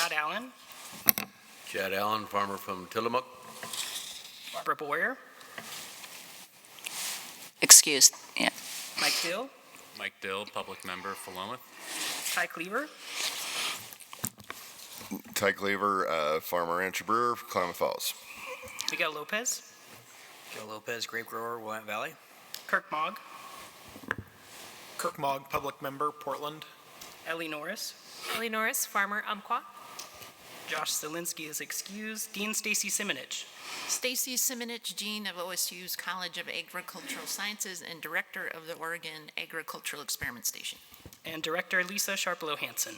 Chad Allen. Chad Allen, farmer from Tillamook. Barbara Boyer. Excused. Yeah. Mike Dill. Mike Dill, public member, Philomath. Ty Cleaver. Ty Cleaver, farmer rancher brewer, Klamath Falls. Miguel Lopez. Joe Lopez, grape grower, Willamette Valley. Kirk Mogg. Kirk Mogg, public member, Portland. Ellie Norris. Ellie Norris, farmer, Umpqua. Josh Zielinski is excused. Dean Stacy Simonich. Stacy Simonich, Dean of OSU's College of Agricultural Sciences and Director of the Oregon Agricultural Experiment Station. And Director Lisa Sharplow Hansen.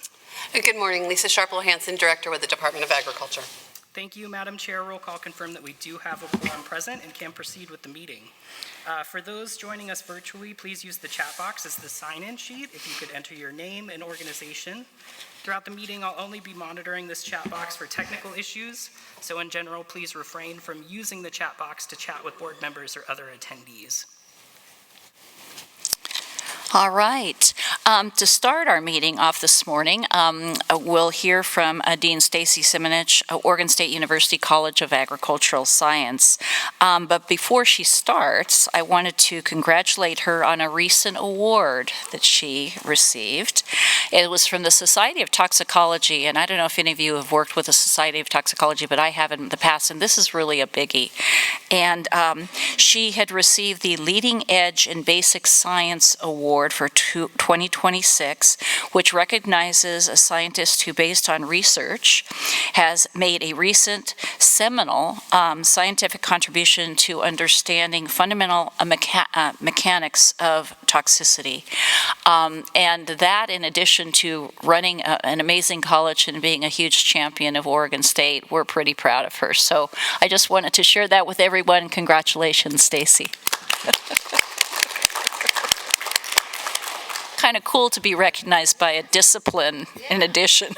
Good morning, Lisa Sharplow Hansen, Director with the Department of Agriculture. Thank you, Madam Chair. Roll call confirm that we do have a quorum present and can proceed with the meeting. For those joining us virtually, please use the chat box as the sign-in sheet if you could enter your name and organization. Throughout the meeting, I'll only be monitoring this chat box for technical issues, so in general, please refrain from using the chat box to chat with board members or other attendees. All right. To start our meeting off this morning, we'll hear from Dean Stacy Simonich, Oregon State University College of Agricultural Science. But before she starts, I wanted to congratulate her on a recent award that she received. It was from the Society of Toxicology, and I don't know if any of you have worked with the Society of Toxicology, but I have in the past, and this is really a biggie. And she had received the Leading Edge in Basic Science Award for 2026, which recognizes a scientist who, based on research, has made a recent seminal scientific contribution to understanding fundamental mechanics of toxicity. And that, in addition to running an amazing college and being a huge champion of Oregon State, we're pretty proud of her. So I just wanted to share that with everyone. Congratulations, Stacy. Kind of cool to be recognized by a discipline in addition.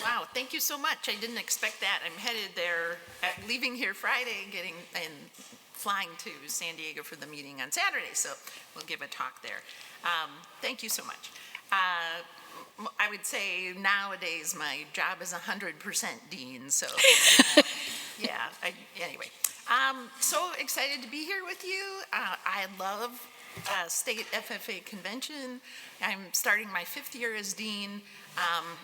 Wow, thank you so much. I didn't expect that. I'm headed there, leaving here Friday, and flying to San Diego for the meeting on Saturday, so we'll give a talk there. Thank you so much. I would say nowadays my job is 100% dean, so anyway. So excited to be here with you. I love State FFA convention. I'm starting my 5th year as dean.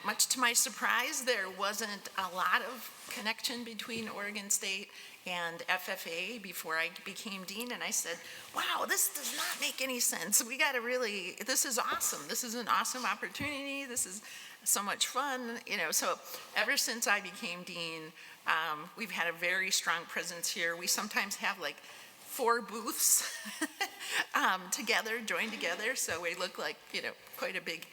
Much to my surprise, there wasn't a lot of connection between Oregon State and FFA before I became dean, and I said, wow, this does not make any sense. We got to really, this is awesome. This is an awesome opportunity. This is so much fun, so ever since I became dean, we've had a very strong presence here. We sometimes have like 4 booths joined together, so we look like, quite a big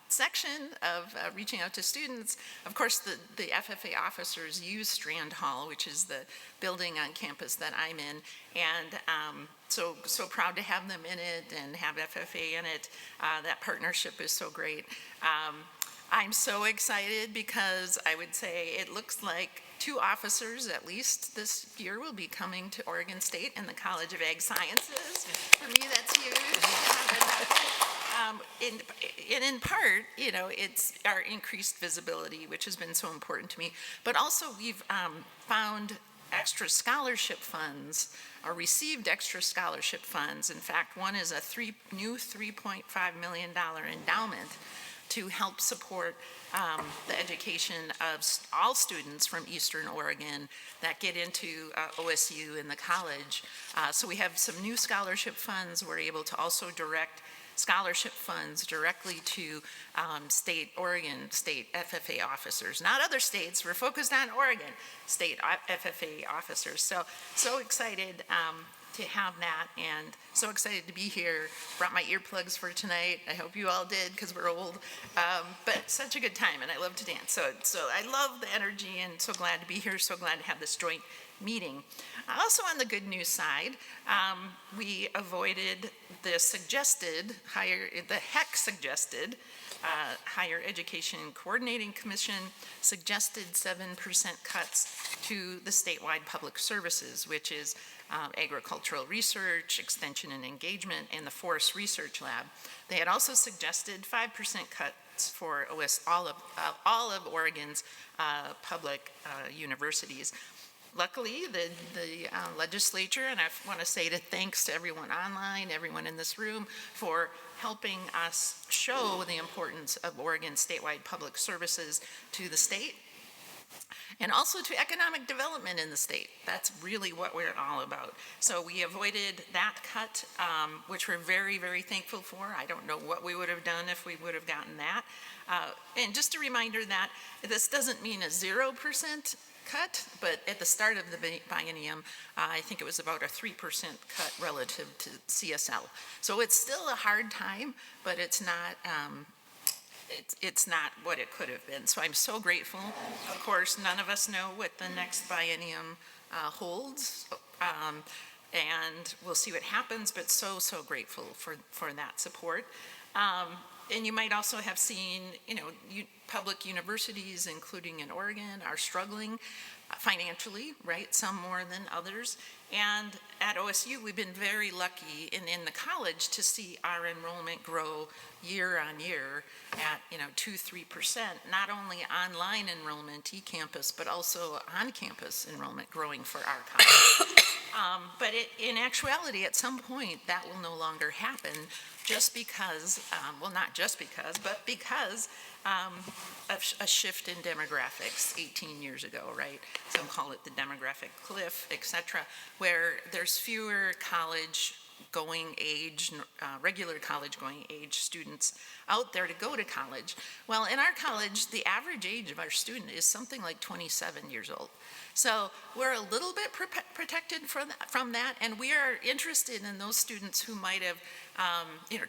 section of reaching out to students. Of course, the FFA officers use Strand Hall, which is the building on campus that I'm in, and so proud to have them in it and have FFA in it. That partnership is so great. I'm so excited because I would say it looks like 2 officers at least this year will be coming to Oregon State and the College of Ag Sciences. For me, that's huge. In part, it's our increased visibility, which has been so important to me, but also we've found extra scholarship funds, or received extra scholarship funds. In fact, one is a new $3.5 million endowment to help support the education of all students from Eastern Oregon that get into OSU and the college. So we have some new scholarship funds. We're able to also direct scholarship funds directly to Oregon State FFA officers. Not other states, we're focused on Oregon State FFA officers. So excited to have that, and so excited to be here. Brought my earplugs for tonight. I hope you all did, because we're old. But such a good time, and I love to dance. So I love the energy, and so glad to be here, so glad to have this joint meeting. Also on the good news side, we avoided the HEC suggested Higher Education Coordinating Commission suggested 7% cuts to the statewide public services, which is agricultural research, extension and engagement, and the Forest Research Lab. They had also suggested 5% cut cuts for all of Oregon's public universities. Luckily, the legislature, and I want to say thanks to everyone online, everyone in this room, for helping us show the importance of Oregon's statewide public services to the state and also to economic development in the state. That's really what we're all about. So we avoided that cut, which we're very, very thankful for. I don't know what we would have done if we would have gotten that. And just a reminder that this doesn't mean a 0% cut, but at the start of the biennium, I think it was about a 3% cut relative to CSL. So it's still a hard time, but it's not what it could have been. So I'm so grateful. Of course, none of us know what the next biennium holds, and we'll see what happens, but so grateful for that support. And you might also have seen, public universities, including in Oregon, are struggling financially, right? Some more than others. And at OSU, we've been very lucky in the college to see our enrollment grow year on year at, 2-3%, not only online enrollment, e-campus, but also on-campus enrollment growing for our college. But in actuality, at some point, that will no longer happen just because, well, not just because, but because of a shift in demographics 18 years ago, right? Some call it the demographic cliff, et cetera, where there's fewer regular college going age students out there to go to college. Well, in our college, the average age of our student is something like 27 years old. So we're a little bit protected from that, and we are interested in those students who might have,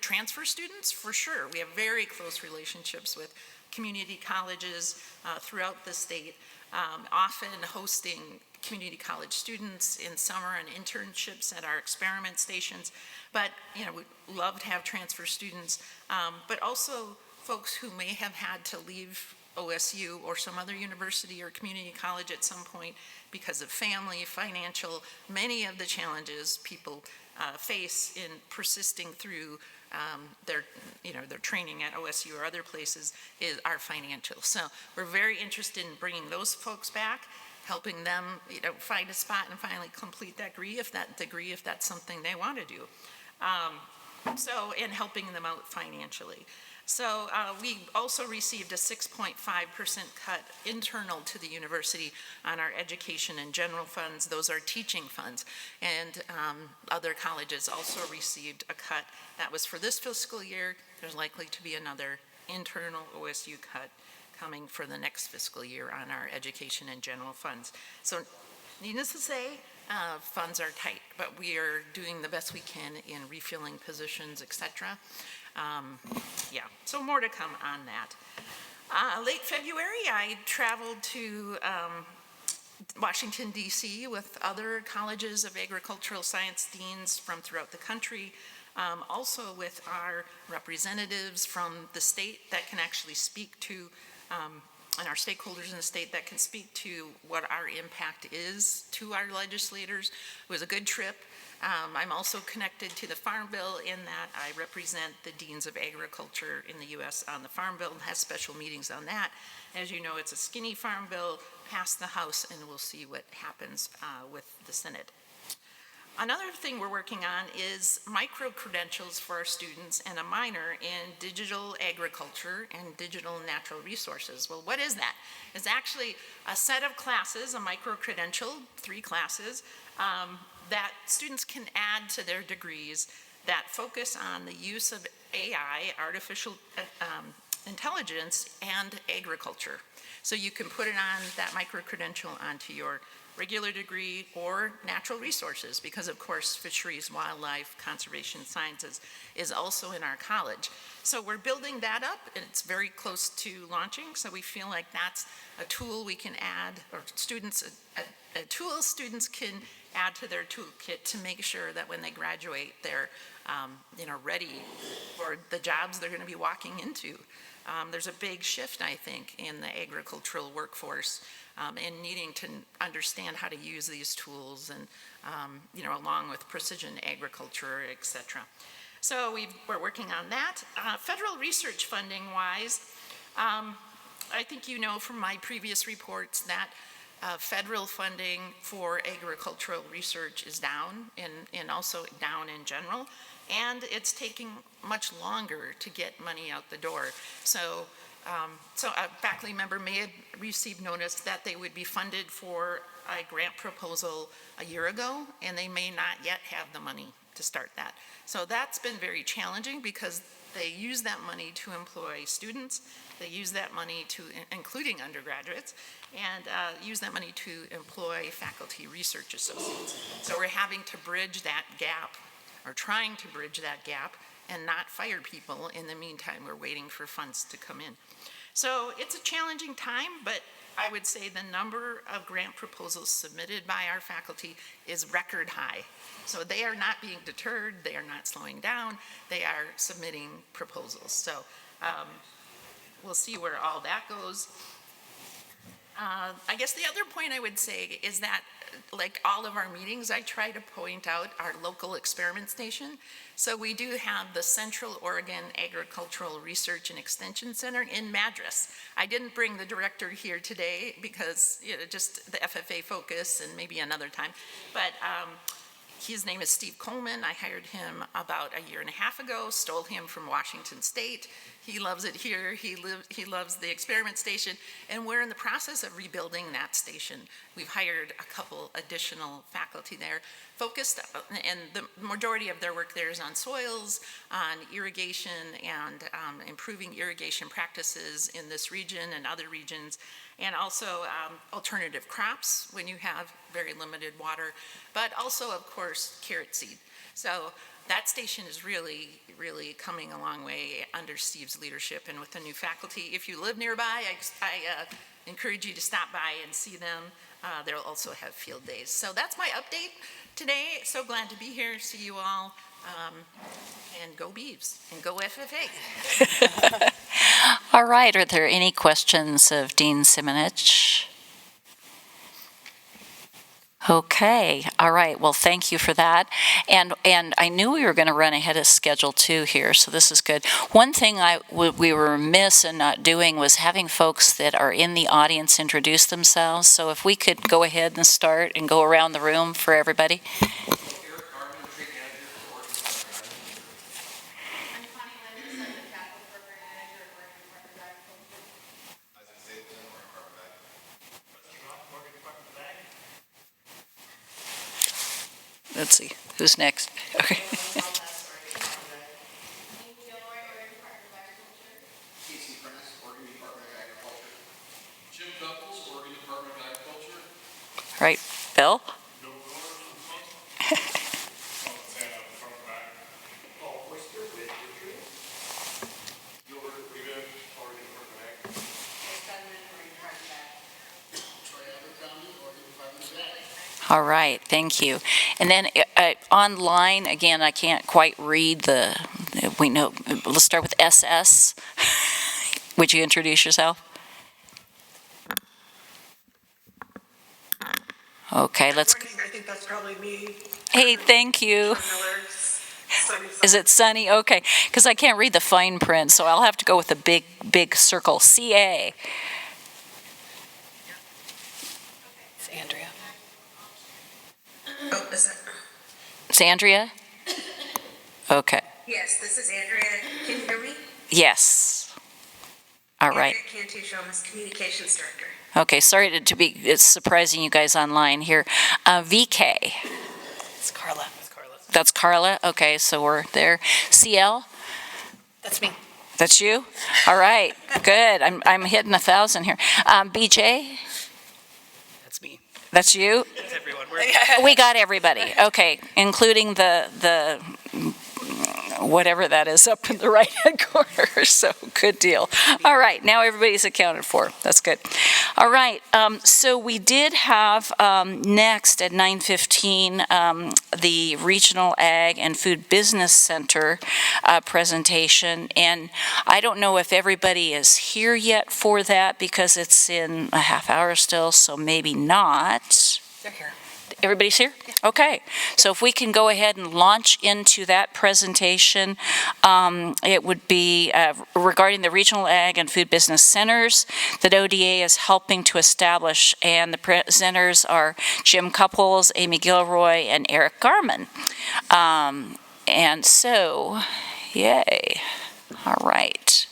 transfer students, for sure. We have very close relationships with community colleges throughout the state, often hosting community college students in summer and internships at our experiment stations. But, we'd love to have transfer students, but also folks who may have had to leave OSU or some other university or community college at some point because of family, financial, many of the challenges people face in persisting through their training at OSU or other places are financial. So we're very interested in bringing those folks back, helping them, find a spot and finally complete that degree if that's something they want to do. And helping them out financially. So we also received a 6.5% cut internal to the university on our education and general funds. Those are teaching funds. And other colleges also received a cut. That was for this fiscal year. There's likely to be another internal OSU cut coming for the next fiscal year on our education and general funds. So needless to say, funds are tight, but we are doing the best we can in refilling positions, et cetera. So more to come on that. Late February, I traveled to Washington, D.C. with other colleges of agricultural science deans from throughout the country, also with our representatives from the state that can actually speak to and our stakeholders in the state that can speak to what our impact is to our legislators. It was a good trip. I'm also connected to the Farm Bill in that I represent the Deans of Agriculture in the U.S. on the Farm Bill and has special meetings on that. As you know, it's a skinny Farm Bill, passed the House, and we'll see what happens with the Senate. Another thing we're working on is micro-credentials for our students and a minor in digital agriculture and digital natural resources. Well, what is that? It's actually a set of classes, a micro-credential, 3 classes, that students can add to their degrees that focus on the use of AI, artificial intelligence, and agriculture. So you can put it on that micro-credential onto your regular degree or natural resources, because of course fisheries, wildlife, conservation sciences is also in our college. So we're building that up, and it's very close to launching, so we feel like that's a tool we can add, or a tool students can add to their toolkit to make sure that when they graduate, they're ready for the jobs they're going to be walking into. There's a big shift, I think, in the agricultural workforce and needing to understand how to use these tools and, along with precision agriculture, et cetera. So we're working on that. Federal research funding-wise, I think you know from my previous reports that federal funding for agricultural research is down and also down in general, and it's taking much longer to get money out the door. So a faculty member may have received notice that they would be funded for a grant proposal a year ago, and they may not yet have the money to start that. So that's been very challenging because they use that money to employ students, they use that money to, including undergraduates, and use that money to employ faculty research associates. So we're having to bridge that gap, or trying to bridge that gap, and not fire people in the meantime. We're waiting for funds to come in. So it's a challenging time, but I would say the number of grant proposals submitted by our faculty is record high. So they are not being deterred, they are not slowing down, they are submitting proposals. So we'll see where all that goes. I guess the other point I would say is that, like all of our meetings, I try to point out our local experiment station. So we do have the Central Oregon Agricultural Research and Extension Center in Madras. I didn't bring the director here today because, you know, just the FFA focus and maybe another time. But his name is Steve Coleman. I hired him about a year and a half ago, stole him from Washington State. He loves it here. He loves the experiment station, and we're in the process of rebuilding that station. We've hired a couple additional faculty there, focused, and the majority of their work there is on soils, on irrigation, and improving irrigation practices in this region and other regions, and also alternative crops when you have very limited water, but also, of course, carrot seed. So that station is really, really coming a long way under Steve's leadership and with the new faculty. If you live nearby, I encourage you to stop by and see them. They'll also have field days. So that's my update today. So glad to be here, see you all, and go Beavs, and go FFA. All right, are there any questions of Dean Simonich? Okay, all right, well, thank you for that. And I knew we were going to run ahead of schedule too here, so this is good. One thing we were remiss in not doing was having folks that are in the audience introduce themselves. So if we could go ahead and start and go around the room for everybody. Let's see, who's next? Okay. All right, Bill? All right, thank you. And then online, again, I can't quite read we know, let's start with SS. Would you introduce yourself? Okay, let's. I think that's probably me. Hey, thank you. Is it Sunny? Okay, because I can't read the fine print, so I'll have to go with the big circle. CA. It's Andrea. Oh, is it? It's Andrea? Okay. Yes, this is Andrea. Can you hear me? Yes. All right. Andrea Cantuccio, I'm the communications director. Okay, sorry it's surprising you guys online here. VK. It's Carla. That's Carla? Okay, so we're there. CL? That's me. That's you? All right, good. I'm hitting 1,000 here. BJ? That's me. That's you? That's everyone. We got everybody. Okay, including the whatever that is up in the right-hand corner. So good deal. All right, now everybody's accounted for. That's good. All right, so we did have next at 9:15 the Regional Ag and Food Business Center presentation, and I don't know if everybody is here yet for that because it's in a half hour still, so maybe not. They're here. Everybody's here? Okay. So if we can go ahead and launch into that presentation, it would be regarding the regional ag and food business centers that ODA is helping to establish, and the presenters are Jim Couples, Amy Gilroy, and Eric Garman. And so, yay. All right.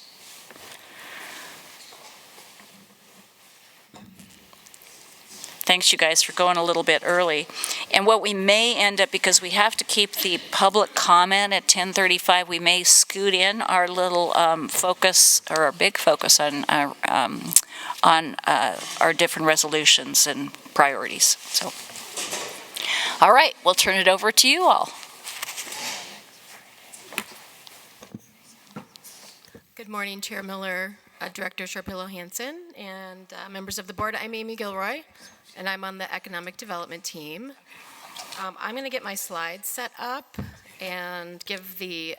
Thanks, you guys, for going a little bit early. And what we may end up, because we have to keep the public comment at 10:35, we may scoot in our little focus, or our big focus on our different resolutions and priorities. So, all right, we'll turn it over to you all. Good morning, Chair Miller, Director Sharpillo Hansen, and members of the board. I'm Amy Gilroy, and I'm on the Economic Development team. I'm going to get my slides set up and give the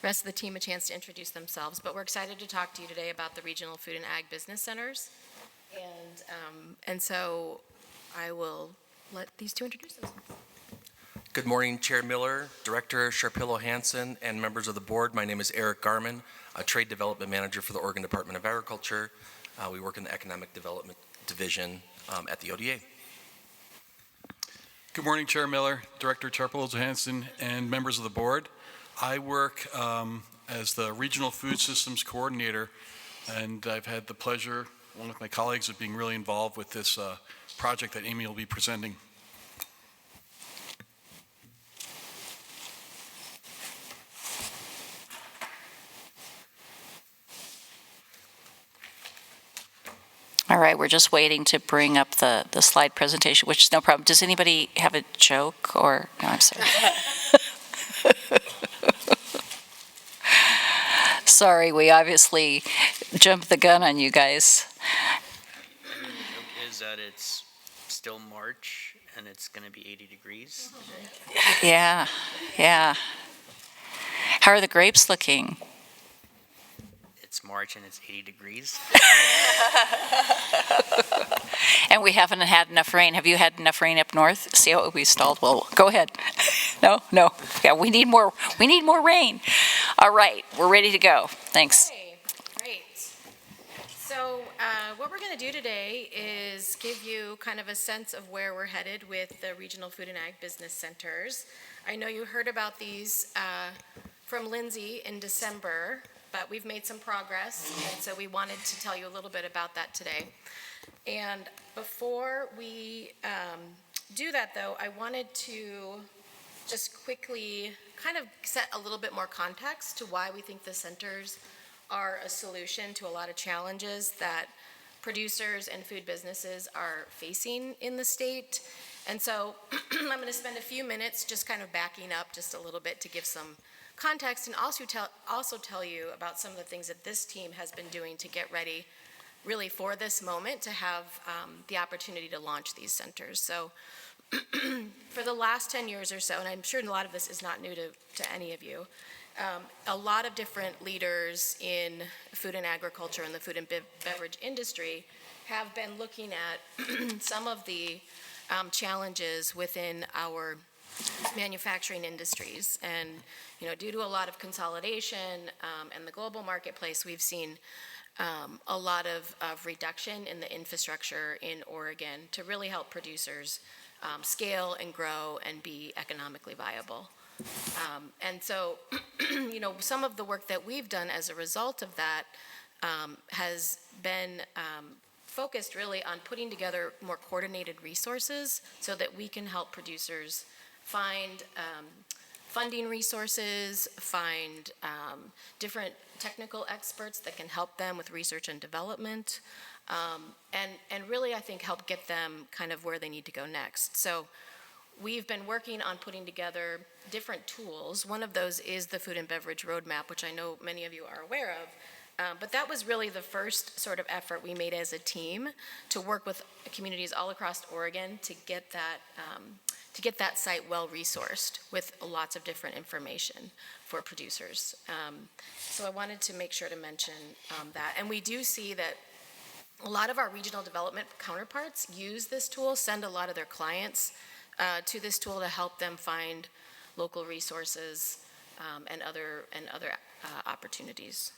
rest of the team a chance to introduce themselves, but we're excited to talk to you today about the Regional Food and Ag Business Centers. And so I will let these two introduce themselves. Good morning, Chair Miller, Director Sharpillo Hansen, and members of the board. My name is Eric Garman, a Trade Development Manager for the Oregon Department of Agriculture. We work in the Economic Development Division at the ODA. Good morning, Chair Miller, Director Sharpillo Hansen, and members of the board. I work as the Regional Food Systems Coordinator, and I've had the pleasure, along with my colleagues, of being really involved with this project that Amy will be presenting. All right, we're just waiting to bring up the slide presentation, which is no problem. Does anybody have a joke or, no, I'm sorry. Sorry, we obviously jumped the gun on you guys. The joke is that it's still March and it's going to be 80 degrees today. Yeah, yeah. How are the grapes looking? It's March and it's 80 degrees. And we haven't had enough rain. Have you had enough rain up north? See how we stalled? Well, go ahead. No. Yeah, we need more rain. All right, we're ready to go. Thanks. Okay, great. So what we're going to do today is give you kind of a sense of where we're headed with the Regional Food and Ag Business Centers. I know you heard about these from Lindsay in December, but we've made some progress, and so we wanted to tell you a little bit about that today. And before we do that, though, I wanted to just quickly kind of set a little bit more context to why we think the centers are a solution to a lot of challenges that producers and food businesses are facing in the state. And so I'm going to spend a few minutes just kind of backing up just a little bit to give some context, and also tell you about some of the things that this team has been doing to get ready really for this moment to have the opportunity to launch these centers. So for the last 10 years or so, and I'm sure a lot of this is not new to any of you, a lot of different leaders in food and agriculture and the food and beverage industry have been looking at some of the challenges within our manufacturing industries. And, due to a lot of consolidation and the global marketplace, we've seen a lot of reduction in the infrastructure in Oregon to really help producers scale and grow and be economically viable. And so, some of the work that we've done as a result of that has been focused really on putting together more coordinated resources so that we can help producers find funding resources, find different technical experts that can help them with research and development, and really, I think, help get them kind of where they need to go next. So we've been working on putting together different tools. One of those is the Food and Beverage Roadmap, which I know many of you are aware of. But that was really the first sort of effort we made as a team to work with communities all across Oregon to get that site well-resourced with lots of different information for producers. So I wanted to make sure to mention that. And we do see that A lot of our regional development counterparts use this tool, send a lot of their clients to this tool to help them find local resources and other opportunities.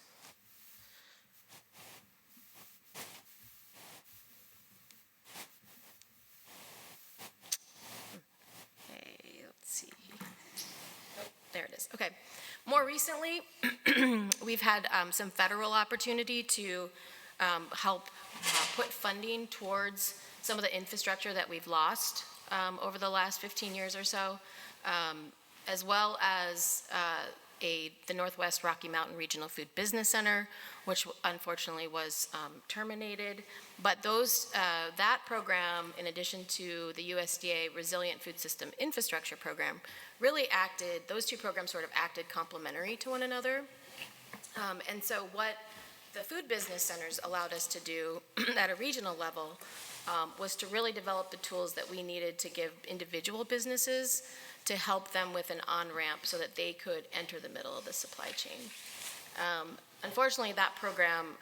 Okay, let's see. Oh, there it is. Okay. More recently, we've had some federal opportunity to help put funding towards some of the infrastructure that we've lost over the last 15 years or so, as well as the Northwest Rocky Mountain Regional Food Business Center, which unfortunately was terminated. But that program, in addition to the USDA Resilient Food System Infrastructure Program, really those two programs sort of acted complementary to one another. And so what the food business centers allowed us to do at a regional level was to really develop the tools that we needed to give individual businesses to help them with an on-ramp so that they could enter the middle of the supply chain. Unfortunately, that program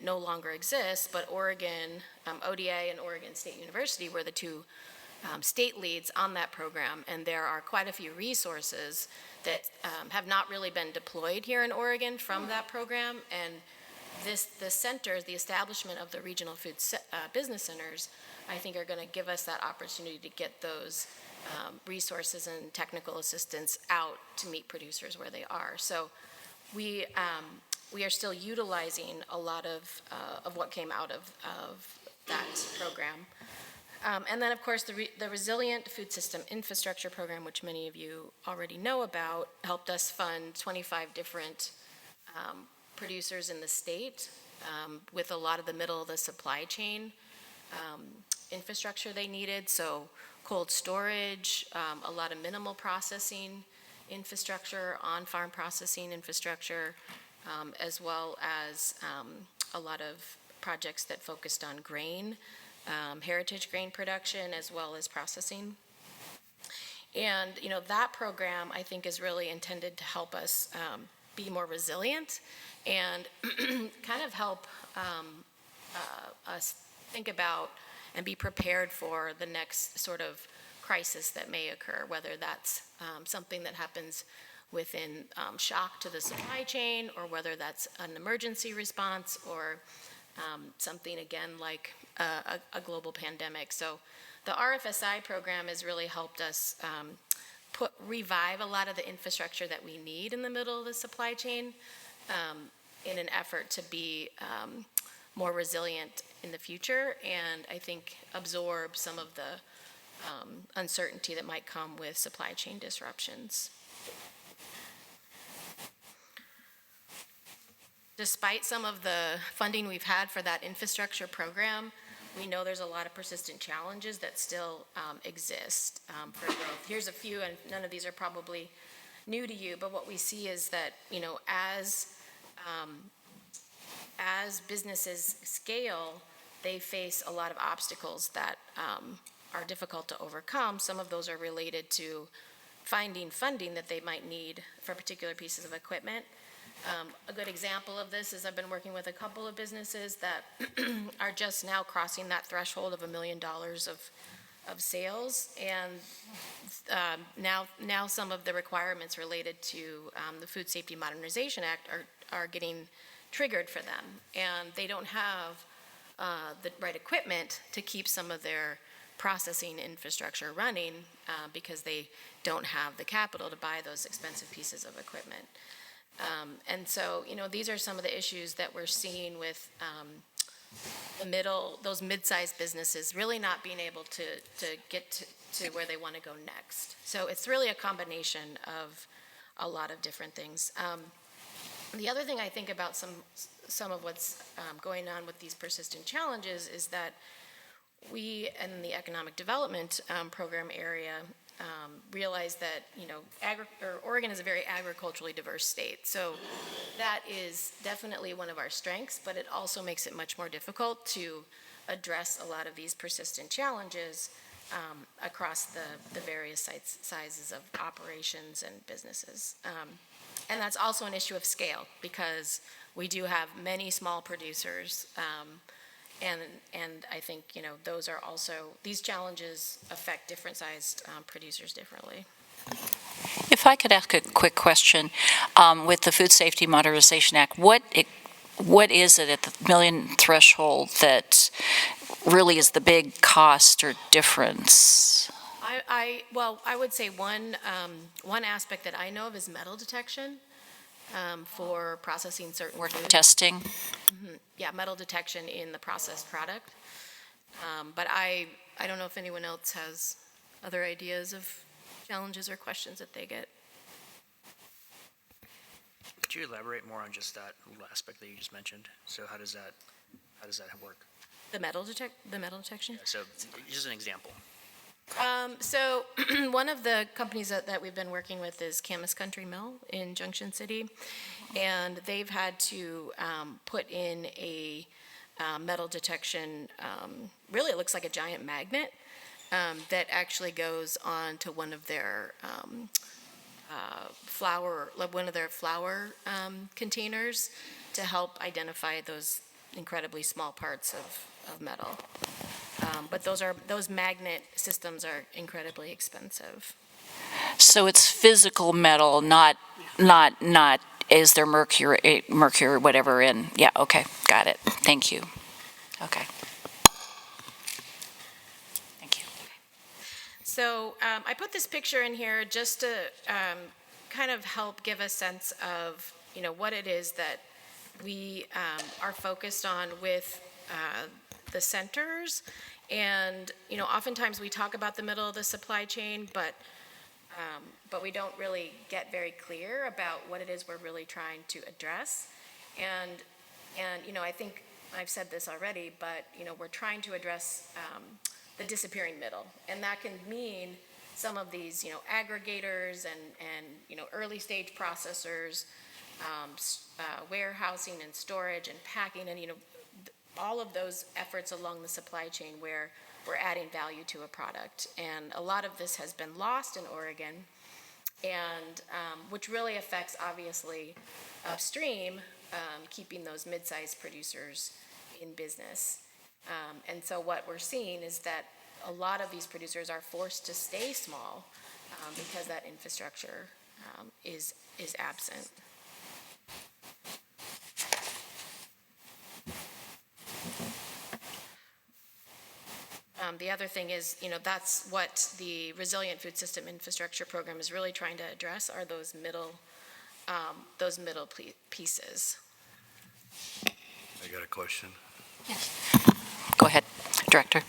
no longer exists, but Oregon, ODA and Oregon State University were the two state leads on that program, and there are quite a few resources that have not really been deployed here in Oregon from that program, and the centers, the establishment of the regional food business centers, I think are going to give us that opportunity to get those resources and technical assistance out to meet producers where they are. So we are still utilizing a lot of what came out of that program. And then, of course, the Resilient Food System Infrastructure Program, which many of you already know about, helped us fund 25 different producers in the state with a lot of the middle of the supply chain infrastructure they needed. So cold storage, a lot of minimal processing infrastructure, on-farm processing infrastructure, as well as a lot of projects that focused on grain, heritage grain production, as well as processing. And, that program, I think, is really intended to help us be more resilient and kind of help us think about and be prepared for the next sort of crisis that may occur, whether that's something that happens within shock to the supply chain, or whether that's an emergency response, or something, again, like a global pandemic. So the RFSI program has really helped us revive a lot of the infrastructure that we need in the middle of the supply chain in an effort to be more resilient in the future, and I think absorb some of the uncertainty that might come with supply chain disruptions. Despite some of the funding we've had for that infrastructure program, we know there's a lot of persistent challenges that still exist for growth. Here's a few, and none of these are probably new to you, but what we see is that, as businesses scale, they face a lot of obstacles that are difficult to overcome. Some of those are related to finding funding that they might need for particular pieces of equipment. A good example of this is I've been working with a couple of businesses that are just now crossing that threshold of $1 million of sales, and now some of the requirements related to the Food Safety Modernization Act are getting triggered for them, and they don't have the right equipment to keep some of their processing infrastructure running because they don't have the capital to buy those expensive pieces of equipment. And so, these are some of the issues that we're seeing with those mid-sized businesses really not being able to get to where they want to go next. So it's really a combination of a lot of different things. The other thing I think about some of what's going on with these persistent challenges is that we, in the economic development program area, realize that Oregon is a very agriculturally diverse state, so that is definitely one of our strengths, but it also makes it much more difficult to address a lot of these persistent challenges across the various sizes of operations and businesses. And that's also an issue of scale, because we do have many small producers And I think, those are also, these challenges affect different sized producers differently. If I could ask a quick question, with the Food Safety Modernization Act, what is it at the million threshold that really is the big cost or difference? Well, I would say one aspect that I know of is metal detection for processing certain foods. Testing? Yeah, metal detection in the processed product. But I don't know if anyone else has other ideas of challenges or questions that they get. Could you elaborate more on just that little aspect that you just mentioned? So how does that work? The metal detection? Yeah, so just an example. So one of the companies that we've been working with is Camas Country Mill in Junction City, and they've had to put in a metal detection, really it looks like a giant magnet that actually goes on to one of their flour containers to help identify those incredibly small parts of metal. But those magnet systems are incredibly expensive. So it's physical metal, not is there mercury or whatever in? Yeah, okay, got it. Thank you. Okay. Thank you. So I put this picture in here just to kind of help give a sense of, what it is that we are focused on with the centers. And, oftentimes we talk about the middle of the supply chain, but we don't really get very clear about what it is we're really trying to address. And I think I've said this already, but, we're trying to address the disappearing middle. And that can mean some of these, aggregators and early stage processors, warehousing and storage and packing and, all of those efforts along the supply chain where we're adding value to a product. And a lot of this has been lost in Oregon, and which really affects, obviously, upstream, keeping those mid-sized producers in business. And so what we're seeing is that a lot of these producers are forced to stay small because that infrastructure is absent. The other thing is, that's what the Resilient Food System Infrastructure Program is really trying to address, are those middle pieces. I got a question. Yes. Go ahead, Director.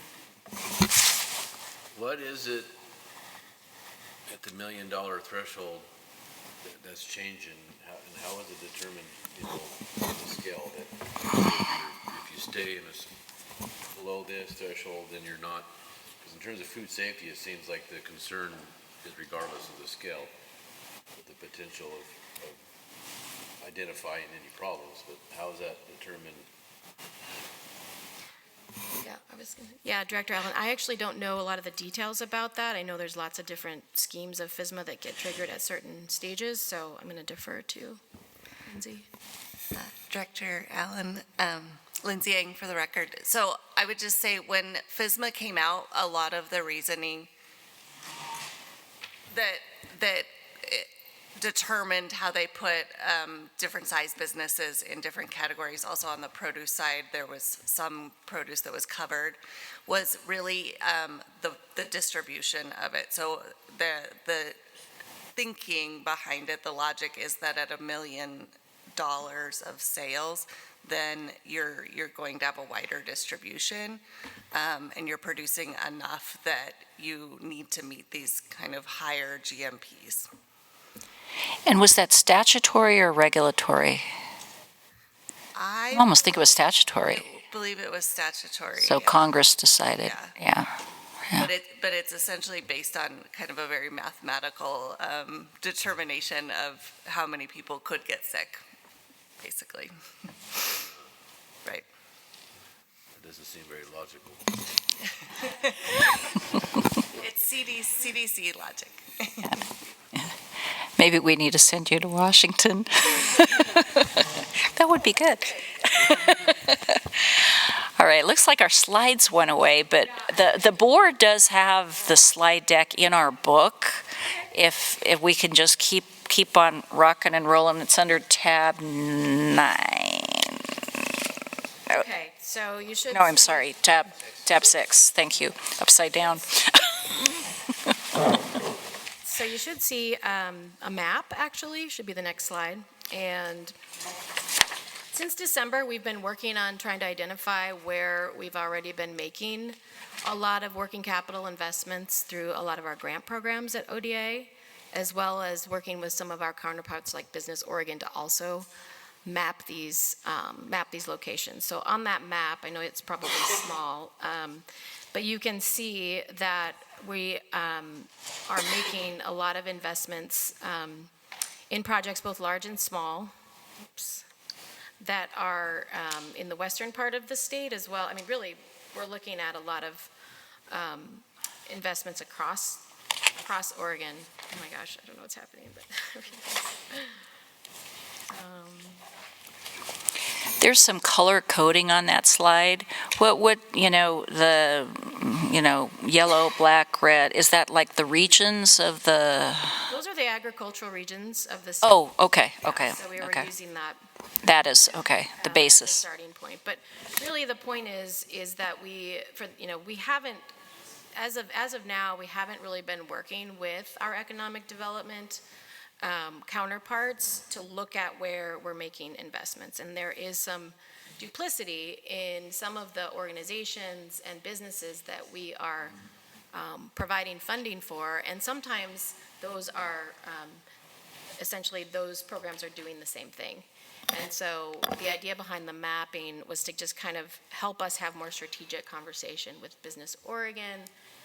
What is it at the $1 million threshold that's changing? And how is it determined, the scale that if you stay below this threshold, then you're not? Because in terms of food safety, it seems like the concern is regardless of the scale, the potential of identifying any problems. But how is that determined? Yeah, Director Allen, I actually don't know a lot of the details about that. I know there's lots of different schemes of FSMA that get triggered at certain stages, so I'm going to defer to Lindsay. Director Allen, Lindsay Yang for the record. So I would just say when FSMA came out, a lot of the reasoning that determined how they put different sized businesses in different categories. Also on the produce side, there was some produce that was covered, was really the distribution of it. So the thinking behind it, the logic is that at $1 million of sales, then you're going to have a wider distribution, and you're producing enough that you need to meet these kind of higher GMPs. And was that statutory or regulatory? I almost think it was statutory. I believe it was statutory. So Congress decided, yeah. But it's essentially based on kind of a very mathematical determination of how many people could get sick, basically. Right. It doesn't seem very logical. It's CDC logic. Maybe we need to send you to Washington. That would be good. All right, looks like our slides went away, but the board does have the slide deck in our book. If we can just keep on rocking and rolling, it's under tab 9. Okay, so you should. No, I'm see- sorry, tab 6, thank you, upside down. So you should see a map, actually, should be the next slide. And since December, we've been working on trying to identify where we've already been making a lot of working capital investments through a lot of our grant programs at ODA, as well as working with some of our counterparts like Business Oregon to also map these locations. So on that map, I know it's probably small, but you can see that we are making a lot of investments in projects both large and small. Oops. That are in the western part of the state as well. I mean, really, we're looking at a lot of investments across Oregon. Oh my gosh, I don't know what's happening, but There's some color coding on that slide. What yellow, black, red, is that like the regions of the? those are the agricultural regions of the state. Oh, okay. So we were using that. That is, okay, the The basis. starting point. But really, the point is that we haven't, as of now, we haven't really been working with our economic development counterparts to look at where we're making investments. And there is some duplicity in some of the organizations and businesses that we are providing funding for. And sometimes those are, essentially, those programs are doing the same thing. And so the idea behind the mapping was to just kind of help us have more strategic conversation with Business Oregon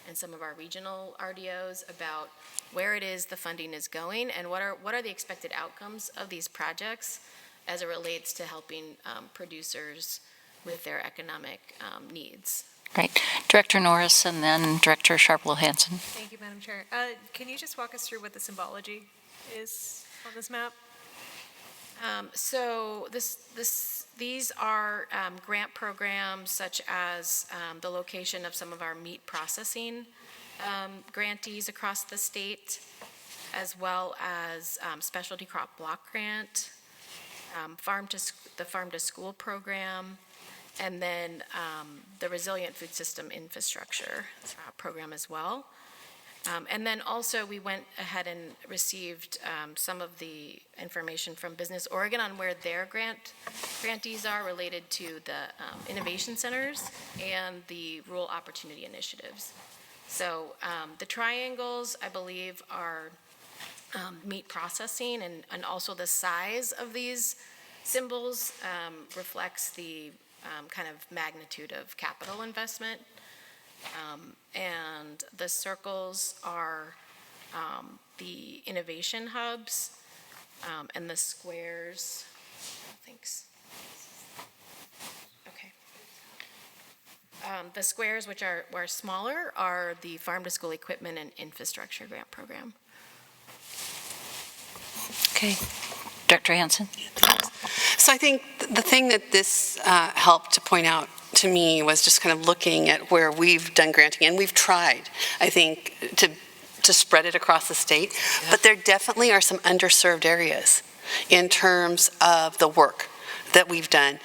and some of our regional RDOs about where it is the funding is going and what are the expected outcomes of these projects as it relates to helping producers with their economic needs. Great. Director Norris and then Director Sharplow-Hanson. Thank you, Madam Chair. Can you just walk us through what the symbology is on this map? So these are grant programs such as the location of some of our meat processing grantees across the state, as well as specialty crop block grant, the farm to school program, and then the resilient food system infrastructure program as well. And then also we went ahead and received some of the information from Business Oregon on where their grantees are related to the innovation centers and the rural opportunity initiatives. So the triangles, I believe, are meat processing, and also the size of these symbols reflects the kind of magnitude of capital investment. And the circles are the innovation hubs, and the squares, thanks. Okay. The squares, which are smaller, are the farm to school equipment and infrastructure grant program. Okay. Director Hanson. So I think the thing that this helped to point out to me was just kind of looking at where we've done granting, and we've tried, I think, to spread it across the state, but there definitely are some underserved areas in terms of the work that we've done.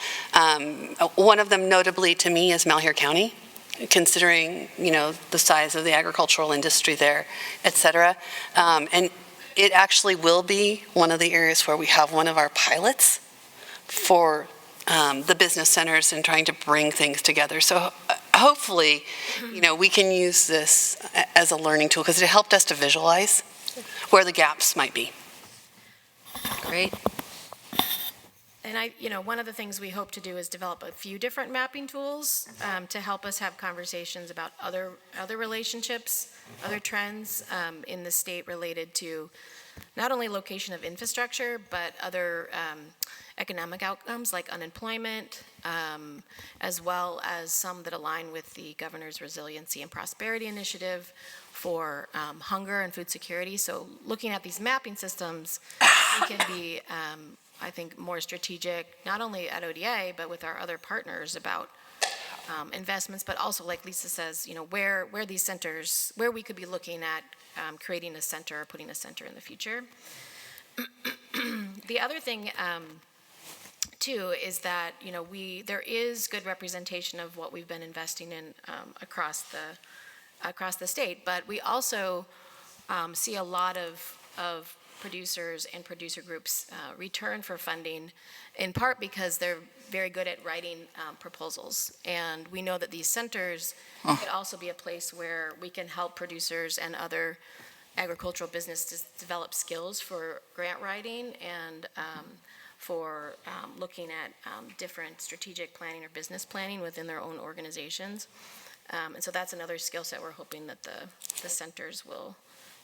One of them notably to me is Malheur County, considering, the size of the agricultural industry there, et cetera. And it actually will be one of the areas where we have one of our pilots for the business centers and trying to bring things together. So hopefully, we can use this as a learning tool because it helped us to visualize where the gaps might be. Great. And one of the things we hope to do is develop a few different mapping tools to help us have conversations about other relationships, other trends in the state related to not only location of infrastructure, but other economic outcomes like unemployment, as well as some that align with the governor's resiliency and prosperity initiative for hunger and food security. So looking at these mapping systems, we can be, I think, more strategic, not only at ODA, but with our other partners about investments, but also, like Lisa says, where these centers, where we could be looking at creating a center or putting a center in the future. The other thing, too, is that, there is good representation of what we've been investing in across the state, but we also see a lot of producers and producer groups return for funding, in part because they're very good at writing proposals. And we know that these centers could also be a place where we can help producers and other agricultural businesses develop skills for grant writing and for looking at different strategic planning or business planning within their own organizations. And so that's another skill set we're hoping that the centers will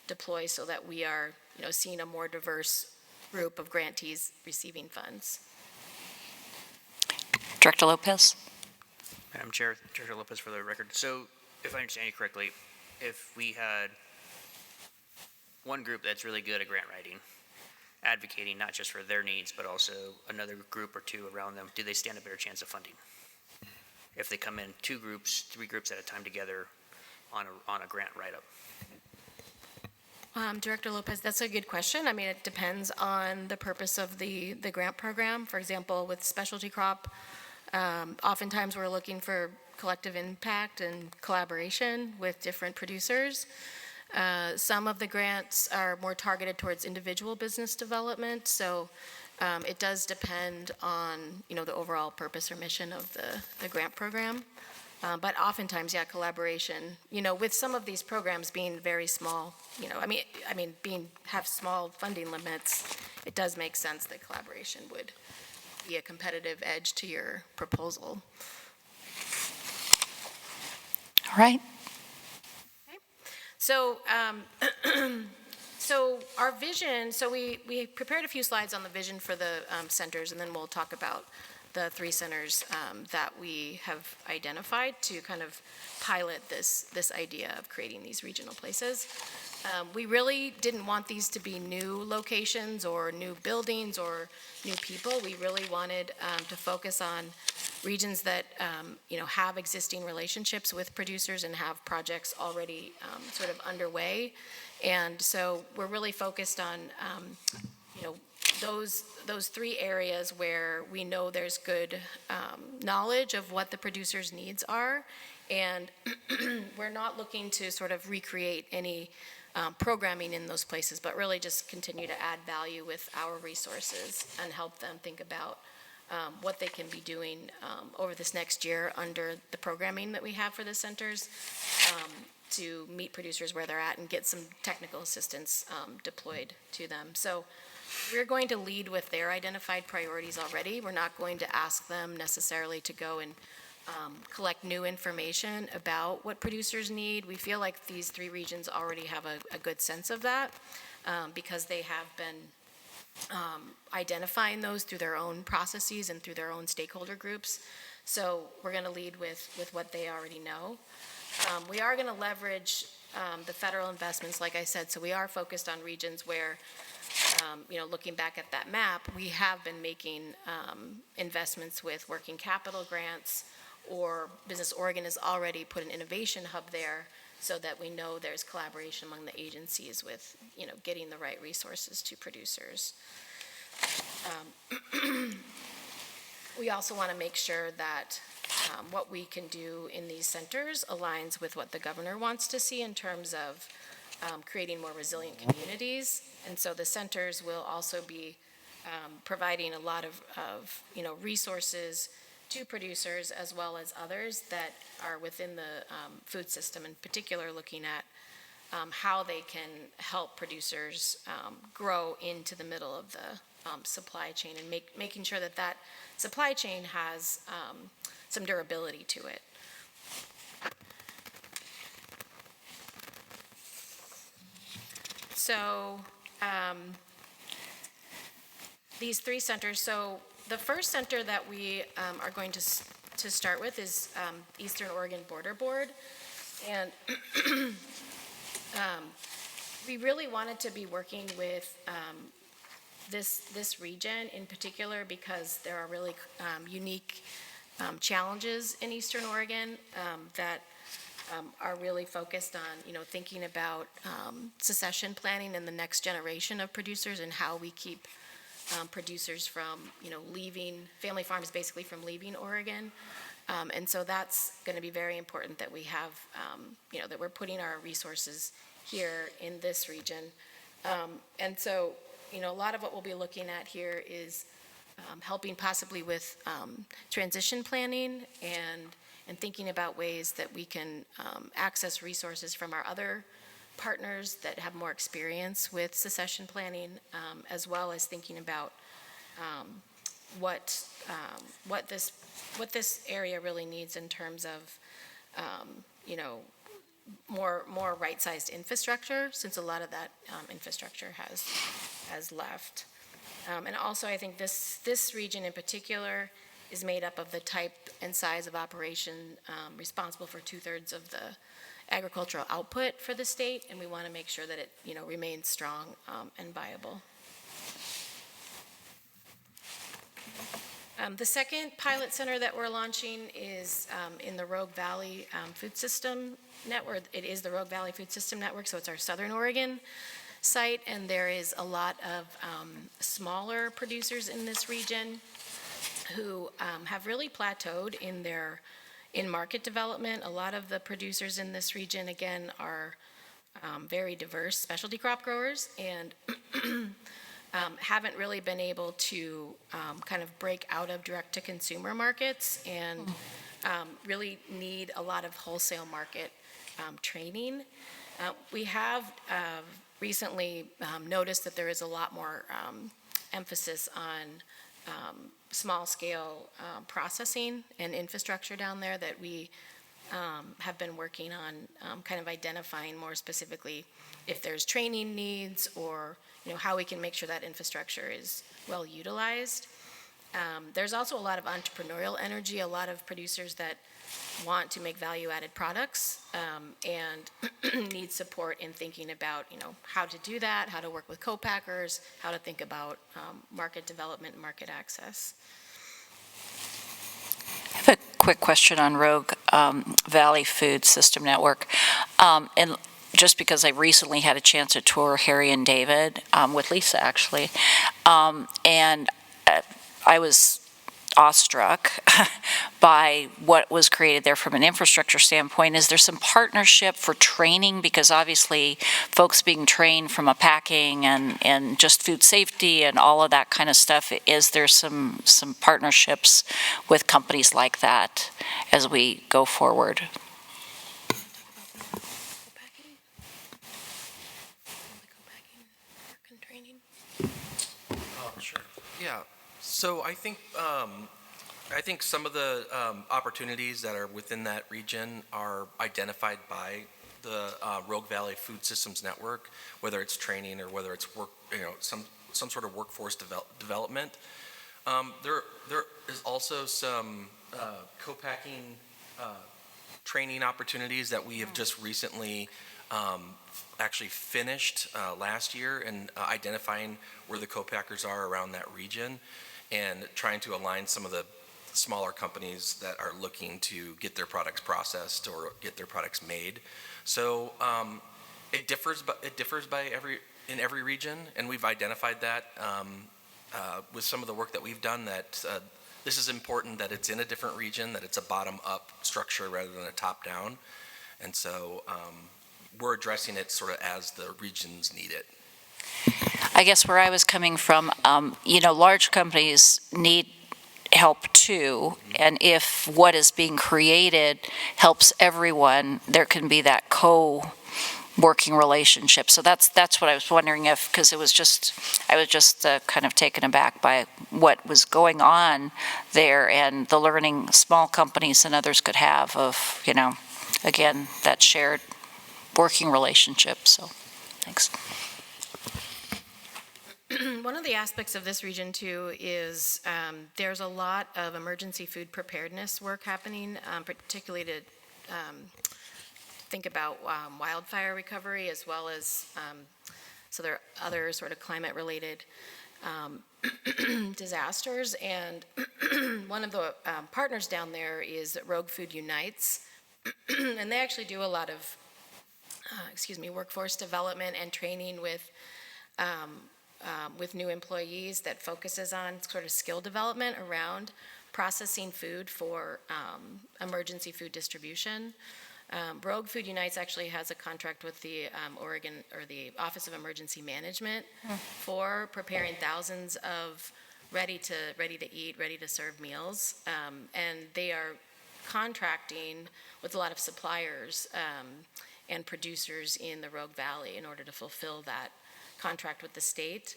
deploy so that we are, seeing a more diverse group of grantees receiving funds. Director Lopez? Madam Chair, Director Lopez for the record. So if I understand you correctly, if we had one group that's really good at grant writing, advocating not just for their needs, but also another group or two around them, do they stand a better chance of funding? If they come in 2 groups, 3 groups at a time together on a grant write-up? Director Lopez, that's a good question. I mean, it depends on the purpose of the grant program. For example, with specialty crop, oftentimes we're looking for collective impact and collaboration with different producers. Some of the grants are more targeted towards individual business development, so it does depend on, the overall purpose or mission of the grant program. But oftentimes, yeah, collaboration, with some of these programs being very small, have small funding limits, it does make sense that collaboration would be a competitive edge to your proposal. All right. So, so our vision, so we prepared a few slides on the vision for the centers, and then we'll talk about the 3 centers that we have identified to kind of pilot this idea of creating these regional places. We really didn't want these to be new locations or new buildings or new people. We really wanted to focus on regions that have existing relationships with producers and have projects already sort of underway. And so we're really focused on those 3 areas where we know there's good knowledge of what the producers' needs are, and we're not looking to sort of recreate any programming in those places, but really just continue to add value with our resources and help them think about what they can be doing over this next year under the programming that we have for the centers to meet producers where they're at and get some technical assistance deployed to them. So we're going to lead with their identified priorities already. We're not going to ask them necessarily to go and collect new information about what producers need. We feel like these 3 regions already have a good sense of that because they have been identifying those through their own processes and through their own stakeholder groups. So we're going to lead with what they already know. We are going to leverage the federal investments, like I said, so we are focused on regions where looking back at that map, we have been making investments with working capital grants, or Business Oregon has already put an innovation hub there so that we know there's collaboration among the agencies with, getting the right resources to producers. We also want to make sure that what we can do in these centers aligns with what the governor wants to see in terms of creating more resilient communities. And so the centers will also be providing a lot of resources to producers as well as others that are within the food system, in particular looking at how they can help producers grow into the middle of the supply chain and making sure that that supply chain has some durability to it. So these 3 centers, so the first center that we are going to start with is Eastern Oregon Border Board. And we really wanted to be working with this region in particular because there are really unique challenges in Eastern Oregon that are really focused on, thinking about succession planning and the next generation of producers and how we keep producers from, leaving, family farms basically from leaving Oregon. And so that's going to be very important that we have, that we're putting our resources here in this region. And so, a lot of what we'll be looking at here is helping possibly with transition planning and thinking about ways that we can access resources from our other partners that have more experience with succession planning, as well as thinking about what this area really needs in terms of, more right-sized infrastructure, since a lot of that infrastructure has left. And also, I think this region in particular is made up of the type and size of operation responsible for 2/3 of the agricultural output for the state, and we want to make sure that it, remains strong and viable. The second pilot center that we're launching is in the Rogue Valley Food System Network. It is the Rogue Valley Food System Network, so it's our Southern Oregon site, and there is a lot of smaller producers in this region who have really plateaued in market development. A lot of the producers in this region, again, are very diverse specialty crop growers and haven't really been able to kind of break out of direct-to-consumer markets and really need a lot of wholesale market training. We have recently noticed that there is a lot more emphasis on small-scale processing and infrastructure down there that we have been working on kind of identifying more specifically if there's training needs or how we can make sure that infrastructure is well utilized. There's also a lot of entrepreneurial energy, a lot of producers that want to make value-added products and need support in thinking about, how to do that, how to work with co-packers, how to think about market development and market access. I have a quick question on Rogue Valley Food System Network. And just because I recently had a chance to tour Harry and David with Lisa, actually, and I was awestruck by what was created there from an infrastructure standpoint. Is there some partnership for training? Because obviously folks being trained from a packing and just food safety and all of that kind of stuff, is there some partnerships with companies like that as we go forward? Sure. Yeah. So I think some of the opportunities that are within that region are identified by the Rogue Valley Food Systems Network, whether it's training or whether it's work, some sort of workforce development. There is also some co-packing training opportunities that we have just recently actually finished last year, and identifying where the co-packers are around that region and trying to align some of the smaller companies that are looking to get their products processed or get their products made. So it differs by every region, and we've identified that with some of the work that we've done, that this is important that it's in a different region, that it's a bottom-up structure rather than a top-down. And so we're addressing it sort of as the regions need it. I guess where I was coming from, large companies need help too, and if what is being created helps everyone, there can be that co-working relationship. So that's what I was wondering if, because I was just kind of taken aback by what was going on there and the learning small companies and others could have of, again, that shared working relationship. So, thanks. One of the aspects of this region too is there's a lot of emergency food preparedness work happening, particularly to think about wildfire recovery, as well as so there are other sort of climate related disasters, and one of the partners down there is Rogue Food Unites, and they actually do a lot of, workforce development and training with new employees that focuses on sort of skill development around processing food for emergency food distribution. Rogue Food Unites actually has a contract with the Oregon, or the Office of Emergency Management for preparing thousands of ready to eat, ready to serve meals. And they are contracting with a lot of suppliers and producers in the Rogue Valley in order to fulfill that contract with the state.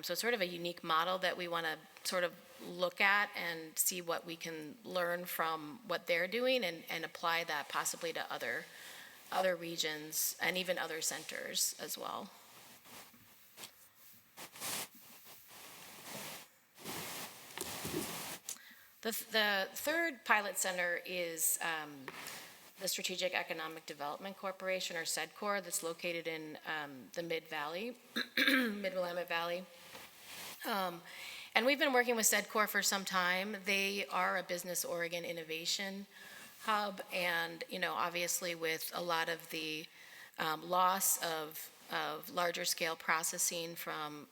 So it's sort of a unique model that we want to sort of look at and see what we can learn from what they're doing, and apply that possibly to other regions and even other centers as well. The third pilot center is the Strategic Economic Development Corporation, or SEDCOR, that's located in the Mid-Valley, Mid-Willamette Valley. And we've been working with SEDCOR for some time. They are a Business Oregon innovation hub, and obviously with a lot of the loss of larger scale processing from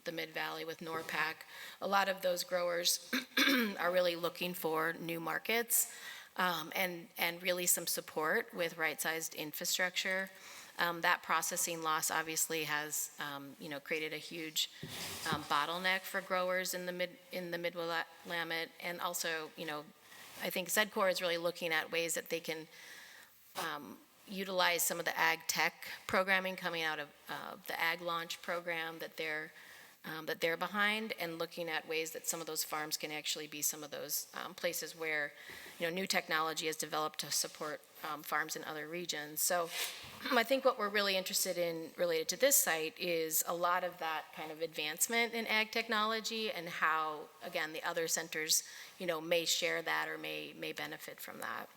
the Mid-Valley with NORPAC, a lot of those growers are really looking for new markets and really some support with right-sized infrastructure. That processing loss obviously has, created a huge bottleneck for growers in the Mid-Willamette, and also, I think SEDCOR is really looking at ways that they can utilize some of the ag tech programming coming out of the Ag Launch program that they're behind, and looking at ways that some of those farms can actually be some of those places where new technology is developed to support farms in other regions. So I think what we're really interested in related to this site is a lot of that kind of advancement in ag technology, and how, again, the other centers, may share that or may benefit from that.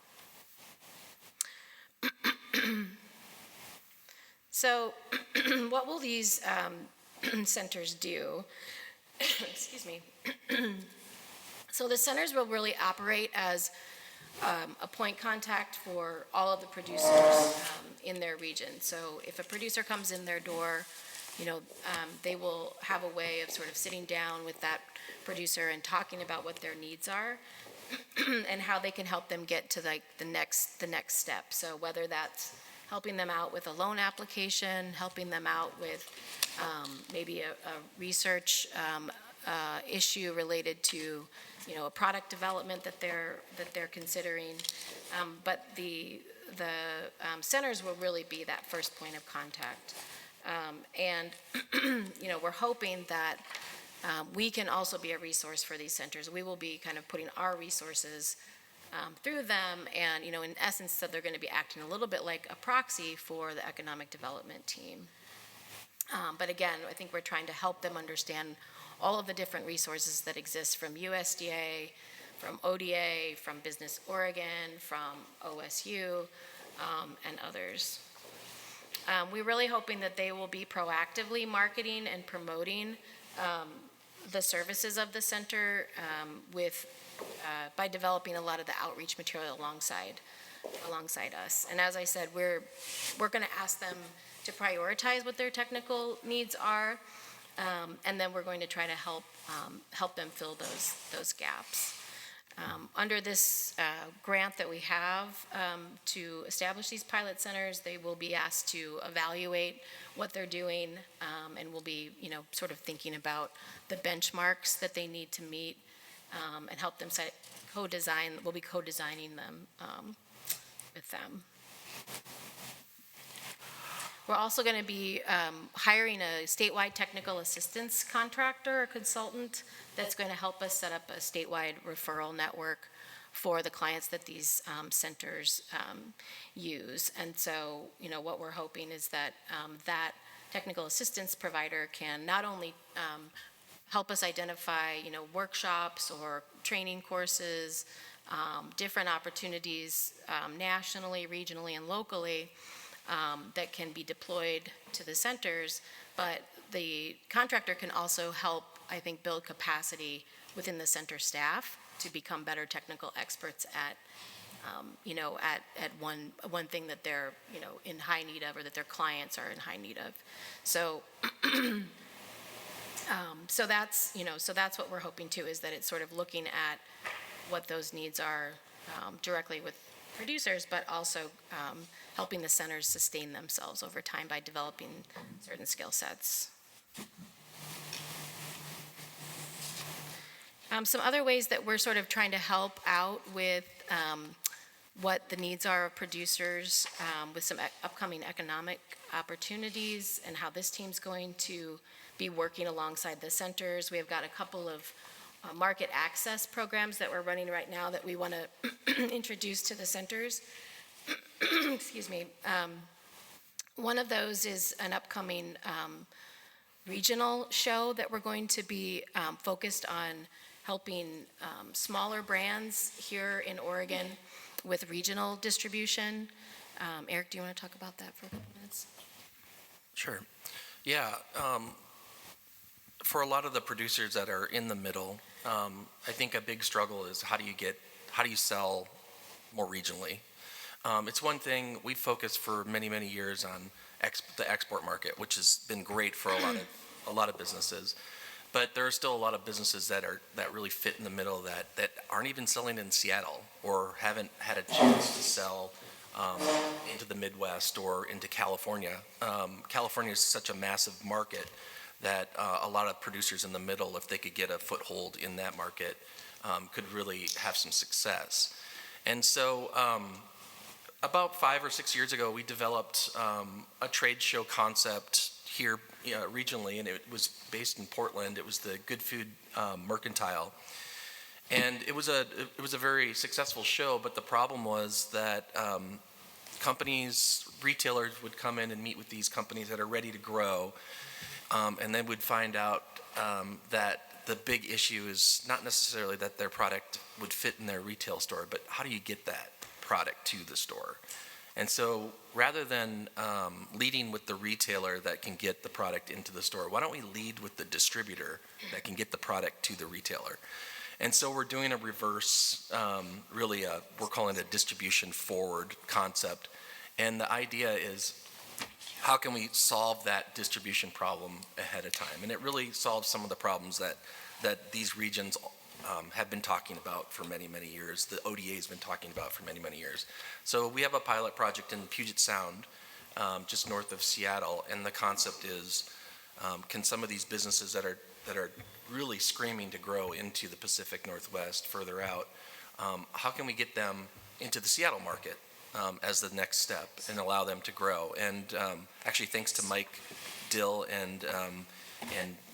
So what will these centers do? Excuse me. So the centers will really operate as a point contact for all of the producers in their region. So if a producer comes in their door, they will have a way of sort of sitting down with that producer and talking about what their needs are and how they can help them get to the next step. So whether that's helping them out with a loan application, helping them out with maybe a research issue related to a product development that they're considering, but the centers will really be that first point of contact, and we're hoping that we can also be a resource for these centers. We will be kind of putting our resources through them, and in essence, that they're going to be acting a little bit like a proxy for the economic development team. But again, I think we're trying to help them understand all of the different resources that exist from USDA, from ODA, from Business Oregon, from OSU, and others. We're really hoping that they will be proactively marketing and promoting the services of the center by developing a lot of the outreach material alongside us. And as I said, we're going to ask them to prioritize what their technical needs are, and then we're going to try to help them fill those gaps. Under this grant that we have to establish these pilot centers, they will be asked to evaluate what they're doing, and we'll be, sort of thinking about the benchmarks that they need to meet, and help them co-design. We'll be co-designing them with them. We're also going to be hiring a statewide technical assistance contractor or consultant that's going to help us set up a statewide referral network for the clients that these centers use. And so, what we're hoping is that that technical assistance provider can not only help us identify, workshops or training courses, different opportunities nationally, regionally, and locally, that can be deployed to the centers, but the contractor can also help I think, build capacity within the center staff to become better technical experts at, at one thing that they're, in high need of, or that their clients are in high need of. So, so that's what we're hoping to, is that it's sort of looking at what those needs are directly with producers, but also helping the centers sustain themselves over time by developing certain skill sets. Some other ways that we're sort of trying to help out with what the needs are of producers with some upcoming economic opportunities and how this team's going to be working alongside the centers. We have got a couple of market access programs that we're running right now that we want to introduce to the centers. Excuse me. One of those is an upcoming regional show that we're going to be focused on helping smaller brands here in Oregon with regional distribution. Eric, do you want to talk about that for a couple minutes? Sure. Yeah. For a lot of the producers that are in the middle, I think a big struggle is how do you sell more regionally? It's one thing we've focused for many, many years on the export market, which has been great for a lot of businesses. But there are still a lot of businesses that really fit in the middle that aren't even selling in Seattle or haven't had a chance to sell into the Midwest or into California. California is such a massive market that a lot of producers in the middle, if they could get a foothold in that market, could really have some success. And so about 5 or 6 years ago, we developed a trade show concept here regionally, and it was based in Portland. It was the Good Food Mercantile. And it was a very successful show, but the problem was that retailers would come in and meet with these companies that are ready to grow, and then would find out that the big issue is not necessarily that their product would fit in their retail store, but how do you get that product to the store? And so rather than leading with the retailer that can get the product into the store, why don't we lead with the distributor that can get the product to the retailer? And so we're doing a reverse, we're calling it a distribution forward concept. And the idea is, how can we solve that distribution problem ahead of time? And it really solves some of the problems that these regions have been talking about for many, many years. The ODA has been talking about for many, many years. So we have a pilot project in Puget Sound, just north of Seattle, and the concept is, can some of these businesses that are really screaming to grow into the Pacific Northwest further out, how can we get them into the Seattle market as the next step and allow them to grow? And actually, thanks to Mike Dill and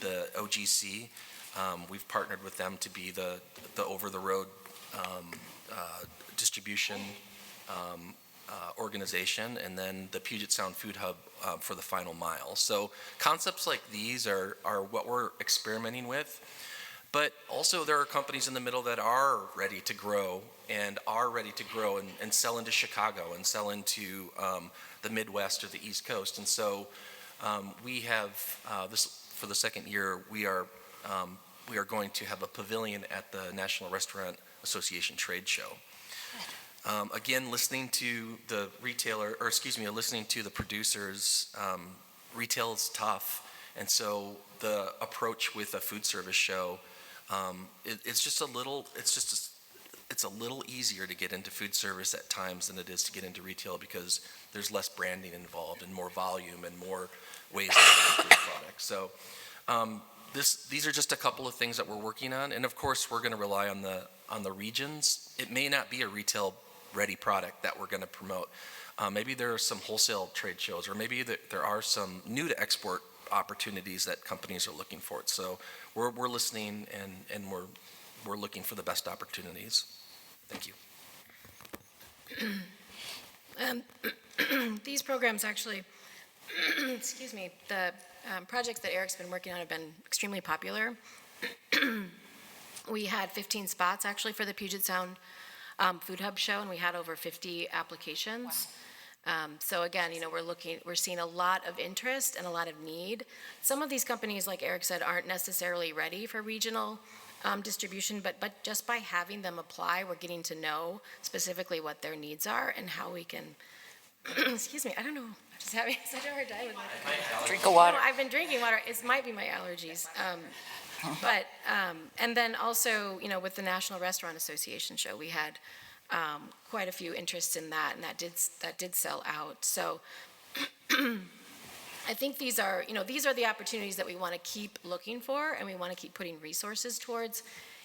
the OGC, we've partnered with them to be the over-the-road distribution organization, and then the Puget Sound Food Hub for the final mile. So concepts like these are what we're experimenting with. But also there are companies in the middle that are ready to grow and sell into Chicago and sell into the Midwest or the East Coast. And so we have this for the second year. We are going to have a pavilion at the National Restaurant Association trade show. Again, listening to the listening to the producers, retail is tough. And so the approach with a food service show, it's a little easier to get into food service at times than it is to get into retail, because there's less branding involved and more volume and more ways to get the product. So these are just a couple of things that we're working on, and of course we're going to rely on the regions. It may not be a retail ready product that we're going to promote. Maybe there are some wholesale trade shows, or maybe there are some new to export opportunities that companies are looking for. So we're listening and we're looking for the best opportunities. Thank you. These programs actually, excuse me, the projects that Eric's been working on have been extremely popular. We had 15 spots actually for the Puget Sound Food Hub show, and we had over 50 applications. So again, we're seeing a lot of interest and a lot of need. Some of these companies, like Eric said, aren't necessarily ready for regional distribution, but just by having them apply, we're getting to know specifically what their needs are and how we can, excuse me, I don't know, I'm just having such a hard time with my Drink of water. No, I've been drinking water. It might be my allergies. But, and then also, with the National Restaurant Association show, we had quite a few interests in that, and that did sell out. So I think these are the opportunities that we want to keep looking for, and we want to keep putting resources towards,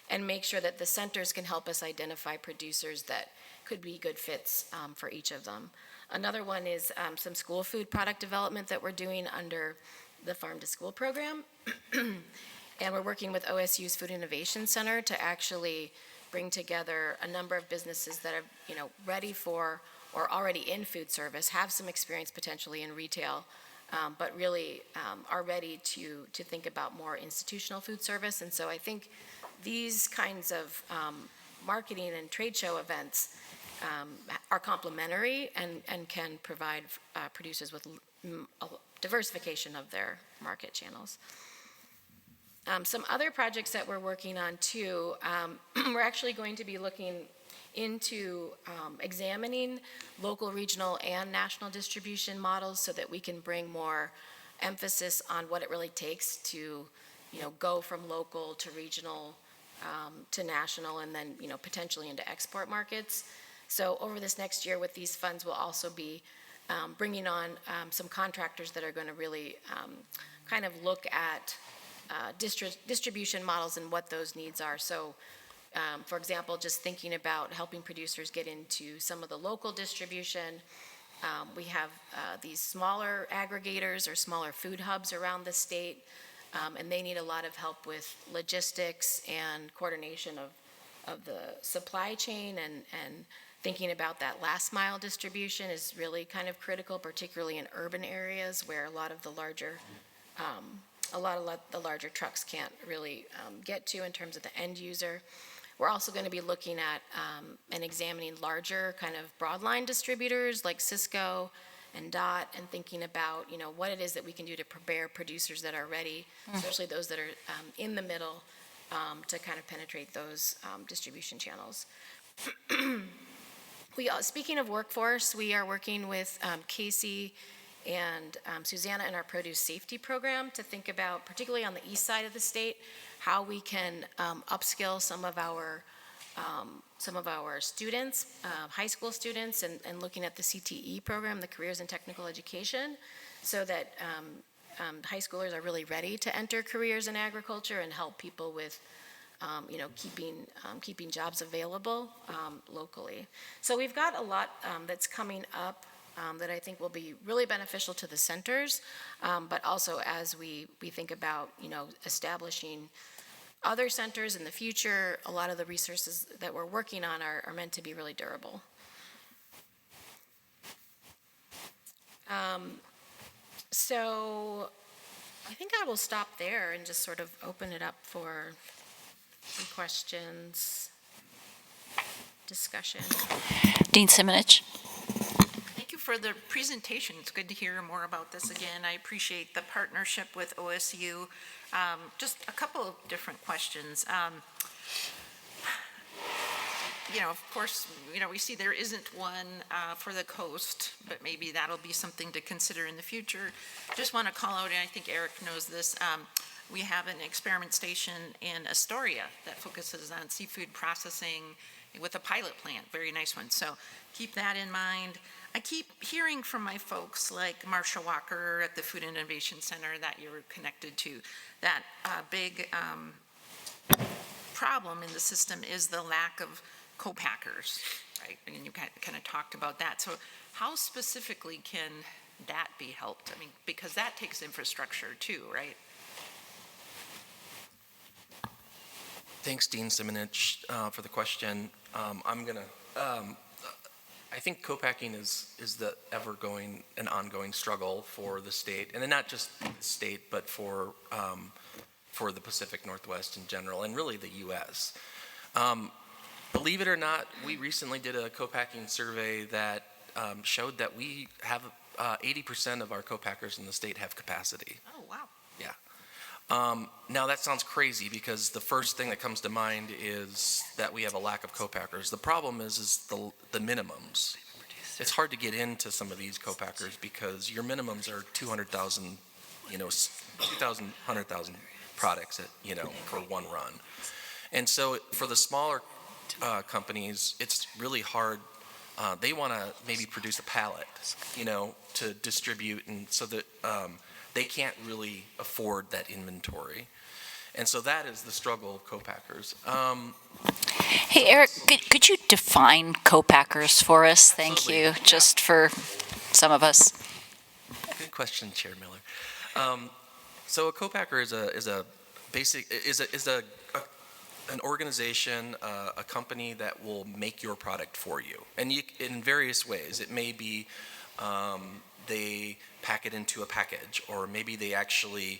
and make sure that the centers can help us identify producers that could be good fits for each of them. Another one is some school food product development that we're doing under the Farm to School program. And we're working with OSU's Food Innovation Center to actually bring together a number of businesses that are, ready for or already in food service, have some experience potentially in retail, but really are ready to think about more institutional food service. And so I think these kinds of marketing and trade show events are complementary and can provide producers with a diversification of their market channels. Some other projects that we're working on too, we're actually going to be looking into examining local, regional, and national distribution models so that we can bring more emphasis on what it really takes to, go from local to regional to national, and then, potentially into export markets. So over this next year with these funds, we'll also be bringing on some contractors that are going to really kind of look at distribution models and what those needs are. So, for example, just thinking about helping producers get into some of the local distribution. We have these smaller aggregators or smaller food hubs around the state, and they need a lot of help with logistics and coordination of the supply chain, and thinking about that last mile distribution is really kind of critical, particularly in urban areas where a lot of the larger trucks can't really get to in terms of the end user. We're also going to be looking at and examining larger kind of broadline distributors like Cisco and DOT, and thinking about, what it is that we can do to prepare producers that are ready, especially those that are in the middle, to kind of penetrate those distribution channels. Speaking of workforce, we are working with Casey and Susanna in our produce safety program to think about, particularly on the east side of the state, how we can upskill some of our students, high school students, and looking at the CTE program, the Careers in Technical Education, so that high schoolers are really ready to enter careers in agriculture and help people with keeping jobs available locally. So we've got a lot that's coming up that I think will be really beneficial to the centers, but also as we think about, establishing other centers in the future, a lot of the resources that we're working on are meant to be really durable. So I think I will stop there and just sort of open it up for some questions, discussion. Dean Simonich. Thank you for the presentation. It's good to hear more about this again. I appreciate the partnership with OSU. Just a couple of different questions. Of course, we see there isn't one for the coast, but maybe that'll be something to consider in the future. Just want to call out, and I think Eric knows this, we have an experiment station in Astoria that focuses on seafood processing with a pilot plant, very nice one. So keep that in mind. I keep hearing from my folks like Marsha Walker at the Food Innovation Center that you're connected to, that big problem in the system is the lack of co-packers, right? And you kind of talked about that. So how specifically can that be helped? I mean, because that takes infrastructure too, right? Thanks, Dean Simonich, for the question. I think co-packing is the an ongoing struggle for the state, and not just the state, but for the Pacific Northwest in general, and really the U.S. Believe it or not, we recently did a co-packing survey that showed that we have 80% of our co-packers in the state have capacity. Oh, wow. Now that sounds crazy because the first thing that comes to mind is that we have a lack of co-packers. The problem is the minimums. It's hard to get into some of these co-packers because your minimums are 200,000, 2,000, 100,000 products for one run. And so for the smaller companies, it's really hard. They want to maybe produce a pallet, to distribute, and so that they can't really afford that inventory. And so that is the struggle of co-packers. Hey, Eric, could you define co-packers for us? Thank Absolutely. you, just for some of us. Good question, Chair Miller. So a co-packer is an organization, a company that will make your product for you, and in various ways. It may be they pack it into a package, or maybe they actually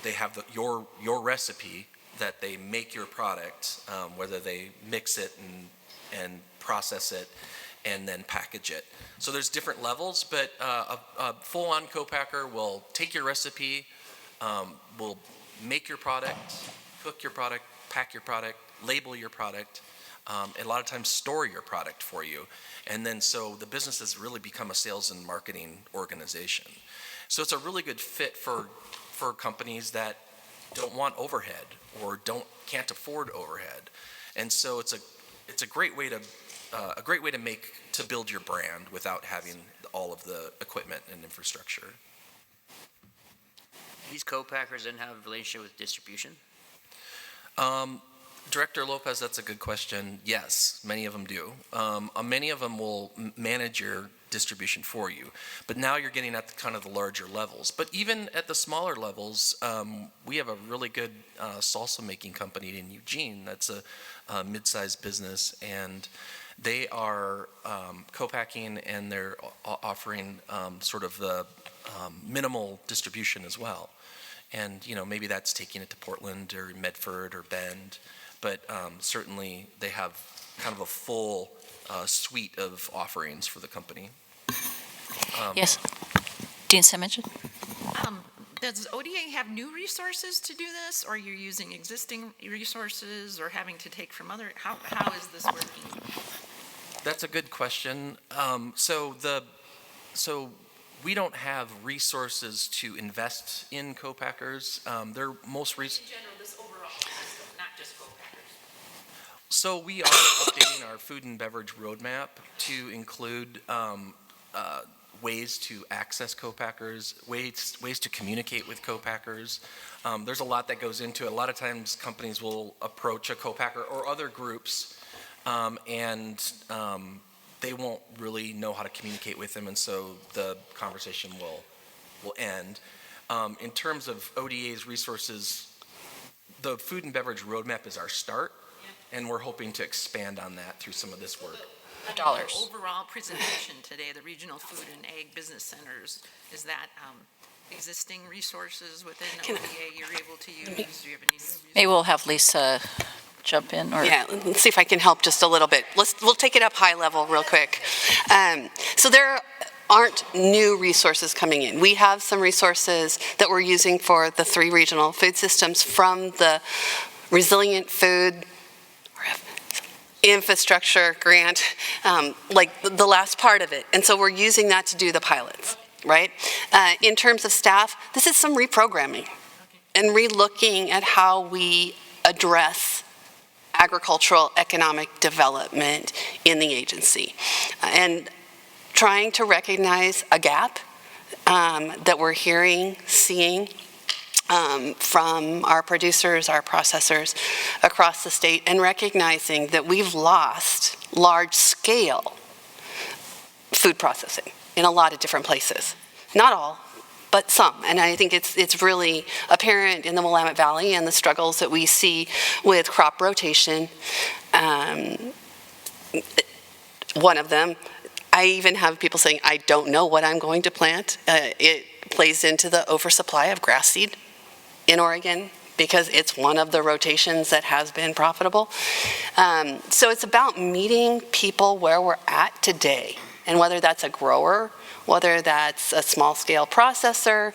they have your recipe that they make your product, whether they mix it and process it and then package it. So there's different levels, but a full-on co-packer will take your recipe, will make your product, cook your product, pack your product, label your product, and a lot of times store your product for you. And then so the business has really become a sales and marketing organization. So it's a really good fit for companies that don't want overhead or can't afford overhead. And so it's a great way to build your brand without having all of the equipment and infrastructure. These co-packers didn't have a relationship with distribution? Director Lopez, that's a good question. Yes, many of them do. Many of them will manage your distribution for you. But now you're getting at kind of the larger levels. But even at the smaller levels, we have a really good salsa making company in Eugene. That's a mid-sized business, and they are co-packing, and they're offering sort of the minimal distribution as well. And maybe that's taking it to Portland or Medford or Bend, but certainly they have kind of a full suite of offerings for the company. Yes, Dean Simmons? Does ODA have new resources to do this, or you're using existing resources, or having to take from other? How is this working? That's a good question. So we don't have resources to invest in co-packers. They're most recent. In general, this overall system, not just co-packers. So we are updating our food and beverage roadmap to include ways to access co-packers, ways to communicate with co-packers. There's a lot that goes into it. A lot of times companies will approach a co-packer or other groups, and they won't really know how to communicate with them, and so the conversation will end. In terms of ODA's resources, the food and beverage roadmap is our start, and we're hoping to expand on that through some of this work. Dollars. The overall presentation today, the regional food and ag business centers, is that existing resources within ODA you're able to use? Do you have any new resources? Maybe we'll have Lisa jump in, or Yeah, let's see if I can help just a little bit. We'll take it up high level real quick. So there aren't new resources coming in. We have some resources that we're using for the 3 regional food systems from the Resilient Food Infrastructure Grant, like the last part of it. And so we're using that to do the pilots, right? In terms of staff, this is some reprogramming and re-looking at how we address agricultural economic development in the agency, and trying to recognize a gap that we're seeing from our producers, our processors across the state, and recognizing that we've lost large-scale food processing in a lot of different places. Not all, but some. And I think it's really apparent in the Willamette Valley and the struggles that we see with crop rotation. One of them, I even have people saying, I don't know what I'm going to plant. It plays into the oversupply of grass seed in Oregon, because it's one of the rotations that has been profitable. So it's about meeting people where we're at today, and whether that's a grower, whether that's a small-scale processor,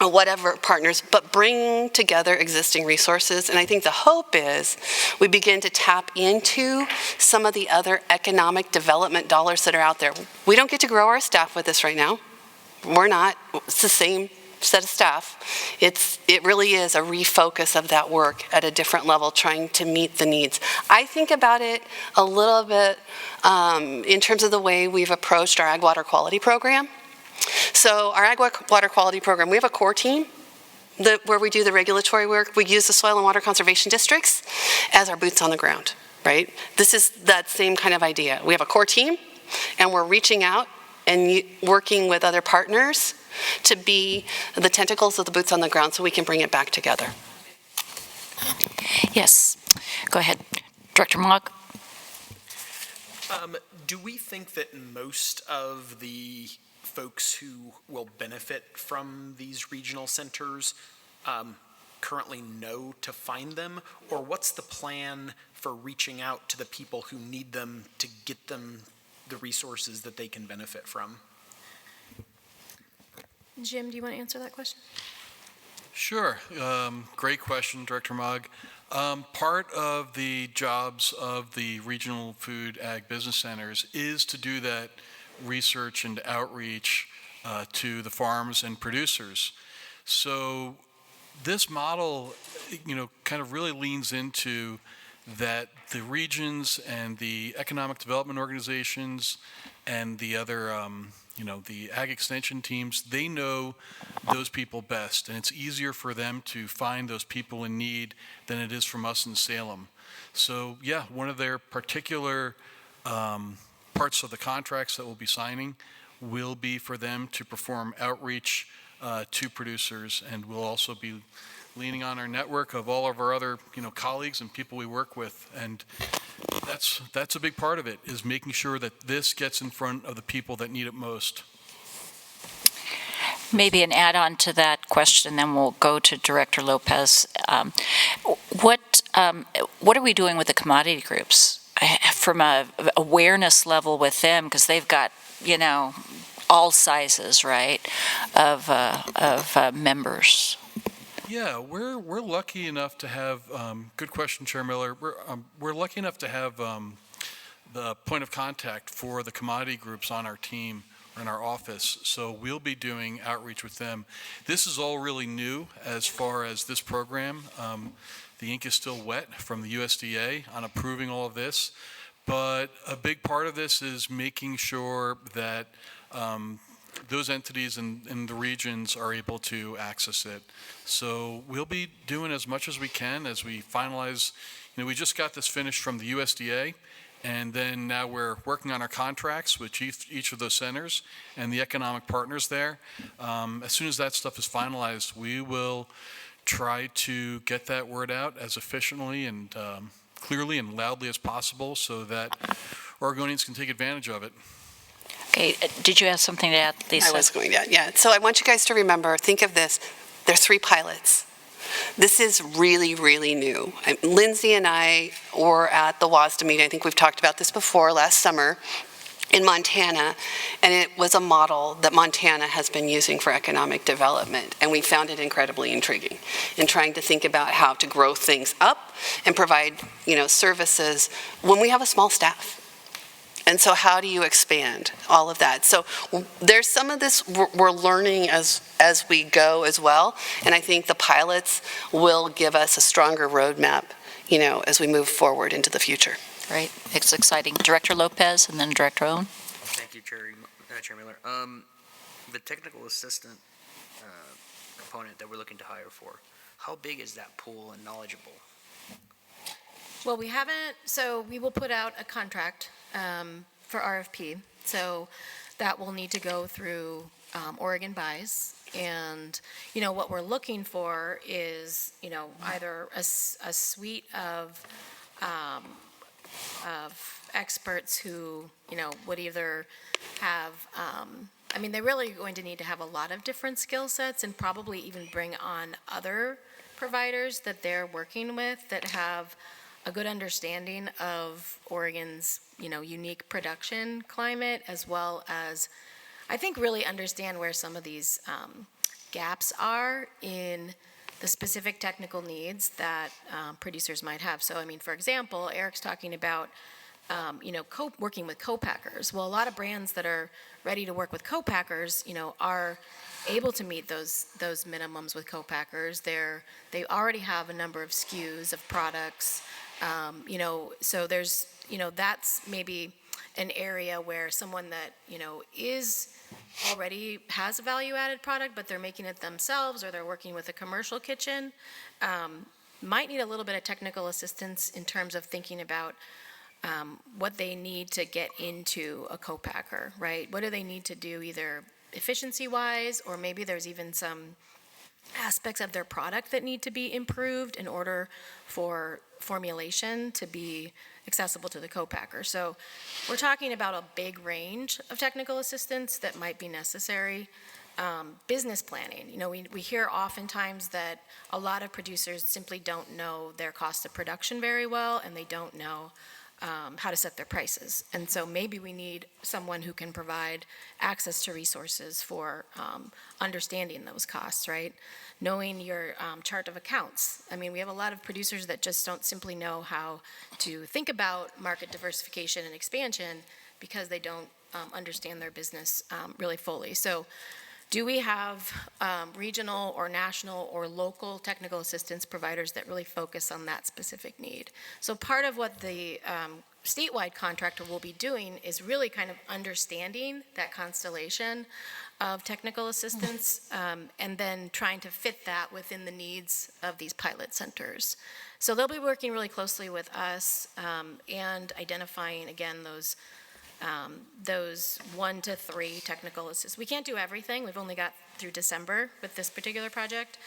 or whatever partners, but bring together existing resources. And I think the hope is we begin to tap into some of the other economic development dollars that are out there. We don't get to grow our staff with this right now. We're not. It's the same set of staff. It really is a refocus of that work at a different level, trying to meet the needs. I think about it a little bit in terms of the way we've approached our ag water quality program. So our ag water quality program, we have a core team where we do the regulatory work. We use the soil and water conservation districts as our boots on the ground, right? This is that same kind of idea. We have a core team, and we're reaching out and working with other partners to be the tentacles of the boots on the ground so we can bring it back together. Yes, go ahead. Director Mogg? Do we think that most of the folks who will benefit from these regional centers currently know to find them? Or what's the plan for reaching out to the people who need them to get them the resources that they can benefit from? Jim, do you want to answer that question? Sure. Great question, Director Mogg. Part of the jobs of the regional food ag business centers is to do that research and outreach to the farms and producers. So this model, kind of really leans into that the regions and the economic development organizations and the other, the ag extension teams, they know those people best, and it's easier for them to find those people in need than it is from us in Salem. So yeah, one of their particular parts of the contracts that we'll be signing will be for them to perform outreach to producers, and we'll also be leaning on our network of all of our other colleagues and people we work with, and that's a big part of it, is making sure that this gets in front of the people that need it most. Maybe an add-on to that question, then we'll go to Director Lopez. What are we doing with the commodity groups from a awareness level with them, because they've got all sizes, right, of members? Yeah, we're lucky enough to have, good question, Chair Miller. We're lucky enough to have the point of contact for the commodity groups on our team or in our office. So we'll be doing outreach with them. This is all really new as far as this program. The ink is still wet from the USDA on approving all of this. But a big part of this is making sure that those entities in the regions are able to access it. So we'll be doing as much as we can as we finalize. We just got this finished from the USDA, and then now we're working on our contracts with each of those centers and the economic partners there. As soon as that stuff is finalized, we will try to get that word out as efficiently and clearly and loudly as possible so that Oregonians can take advantage of it. Okay, did you have something to add, Lisa? I was going to, yeah. So I want you guys to remember, think of this, there's 3 pilots. This is really, really new. Lindsay and I were at the WASDA meeting, I think we've talked about this before, last summer in Montana, and it was a model that Montana has been using for economic development, and we found it incredibly intriguing in trying to think about how to grow things up and provide, services when we have a small staff. And so how do you expand all of that? So there's some of this we're learning as we go as well. And I think the pilots will give us a stronger roadmap, as we move forward into the future. Right, it's exciting. Director Lopez and then Director Owen. Thank you, Chair Miller. The technical assistant component that we're looking to hire for, how big is that pool and knowledgeable? Well, we haven't, so we will put out a contract for RFP. So that will need to go through Oregon Buys. And, what we're looking for is, either a suite of experts who, would either have, they're really going to need to have a lot of different skill sets and probably even bring on other providers that they're working with that have a good understanding of Oregon's, unique production climate, as well as, I think, really understand where some of these gaps are in the specific technical needs that producers might have. So, for example, Eric's talking about, working with co-packers. Well, a lot of brands that are ready to work with co-packers, are able to meet those minimums with co-packers. They already have a number of SKUs of products, so there's, that's maybe an area where someone that, is already has a value-added product, but they're making it themselves, or they're working with a commercial kitchen, might need a little bit of technical assistance in terms of thinking about what they need to get into a co-packer, right? What do they need to do, either efficiency-wise, or maybe there's even some aspects of their product that need to be improved in order for formulation to be accessible to the co-packer. So we're talking about a big range of technical assistance that might be necessary. Business planning, we hear oftentimes that a lot of producers simply don't know their cost of production very well, and they don't know how to set their prices. And so maybe we need someone who can provide access to resources for understanding those costs, right? Knowing your chart of accounts. We have a lot of producers that just don't simply know how to think about market diversification and expansion because they don't understand their business really fully. So do we have regional or national or local technical assistance providers that really focus on that specific need? So part of what the statewide contractor will be doing is really kind of understanding that constellation of technical assistance, and then trying to fit that within the needs of these pilot centers. So they'll be working really closely with us and identifying, again, those 1 to 3 technical assists. We can't do everything. We've only got through December with this particular project.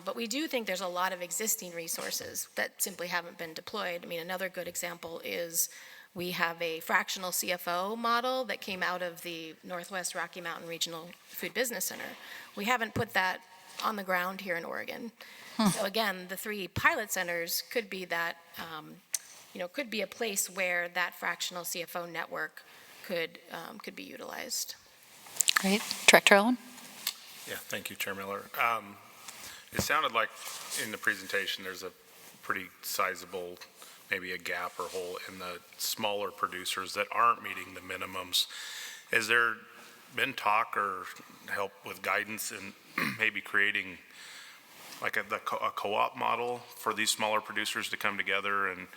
But we do think there's a lot of existing resources that simply haven't been deployed. Another good example is we have a fractional CFO model that came out of the Northwest Rocky Mountain Regional Food Business Center. We haven't put that on the ground here in Oregon. So again, the 3 pilot centers could be that, could be a place where that fractional CFO network could be utilized. Great. Director Owen? Yeah, thank you, Chair Miller. It sounded like in the presentation there's a pretty sizable, maybe a gap or hole in the smaller producers that aren't meeting the minimums. Has there been talk or help with guidance in maybe creating like a co-op model for these smaller producers to come together and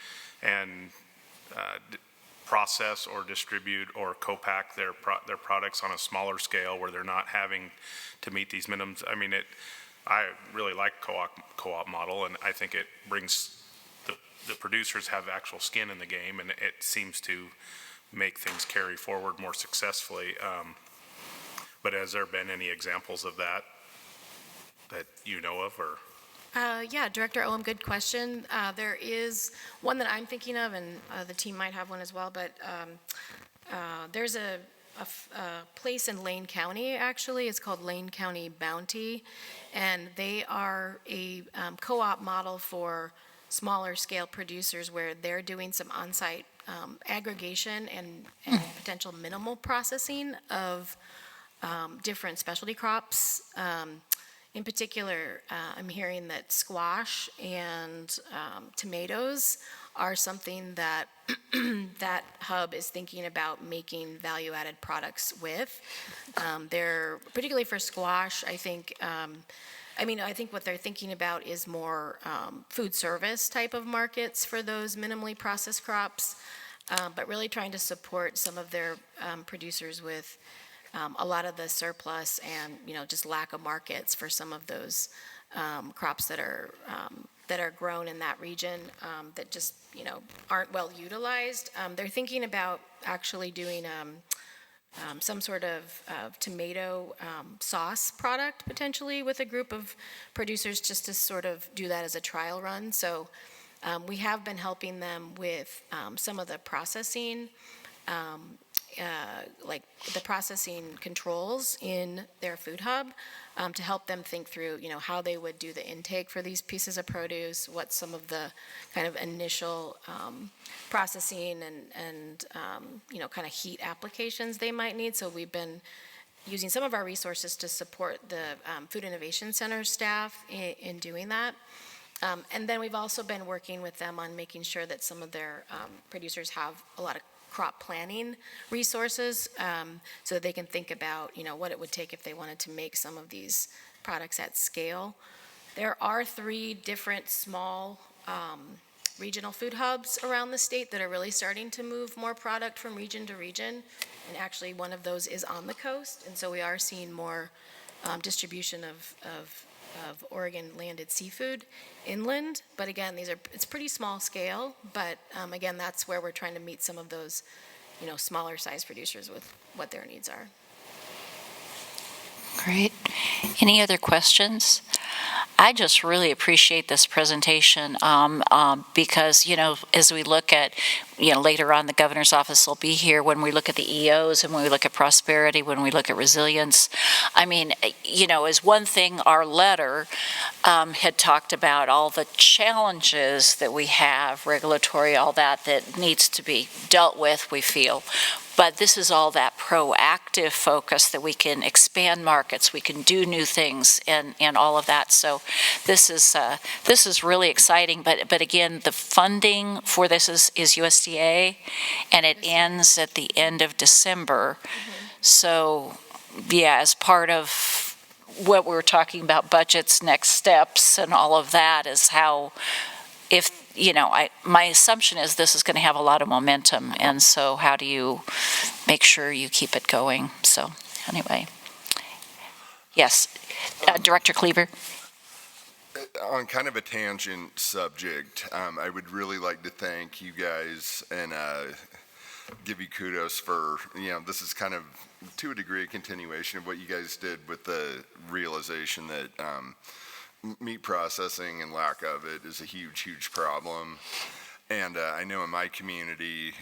process or distribute or co-pack their products on a smaller scale where they're not having to meet these minimums? I really like co-op model, and I think it brings the producers have actual skin in the game, and it seems to make things carry forward more successfully. But has there been any examples of that you know of, or? Yeah, Director Owen, good question. There is one that I'm thinking of, and the team might have one as well, but there's a place in Lane County, actually. It's called Lane County Bounty, and they are a co-op model for smaller scale producers where they're doing some on-site aggregation and potential minimal processing of different specialty crops. In particular, I'm hearing that squash and tomatoes are something that that hub is thinking about making value-added products with. They're, particularly for squash, I think what they're thinking about is more food service type of markets for those minimally processed crops, but really trying to support some of their producers with a lot of the surplus and, just lack of markets for some of those crops that are grown in that region that just, aren't well utilized. They're thinking about actually doing some sort of tomato sauce product potentially with a group of producers just to sort of do that as a trial run. So we have been helping them with some of the processing like the processing controls in their food hub, to help them think through, how they would do the intake for these pieces of produce, what some of the kind of initial processing and kind of heat applications they might need. So we've been using some of our resources to support the Food Innovation Center staff in doing that. And then we've also been working with them on making sure that some of their producers have a lot of crop planning resources, so that they can think about, what it would take if they wanted to make some of these products at scale. There are 3 different small regional food hubs around the state that are really starting to move more product from region to region. And actually, one of those is on the coast, and so we are seeing more distribution of Oregon landed seafood inland. But again, it's pretty small scale, but again, that's where we're trying to meet some of those, smaller size producers with what their needs are. Great. Any other questions? I just really appreciate this presentation because, as we look at, later on the governor's office will be here, when we look at the EOs and when we look at prosperity, when we look at resilience, I mean, is one thing our letter had talked about all the challenges that we have, regulatory, all that needs to be dealt with, we feel. But this is all that proactive focus that we can expand markets, we can do new things, and all of that. So this is really exciting. But again, the funding for this is USDA, and it ends at the end of December. So yeah, as part of what we're talking about, budgets, next steps, and all of that is how, if my assumption is this is going to have a lot of momentum, and so how do you make sure you keep it going? So anyway, yes, Director Cleaver. On kind of a tangent subject, I would really like to thank you guys and give you kudos for, this is kind of, to a degree, a continuation of what you guys did with the realization that meat processing and lack of it is a huge, huge problem. And I know in my community,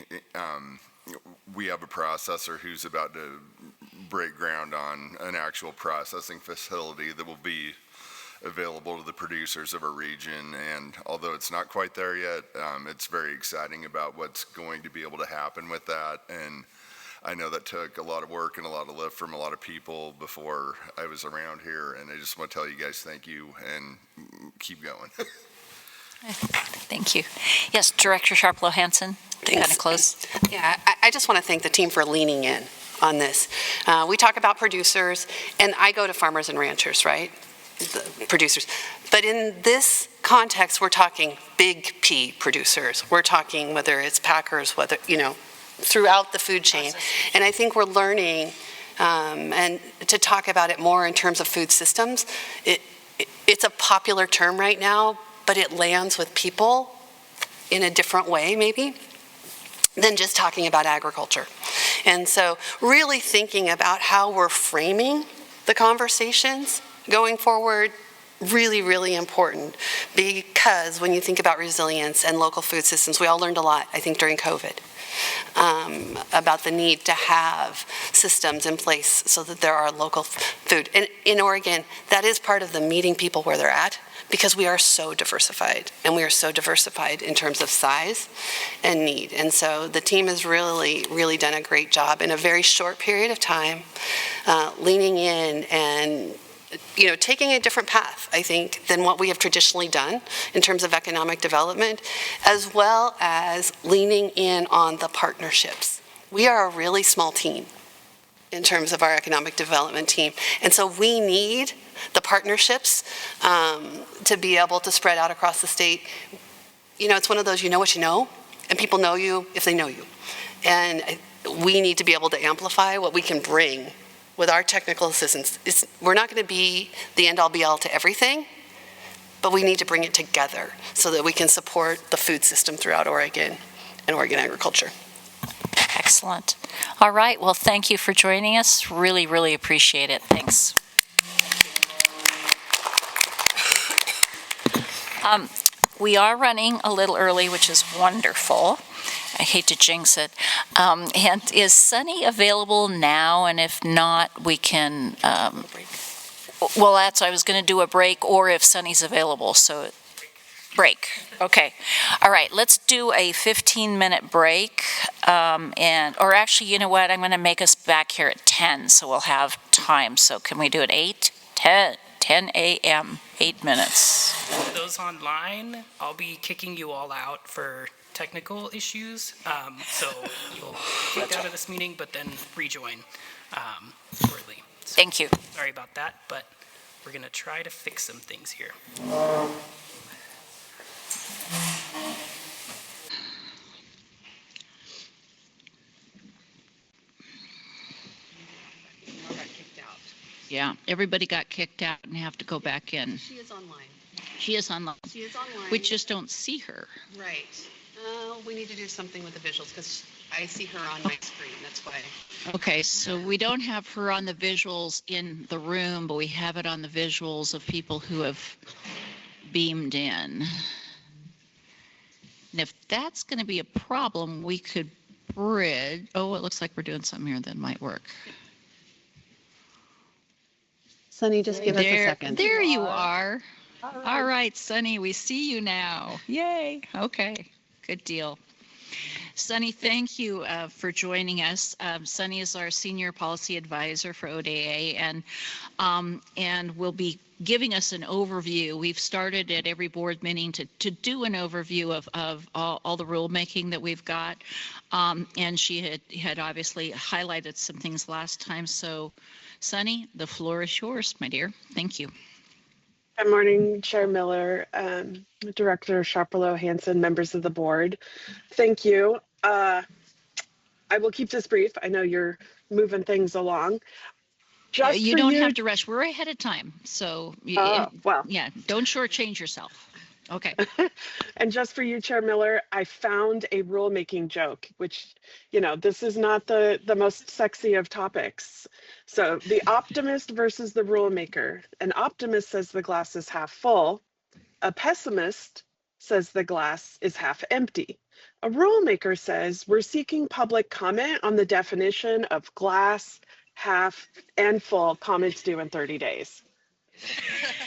we have a processor who's about to break ground on an actual processing facility that will be available to the producers of our region. And although it's not quite there yet, it's very exciting about what's going to be able to happen with that. And I know that took a lot of work and a lot of lift from a lot of people before I was around here, and I just want to tell you guys thank you and keep going. Thank you. Yes, Director Sharplow Hansen, kind of close. Yeah, I just want to thank the team for leaning in on this. We talk about producers, and I go to farmers and ranchers, right? The producers. But in this context, we're talking big P producers. We're talking whether it's packers, whether, throughout the food chain. And I think we're learning and to talk about it more in terms of food systems. It's a popular term right now, but it lands with people in a different way maybe than just talking about agriculture. And so really thinking about how we're framing the conversations going forward, really, really important, because when you think about resilience and local food systems, we all learned a lot, I think, during COVID. About the need to have systems in place so that there are local food. And in Oregon, that is part of the meeting people where they're at, because we are so diversified, and we are so diversified in terms of size and need. And so the team has really, really done a great job in a very short period of time, leaning in and taking a different path, I think, than what we have traditionally done in terms of economic development, as well as leaning in on the partnerships. We are a really small team in terms of our economic development team, and so we need the partnerships to be able to spread out across the state. It's one of those, you know what you know, and people know you if they know you. And we need to be able to amplify what we can bring with our technical assistance. We're not going to be the end-all be-all to everything, but we need to bring it together so that we can support the food system throughout Oregon and Oregon agriculture. Excellent. All right, well, thank you for joining us. Really, really appreciate it. Thanks. We are running a little early, which is wonderful. I hate to jinx it. And is Sunny available now? And if not, we can, well, I was going to do a break, or if Sunny's available, so break. Okay. All right, let's do a 15-minute break. Or actually, you know what? I'm going to make us back here at 10, so we'll have time. So can we do it 8? 10 a.m., 8 minutes. For those online, I'll be kicking you all out for technical issues. So you'll be kicked out of this meeting, but then rejoin shortly. So, Thank you. sorry about that, but we're going to try to fix some things here. Yeah, everybody got kicked out and have to go back in. She is online. She is online. She is online. We just don't see her. Right. We need to do something with the visuals because I see her on my screen. That's why. Okay, so we don't have her on the visuals in the room, but we have it on the visuals of people who have beamed in. And if that's going to be a problem, we could bridge. Oh, it looks like we're doing something here that might work. Sunny, just give us a second. There you are. All right, Sunny, we see you now. Yay. Okay, good deal. Sunny, thank you for joining us. Sunny is our senior policy advisor for ODA and will be giving us an overview. We've started at every board meeting to do an overview of all the rulemaking that we've got. And she had obviously highlighted some things last time. So, Sunny, the floor is yours, my dear. Thank you. Good morning, Chair Miller, Director Sharpelo Hansen, members of the board. Thank you. I will keep this brief. I know you're moving things along. Just You for don't you, have to rush. We're ahead of time. So, well, yeah, don't shortchange yourself. Okay. And just for you, Chair Miller, I found a rulemaking joke, which, you know, this is not the most sexy of topics. So the optimist versus the rulemaker. An optimist says the glass is half full. A pessimist says the glass is half empty. A rulemaker says we're seeking public comment on the definition of glass, half, and full, comments due in 30 days.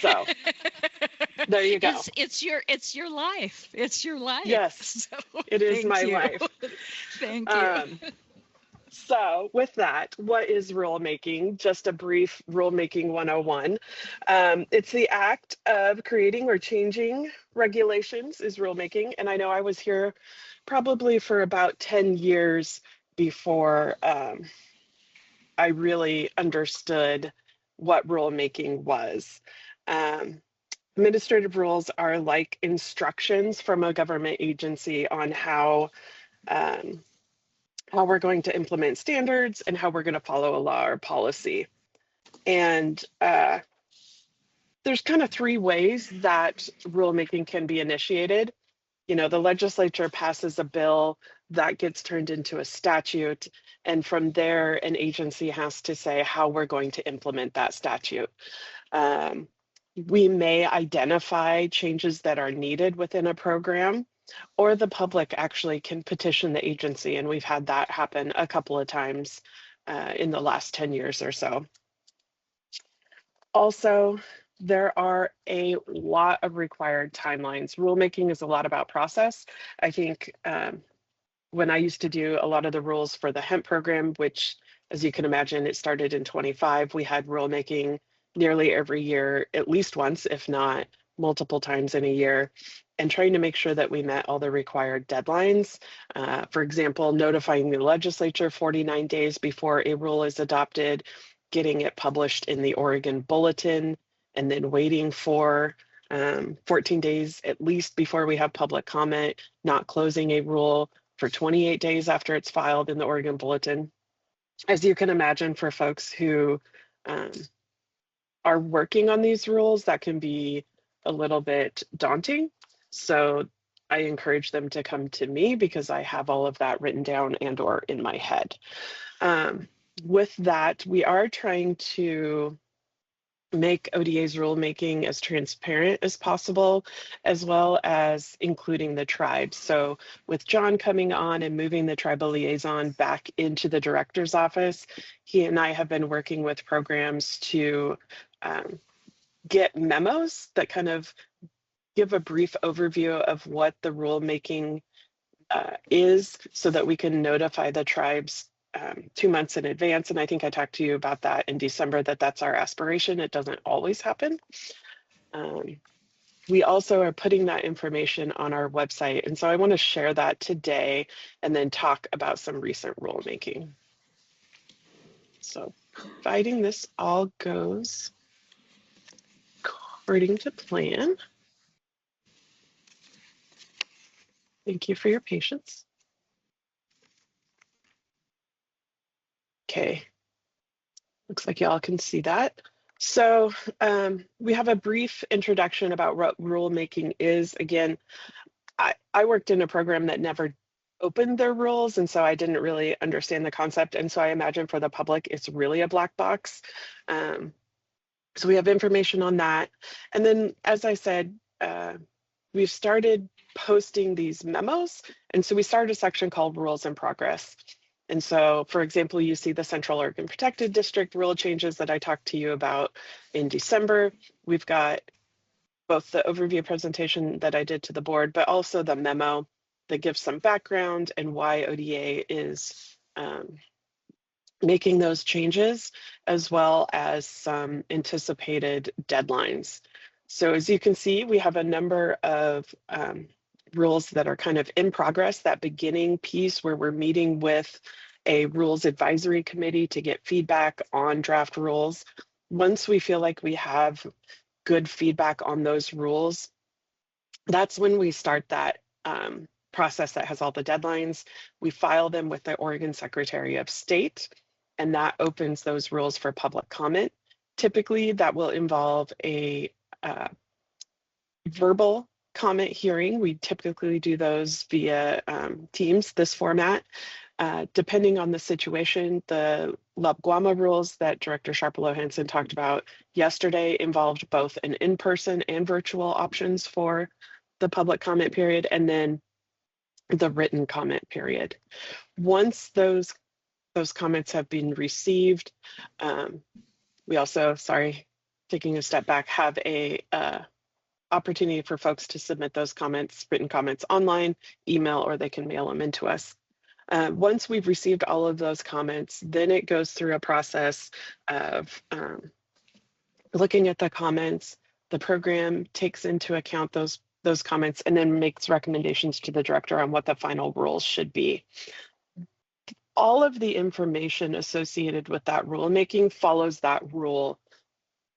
So there you go. It's your life. It's your life. Yes, So, it is thank my you. life. Thank you. So with that, what is rulemaking? Just a brief rulemaking 101. It's the act of creating or changing regulations is rulemaking. And I know I was here probably for about 10 years before I really understood what rulemaking was. Administrative rules are like instructions from a government agency on how we're going to implement standards and how we're going to follow a law or policy. And there's kind of three ways that rulemaking can be initiated. You know, the legislature passes a bill that gets turned into a statute, and from there, an agency has to say how we're going to implement that statute. We may identify changes that are needed within a program, or the public actually can petition the agency, and we've had that happen a couple of times in the last 10 years or so. Also, there are a lot of required timelines. Rulemaking is a lot about process. I think when I used to do a lot of the rules for the hemp program, which, as you can imagine, it started in 25, we had rulemaking nearly every year, at least once, if not multiple times in a year, and trying to make sure that we met all the required deadlines. For example, notifying the legislature 49 days before a rule is adopted, getting it published in the Oregon Bulletin, and then waiting for 14 days at least before we have public comment, not closing a rule for 28 days after it's filed in the Oregon Bulletin. As you can imagine, for folks who are working on these rules, that can be a little bit daunting. So I encourage them to come to me because I have all of that written down and or in my head. With that, we are trying to make ODA's rulemaking as transparent as possible, as well as including the tribes. So with John coming on and moving the tribal liaison back into the director's office, he and I have been working with programs to get memos that kind of give a brief overview of what the rulemaking is so that we can notify the tribes 2 months in advance. And I think I talked to you about that in December, that that's our aspiration. It doesn't always happen. We also are putting that information on our website. And so I want to share that today and then talk about some recent rulemaking. So providing this all goes according to plan. Thank you for your patience. Okay, looks like y'all can see that. So we have a brief introduction about what rulemaking is. Again, I worked in a program that never opened their rules, and so I didn't really understand the concept. And so I imagine for the public, it's really a black box. So we have information on that. And then, as I said, we've started posting these memos. And so we started a section called Rules in Progress. And so, for example, you see the Central Oregon Protected District rule changes that I talked to you about in December. We've got both the overview presentation that I did to the board, but also the memo that gives some background and why ODA is making those changes, as well as some anticipated deadlines. So as you can see, we have a number of rules that are kind of in progress, that beginning piece where we're meeting with a rules advisory committee to get feedback on draft rules. Once we feel like we have good feedback on those rules, that's when we start that process that has all the deadlines. We file them with the Oregon Secretary of State, and that opens those rules for public comment. Typically, that will involve a verbal comment hearing. We typically do those via Teams, this format. Depending on the situation, the LUB-GWAMA rules that Director Sharpelo-Hansen talked about yesterday involved both an in-person and virtual options for the public comment period, and then the written comment period. Once those comments have been received, we also, taking a step back, have a opportunity for folks to submit those comments, written comments online, email, or they can mail them into us. Once we've received all of those comments, then it goes through a process of looking at the comments. The program takes into account those comments and then makes recommendations to the director on what the final rules should be. All of the information associated with that rulemaking follows that rule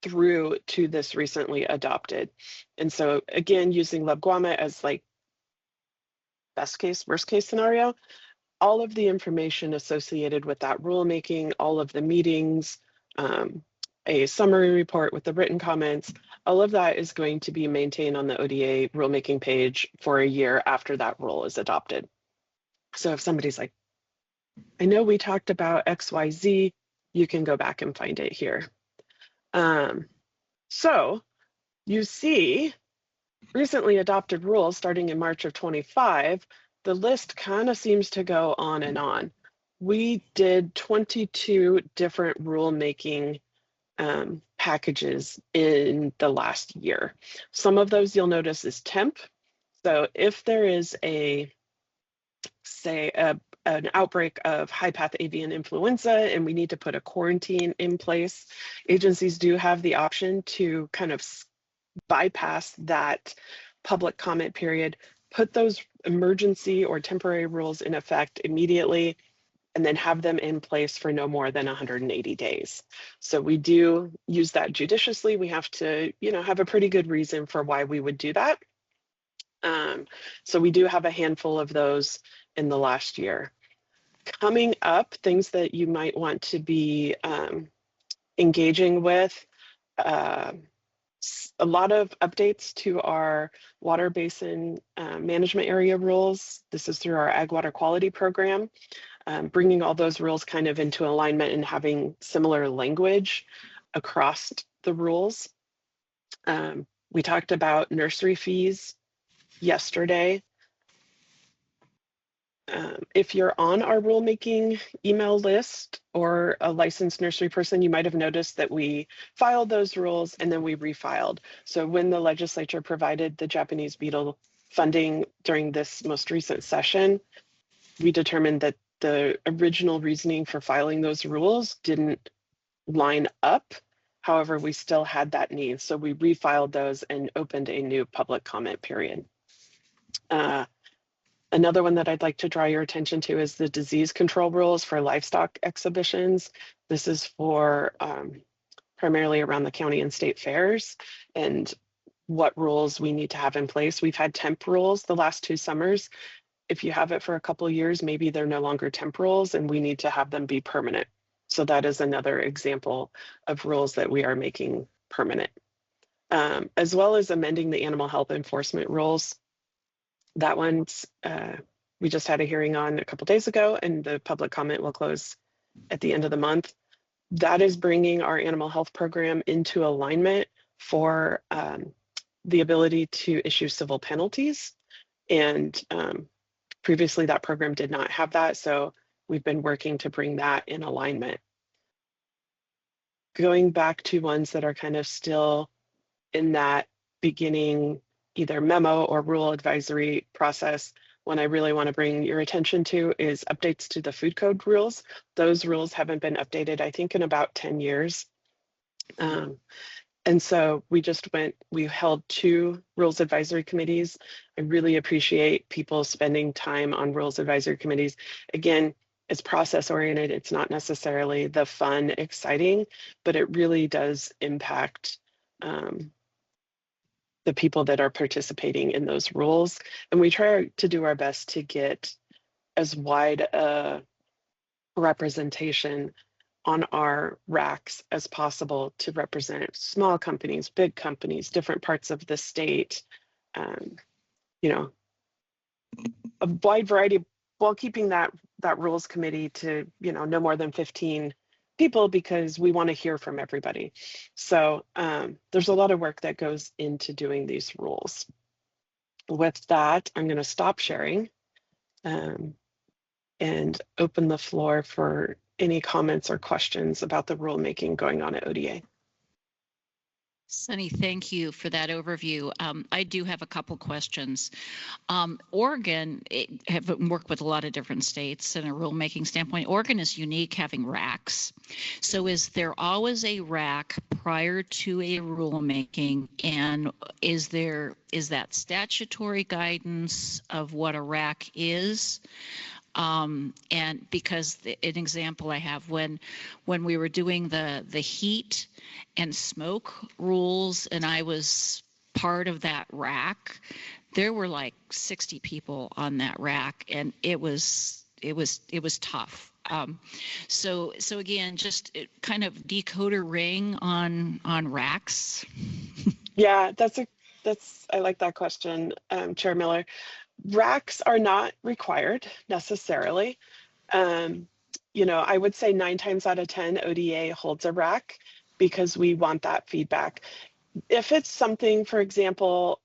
through to this recently adopted. And so again, using LUB-GWAMA as like best case, worst case scenario, all of the information associated with that rulemaking, all of the meetings, a summary report with the written comments, all of that is going to be maintained on the ODA rulemaking page for a year after that rule is adopted. So if somebody's like, I know we talked about XYZ, you can go back and find it here. So you see recently adopted rules starting in March of 25, the list kind of seems to go on and on. We did 22 different rulemaking packages in the last year. Some of those you'll notice is temp. So if there is an outbreak of high-path avian influenza and we need to put a quarantine in place, agencies do have the option to kind of bypass that public comment period, put those emergency or temporary rules in effect immediately, and then have them in place for no more than 180 days. So we do use that judiciously. We have to, have a pretty good reason for why we would do that. So we do have a handful of those in the last year. Coming up, things that you might want to be engaging with, a lot of updates to our water basin management area rules. This is through our Ag Water Quality Program, bringing all those rules kind of into alignment and having similar language across the rules. We talked about nursery fees yesterday. If you're on our rulemaking email list or a licensed nursery person, you might have noticed that we filed those rules and then we refiled. So when the legislature provided the Japanese beetle funding during this most recent session, we determined that the original reasoning for filing those rules didn't line up. However, we still had that need. So we refiled those and opened a new public comment period. Another one that I'd like to draw your attention to is the disease control rules for livestock exhibitions. This is for primarily around the county and state fairs and what rules we need to have in place. We've had temp rules the last 2 summers. If you have it for a couple of years, maybe they're no longer temp rules and we need to have them be permanent. So that is another example of rules that we are making permanent. As well as amending the animal health enforcement rules. That one's, we just had a hearing on a couple days ago and the public comment will close at the end of the month. That is bringing our animal health program into alignment for the ability to issue civil penalties. And previously that program did not have that. So we've been working to bring that in alignment. Going back to ones that are kind of still in that beginning either memo or rule advisory process, one I really want to bring your attention to is updates to the food code rules. Those rules haven't been updated, I think, in about 10 years. And so we held 2 rules advisory committees. I really appreciate people spending time on rules advisory committees. Again, it's process oriented. It's not necessarily the fun, exciting, but it really does impact the people that are participating in those rules. And we try to do our best to get as wide a representation on our racks as possible to represent small companies, big companies, different parts of the state, you know, a wide variety while keeping that rules committee to, you know, no more than 15 people because we want to hear from everybody. So there's a lot of work that goes into doing these rules. With that, I'm going to stop sharing and open the floor for any comments or questions about the rulemaking going on at ODA. Sunny, thank you for that overview. I do have a couple questions. Oregon, have worked with a lot of different states in a rulemaking standpoint. Oregon is unique having racks. So is there always a rack prior to a rulemaking? And is that statutory guidance of what a rack is? And because an example I have, when we were doing the heat and smoke rules and I was part of that rack, there were like 60 people on that rack and it was tough. So again, just kind of decoder ring on racks. Yeah, I like that question, Chair Miller. Racks are not required necessarily. You know, I would say 9 times out of 10 ODA holds a rack because we want that feedback. If it's something, for example,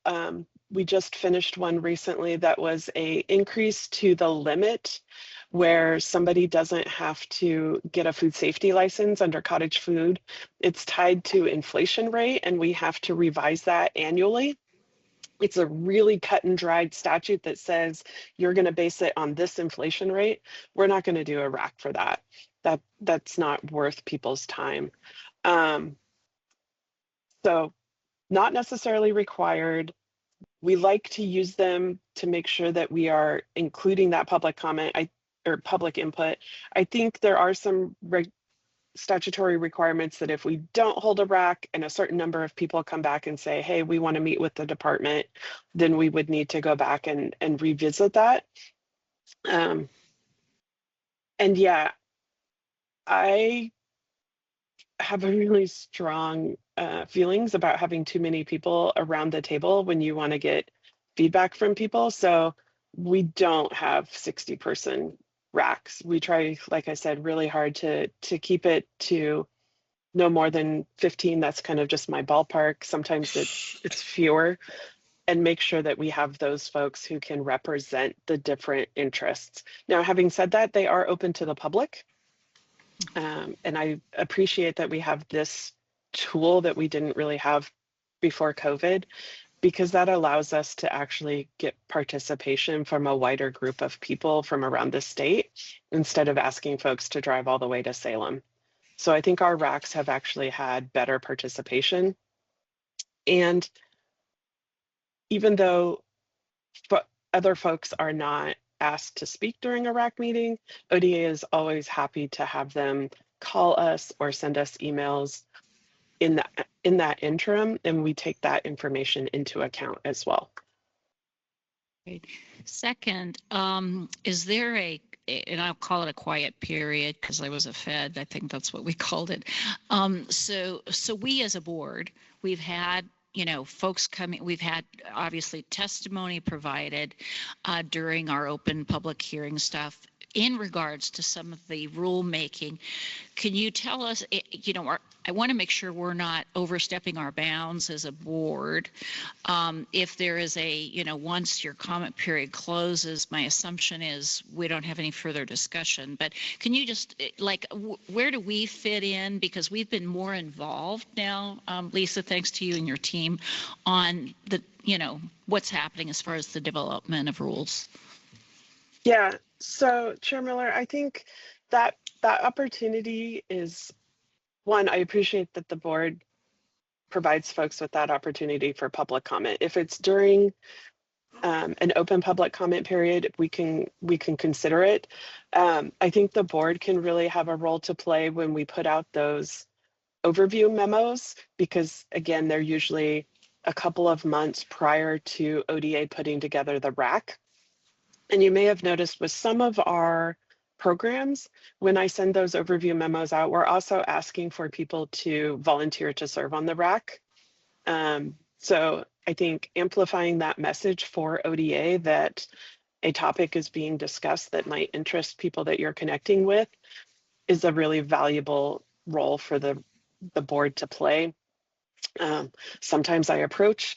we just finished one recently that was a increase to the limit where somebody doesn't have to get a food safety license under cottage food. It's tied to inflation rate and we have to revise that annually. It's a really cut and dried statute that says you're going to base it on this inflation rate. We're not going to do a rack for that. That's not worth people's time. So not necessarily required. We like to use them to make sure that we are including that public comment or public input. I think there are some statutory requirements that if we don't hold a rack and a certain number of people come back and say, hey, we want to meet with the department, then we would need to go back and revisit that. And yeah, I have a really strong feelings about having too many people around the table when you want to get feedback from people. So we don't have 60-person racks. We try, like I said, really hard to keep it to no more than 15. That's kind of just my ballpark. Sometimes it's fewer, and make sure that we have those folks who can represent the different interests. Now, having said that, they are open to the public. And I appreciate that we have this tool that we didn't really have before COVID, because that allows us to actually get participation from a wider group of people from around the state instead of asking folks to drive all the way to Salem. So I think our RACs have actually had better participation. And even though other folks are not asked to speak during a RAC meeting, ODA is always happy to have them call us or send us emails in that interim, and we take that information into account as well. Great. Second, is there and I'll call it a quiet period because I was a Fed, I think that's what we called it. So we as a board, we've had folks coming, we've had obviously testimony provided during our open public hearing stuff in regards to some of the rulemaking. Can you tell us, I want to make sure we're not overstepping our bounds as a board. If there is once your comment period closes, my assumption is we don't have any further discussion. But can you just, where do we fit in? Because we've been more involved now, Lisa, thanks to you and your team, on the, what's happening as far as the development of rules. Yeah, so Chair Miller, I think that opportunity is one. I appreciate that the board provides folks with that opportunity for public comment. If it's during an open public comment period, we can consider it. I think the board can really have a role to play when we put out those overview memos, because again, they're usually a couple of months prior to ODA putting together the RAC. And you may have noticed with some of our programs, when I send those overview memos out, we're also asking for people to volunteer to serve on the RAC. So I think amplifying that message for ODA that a topic is being discussed that might interest people that you're connecting with is a really valuable role for the board to play. Sometimes I approach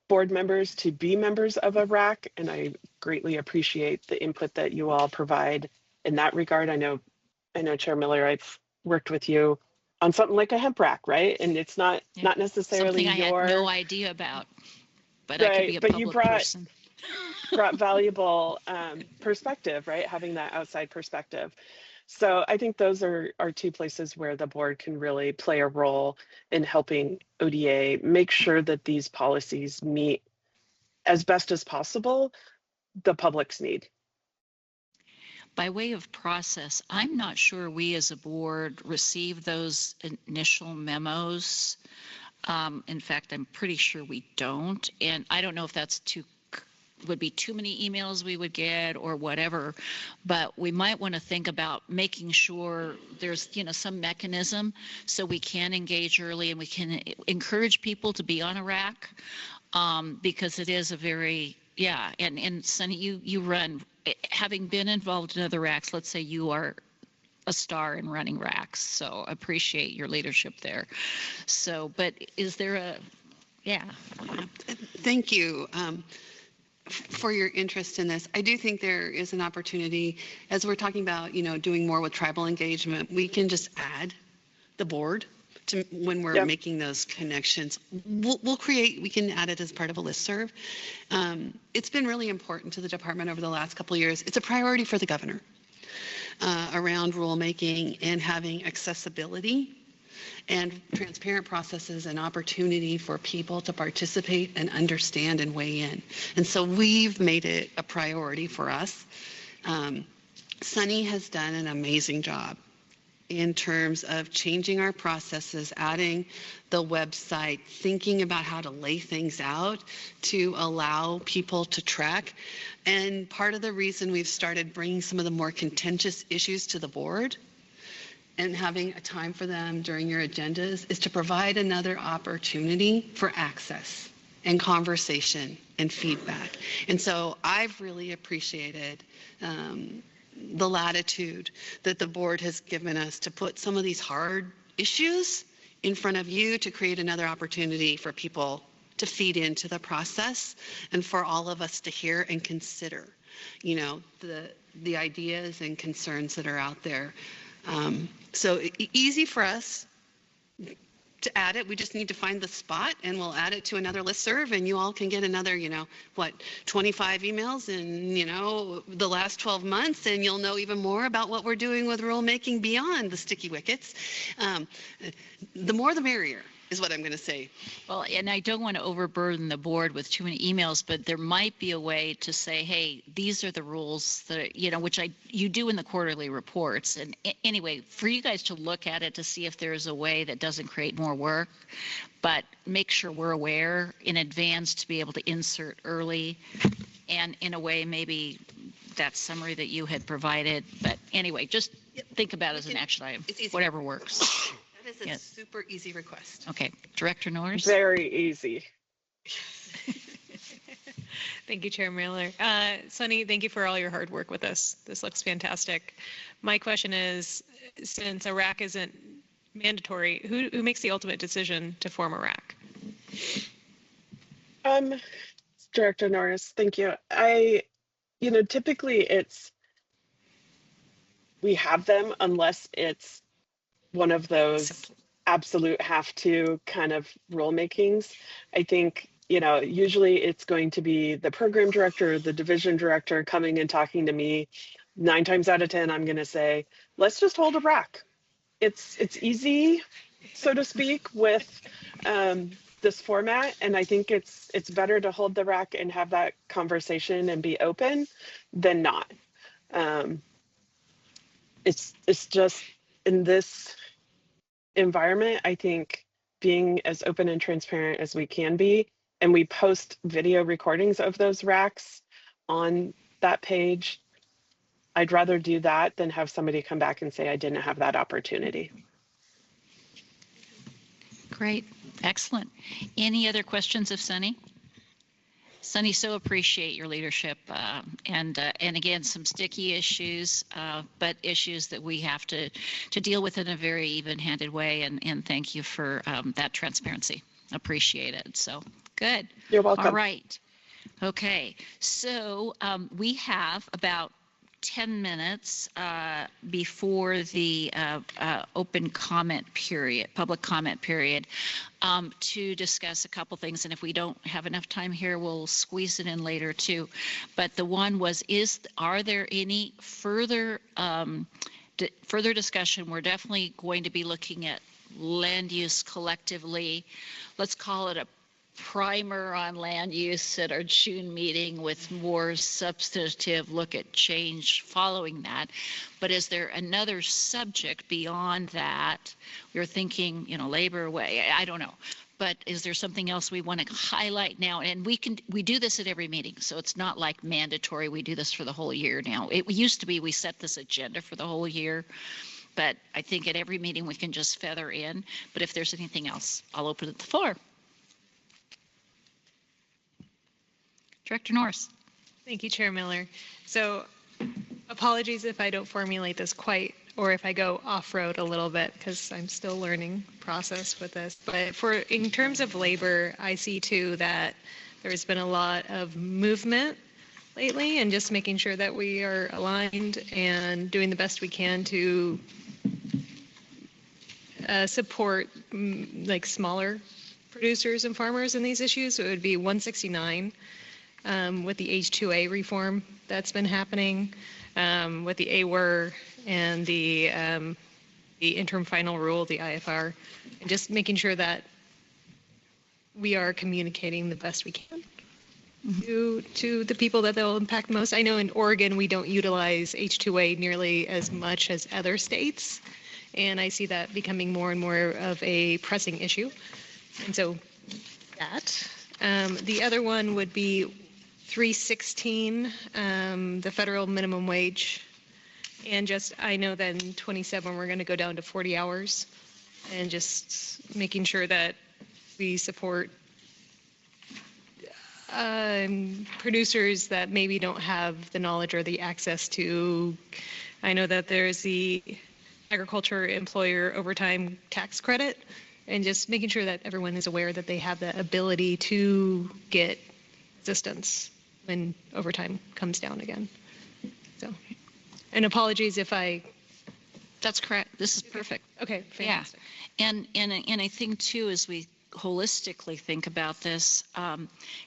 board members to be members of a RAC, and I greatly appreciate the input that you all provide in that regard. I know Chair Miller, I've worked with you on something like a hemp RAC, right? And it's not necessarily something I had no idea about, but right, I could be a but public person. brought valuable perspective, right? Having that outside perspective. So I think those are two places where the board can really play a role in helping ODA make sure that these policies meet as best as possible the public's need. By way of process, I'm not sure we as a board receive those initial memos. In fact, I'm pretty sure we don't. And I don't know if that's would be too many emails we would get or whatever, but we might want to think about making sure there's some mechanism so we can engage early and we can encourage people to be on a RAC, because it is a very and Sunny, you run, having been involved in other RACs, let's say you are a star in running RACs, so appreciate your leadership there. So, but is there Thank you for your interest in this. I do think there is an opportunity, as we're talking about, doing more with tribal engagement, we can just add the board to when we're making those connections. We can add it as part of a listserv. It's been really important to the department over the last couple of years. It's a priority for the governor around rulemaking and having accessibility and transparent processes and opportunity for people to participate and understand and weigh in. And so we've made it a priority for us. Sunny has done an amazing job in terms of changing our processes, adding the website, thinking about how to lay things out to allow people to track. And part of the reason we've started bringing some of the more contentious issues to the board and having a time for them during your agendas is to provide another opportunity for access and conversation and feedback. And so I've really appreciated the latitude that the board has given us to put some of these hard issues in front of you to create another opportunity for people to feed into the process and for all of us to hear and consider, you know, the ideas and concerns that are out there. So easy for us to add it. We just need to find the spot and we'll add it to another listserv and you all can get another, you know, 25 emails in, you know, the last 12 months and you'll know even more about what we're doing with rulemaking beyond the sticky wickets. The more the merrier is what I'm going to say. Well, and I don't want to overburden the board with too many emails, but there might be a way to say, hey, these are the rules that, you know, which you do in the quarterly reports. And anyway, for you guys to look at it to see if there's a way that doesn't create more work, but make sure we're aware in advance to be able to insert early. And in a way, maybe that summary that you had provided. But anyway, just think about it as an action item, whatever works. That is a super easy request. Okay. Director Norris? Very easy. Thank you, Chair Miller. Sunny, thank you for all your hard work with this. This looks fantastic. My question is, since a RAC isn't mandatory, who makes the ultimate decision to form a RAC? Director Norris, thank you. You know, typically we have them unless it's one of those absolute have to kind of rulemakings. I think, you know, usually it's going to be the program director or the division director coming and talking to me. 9 times out of 10, I'm going to say, let's just hold a RAC. It's easy, so to speak, with this format. And I think it's better to hold the RAC and have that conversation and be open than not. It's just in this environment, I think being as open and transparent as we can be, and we post video recordings of those RACs on that page, I'd rather do that than have somebody come back and say I didn't have that opportunity. Great. Excellent. Any other questions of Sunny? Sunny, so appreciate your leadership and again, some sticky issues, but issues that we have to deal with in a very even-handed way. And thank you for that transparency. Appreciate it. So good. You're welcome. All right. Okay. So we have about 10 minutes before the open comment period, public comment period, to discuss a couple things. And if we don't have enough time here, we'll squeeze it in later too. But the one was, are there any further discussion? We're definitely going to be looking at land use collectively. Let's call it a primer on land use at our June meeting with more substantive look at change following that. But is there another subject beyond that? We're thinking, you know, labor way, I don't know. But is there something else we want to highlight now? And we do this at every meeting, so it's not like mandatory. We do this for the whole year now. It used to be we set this agenda for the whole year. But I think at every meeting we can just feather in. But if there's anything else, I'll open it to the floor. Director Norris. Thank you, Chair Miller. So apologies if I don't formulate this quite, or if I go off-road a little bit, because I'm still learning process with this. But in terms of labor, I see too that there's been a lot of movement lately, and just making sure that we are aligned and doing the best we can to support like smaller producers and farmers in these issues. So it would be 169. With the H2A reform that's been happening, with the AWR and the interim final rule, the IFR, and just making sure that we are communicating the best we can to the people that they'll impact most. I know in Oregon we don't utilize H2A nearly as much as other states, and I see that becoming more and more of a pressing issue. And so that. The other one would be 316, the federal minimum wage. And just, I know that in 27 we're going to go down to 40 hours, and just making sure that we support producers that maybe don't have the knowledge or the access to. I know that there's the agriculture employer overtime tax credit and just making sure that everyone is aware that they have the ability to get assistance when overtime comes down again. So, and apologies if I. That's correct. This is perfect. Okay, fantastic. Yeah. And I think too, as we holistically think about this,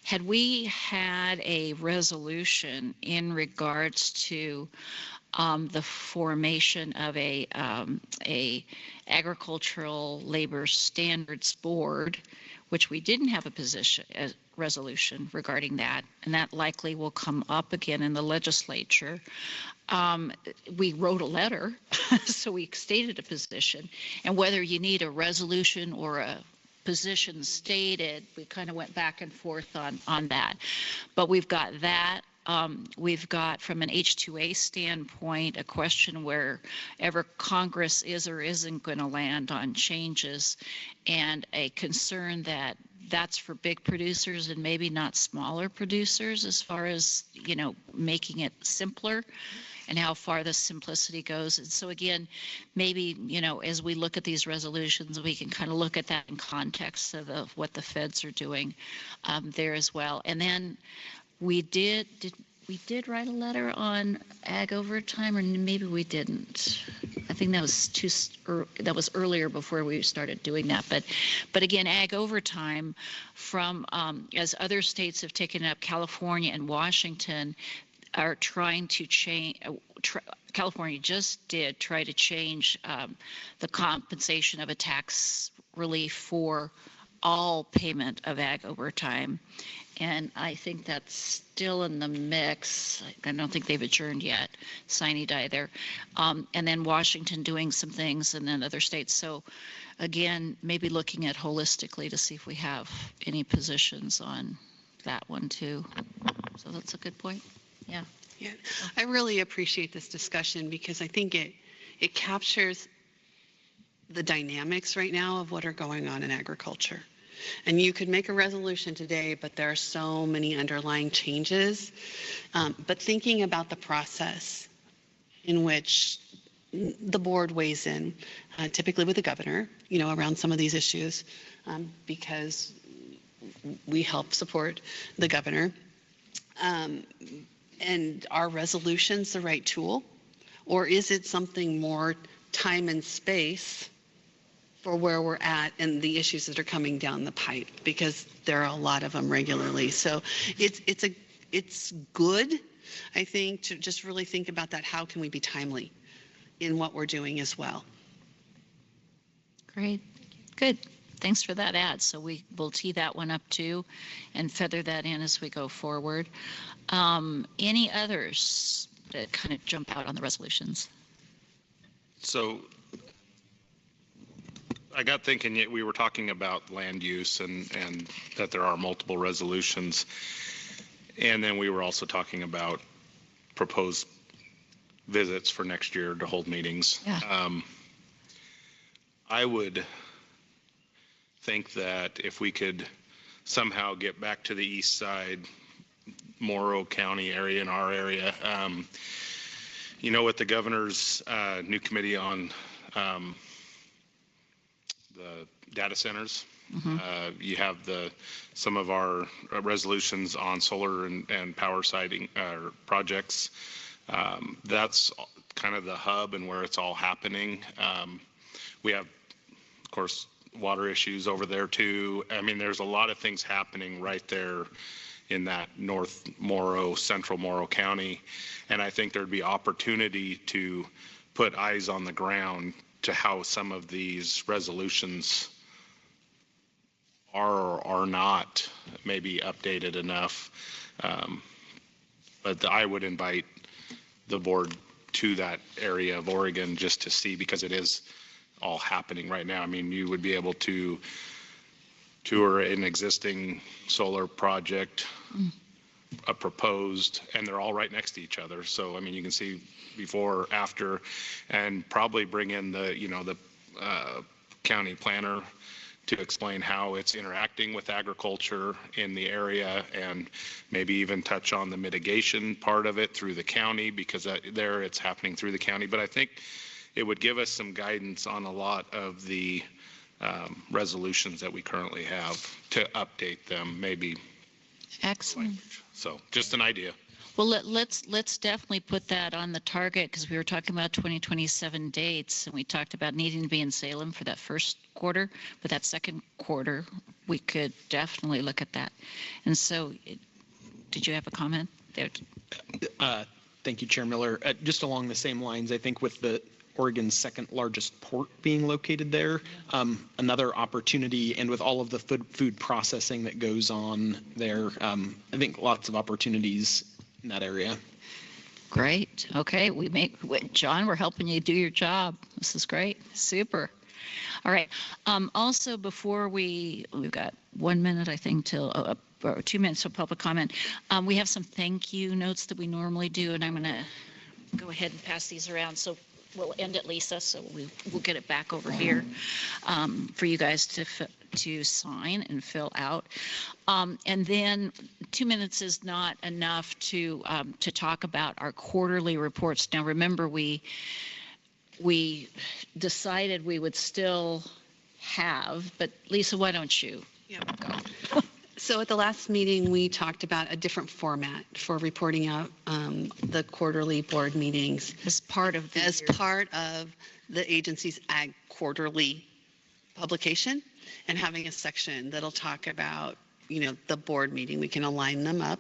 had we had a resolution in regards to the formation of a agricultural labor standards board, which we didn't have a resolution regarding that, and that likely will come up again in the legislature. We wrote a letter, so we stated a position, and whether you need a resolution or a position stated, we kind of went back and forth on that. But we've got that. We've got, from an H-2A standpoint, a question wherever Congress is or isn't going to land on changes, and a concern that that's for big producers and maybe not smaller producers, as far as, making it simpler and how far the simplicity goes. And so again, maybe, as we look at these resolutions, we can kind of look at that in context of what the feds are doing there as well. And then we did write a letter on ag overtime, or maybe we didn't. I think that was earlier before we started doing that. But again, ag overtime, from as other states have taken up, California and Washington are trying to change. California just did try to change the compensation of a tax relief for all payment of ag overtime. And I think that's still in the mix. I don't think they've adjourned yet, sine die there. And then Washington doing some things, and then other states. So again, maybe looking at holistically to see if we have any positions on that one too. So that's a good point. Yeah. Yeah, I really appreciate this discussion, because I think it captures the dynamics right now of what are going on in agriculture. And you could make a resolution today, but there are so many underlying changes. But thinking about the process in which the board weighs in, typically with the governor, around some of these issues, because we help support the governor. And are resolutions the right tool? Or is it something more time and space for where we're at and the issues that are coming down the pipe? Because there are a lot of them regularly. So it's good, I think, to just really think about that. How can we be timely in what we're doing as well? Great. Good. Thanks for that add. So we will tee that one up too and feather that in as we go forward. Any others that kind of jump out on the resolutions? So I got thinking, we were talking about land use and that there are multiple resolutions. And then we were also talking about proposed visits for next year to hold meetings. Yeah. I would think that if we could somehow get back to the east side, Morrow County area, in our area, with the governor's new committee on the data centers, you have some of our resolutions on solar and power siting projects. That's kind of the hub and where it's all happening. We have, of course, water issues over there too. I mean, there's a lot of things happening right there in that North Morrow, Central Morrow County. And I think there'd be opportunity to put eyes on the ground to how some of these resolutions are or are not maybe updated enough. But I would invite the board to that area of Oregon just to see, because it is all happening right now. I mean, you would be able to tour an existing solar project, a proposed, and they're all right next to each other. So, I mean, you can see before, after, and probably bring in the county planner to explain how it's interacting with agriculture in the area, and maybe even touch on the mitigation part of it through the county, because there it's happening through the county. But I think it would give us some guidance on a lot of the resolutions that we currently have to update them, maybe. Excellent. So just an idea. Well, let's definitely put that on the target, because we were talking about 2027 dates, and we talked about needing to be in Salem for that first quarter, but that second quarter, we could definitely look at that. And so, did you have a comment there? Thank you, Chair Miller. Just along the same lines, I think with the Oregon's second largest port being located there, another opportunity, and with all of the food processing that goes on there, I think lots of opportunities in that area. Great. Okay, John, we're helping you do your job. This is great. Super. All right. Also, before we've got 1 minute, I think, till or 2 minutes till public comment. We have some thank you notes that we normally do, and I'm going to go ahead and pass these around. So we'll end at Lisa, so we'll get it back over here for you guys to sign and fill out. And then 2 minutes is not enough to talk about our quarterly reports. Now, remember, we decided we would still have, but Lisa, why don't you go? So at the last meeting, we talked about a different format for reporting out the quarterly board meetings. As part of the agency's Ag Quarterly publication, and having a section that'll talk about, the board meeting. We can align them up.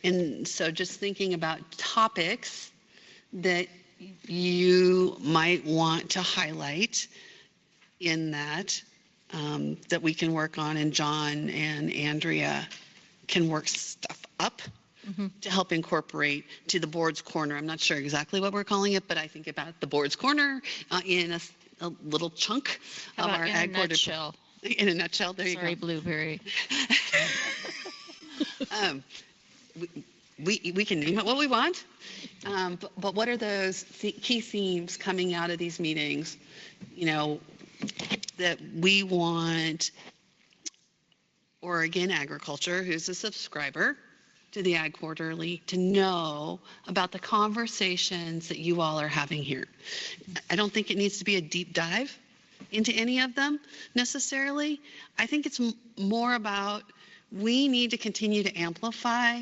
And so just thinking about topics that you might want to highlight in that, that we can work on, and John and Andrea can work stuff up to help incorporate to the board's corner. I'm not sure exactly what we're calling it, but I think about the board's corner in a little chunk of our Ag Quarter. Nutshell. In a nutshell, there you go. Sorry, Blueberry. We can name it what we want, but what are those key themes coming out of these meetings, that we want Oregon Agriculture, who's a subscriber to the Ag Quarterly, to know about the conversations that you all are having here. I don't think it needs to be a deep dive into any of them necessarily. I think it's more about, we need to continue to amplify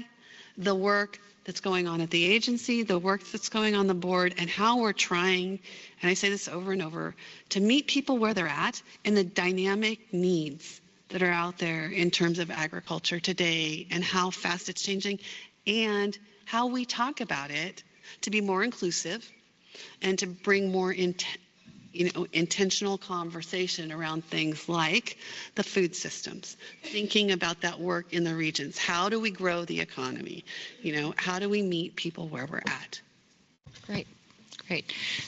the work that's going on at the agency, the work that's going on the board, and how we're trying, and I say this over and over, to meet people where they're at and the dynamic needs that are out there in terms of agriculture today, and how fast it's changing, and how we talk about it to be more inclusive and to bring more intentional conversation around things like the food systems, thinking about that work in the regions. How do we grow the economy? How do we meet people where we're at? Great.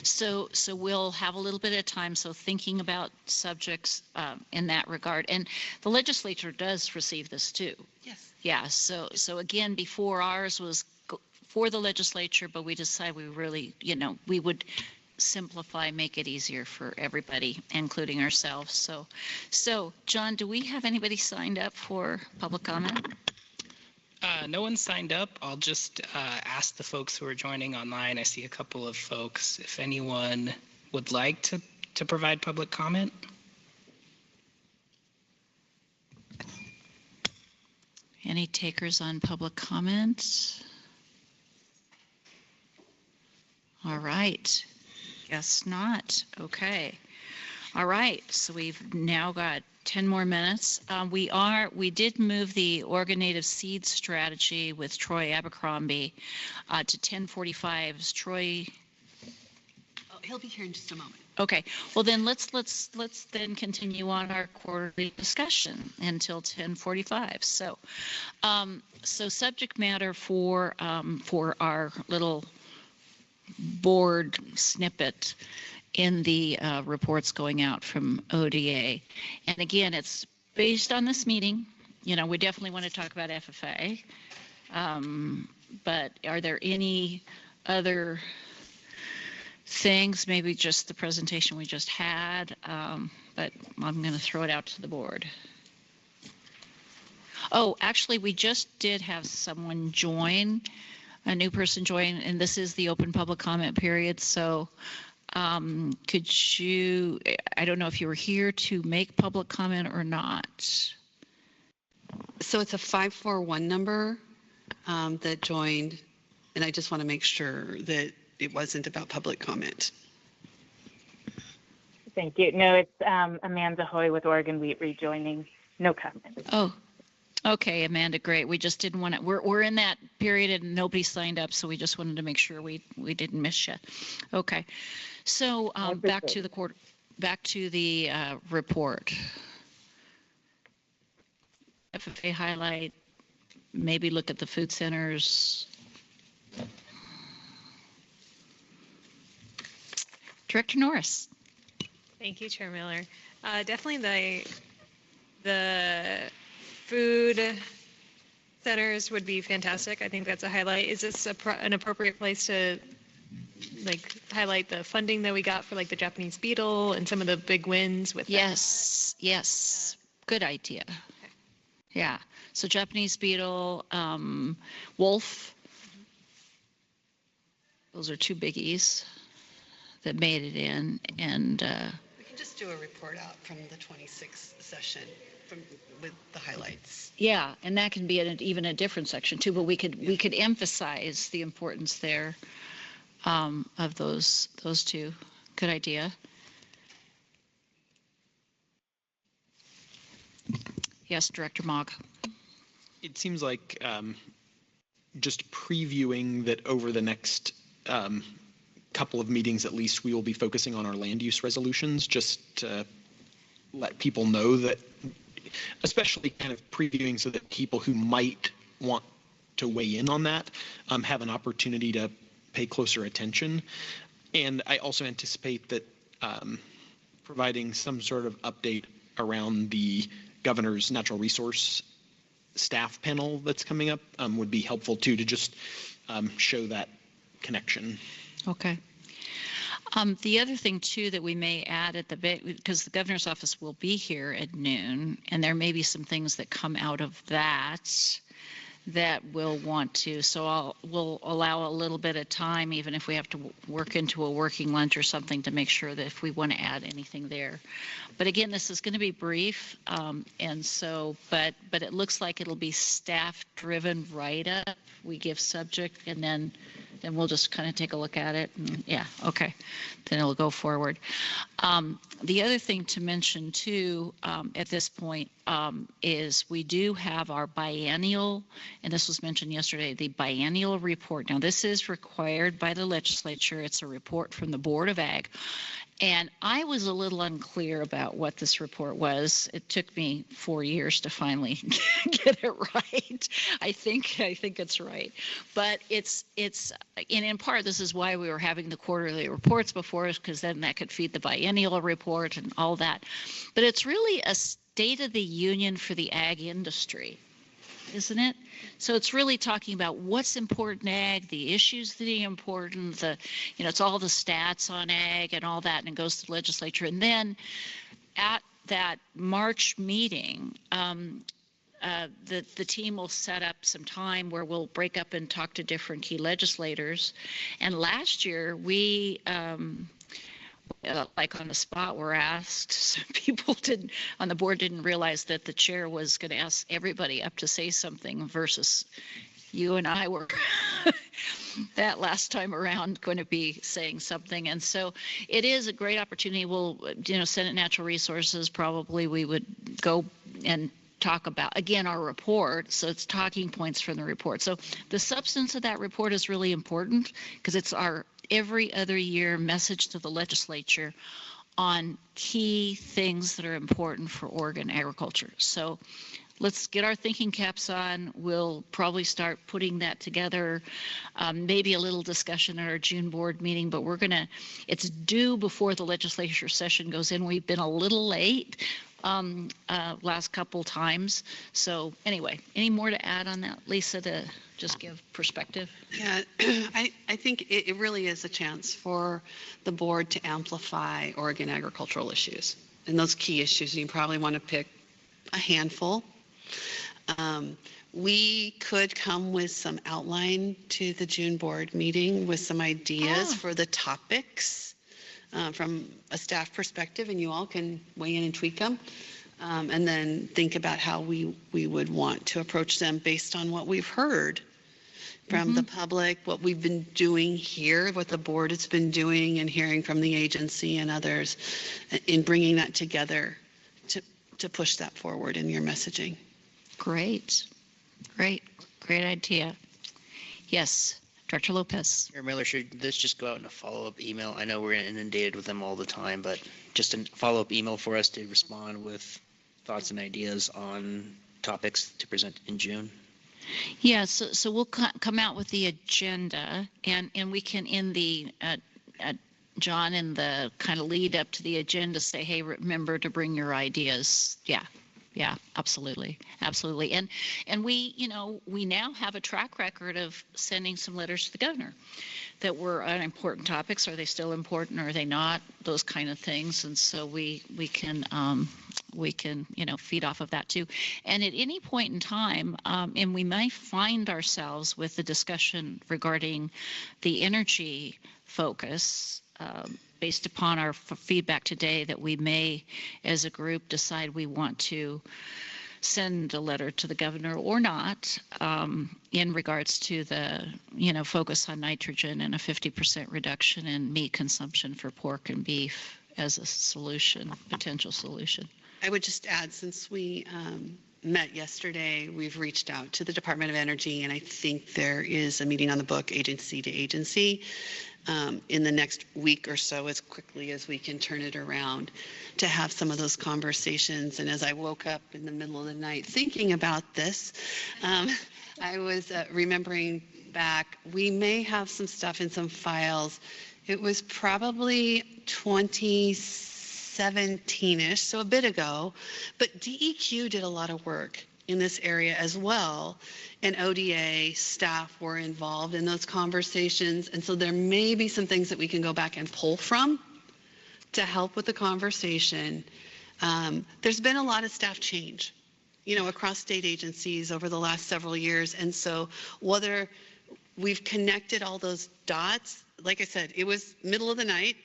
So we'll have a little bit of time, so thinking about subjects in that regard. And the legislature does receive this too. Yes. Yeah, so again, before ours was for the legislature, but we decided we really, we would simplify, make it easier for everybody, including ourselves. So John, do we have anybody signed up for public comment? No one signed up. I'll just ask the folks who are joining online. I see a couple of folks. If anyone would like to provide public comment. Any takers on public comment? All right. Guess not. Okay. All right. So we've now got 10 more minutes. We did move the Oregon Native Seed Strategy with Troy Abercrombie to 10:45. Troy. Oh, he'll be here in just a moment. Okay. Well, then let's then continue on our quarterly discussion until 10:45. So subject matter for our little board snippet in the reports going out from ODA. And again, it's based on this meeting. We definitely want to talk about FFA. But are there any other things, maybe just the presentation we just had? But I'm going to throw it out to the board. Oh, actually, we just did have someone join, a new person join, and this is the open public comment period. So Could you, I don't know if you were here to make public comment or not. So it's a 541 number that joined, and I just want to make sure that it wasn't about public comment. Thank you. No, it's Amanda Hoy with Oregon Wheat rejoining. No comment. Oh, okay, Amanda, great. We just didn't want to, we're in that period and nobody signed up, so we just wanted to make sure we didn't miss you. Okay. So back to the report. FFA highlight, maybe look at the food centers. Director Norris. Thank you, Chair Miller. Definitely the food centers would be fantastic. I think that's a highlight. Is this an appropriate place to highlight the funding that we got for the Japanese beetle and some of the big wins with Yes, that? Yes. Good idea. Okay. Yeah. So Japanese beetle, wolf. Those are two biggies that made it in, and we can just do a report out from the 26th session with the highlights. Yeah, and that can be even a different section too, but we could emphasize the importance there of those two. Good idea. Yes, Director Mogg. It seems like just previewing that over the next couple of meetings at least, we will be focusing on our land use resolutions, just to let people know that, especially kind of previewing so that people who might want to weigh in on that have an opportunity to pay closer attention. And I also anticipate that providing some sort of update around the governor's natural resource staff panel that's coming up would be helpful too, to just show that connection. Okay. The other thing too that we may add at because the governor's office will be here at noon, and there may be some things that come out of that we'll want to. So we'll allow a little bit of time, even if we have to work into a working lunch or something, to make sure that if we want to add anything there. But again, this is going to be brief, and so, but it looks like it'll be staff-driven write-up. We give subject, and then we'll just kind of take a look at it. And yeah, okay. Then it'll go forward. The other thing to mention too at this point is we do have our biennial, and this was mentioned yesterday, the biennial report. Now this is required by the legislature. It's a report from the Board of Ag. And I was a little unclear about what this report was. It took me 4 years to finally get it right. I think it's right. But it's in part, this is why we were having the quarterly reports before us, because then that could feed the biennial report and all that. But it's really a state of the union for the ag industry, isn't it? So it's really talking about what's important in ag, the issues that are important, it's all the stats on ag and all that, and it goes to the legislature. And then at that March meeting, the team will set up some time where we'll break up and talk to different key legislators. And last year we like on the spot were asked. Some people on the board didn't realize that the chair was going to ask everybody up to say something, versus you and I were that last time around going to be saying something. And so it is a great opportunity. We'll, Senate Natural Resources, probably we would go and talk about, again, our report. So it's talking points from the report. So the substance of that report is really important, because it's our every other year message to the legislature on key things that are important for Oregon agriculture. So let's get our thinking caps on. We'll probably start putting that together, maybe a little discussion at our June board meeting, but it's due before the legislature session goes in. We've been a little late last couple times. So anyway, any more to add on that, Lisa, to just give perspective? Yeah, I think it really is a chance for the board to amplify Oregon agricultural issues. And those key issues, you probably want to pick a handful. We could come with some outline to the June board meeting with some ideas for the topics from a staff perspective, and you all can weigh in and tweak them. And then think about how we would want to approach them based on what we've heard from the public, what we've been doing here, what the board has been doing, and hearing from the agency and others in bringing that together to push that forward in your messaging. Great, great idea. Yes, Director Lopez. Mayor Miller, should this just go out in a follow-up email? I know we're inundated with them all the time, but just a follow-up email for us to respond with thoughts and ideas on topics to present in June? Yeah, so we'll come out with the agenda, and we can, in the, John, in the kind of lead up to the agenda, say, hey, remember to bring your ideas. Yeah, absolutely. And we, we now have a track record of sending some letters to the governor that were on important topics. Are they still important? Or are they not? Those kind of things. And so we can feed off of that too. And at any point in time, and we might find ourselves with the discussion regarding the energy focus, based upon our feedback today, that we may, as a group, decide we want to send a letter to the governor or not, in regards to the, focus on nitrogen and a 50% reduction in meat consumption for pork and beef as a solution, potential solution. I would just add, since we met yesterday, we've reached out to the Department of Energy, and I think there is a meeting on the book, agency to agency, in the next week or so, as quickly as we can turn it around, to have some of those conversations. And as I woke up in the middle of the night thinking about this, I was remembering back, we may have some stuff in some files. It was probably 2017-ish, so a bit ago, but DEQ did a lot of work in this area as well, and ODA staff were involved in those conversations, and so there may be some things that we can go back and pull from to help with the conversation. There's been a lot of staff change, across state agencies over the last several years, and so whether we've connected all those dots, like I said, it was middle of the night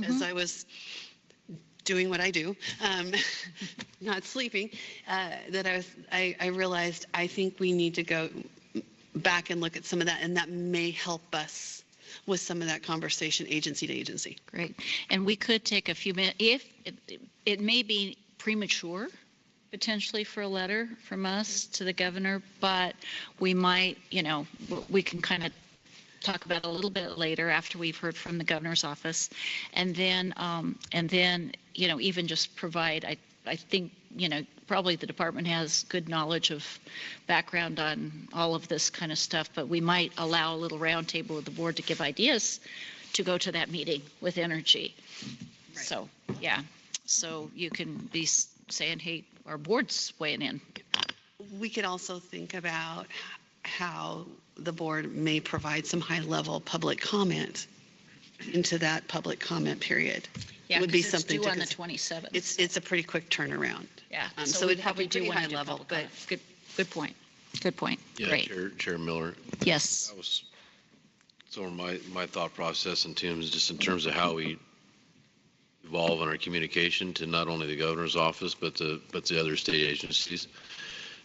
as I was doing what I do, not sleeping, that I realized I think we need to go back and look at some of that, and that may help us with some of that conversation agency to agency. Great. And we could take a few minutes, if it may be premature potentially for a letter from us to the governor, but we might, we can kind of talk about it a little bit later after we've heard from the governor's office, and then even just provide, I think, probably the department has good knowledge of background on all of this kind of stuff, but we might allow a little roundtable with the board to give ideas to go to that meeting with energy. Right. So, yeah. So you can be saying, hey, our board's weighing in. We could also think about how the board may provide some high-level public comment into that public comment period. Yeah, would be it's something due to on the 27th. It's a pretty quick turnaround. Yeah. So it'd have to be pretty high level, but good point. Good point. Yeah, Great. Chair Miller. Yes. That was sort of my thought process in terms of how we evolve in our communication to not only the governor's office, but the other state agencies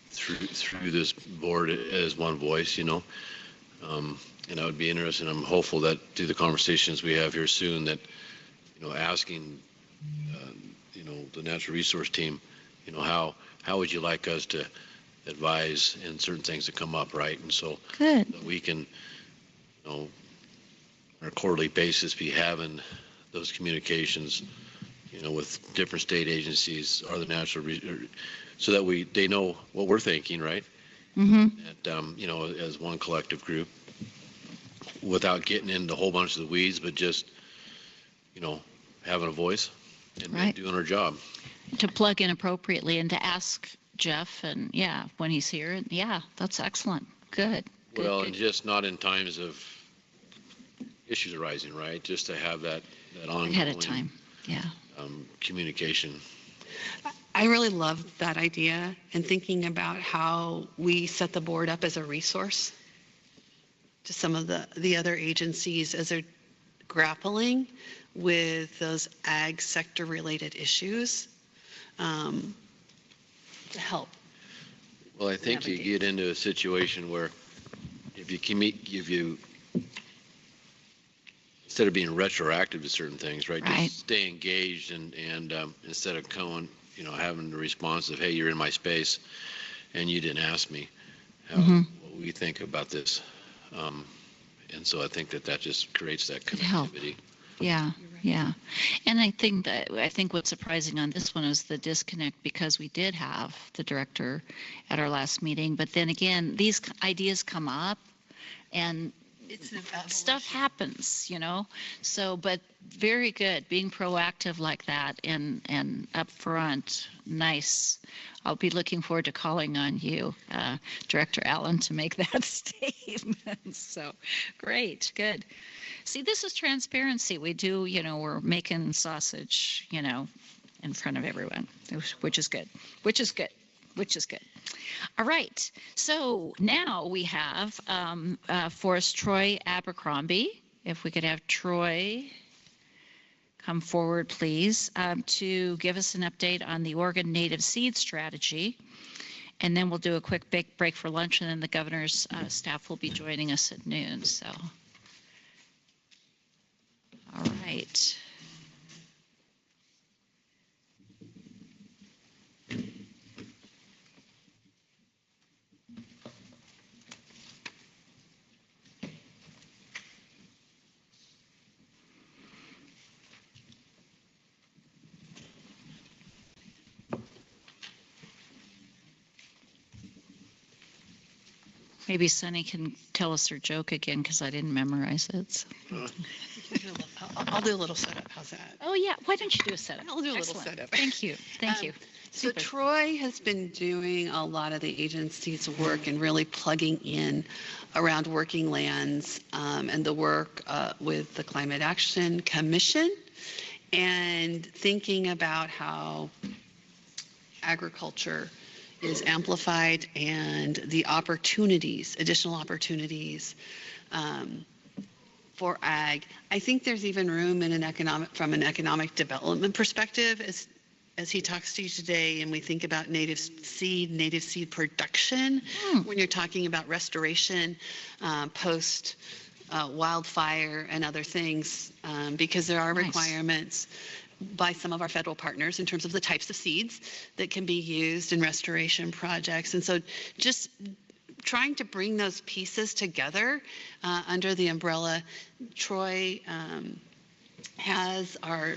through this board as one voice, and I would be interested, I'm hopeful that through the conversations we have here soon, that, asking, the natural resource team, how would you like us to advise in certain things that come up, right? And so Good. that we can, on a quarterly basis, be having those communications, with different state agencies or the natural, so that they know what we're thinking, right? Mm-hmm. And, as one collective group, without getting into a whole bunch of the weeds, but just, having a voice and doing our job. To plug in appropriately and to ask Jeff, and when he's here, and that's excellent. Good. Well, and just not in times of issues arising, right? Just to have that ongoing ahead of time. Communication. I really love that idea, and thinking about how we set the board up as a resource to some of the other agencies as they're grappling with those ag sector related issues to help. Well, I think you get into a situation where if you instead of being retroactive to certain things, right? Right. Just stay engaged and instead of going, having the response of, hey, you're in my space and you didn't ask me what we think about this. And so I think that just creates that connectivity. Yeah, yeah. And I think what's surprising on this one is the disconnect, because we did have the director at our last meeting, but then again, these ideas come up and stuff happens, So, but very good, being proactive like that and upfront, nice. I'll be looking forward to calling on you, Director Allen, to make that statement. So, great, good. See, this is transparency. We do, we're making sausage, in front of everyone, which is good, which is good. All right. So now we have for us Troy Abercrombie. If we could have Troy come forward, please, to give us an update on the Oregon Native Seed Strategy. And then we'll do a quick break for lunch, and then the governor's staff will be joining us at noon. So, all right. Maybe Sunny can tell us her joke again, because I didn't memorize it. So. I'll do a little setup. How's that? Oh, yeah. Why don't you do a setup? I'll do a little Excellent. setup. Thank you. Thank you. So Super. Troy has been doing a lot of the agency's work and really plugging in around working lands and the work with the Climate Action Commission, and thinking about how agriculture is amplified and the opportunities, additional opportunities for ag. I think there's even room from an economic development perspective as he talks to you today, and we think about native seed production, when you're talking about restoration, post wildfire and other things, because there are requirements by some of our federal partners in terms of the types of seeds that can be used in restoration projects. And so just trying to bring those pieces together under the umbrella. Troy has our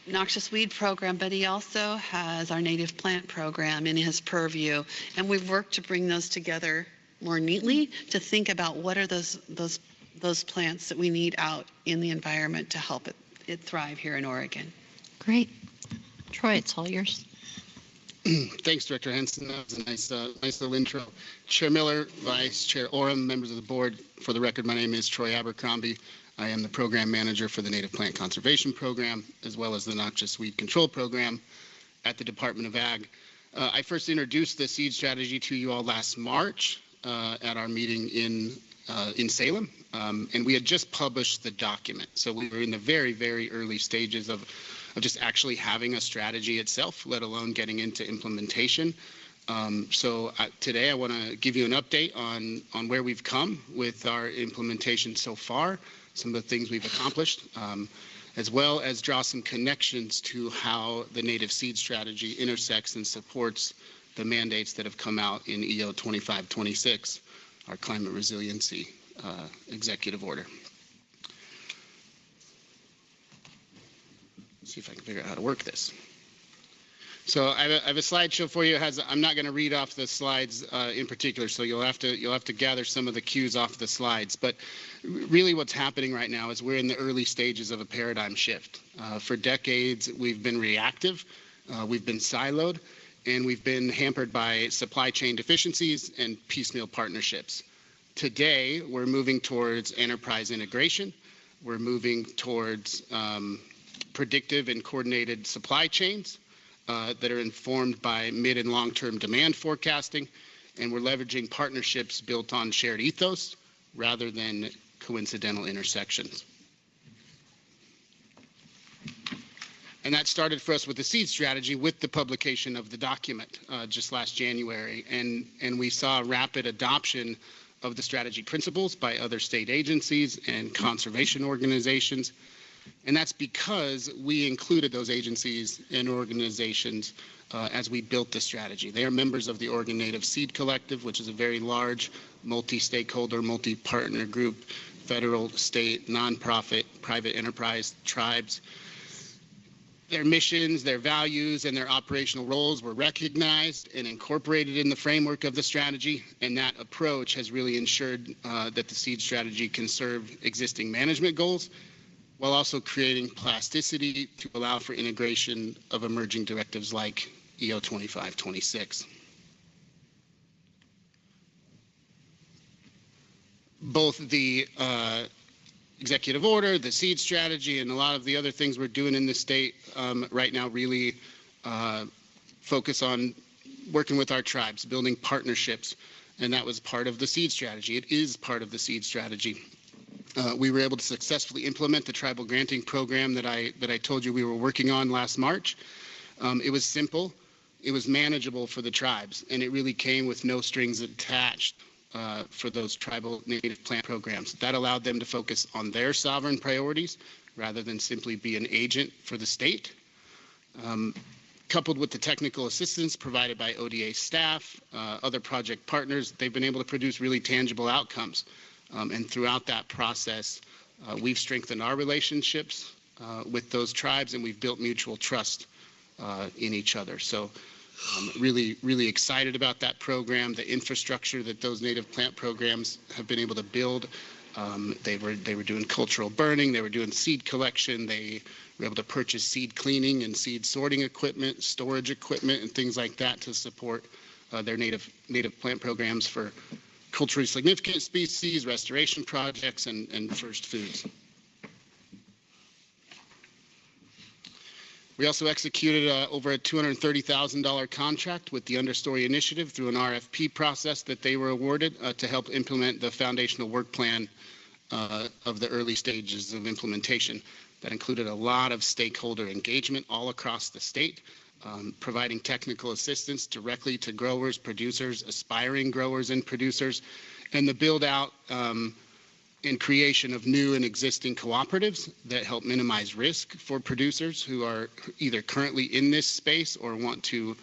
noxious weed program, but he also has our native plant program in his purview. And we've worked to bring those together more neatly to think about what are those plants that we need out in the environment to help it thrive here in Oregon. Great. Troy, it's all yours. Thanks, Director Hansen. That was a nice little intro. Chair Miller, Vice Chair Orem, members of the board. For the record, my name is Troy Abercrombie. I am the program manager for the Native Plant Conservation Program, as well as the Noxious Weed Control Program at the Department of Ag. I first introduced the seed strategy to you all last March at our meeting in Salem, and we had just published the document. So we were in the very, very early stages of just actually having a strategy itself, let alone getting into implementation. Today I want to give you an update on where we've come with our implementation so far, some of the things we've accomplished, as well as draw some connections to how the native seed strategy intersects and supports the mandates that have come out in EO 2526, our climate resiliency executive order. Let's see if I can figure out how to work this. So I have a slideshow for you. I'm not going to read off the slides in particular, so you'll have to gather some of the cues off the slides. But really, what's happening right now is we're in the early stages of a paradigm shift. For decades, we've been reactive, we've been siloed, and we've been hampered by supply chain deficiencies and piecemeal partnerships. Today, we're moving towards enterprise integration. We're moving towards predictive and coordinated supply chains that are informed by mid and long-term demand forecasting, and we're leveraging partnerships built on shared ethos rather than coincidental intersections. And that started for us with the seed strategy with the publication of the document just last January. And we saw rapid adoption of the strategy principles by other state agencies and conservation organizations. And that's because we included those agencies and organizations as we built the strategy. They are members of the Oregon Native Seed Collective, which is a very large multi-stakeholder, multi-partner group, federal, state, nonprofit, private enterprise, tribes. Their missions, their values, and their operational roles were recognized and incorporated in the framework of the strategy, and that approach has really ensured that the seed strategy can serve existing management goals while also creating plasticity to allow for integration of emerging directives like EO 2526. Both the executive order, the seed strategy, and a lot of the other things we're doing in the state right now really focus on working with our tribes, building partnerships, and that was part of the seed strategy. It is part of the seed strategy. We were able to successfully implement the tribal granting program that I told you we were working on last March. It was simple, it was manageable for the tribes, and it really came with no strings attached. For those tribal native plant programs. That allowed them to focus on their sovereign priorities rather than simply be an agent for the state. Coupled with the technical assistance provided by ODA staff, other project partners, they've been able to produce really tangible outcomes. And throughout that process, we've strengthened our relationships with those tribes, and we've built mutual trust in each other. So really excited about that program, the infrastructure that those native plant programs have been able to build. They were doing cultural burning, they were doing seed collection, they were able to purchase seed cleaning and seed sorting equipment, storage equipment, and things like that to support their native plant programs for culturally significant species, restoration projects, and first foods. We also executed over a $230,000 contract with the Understory Initiative through an RFP process that they were awarded to help implement the foundational work plan of the early stages of implementation. That included a lot of stakeholder engagement all across the state, providing technical assistance directly to growers, producers, aspiring growers and producers, and the build out and creation of new and existing cooperatives that help minimize risk for producers who are either currently in this space or want to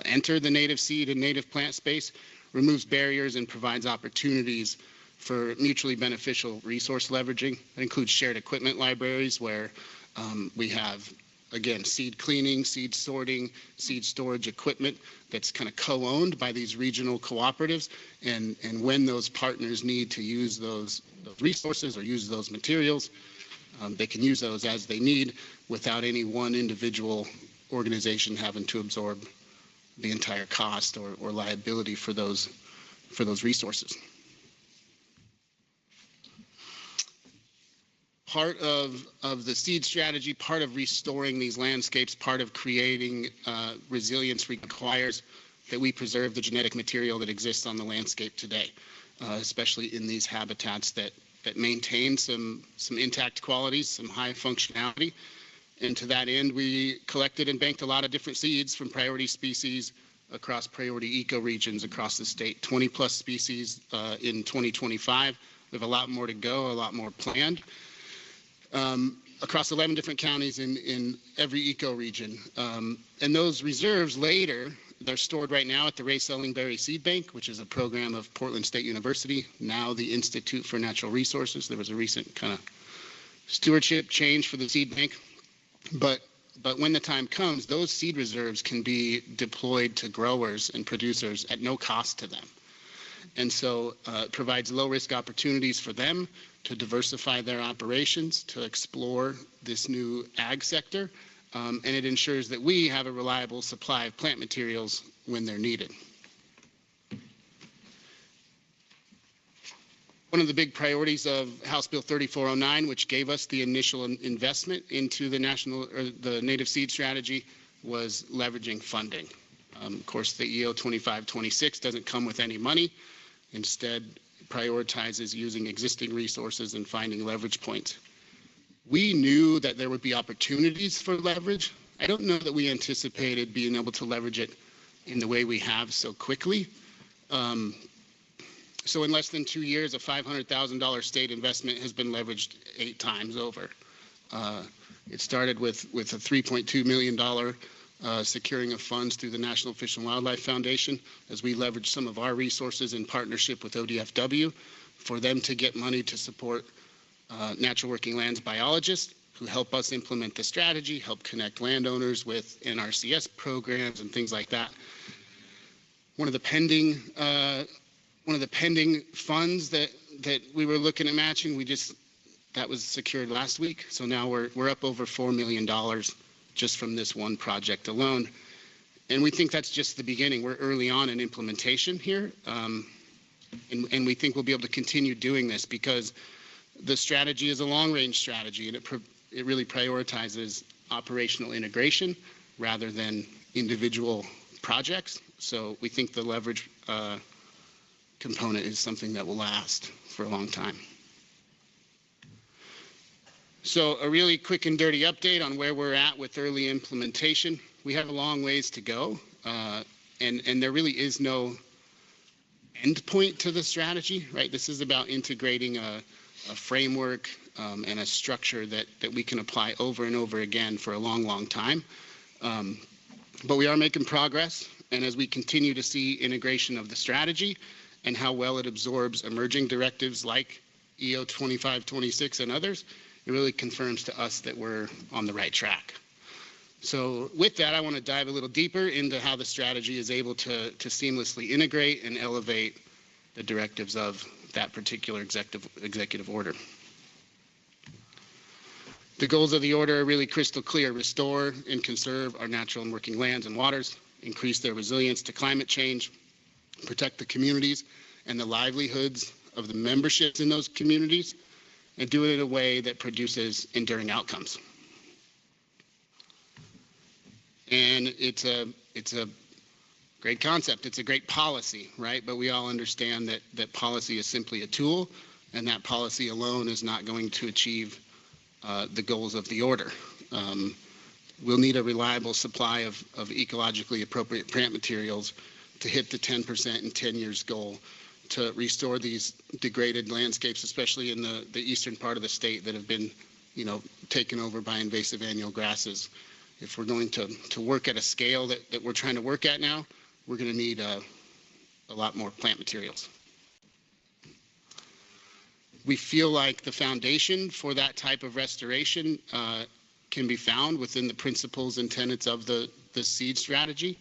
enter the native seed and native plant space, removes barriers and provides opportunities for mutually beneficial resource leveraging. That includes shared equipment libraries where we have, again, seed cleaning, seed sorting, seed storage equipment that's kind of co-owned by these regional cooperatives. And when those partners need to use those resources or use those materials, they can use those as they need without any one individual organization having to absorb the entire cost or liability for those resources. Part of the seed strategy, part of restoring these landscapes, part of creating resilience requires that we preserve the genetic material that exists on the landscape today, especially in these habitats that maintain some intact qualities, some high functionality. And to that end, we collected and banked a lot of different seeds from priority species across priority ecoregions across the state, 20 plus species in 2025. We have a lot more to go, a lot more planned. Across 11 different counties in every ecoregion. And those reserves later, they're stored right now at the Ray Sellingberry Seed Bank, which is a program of Portland State University, now the Institute for Natural Resources. There was a recent kind of stewardship change for the seed bank. But when the time comes, those seed reserves can be deployed to growers and producers at no cost to them. And so it provides low risk opportunities for them to diversify their operations, to explore this new ag sector, and it ensures that we have a reliable supply of plant materials when they're needed. One of the big priorities of House Bill 3409, which gave us the initial investment into the the native seed strategy, was leveraging funding. Of course, the EO 2526 doesn't come with any money. Instead, prioritizes using existing resources and finding leverage points. We knew that there would be opportunities for leverage I don't know that we anticipated being able to leverage it in the way we have so quickly. So in less than 2 years, a $500,000 state investment has been leveraged 8 times over. It started with a $3.2 million securing of funds through the National Fish and Wildlife Foundation as we leveraged some of our resources in partnership with ODFW for them to get money to support natural working lands biologists who help us implement the strategy, help connect landowners with NRCS programs and things like that. One of the pending funds that we were looking at matching, that was secured last week. So now we're up over $4 million just from this one project alone. And we think that's just the beginning. We're early on in implementation here. And we think we'll be able to continue doing this because the strategy is a long-range strategy, and it really prioritizes operational integration rather than individual projects. So we think the leverage component is something that will last for a long time. So a really quick and dirty update on where we're at with early implementation. We have a long ways to go, and there really is no end point to the strategy, right? This is about integrating a framework and a structure that we can apply over and over again for a long, long time. But we are making progress, and as we continue to see integration of the strategy and how well it absorbs emerging directives like EO 2526 and others, it really confirms to us that we're on the right track. So with that, I want to dive a little deeper into how the strategy is able to seamlessly integrate and elevate the directives of that particular executive order. The goals of the order are really crystal clear: restore and conserve our natural and working lands and waters, increase their resilience to climate change, protect the communities and the livelihoods of the memberships in those communities, and do it in a way that produces enduring outcomes. And it's a great concept. It's a great policy, right? But we all understand that policy is simply a tool, and that policy alone is not going to achieve the goals of the order. We'll need a reliable supply of ecologically appropriate plant materials to hit the 10% in 10 years goal to restore these degraded landscapes, especially in the eastern part of the state that have been, taken over by invasive annual grasses. If we're going to work at a scale that we're trying to work at now, we're going to need a lot more plant materials. We feel like the foundation for that type of restoration can be found within the principles and tenets of the seed strategy.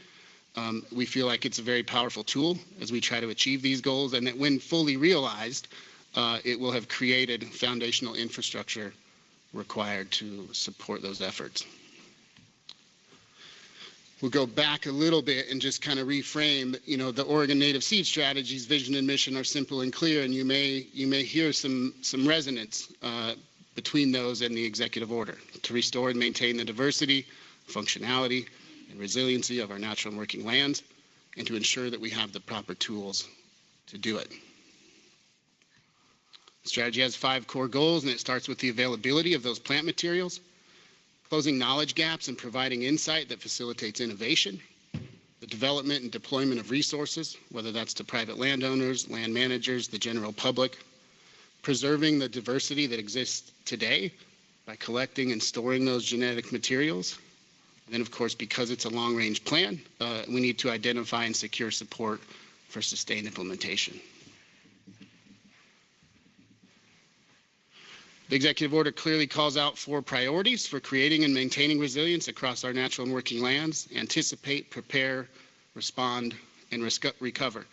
We feel like it's a very powerful tool as we try to achieve these goals, and that when fully realized, it will have created foundational infrastructure required to support those efforts. We'll go back a little bit and just kind of reframe, the Oregon Native Seed Strategy's vision and mission are simple and clear, and you may hear some resonance between those and the executive order: to restore and maintain the diversity, functionality, and resiliency of our natural and working lands, and to ensure that we have the proper tools to do it. The strategy has 5 core goals, and it starts with the availability of those plant materials, closing knowledge gaps and providing insight that facilitates innovation, the development and deployment of resources, whether that's to private landowners, land managers, the general public, preserving the diversity that exists today by collecting and storing those genetic materials. And then, of course, because it's a long-range plan, we need to identify and secure support for sustained implementation. The executive order clearly calls out 4 priorities for creating and maintaining resilience across our natural and working lands: anticipate, prepare, respond, and recover.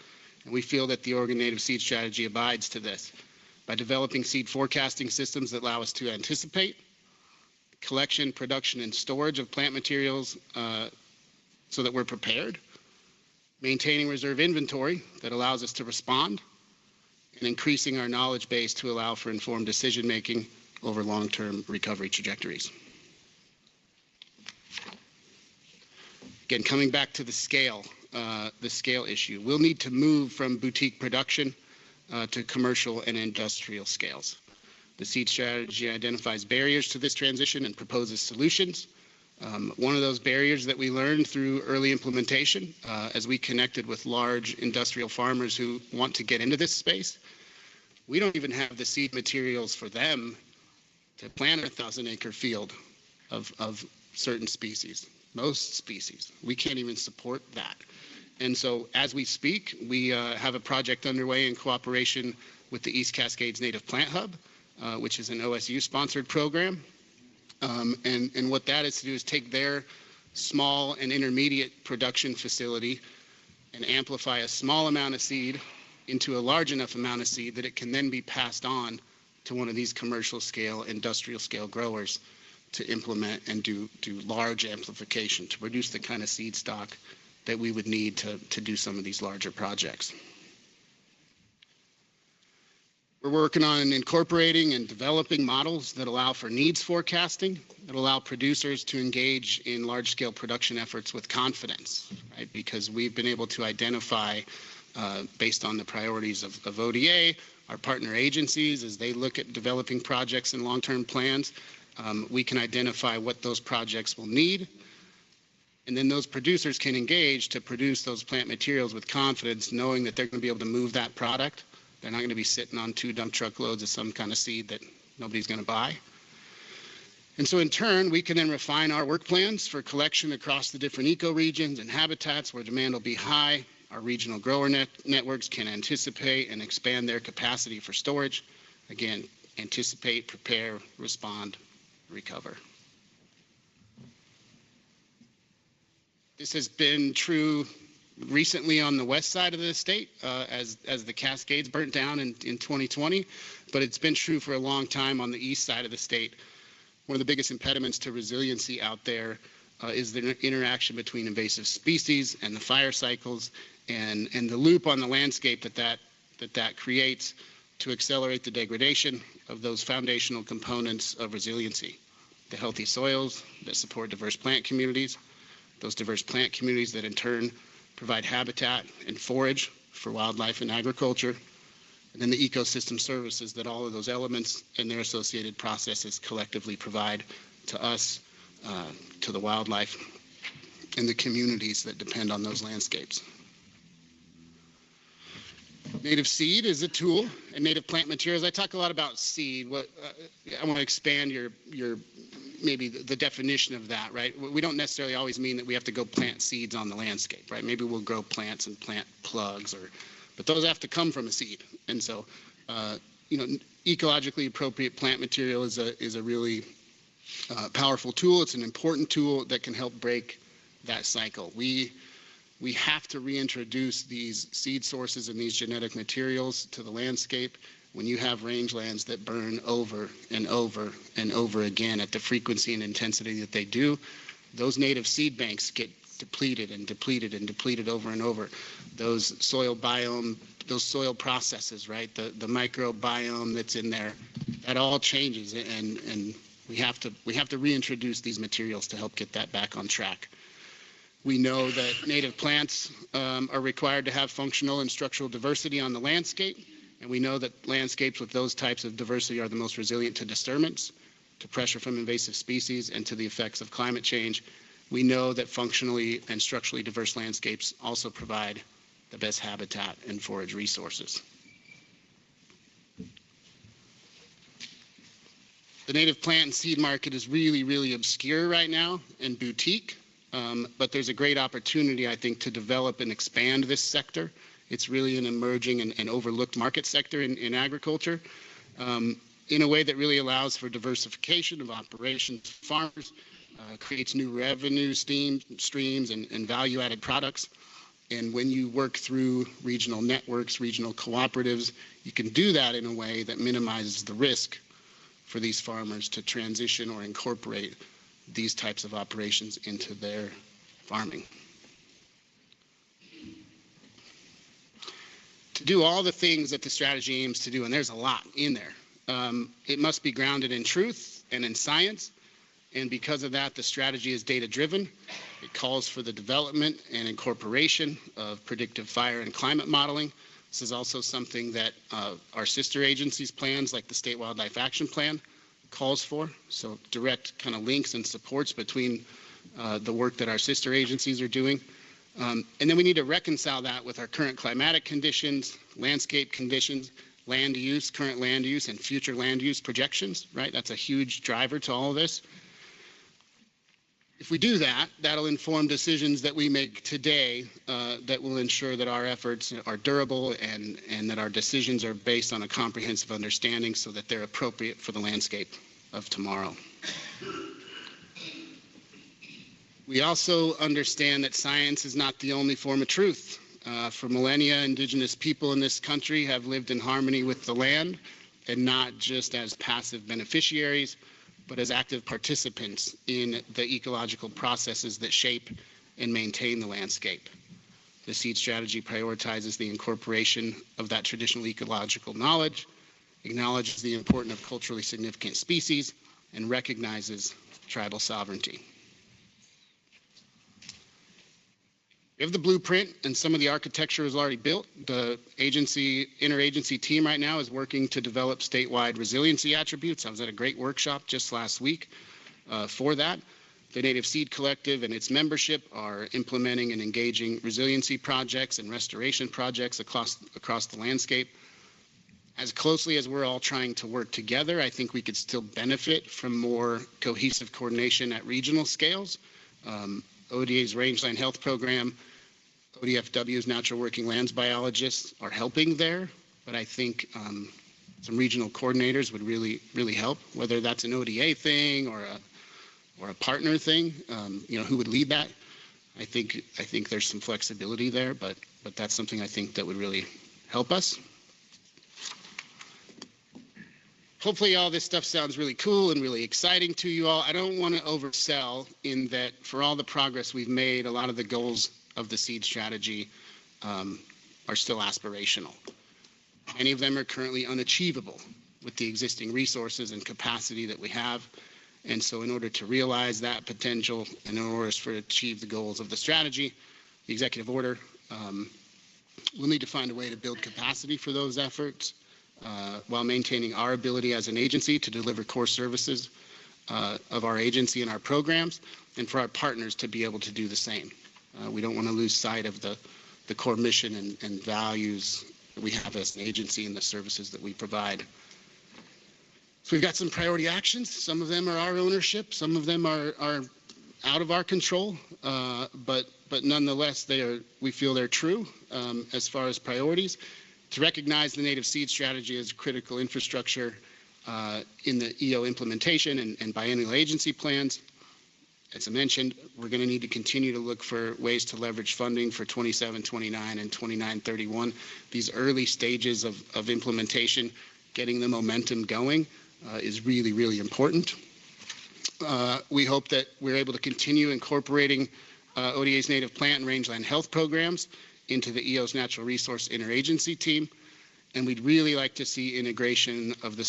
And we feel that the Oregon Native Seed Strategy abides to this by developing seed forecasting systems that allow us to anticipate collection, production, and storage of plant materials so that we're prepared, maintaining reserve inventory that allows us to respond, and increasing our knowledge base to allow for informed decision-making over long-term recovery trajectories. Again, coming back to the scale issue, we'll need to move from boutique production to commercial and industrial scales. The seed strategy identifies barriers to this transition and proposes solutions. One of those barriers that we learned through early implementation, as we connected with large industrial farmers who want to get into this space, we don't even have the seed materials for them to plant a 1,000-acre field of certain species, most species. We can't even support that. And so as we speak, we have a project underway in cooperation with the East Cascades Native Plant Hub, which is an OSU-sponsored program. And what that is to do is take their small and intermediate production facility and amplify a small amount of seed into a large enough amount of seed that it can then be passed on to one of these commercial scale, industrial scale growers to implement and do large amplification to produce the kind of seed stock that we would need to do some of these larger projects. We're working on incorporating and developing models that allow for needs forecasting, that allow producers to engage in large-scale production efforts with confidence, right? Because we've been able to identify, based on the priorities of ODA, our partner agencies, as they look at developing projects and long-term plans, we can identify what those projects will need, and then those producers can engage to produce those plant materials with confidence, knowing that they're going to be able to move that product. They're not going to be sitting on 2 dump truck loads of some kind of seed that nobody's going to buy. And so in turn, we can then refine our work plans for collection across the different ecoregions and habitats where demand will be high. Our regional grower networks can anticipate and expand their capacity for storage. Again, anticipate, prepare, respond, recover. This has been true recently on the west side of the state as the Cascades burnt down in 2020, but it's been true for a long time on the east side of the state. One of the biggest impediments to resiliency out there is the interaction between invasive species and the fire cycles and the loop on the landscape that creates to accelerate the degradation of those foundational components of resiliency. The healthy soils that support diverse plant communities, those diverse plant communities that in turn provide habitat and forage for wildlife and agriculture, and then the ecosystem services that all of those elements and their associated processes collectively provide to us, to the wildlife, and the communities that depend on those landscapes. Native seed is a tool, and native plant materials. I talk a lot about seed. I want to expand your maybe the definition of that, right? We don't necessarily always mean that we have to go plant seeds on the landscape, right? Maybe we'll grow plants and plant plugs, but those have to come from a seed. And so, ecologically appropriate plant material is a really powerful tool. It's an important tool that can help break that cycle. We have to reintroduce these seed sources and these genetic materials to the landscape. When you have rangelands that burn over and over and over again at the frequency and intensity that they do, those native seed banks get depleted and depleted and depleted over and over. Those soil biome, those soil processes, right? The microbiome that's in there, that all changes, and we have to reintroduce these materials to help get that back on track. We know that native plants are required to have functional and structural diversity on the landscape. And we know that landscapes with those types of diversity are the most resilient to disturbance, to pressure from invasive species, and to the effects of climate change. We know that functionally and structurally diverse landscapes also provide the best habitat and forage resources. The native plant and seed market is really, really obscure right now and boutique, but there's a great opportunity, I think, to develop and expand this sector. It's really an emerging and overlooked market sector in agriculture in a way that really allows for diversification of operations, farmers, creates new revenue streams and value-added products. And when you work through regional networks, regional cooperatives, you can do that in a way that minimizes the risk for these farmers to transition or incorporate these types of operations into their farming. To do all the things that the strategy aims to do, and there's a lot in there, it must be grounded in truth and in science. And because of that, the strategy is data-driven. It calls for the development and incorporation of predictive fire and climate modeling. This is also something that our sister agencies' plans, like the State Wildlife Action Plan, calls for. So direct kind of links and supports between the work that our sister agencies are doing. And then we need to reconcile that with our current climatic conditions, landscape conditions, current land use, and future land use projections, right? That's a huge driver to all of this. If we do that, that'll inform decisions that we make today that will ensure that our efforts are durable and that our decisions are based on a comprehensive understanding so that they're appropriate for the landscape of tomorrow. We also understand that science is not the only form of truth. For millennia, indigenous people in this country have lived in harmony with the land, and not just as passive beneficiaries, but as active participants in the ecological processes that shape and maintain the landscape. The seed strategy prioritizes the incorporation of that traditional ecological knowledge, acknowledges the importance of culturally significant species, and recognizes tribal sovereignty. We have the blueprint, and some of the architecture is already built. The interagency team right now is working to develop statewide resiliency attributes. I was at a great workshop just last week for that. The Native Seed Collective and its membership are implementing and engaging resiliency projects and restoration projects across the landscape. As closely as we're all trying to work together, I think we could still benefit from more cohesive coordination at regional scales. ODA's Rangeland Health Program, ODFW's Natural Working Lands biologists are helping there, but I think some regional coordinators would really help, whether that's an ODA thing or a partner thing. Who would lead that? I think there's some flexibility there, but that's something I think that would really help us. Hopefully all this stuff sounds really cool and really exciting to you all. I don't want to oversell in that for all the progress we've made, a lot of the goals of the seed strategy are still aspirational. Many of them are currently unachievable with the existing resources and capacity that we have. And so in order to realize that potential and in order to achieve the goals of the strategy, the executive order, we'll need to find a way to build capacity for those efforts while maintaining our ability as an agency to deliver core services of our agency and our programs, and for our partners to be able to do the same. We don't want to lose sight of the core mission and values that we have as an agency and the services that we provide. So we've got some priority actions. Some of them are our ownership. Some of them are out of our control, but nonetheless, we feel they're true as far as priorities. To recognize the native seed strategy as critical infrastructure in the EO implementation and biennial agency plans. As I mentioned, we're going to need to continue to look for ways to leverage funding for 2729 and 2931. These early stages of implementation, getting the momentum going is really important. We hope that we're able to continue incorporating ODA's native plant and rangeland health programs into the EO's natural resource interagency team. And we'd really like to see integration of the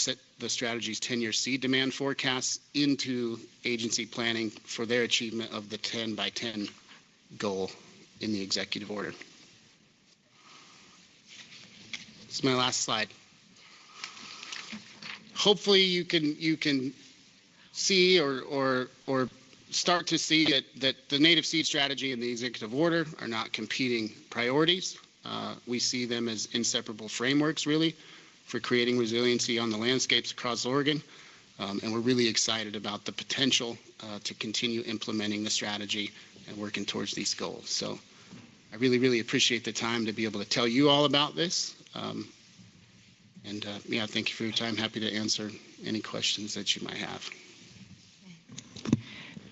strategy's 10-year seed demand forecasts into agency planning for their achievement of the 10 by 10 goal in the executive order. This is my last slide. Hopefully you can see or start to see that the native seed strategy and the executive order are not competing priorities. We see them as inseparable frameworks, really, for creating resiliency on the landscapes across Oregon. And we're really excited about the potential to continue implementing the strategy and working towards these goals. So I really appreciate the time to be able to tell you all about this. Yeah, thank you for your time. Happy to answer any questions that you might have.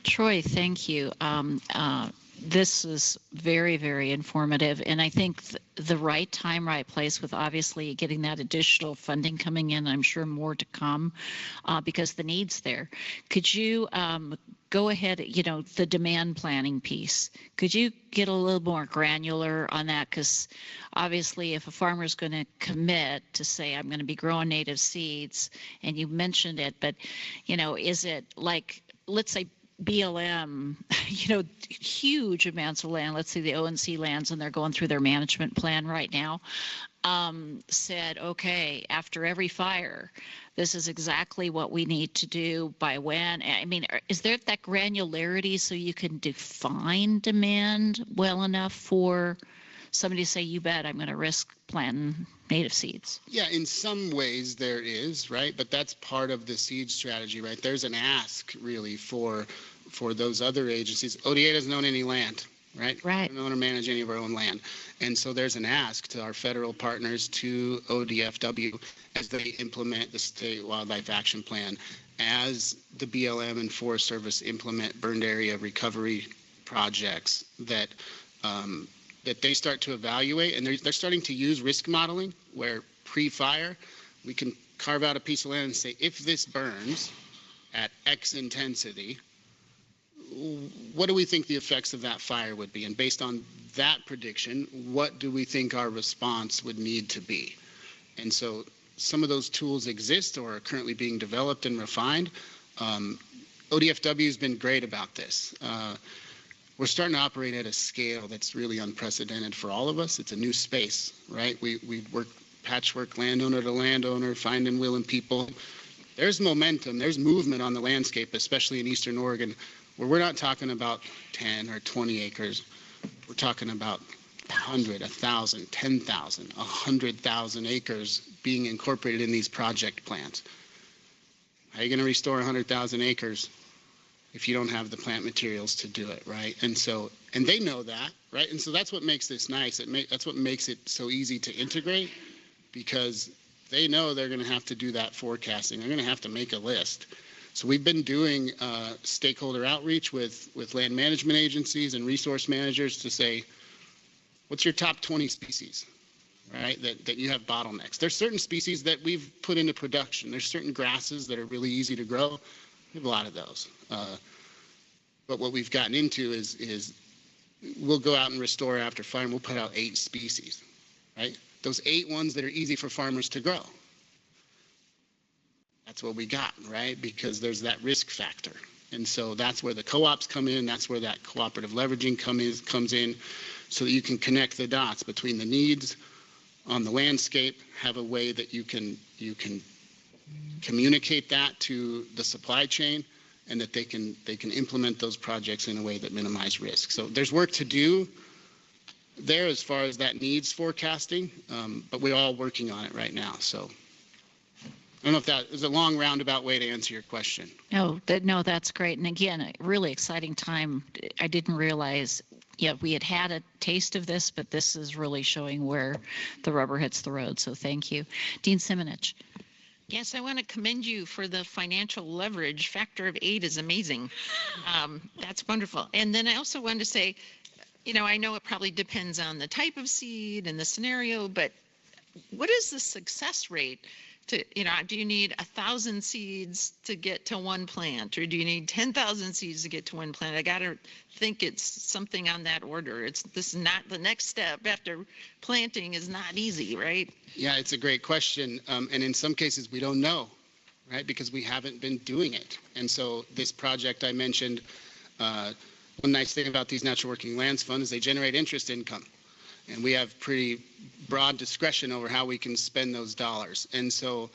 Troy, thank you. This is very informative, and I think the right time, right place with obviously getting that additional funding coming in, I'm sure more to come because the need's there. Could you go ahead, the demand planning piece, could you get a little more granular on that? Because obviously if a farmer is going to commit to say, I'm going to be growing native seeds, and you mentioned it, but is it like, let's say BLM, huge amounts of land, let's say the ONC lands, and they're going through their management plan right now, said, okay, after every fire, this is exactly what we need to do by when. I mean, is there that granularity so you can define demand well enough for somebody to say, you bet, I'm going to risk planting native seeds? Yeah, in some ways there is, right? But that's part of the seed strategy, right? There's an ask really for those other agencies. ODA doesn't own any land, right? Right. We don't own or manage any of our own land. And so there's an ask to our federal partners, to ODFW, as they implement the State Wildlife Action Plan, as the BLM and Forest Service implement burned area recovery projects, that they start to evaluate, and they're starting to use risk modeling, where pre-fire we can carve out a piece of land and say, if this burns at X intensity, what do we think the effects of that fire would be? And based on that prediction, what do we think our response would need to be? And so some of those tools exist or are currently being developed and refined. ODFW has been great about this. We're starting to operate at a scale that's really unprecedented for all of us. It's a new space, right? We work patchwork landowner to landowner, finding willing people. There's momentum, there's movement on the landscape, especially in Eastern Oregon, where we're not talking about 10 or 20 acres. We're talking about 100, 1,000, 10,000, 100,000 acres being incorporated in these project plans. How are you going to restore 100,000 acres if you don't have the plant materials to do it, right? And they know that, right? And so that's what makes this nice. That's what makes it so easy to integrate, because they know they're going to have to do that forecasting. They're going to have to make a list. So we've been doing stakeholder outreach with land management agencies and resource managers to say, what's your top 20 species, right, that you have bottlenecks? There's certain species that we've put into production. There's certain grasses that are really easy to grow. We have a lot of those. But what we've gotten into is we'll go out and restore after fire, and we'll put out 8 species, right? Those 8 ones that are easy for farmers to grow. That's what we got, right? Because there's that risk factor. And so that's where the co-ops come in. That's where that cooperative leveraging comes in, so that you can connect the dots between the needs on the landscape, have a way that you can communicate that to the supply chain, and that they can implement those projects in a way that minimize risk. So there's work to do there as far as that needs forecasting, but we're all working on it right now. So I don't know if that is a long roundabout way to answer your question. No, that's great. And again, a really exciting time. I didn't realize, we had a taste of this, but this is really showing where the rubber hits the road. So thank you. Dean Simonich. Yes, I want to commend you for the financial leverage. Factor of 8 is amazing. That's wonderful. And then I also wanted to say, I know it probably depends on the type of seed and the scenario, but what is the success rate? Do you need 1,000 seeds to get to one plant, or do you need 10,000 seeds to get to one plant? I got to think it's something on that order. This is not the next step after planting is not easy, right? Yeah, it's a great question. And in some cases we don't know, right? Because we haven't been doing it. And so this project I mentioned, one nice thing about these natural working lands funds is they generate interest income. And we have pretty broad discretion over how we can spend those dollars. And so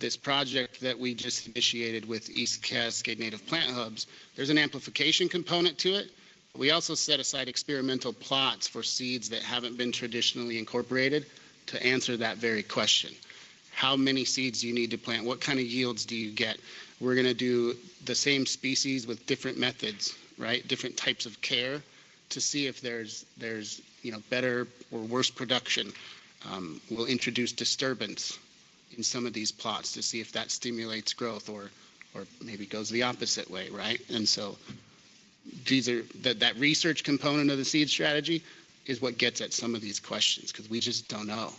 this project that we just initiated with East Cascade Native Plant Hubs, there's an amplification component to it. We also set aside experimental plots for seeds that haven't been traditionally incorporated to answer that very question. How many seeds do you need to plant? What kind of yields do you get? We're going to do the same species with different methods, right? Different types of care to see if there's better or worse production. We'll introduce disturbance in some of these plots to see if that stimulates growth or maybe goes the opposite way, right? And so these are that research component of the seed strategy is what gets at some of these questions, because we just don't know.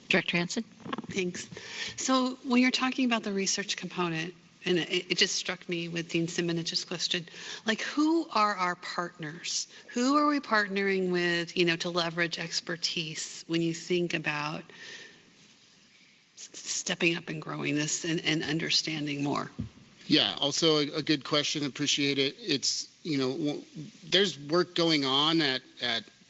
Director Hansen? Thanks. So when you're talking about the research component, and it just struck me with Dean Simonich's question, like, who are our partners? Who are we partnering with, to leverage expertise when you think about stepping up and growing this and understanding more. Yeah, also a good question. Appreciate it. It's, there's work going on at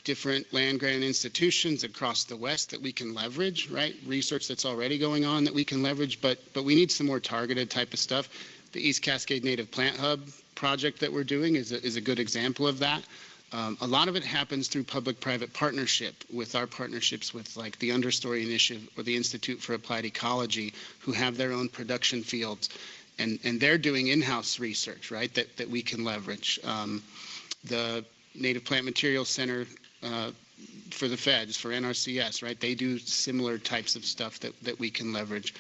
different land grant institutions across the West that we can leverage, right? Research that's already going on that we can leverage, but we need some more targeted type of stuff. The East Cascade Native Plant Hub project that we're doing is a good example of that. A lot of it happens through public-private partnership with our partnerships with like the Understory Initiative or the Institute for Applied Ecology, who have their own production fields. And they're doing in-house research, right, that we can leverage. The Native Plant Materials Center for the feds, for NRCS, right, they do similar types of stuff that we can leverage.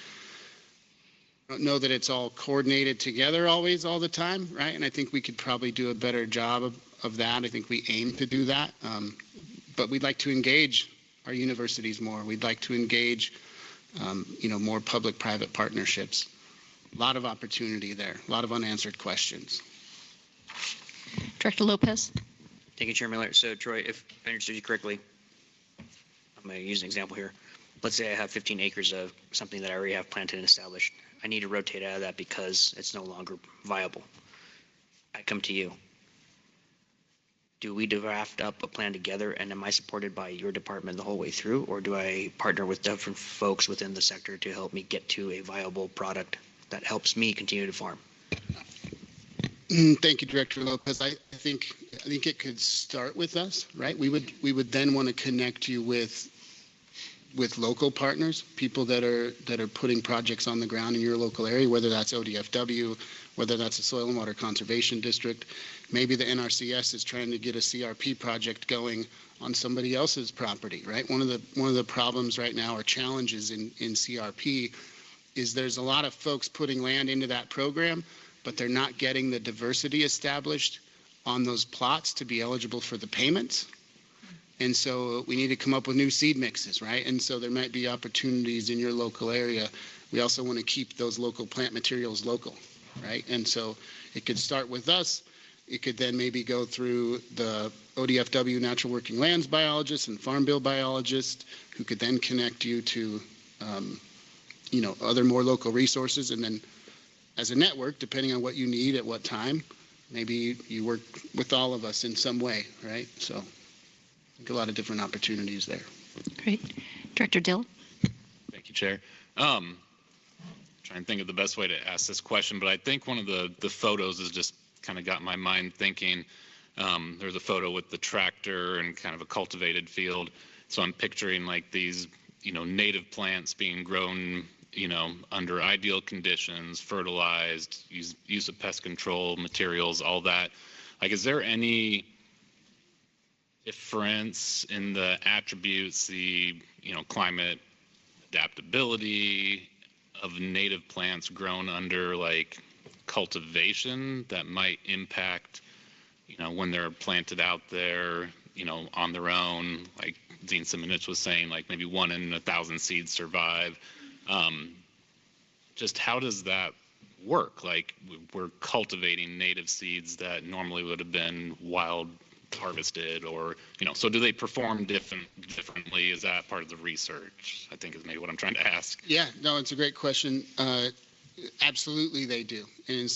I don't know that it's all coordinated together always all the time, right, and I think we could probably do a better job of that. I think we aim to do that, but we'd like to engage our universities more. We'd like to engage, more public-private partnerships. A lot of opportunity there, a lot of unanswered questions. Director Lopez. Thank you, Chair Miller. So, Troy, if I understood you correctly, I'm going to use an example here. Let's say I have 15 acres of something that I already have planted and established. I need to rotate out of that because it's no longer viable. I come to you. Do we draft up a plan together, and am I supported by your department the whole way through, or do I partner with different folks within the sector to help me get to a viable product that helps me continue to farm? Thank you, Director Lopez. I think it could start with us, right? We would then want to connect you with local partners, people that are putting projects on the ground in your local area, whether that's ODFW, whether that's a Soil and Water Conservation District. Maybe the NRCS is trying to get a CRP project going on somebody else's property, right? One of the problems right now or challenges in CRP is there's a lot of folks putting land into that program, but they're not getting the diversity established on those plots to be eligible for the payments. And so we need to come up with new seed mixes, right? And so there might be opportunities in your local area. We also want to keep those local plant materials local, right? And so it could start with us. It could then maybe go through the ODFW natural working lands biologist and farm bill biologist, who could then connect you to other more local resources. And then as a network, depending on what you need at what time, maybe you work with all of us in some way, right? So I think a lot of different opportunities there. Great. Director Dill. Thank you, Chair. Trying to think of the best way to ask this question, but I think one of the photos has just kind of got my mind thinking. There's a photo with the tractor and kind of a cultivated field. So I'm picturing like these, native plants being grown, under ideal conditions, fertilized, use of pest control materials, all that. Like, is there any difference in the attributes, the, climate adaptability of native plants grown under like cultivation that might impact, when they're planted out there, on their own? Like Dean Simonich was saying, like maybe 1 in 1,000 seeds survive. Just how does that work? Like we're cultivating native seeds that normally would have been wild harvested, or so do they perform differently? Is that part of the research? I think is maybe what I'm trying to ask. Yeah, no, it's a great question. Absolutely they do, and in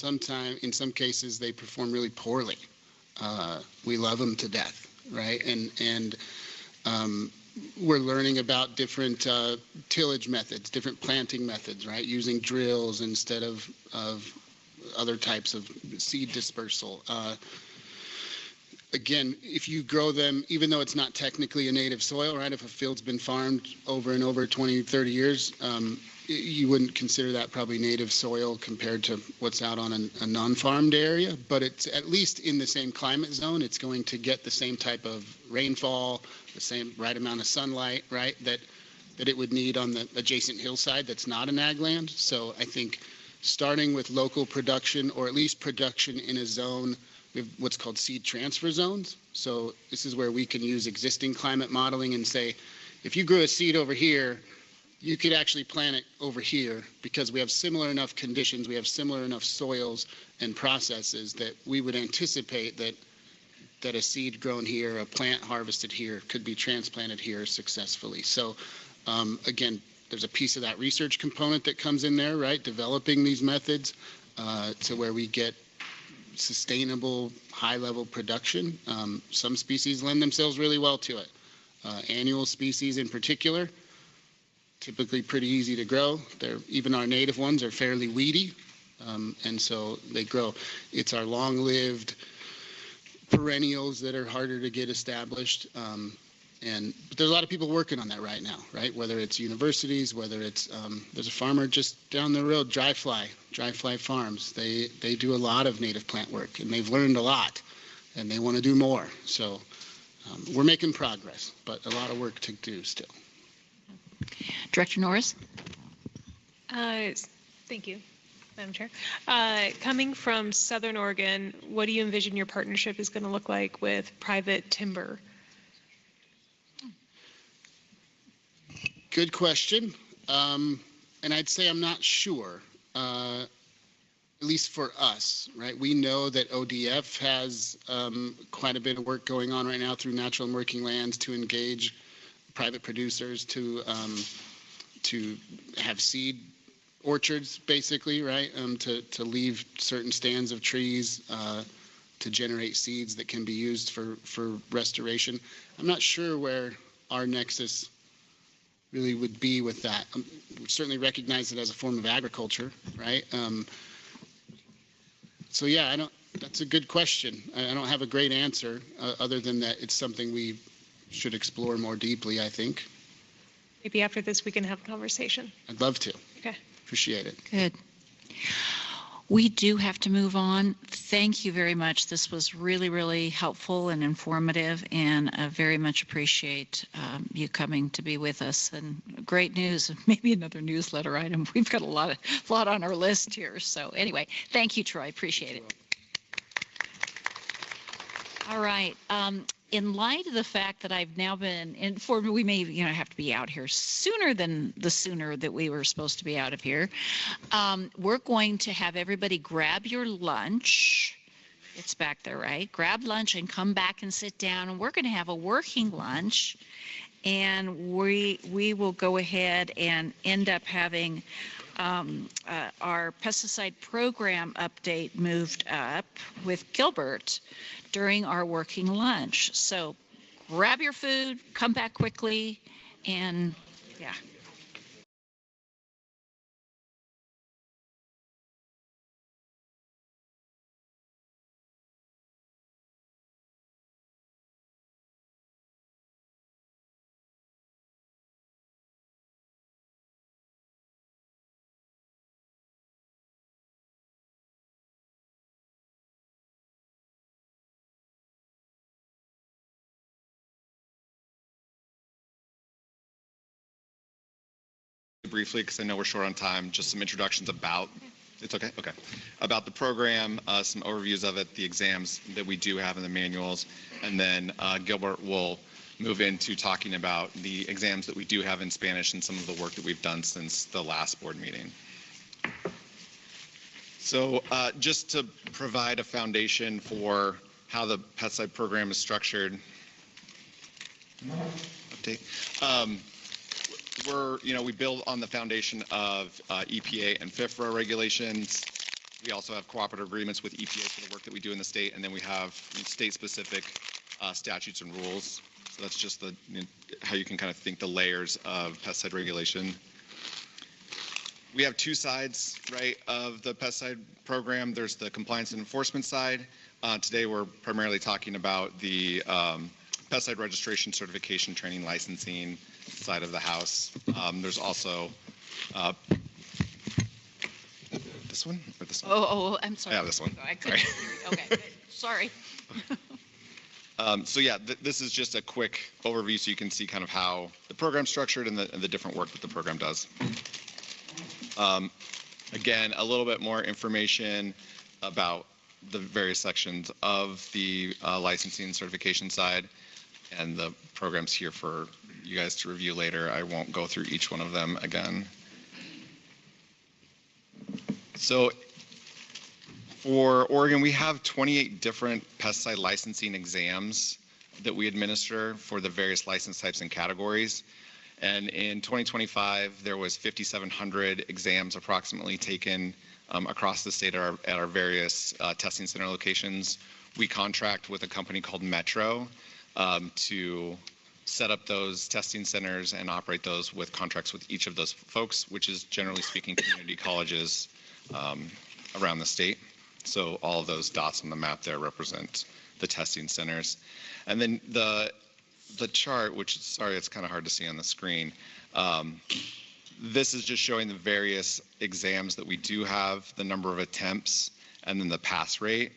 some cases they perform really poorly. We love them to death, right? And we're learning about different tillage methods, different planting methods, right? Using drills instead of other types of seed dispersal. Again, if you grow them, even though it's not technically a native soil, right? If a field's been farmed over and over 20, 30 years, you wouldn't consider that probably native soil compared to what's out on a non-farmed area, but it's at least in the same climate zone. It's going to get the same type of rainfall, the same right amount of sunlight, right, that it would need on the adjacent hillside that's not an ag land. So I think starting with local production, or at least production in a zone, we have what's called seed transfer zones. So this is where we can use existing climate modeling and say, if you grew a seed over here, you could actually plant it over here because we have similar enough conditions, we have similar enough soils and processes that we would anticipate that a seed grown here, a plant harvested here, could be transplanted here successfully. So again, there's a piece of that research component that comes in there, right? Developing these methods to where we get sustainable, high-level production. Some species lend themselves really well to it. Annual species in particular, typically pretty easy to grow. Even our native ones are fairly weedy, and so they grow. It's our long-lived perennials that are harder to get established. But there's a lot of people working on that right now, right? Whether it's universities, whether it's, there's a farmer just down the road, Dry Fly Farms. They do a lot of native plant work, and they've learned a lot, and they want to do more. So we're making progress, but a lot of work to do still. Director Norris? Thank you, Madam Chair. Coming from Southern Oregon, what do you envision your partnership is going to look like with private timber? Good question. And I'd say I'm not sure, at least for us, right? We know that ODF has quite a bit of work going on right now through Natural and Working Lands to engage private producers to have seed orchards, basically, right? To leave certain stands of trees to generate seeds that can be used for restoration. I'm not sure where our nexus really would be with that. We certainly recognize it as a form of agriculture, right? So yeah, that's a good question. I don't have a great answer other than that it's something we should explore more deeply, I think. Maybe after this we can have a conversation. I'd love to. Okay. Appreciate it. Good. We do have to move on. Thank you very much. This was really, really helpful and informative, and very much appreciate you coming to be with us. And great news, maybe another newsletter item. We've got a lot on our list here. So anyway, thank you, Troy. Appreciate it. All right. In light of the fact that I've now been informed we may have to be out here sooner than the sooner that we were supposed to be out of here, we're going to have everybody grab your lunch. It's back there, right? Grab lunch and come back and sit down, and we're going to have a working lunch, and we will go ahead and end up having our pesticide program update moved up with Gilbert during our working lunch. So grab your food, come back quickly, and yeah. Briefly, because I know we're short on time, just some introductions about, it's okay? Okay. About the program, some overviews of it, the exams that we do have in the manuals, and then Gilbert will move into talking about the exams that we do have in Spanish and some of the work that we've done since the last board meeting. So just to provide a foundation for how the pesticide program is structured. Update. We build on the foundation of EPA and FIFRA regulations. We also have cooperative agreements with EPA for the work that we do in the state, and then we have state-specific statutes and rules. So that's just how you can kind of think the layers of pesticide regulation. We have two sides, right, of the pesticide program. There's the compliance and enforcement side. Today we're primarily talking about the pesticide registration, certification, training, licensing side of the house. There's also this one or this one? Oh, I'm sorry. Yeah, this one. I couldn't hear you. Okay, sorry. So yeah, this is just a quick overview so you can see kind of how the program's structured and the different work that the program does. Again, a little bit more information about the various sections of the licensing and certification side, and the program's here for you guys to review later. I won't go through each one of them again. So for Oregon, we have 28 different pesticide licensing exams that we administer for the various license types and categories. And in 2025, there was 5,700 exams approximately taken across the state at our various testing center locations. We contract with a company called Metro to set up those testing centers and operate those with contracts with each of those folks, which is generally speaking community colleges around the state. So all of those dots on the map there represent the testing centers. And then the chart, which, sorry, it's kind of hard to see on the screen. This is just showing the various exams that we do have, the number of attempts, and then the pass rate.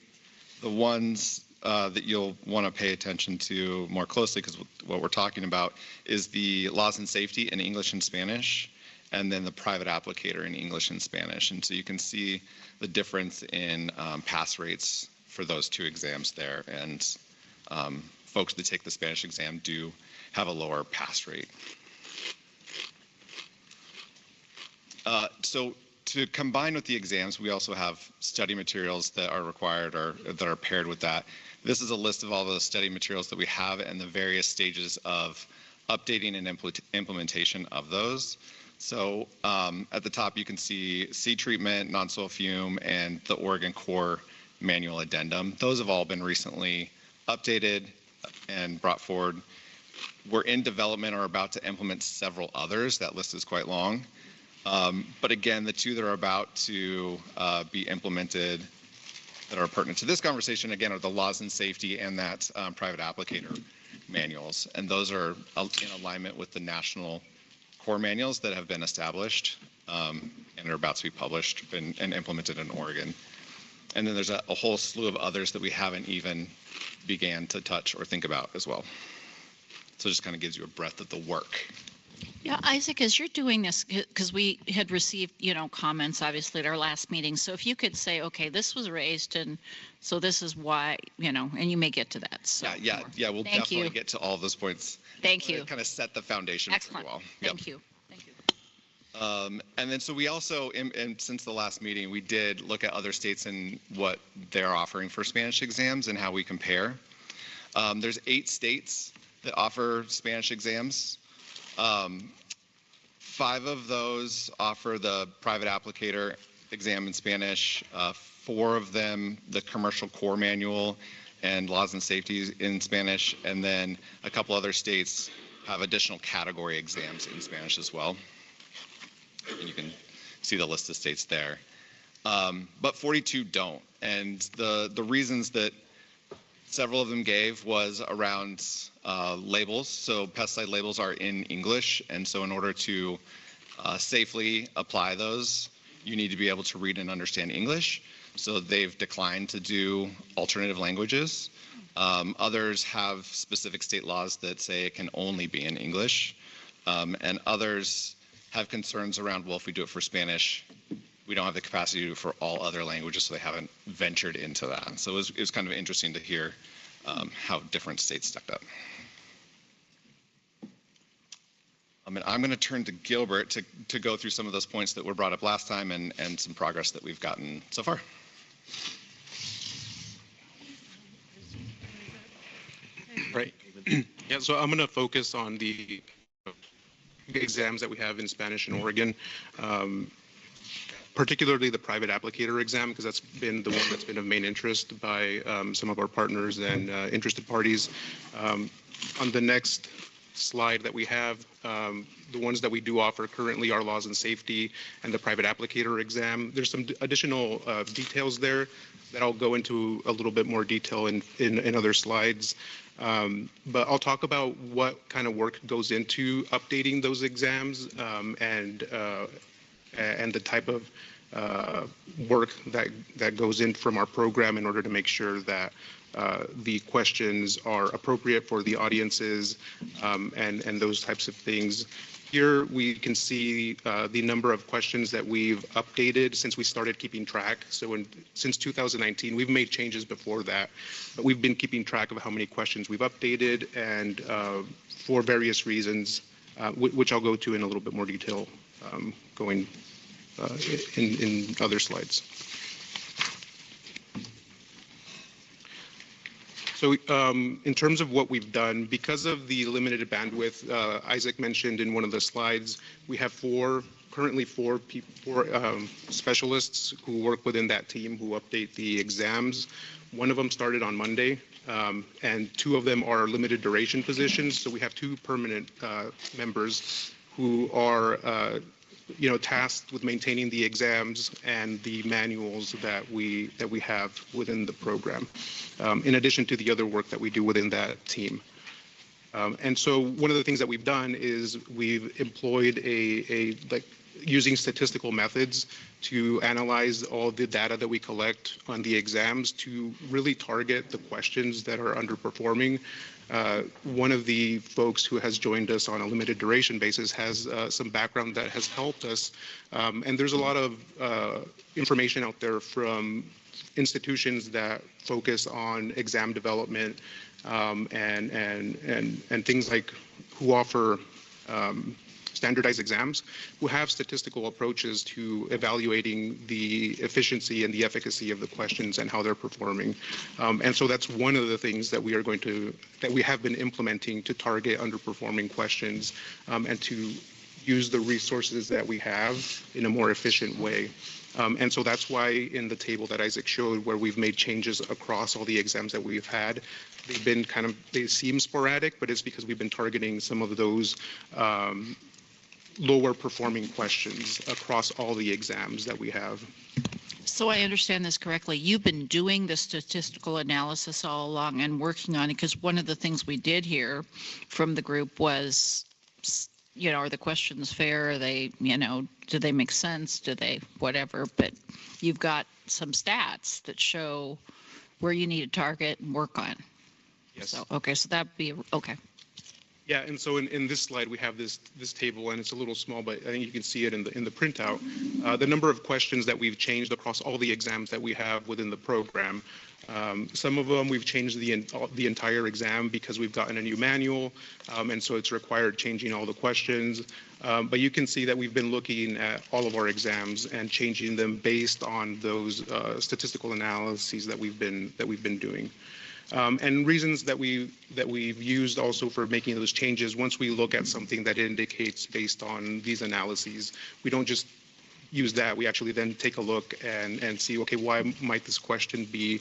The ones that you'll want to pay attention to more closely, because what we're talking about is the laws and safety in English and Spanish, and then the private applicator in English and Spanish. And so you can see the difference in pass rates for those two exams there. And folks that take the Spanish exam do have a lower pass rate. So to combine with the exams, we also have study materials that are required or that are paired with that. This is a list of all the study materials that we have and the various stages of updating and implementation of those. So at the top, you can see seed treatment, non-soil fume, and the Oregon Core Manual Addendum. Those have all been recently updated and brought forward. We're in development or about to implement several others. That list is quite long. But again, the two that are about to be implemented that are pertinent to this conversation, again, are the laws and safety and that private applicator manuals. And those are in alignment with the national core manuals that have been established and are about to be published and implemented in Oregon. And then there's a whole slew of others that we haven't even began to touch or think about as well. So it just kind of gives you a breadth of the work. Yeah, Isaac, as you're doing this, because we had received, comments obviously at our last meeting. So if you could say, okay, this was raised and so this is why, and you may get to that. So Yeah, we'll definitely get to all of those points. Thank you. Kind of set the foundation Excellent. pretty well. Thank you. And then so we also, and since the last meeting, we did look at other states and what they're offering for Spanish exams and how we compare. There's 8 states that offer Spanish exams. 5 of those offer the private applicator exam in Spanish. 4 of them, the commercial core manual and laws and safety in Spanish. And then a couple other states have additional category exams in Spanish as well. And you can see the list of states there. But 42 don't. And the reasons that several of them gave was around labels. So pesticide labels are in English, and so in order to safely apply those, you need to be able to read and understand English. So they've declined to do alternative languages. Others have specific state laws that say it can only be in English. And others have concerns around, well, if we do it for Spanish, we don't have the capacity to do it for all other languages, so they haven't ventured into that. So it was kind of interesting to hear how different states stacked up. And I'm going to turn to Gilbert to go through some of those points that were brought up last time and some progress that we've gotten so far. Right. Yeah, so I'm going to focus on the exams that we have in Spanish in Oregon, particularly the private applicator exam, because that's been the one that's been of main interest by some of our partners and interested parties. On the next slide that we have, the ones that we do offer currently are laws and safety and the private applicator exam. There's some additional details there that I'll go into a little bit more detail in other slides. But I'll talk about what kind of work goes into updating those exams and the type of work that goes in from our program in order to make sure that the questions are appropriate for the audiences and those types of things. Here we can see the number of questions that we've updated since we started keeping track. So since 2019, we've made changes before that, but we've been keeping track of how many questions we've updated and for various reasons, which I'll go to in a little bit more detail going in other slides. So in terms of what we've done, because of the limited bandwidth, Isaac mentioned in one of the slides, we have currently four specialists who work within that team who update the exams. One of them started on Monday, and two of them are limited duration positions. So we have two permanent members who are tasked with maintaining the exams and the manuals that we have within the program, in addition to the other work that we do within that team. And so one of the things that we've done is we've employed using statistical methods to analyze all the data that we collect on the exams to really target the questions that are underperforming. One of the folks who has joined us on a limited duration basis has some background that has helped us. And there's a lot of information out there from institutions that focus on exam development and things like who offer standardized exams, who have statistical approaches to evaluating the efficiency and the efficacy of the questions and how they're performing. And so that's one of the things that we have been implementing to target underperforming questions and to use the resources that we have in a more efficient way. And so that's why in the table that Isaac showed, where we've made changes across all the exams that we've had, they seem sporadic, but it's because we've been targeting some of those lower performing questions across all the exams that we have. So I understand this correctly. You've been doing the statistical analysis all along and working on it, because one of the things we did here from the group was, are the questions fair? Are they, do they make sense? Do they whatever? But you've got some stats that show where you need to target and work on. Yes. So, okay, so that'd be, okay. Yeah, and so in this slide, we have this table, and it's a little small, but I think you can see it in the printout. The number of questions that we've changed across all the exams that we have within the program. Some of them we've changed the entire exam because we've gotten a new manual, and so it's required changing all the questions. But you can see that we've been looking at all of our exams and changing them based on those statistical analyses that we've been doing. And reasons that we've used also for making those changes, once we look at something that indicates based on these analyses, we don't just use that. We actually then take a look and see, okay, why might this question be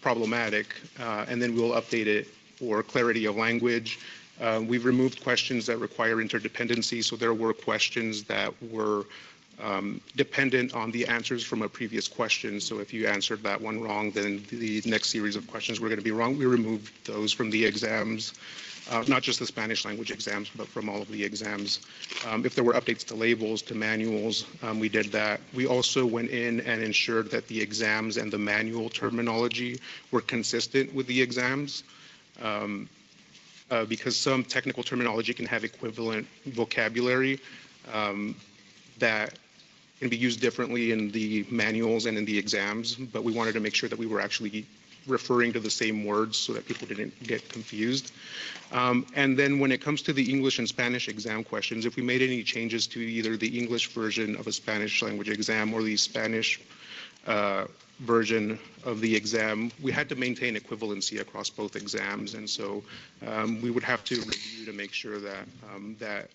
problematic? And then we'll update it for clarity of language. We've removed questions that require interdependency. So there were questions that were dependent on the answers from a previous question. So if you answered that one wrong, then the next series of questions were going to be wrong. We removed those from the exams, not just the Spanish language exams, but from all of the exams. If there were updates to labels, to manuals, we did that. We also went in and ensured that the exams and the manual terminology were consistent with the exams. Because some technical terminology can have equivalent vocabulary that can be used differently in the manuals and in the exams, but we wanted to make sure that we were actually referring to the same words so that people didn't get confused. And then when it comes to the English and Spanish exam questions, if we made any changes to either the English version of a Spanish language exam or the Spanish version of the exam, we had to maintain equivalency across both exams. And so we would have to review to make sure that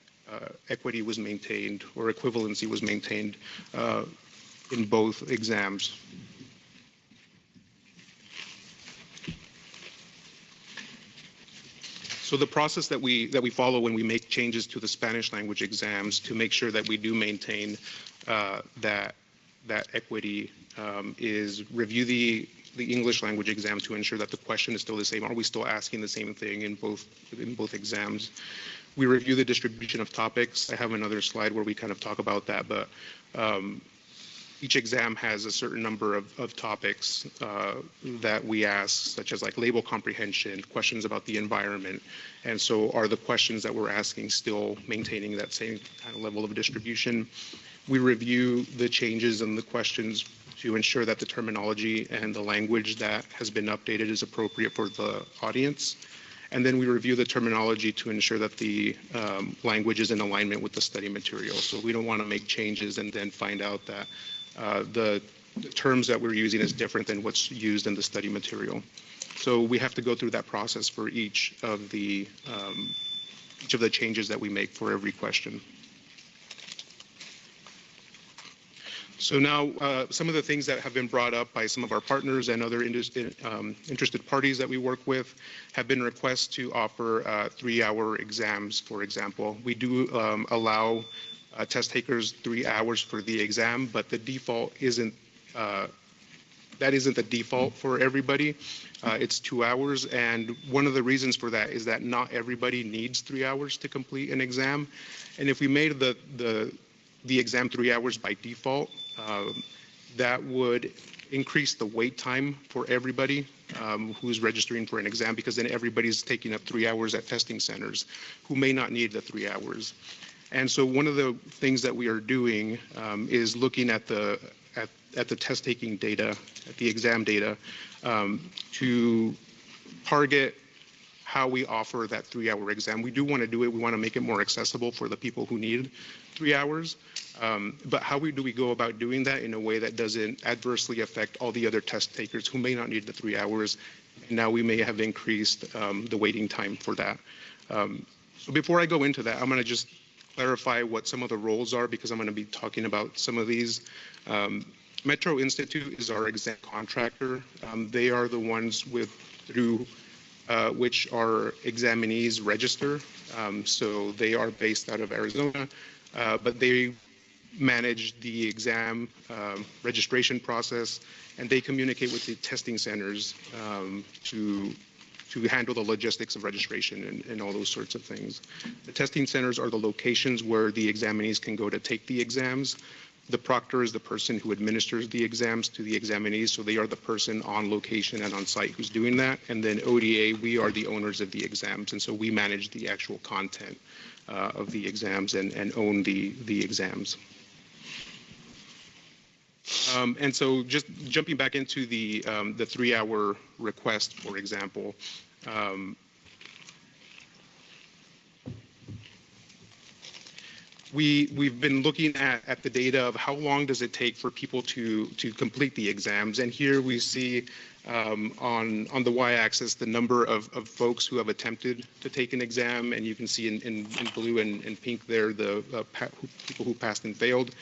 equity was maintained or equivalency was maintained in both exams. So the process that we follow when we make changes to the Spanish language exams to make sure that we do maintain that equity is review the English language exam to ensure that the question is still the same. Are we still asking the same thing in both exams? We review the distribution of topics. I have another slide where we kind of talk about that, but each exam has a certain number of topics that we ask, such as like label comprehension, questions about the environment. And so are the questions that we're asking still maintaining that same kind of level of distribution? We review the changes in the questions to ensure that the terminology and the language that has been updated is appropriate for the audience. And then we review the terminology to ensure that the language is in alignment with the study material. So we don't want to make changes and then find out that the terms that we're using is different than what's used in the study material. So we have to go through that process for each of the changes that we make for every question. So now, some of the things that have been brought up by some of our partners and other interested parties that we work with have been requests to offer 3-hour exams, for example. We do allow test takers 3 hours for the exam, but the default isn't, that isn't the default for everybody. It's 2 hours, and one of the reasons for that is that not everybody needs 3 hours to complete an exam. And if we made the exam 3 hours by default, that would increase the wait time for everybody who's registering for an exam, because then everybody's taking up 3 hours at testing centers who may not need the 3 hours. And so one of the things that we are doing is looking at the test taking data, at the exam data, to target how we offer that 3-hour exam. We do want to do it. We want to make it more accessible for the people who need 3 hours. But how do we go about doing that in a way that doesn't adversely affect all the other test takers who may not need the 3 hours? And now we may have increased the waiting time for that. So before I go into that, I'm going to just clarify what some of the roles are, because I'm going to be talking about some of these. Metro Institute is our exam contractor. They are the ones through which our examinees register. So they are based out of Arizona, but they manage the exam registration process, and they communicate with the testing centers to handle the logistics of registration and all those sorts of things. The testing centers are the locations where the examinees can go to take the exams. The proctor is the person who administers the exams to the examinees, so they are the person on location and on site who's doing that. And then ODA, we are the owners of the exams, and so we manage the actual content of the exams and own the exams. And so just jumping back into the 3-hour request, for example, we've been looking at the data of how long does it take for people to complete the exams. And here we see on the y-axis the number of folks who have attempted to take an exam, and you can see in blue and pink there the people who passed and failed.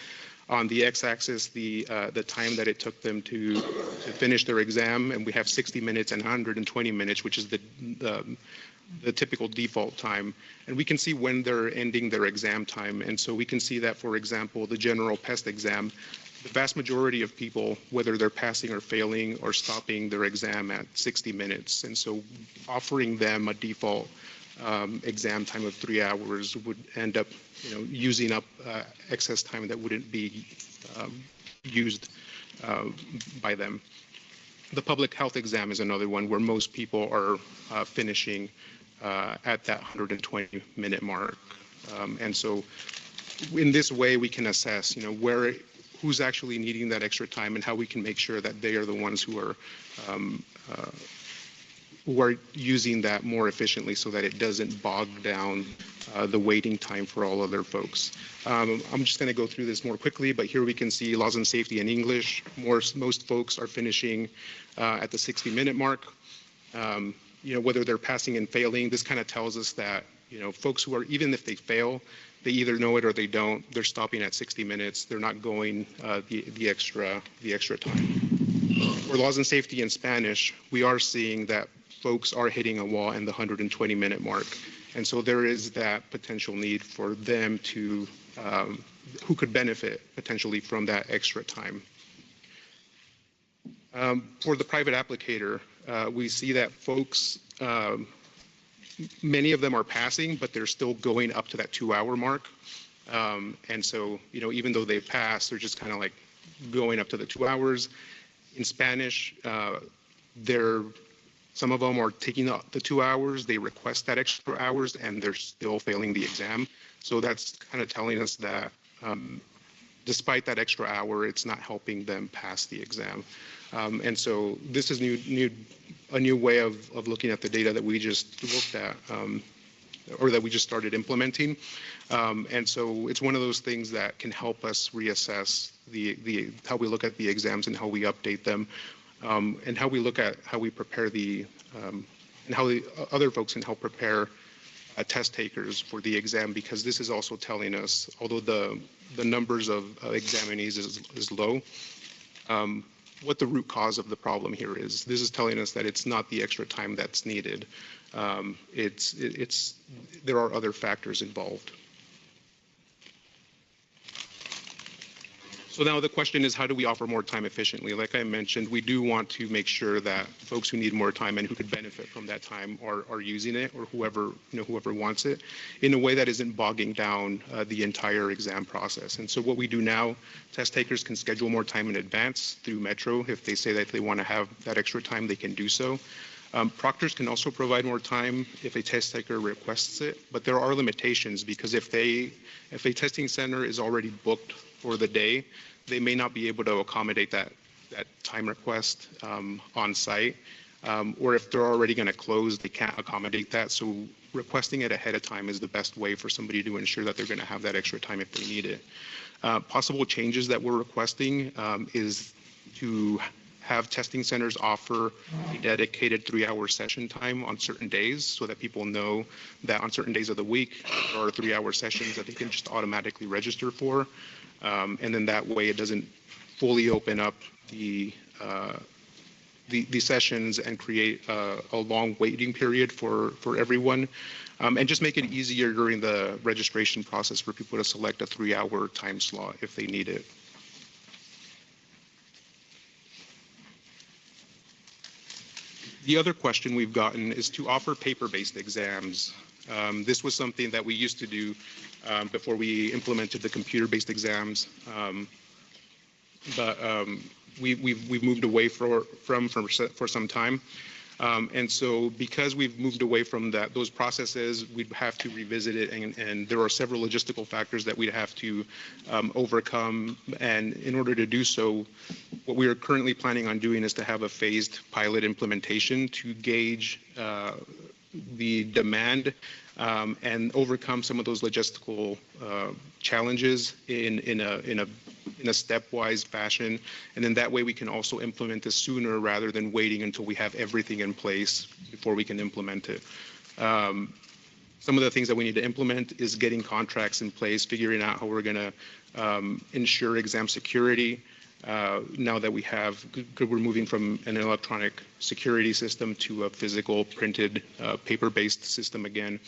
On the x-axis, the time that it took them to finish their exam, and we have 60 minutes and 120 minutes, which is the typical default time. And we can see when they're ending their exam time. And so we can see that, for example, the general PEST exam, the vast majority of people, whether they're passing or failing, or stopping their exam at 60 minutes. And so offering them a default exam time of 3 hours would end up, using up excess time that wouldn't be used by them. The public health exam is another one where most people are finishing at that 120-minute mark. And so in this way, we can assess, who's actually needing that extra time and how we can make sure that they are the ones who are using that more efficiently so that it doesn't bog down the waiting time for all other folks. I'm just going to go through this more quickly, but here we can see laws and safety in English. Most folks are finishing at the 60-minute mark. Whether they're passing and failing, this kind of tells us that, folks who are, even if they fail, they either know it or they don't. They're stopping at 60 minutes. They're not going the extra time. For laws and safety in Spanish, we are seeing that folks are hitting a wall in the 120-minute mark. And so there is that potential need for them to, who could benefit potentially from that extra time. For the private applicator, we see that folks, many of them are passing, but they're still going up to that 2-hour mark. And so, even though they pass, they're just kind of like going up to the 2 hours. In Spanish, some of them are taking the 2 hours, they request that extra hours, and they're still failing the exam. So that's kind of telling us that despite that extra hour, it's not helping them pass the exam. And so this is a new way of looking at the data that we just looked at, or that we just started implementing. And so it's one of those things that can help us reassess how we look at the exams and how we update them. and how we look at how we prepare and how the other folks can help prepare test takers for the exam, because this is also telling us, although the numbers of examinees is low, what the root cause of the problem here is. This is telling us that it's not the extra time that's needed. There are other factors involved. So now the question is, how do we offer more time efficiently? Like I mentioned, we do want to make sure that folks who need more time and who could benefit from that time are using it, or whoever wants it, in a way that isn't bogging down the entire exam process. And so what we do now, test takers can schedule more time in advance through Metro. If they say that they want to have that extra time, they can do so. Proctors can also provide more time if a test taker requests it, but there are limitations, because if a testing center is already booked for the day, they may not be able to accommodate that time request on site, or if they're already going to close, they can't accommodate that. So requesting it ahead of time is the best way for somebody to ensure that they're going to have that extra time if they need it. Possible changes that we're requesting is to have testing centers offer a dedicated 3-hour session time on certain days, so that people know that on certain days of the week there are 3-hour sessions that they can just automatically register for. And then that way it doesn't fully open up the sessions and create a long waiting period for everyone, and just make it easier during the registration process for people to select a 3-hour time slot if they need it. The other question we've gotten is to offer paper-based exams. This was something that we used to do before we implemented the computer-based exams, but we've moved away from for some time. And so because we've moved away from those processes, we'd have to revisit it, and there are several logistical factors that we'd have to overcome. And in order to do so, what we are currently planning on doing is to have a phased pilot implementation to gauge the demand and overcome some of those logistical challenges in a stepwise fashion. And then that way we can also implement this sooner rather than waiting until we have everything in place before we can implement it. Some of the things that we need to implement is getting contracts in place, figuring out how we're going to ensure exam security. Now that we're moving from an electronic security system to a physical printed paper-based system again,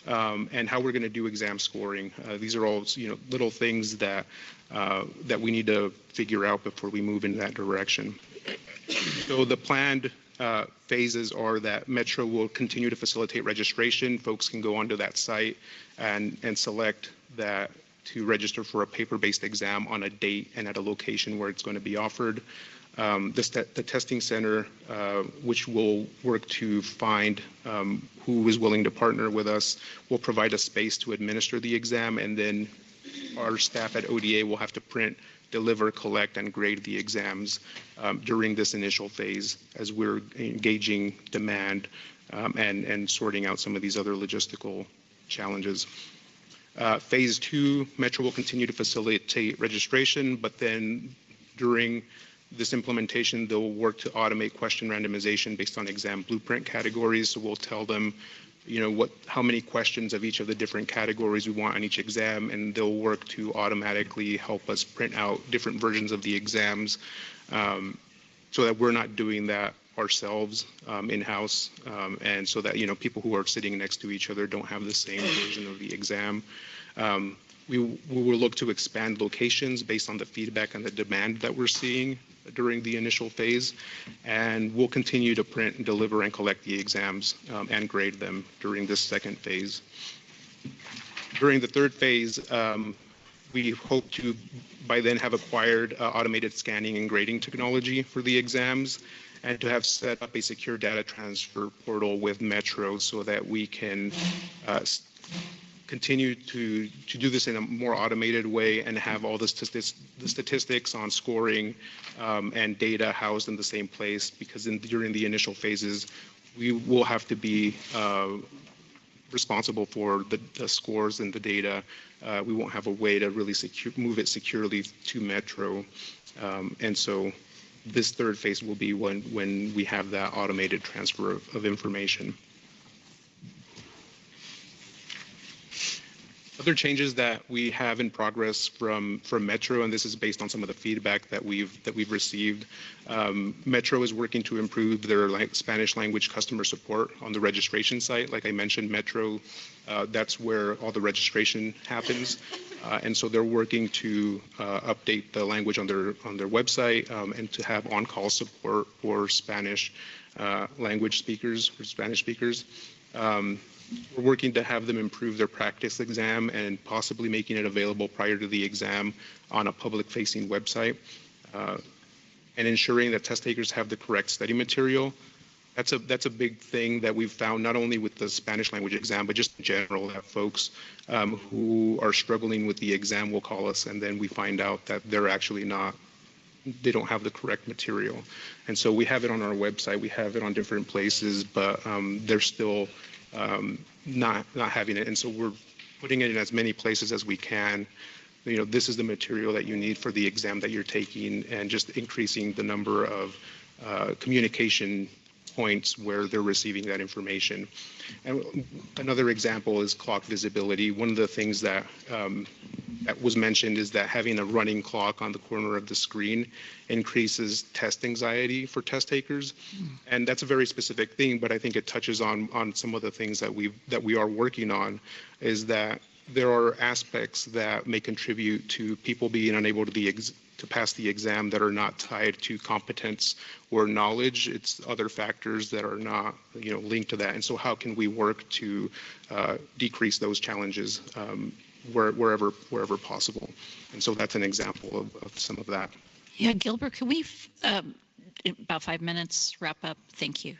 and how we're going to do exam scoring. These are all little things that we need to figure out before we move in that direction. So the planned phases are that Metro will continue to facilitate registration. Folks can go onto that site and select that to register for a paper-based exam on a date and at a location where it's going to be offered. The testing center, which will work to find who is willing to partner with us, will provide a space to administer the exam, and then our staff at ODA will have to print, deliver, collect, and grade the exams during this initial phase as we're engaging demand and sorting out some of these other logistical challenges. Phase 2, Metro will continue to facilitate registration, but then during this implementation, they'll work to automate question randomization based on exam blueprint categories. So we'll tell them, how many questions of each of the different categories we want on each exam, and they'll work to automatically help us print out different versions of the exams, so that we're not doing that ourselves in-house, and so that people who are sitting next to each other don't have the same version of the exam. We will look to expand locations based on the feedback and the demand that we're seeing during the initial phase, and we'll continue to print and deliver and collect the exams and grade them during this second phase. During the third phase, we hope to by then have acquired automated scanning and grading technology for the exams, and to have set up a secure data transfer portal with Metro so that we can continue to do this in a more automated way and have all the statistics on scoring and data housed in the same place, because during the initial phases, we will have to be responsible for the scores and the data. We won't have a way to really move it securely to Metro. And so this third phase will be when we have that automated transfer of information. Other changes that we have in progress from Metro, and this is based on some of the feedback that we've received. Metro is working to improve their Spanish language customer support on the registration site. Like I mentioned, Metro, that's where all the registration happens, and so they're working to update the language on their website and to have on-call support for Spanish language speakers, for Spanish speakers. We're working to have them improve their practice exam and possibly making it available prior to the exam on a public-facing website, and ensuring that test takers have the correct study material. That's a big thing that we've found, not only with the Spanish language exam, but just in general, that folks who are struggling with the exam will call us, and then we find out that they're actually they don't have the correct material. And so we have it on our website, we have it on different places, but they're still not having it, and so we're putting it in as many places as we can. This is the material that you need for the exam that you're taking, and just increasing the number of communication points where they're receiving that information. And another example is clock visibility. One of the things that was mentioned is that having a running clock on the corner of the screen increases test anxiety for test takers. And that's a very specific thing, but I think it touches on some of the things that we are working on, is that there are aspects that may contribute to people being unable to pass the exam that are not tied to competence or knowledge. It's other factors that are not, linked to that. And so how can we work to decrease those challenges wherever possible? And so that's an example of some of that. Yeah, Gilbert, can we, in about 5 minutes, wrap up? Thank you.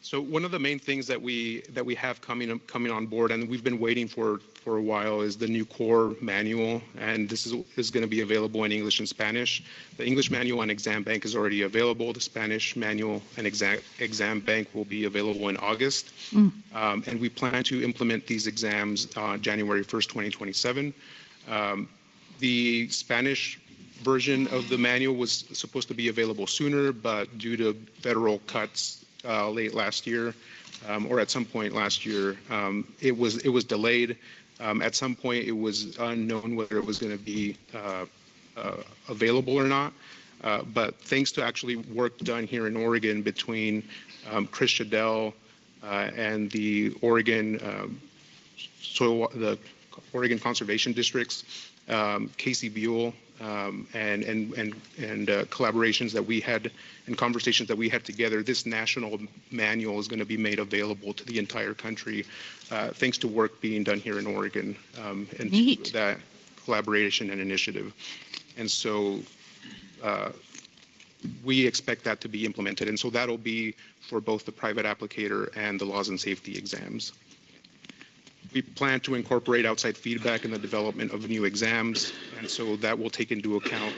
So one of the main things that we have coming on board, and we've been waiting for a while, is the new core manual, and this is going to be available in English and Spanish. The English manual and exam bank is already available. The Spanish manual and exam bank will be available in August, and we plan to implement these exams January 1st, 2027. The Spanish version of the manual was supposed to be available sooner, but due to federal cuts late last year, or at some point last year, it was delayed. At some point, it was unknown whether it was going to be available or not. But thanks to actually work done here in Oregon between Chris Shadell and the Oregon Conservation Districts, Casey Buell, and collaborations that we had and conversations that we had together, this national manual is going to be made available to the entire country, thanks to work being done here in Oregon, and to that collaboration and initiative. And so we expect that to be implemented, and so that'll be for both the private applicator and the laws and safety exams. We plan to incorporate outside feedback in the development of new exams, and so that will take into account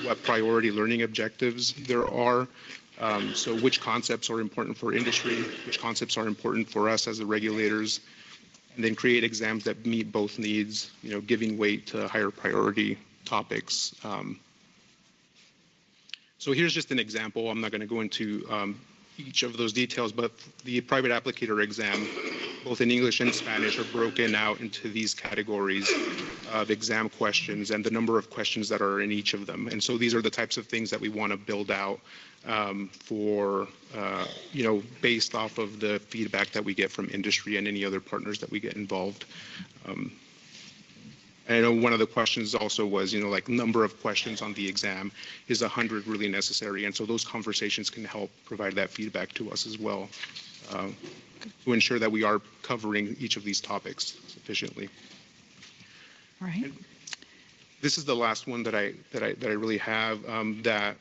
what priority learning objectives there are. So which concepts are important for industry, which concepts are important for us as the regulators, and then create exams that meet both needs, giving weight to higher priority topics. So here's just an example. I'm not going to go into each of those details, but the private applicator exam, both in English and Spanish, are broken out into these categories of exam questions and the number of questions that are in each of them. And so these are the types of things that we want to build out based off of the feedback that we get from industry and any other partners that we get involved. I know one of the questions also was, like number of questions on the exam, is 100 really necessary? And so those conversations can help provide that feedback to us as well, to ensure that we are covering each of these topics sufficiently. All right. This is the last one that I really have, that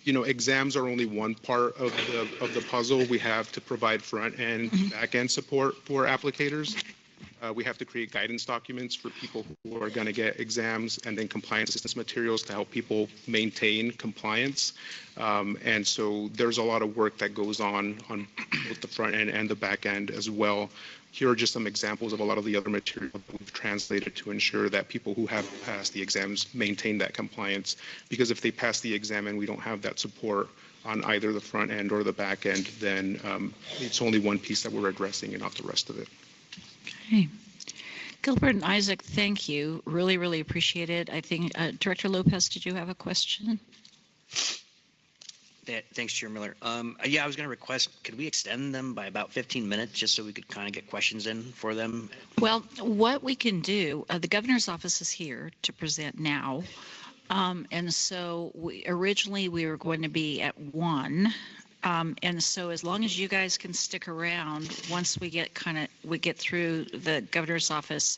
exams are only one part of the puzzle. We have to provide front end, back end support for applicators. We have to create guidance documents for people who are going to get exams, and then compliance assistance materials to help people maintain compliance. And so there's a lot of work that goes on both the front end and the back end as well. Here are just some examples of a lot of the other material that we've translated to ensure that people who have passed the exams maintain that compliance. Because if they pass the exam and we don't have that support on either the front end or the back end, then it's only one piece that we're addressing and not the rest of it. Okay. Gilbert and Isaac, thank you. Really, really appreciate it. I think, Director Lopez, did you have a question? Thanks, Chair Miller. Yeah, I was going to request, could we extend them by about 15 minutes just so we could kind of get questions in for them? Well, what we can do, the governor's office is here to present now. And so originally we were going to be at 1. And so as long as you guys can stick around, once we get through the governor's office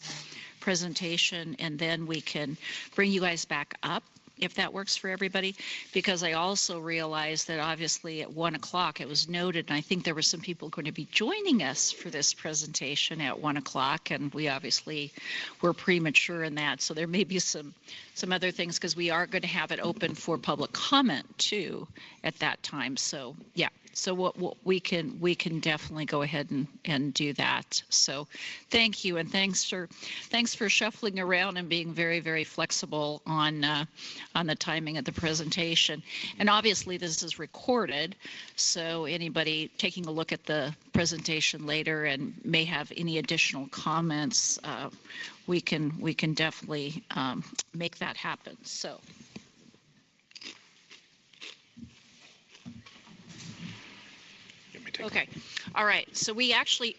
presentation, and then we can bring you guys back up, if that works for everybody, because I also realized that obviously at 1 o'clock it was noted, and I think there were some people going to be joining us for this presentation at 1 o'clock, and we obviously were premature in that. So there may be some other things, because we are going to have it open for public comment too at that time. So yeah. So what we can definitely go ahead and do that. So thank you, and thanks for shuffling around and being very, very flexible on the timing of the presentation. And obviously this is recorded, so anybody taking a look at the presentation later and may have any additional comments, we can definitely make that happen. So. Okay. All right. So we actually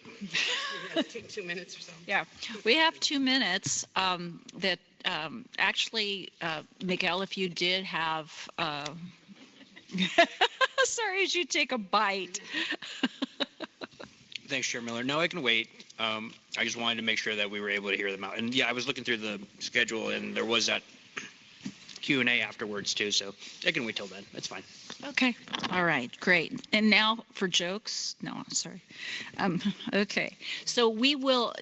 take 2 minutes or so. Yeah, we have 2 minutes. That actually, Miguel, if you did have, sorry, as you take a bite. Thanks, Chair Miller. No, I can wait. I just wanted to make sure that we were able to hear them out. And yeah, I was looking through the schedule, and there was that Q&A afterwards too, so I can wait till then. That's fine. Okay. All right. Great. And now for jokes. No, I'm sorry. Okay. So we will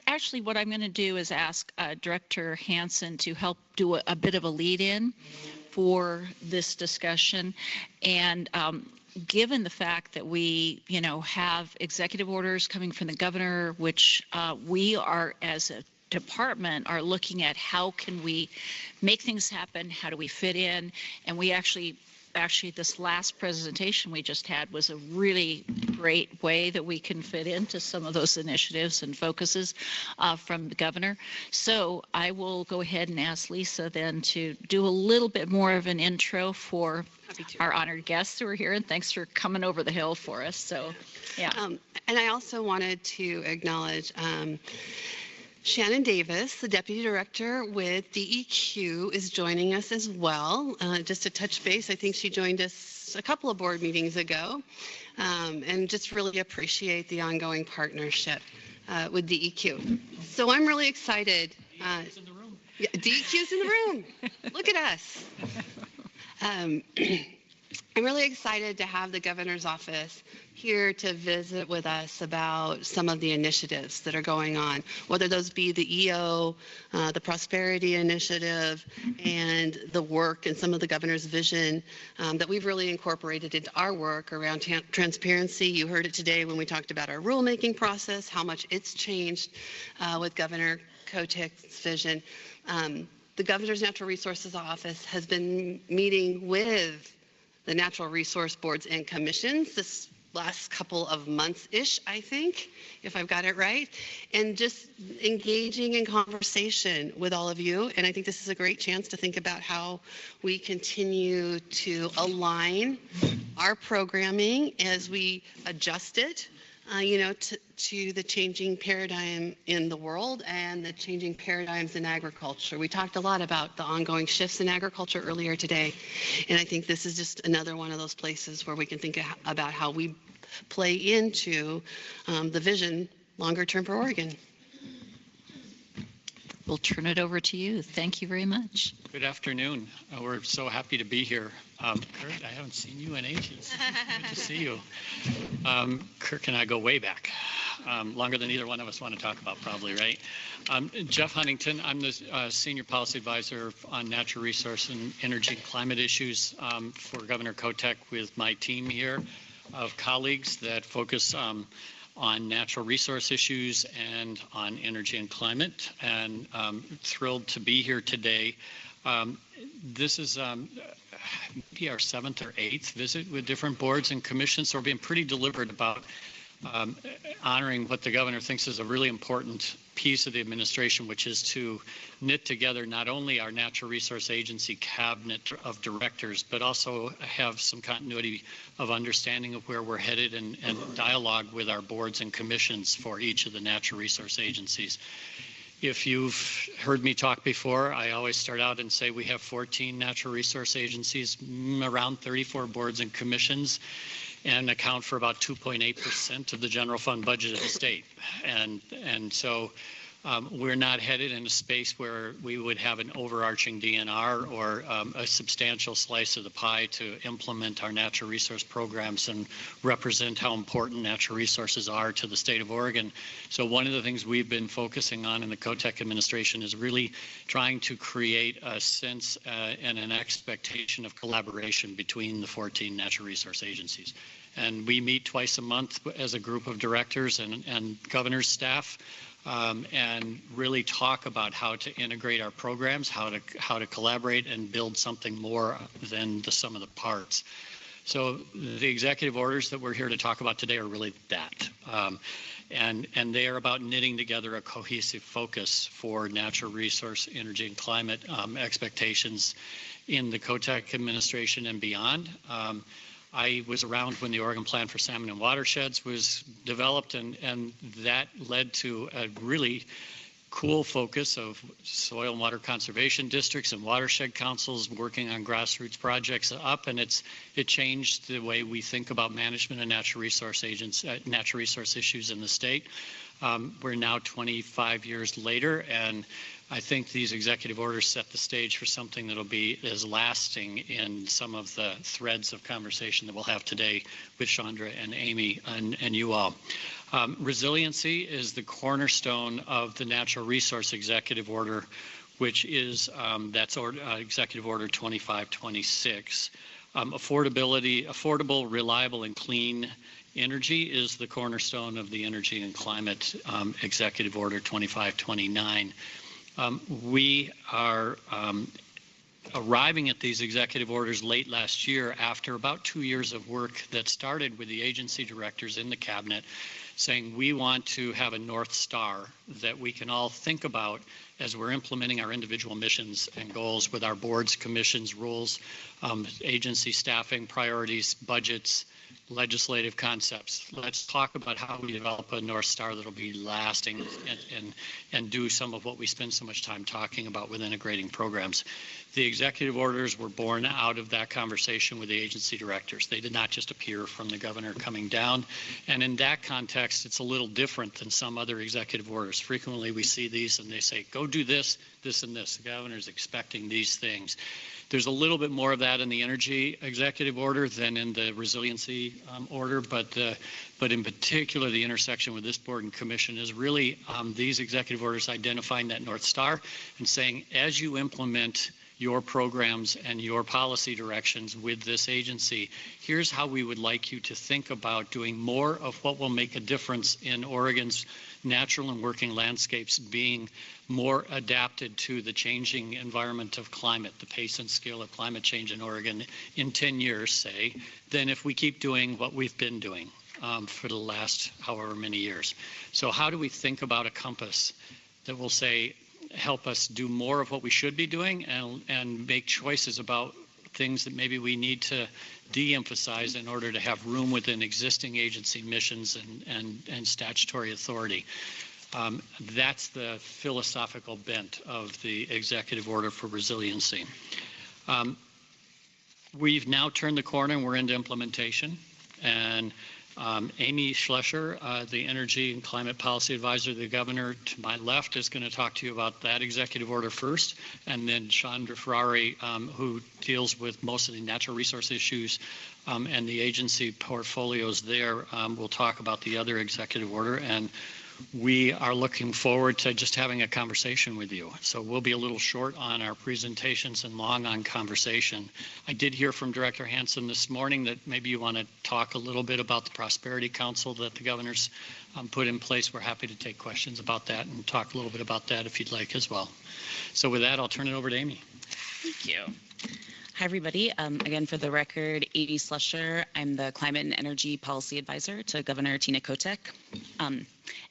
actually. What I'm going to do is ask Director Hansen to help do a bit of a lead-in for this discussion, and given the fact that we, have executive orders coming from the governor, which we are as a department are looking at how can we make things happen, how do we fit in, and we actually this last presentation we just had was a really great way that we can fit into some of those initiatives and focuses from the governor. So I will go ahead and ask Lisa then to do a little bit more of an intro for our honored guests who are here, and thanks for coming over the hill for us. So yeah. And I also wanted to acknowledge Shannon Davis, the Deputy Director with DEQ, is joining us as well. Just to touch base, I think she joined us a couple of board meetings ago, and just really appreciate the ongoing partnership with DEQ. So I'm really excited. DEQ's in the room. Yeah, DEQ's in the room. Look at us. I'm really excited to have the governor's office here to visit with us about some of the initiatives that are going on, whether those be the EO, the Prosperity Initiative, and the work and some of the governor's vision that we've really incorporated into our work around transparency. You heard it today when we talked about our rulemaking process, how much it's changed with Governor Kotick's vision. The Governor's Natural Resources Office has been meeting with the natural resource boards and commissions this last couple of months-ish, I think, if I've got it right, and just engaging in conversation with all of you. And I think this is a great chance to think about how we continue to align our programming as we adjust it, to the changing paradigm in the world and the changing paradigms in agriculture. We talked a lot about the ongoing shifts in agriculture earlier today, and I think this is just another one of those places where we can think about how we play into the vision longer term for Oregon. We'll turn it over to you. Thank you very much. Good afternoon. We're so happy to be here. Kurt, I haven't seen you in ages. Good to see you. Kurt and I go way back. longer than either one of us want to talk about, probably, right? Jeff Huntington, I'm the Senior Policy Advisor on Natural Resource and Energy and Climate Issues for Governor Kotek with my team here of colleagues that focus on natural resource issues and on energy and climate, and thrilled to be here today. This is maybe our 7th or 8th visit with different boards and commissions, so we're being pretty deliberate about honoring what the governor thinks is a really important piece of the administration, which is to knit together not only our Natural Resource Agency cabinet of directors, but also have some continuity of understanding of where we're headed and dialogue with our boards and commissions for each of the natural resource agencies. If you've heard me talk before, I always start out and say we have 14 natural resource agencies, around 34 boards and commissions, and account for about 2.8% of the general fund budget of the state. And so we're not headed in a space where we would have an overarching DNR or a substantial slice of the pie to implement our natural resource programs and represent how important natural resources are to the state of Oregon. So one of the things we've been focusing on in the Kotek administration is really trying to create a sense and an expectation of collaboration between the 14 natural resource agencies. And we meet twice a month as a group of directors and governor's staff, and really talk about how to integrate our programs, how to collaborate and build something more than the sum of the parts. So the executive orders that we're here to talk about today are really that. And they are about knitting together a cohesive focus for natural resource, energy, and climate expectations in the Kotek administration and beyond. I was around when the Oregon Plan for Salmon and Watersheds was developed, and that led to a really cool focus of soil and water conservation districts and watershed councils working on grassroots projects up, and it changed the way we think about management of natural resource issues in the state. We're now 25 years later, and I think these executive orders set the stage for something that'll be as lasting in some of the threads of conversation that we'll have today with Chandra and Amy and you all. Resiliency is the cornerstone of the Natural Resource Executive Order, which is Executive Order 2526. Affordable, reliable, and clean energy is the cornerstone of the Energy and Climate Executive Order 2529. We are arriving at these executive orders late last year after about 2 years of work that started with the agency directors in the cabinet saying we want to have a North Star that we can all think about as we're implementing our individual missions and goals with our boards, commissions, rules, agency staffing, priorities, budgets, legislative concepts. Let's talk about how we develop a North Star that'll be lasting and do some of what we spend so much time talking about with integrating programs. The executive orders were born out of that conversation with the agency directors. They did not just appear from the governor coming down. And in that context, it's a little different than some other executive orders. Frequently we see these and they say, go do this, this, and this. The governor's expecting these things. There's a little bit more of that in the energy executive order than in the resiliency order, but in particular, the intersection with this board and commission is really these executive orders identifying that North Star and saying, as you implement your programs and your policy directions with this agency, here's how we would like you to think about doing more of what will make a difference in Oregon's natural and working landscapes being more adapted to the changing environment of climate, the pace and scale of climate change in Oregon in 10 years, say, than if we keep doing what we've been doing for the last however many years. So how do we think about a compass that will say, help us do more of what we should be doing and make choices about things that maybe we need to de-emphasize in order to have room within existing agency missions and statutory authority. That's the philosophical bent of the executive order for resiliency. We've now turned the corner and we're into implementation. And Amy Schlescher, the Energy and Climate Policy Advisor to the Governor to my left, is going to talk to you about that executive order first, and then Chandra Ferrari, who deals with most of the natural resource issues and the agency portfolios there. We'll talk about the other executive order, and we are looking forward to just having a conversation with you. So we'll be a little short on our presentations and long on conversation. I did hear from Director Hansen this morning that maybe you want to talk a little bit about the Prosperity Council that the governor's put in place. We're happy to take questions about that and talk a little bit about that if you'd like as well. So with that, I'll turn it over to Amy. Thank you. Hi, everybody. Again, for the record, Amy Slusher. I'm the Climate and Energy Policy Advisor to Governor Tina Kotek.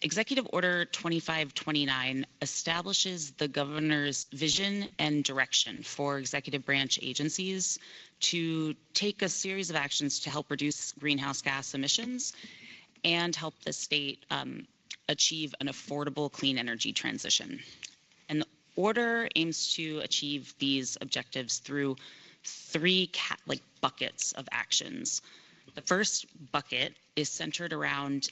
Executive Order 2529 establishes the governor's vision and direction for executive branch agencies to take a series of actions to help reduce greenhouse gas emissions and help the state achieve an affordable clean energy transition. And the order aims to achieve these objectives through three buckets of actions. The first bucket is centered around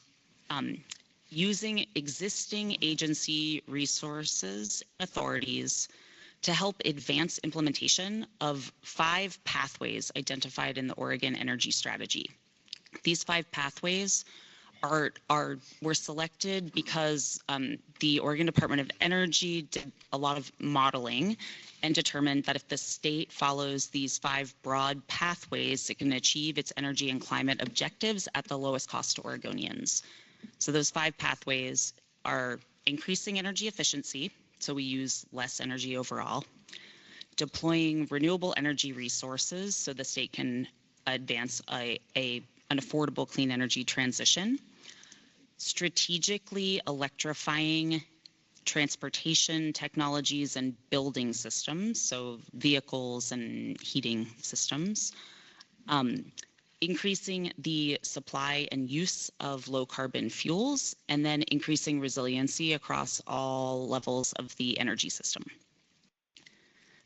using existing agency resources and authorities to help advance implementation of 5 pathways identified in the Oregon Energy Strategy. These 5 pathways were selected because the Oregon Department of Energy did a lot of modeling and determined that if the state follows these 5 broad pathways, it can achieve its energy and climate objectives at the lowest cost to Oregonians. So those 5 pathways are increasing energy efficiency, so we use less energy overall, deploying renewable energy resources so the state can advance an affordable clean energy transition, strategically electrifying transportation technologies and building systems, so vehicles and heating systems, increasing the supply and use of low carbon fuels, and then increasing resiliency across all levels of the energy system.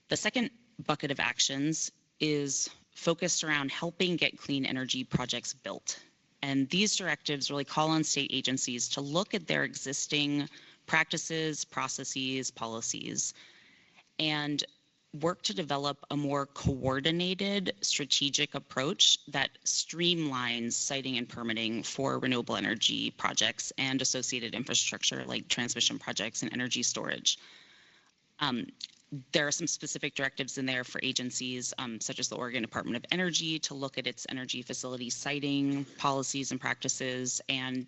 The second bucket of actions is focused around helping get clean energy projects built. And these directives really call on state agencies to look at their existing practices, processes, policies, and work to develop a more coordinated strategic approach that streamlines siting and permitting for renewable energy projects and associated infrastructure like transmission projects and energy storage. There are some specific directives in there for agencies such as the Oregon Department of Energy to look at its energy facility siting policies and practices, and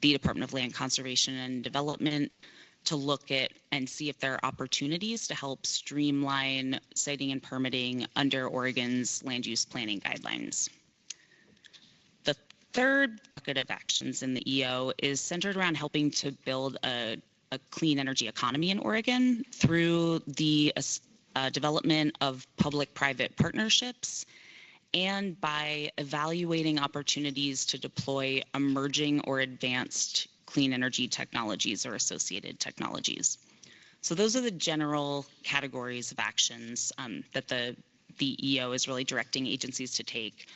the Department of Land Conservation and Development to look at and see if there are opportunities to help streamline siting and permitting under Oregon's land use planning guidelines. The third bucket of actions in the EO is centered around helping to build a clean energy economy in Oregon through the development of public-private partnerships and by evaluating opportunities to deploy emerging or advanced clean energy technologies or associated technologies. So those are the general categories of actions that the EO is really directing agencies to take.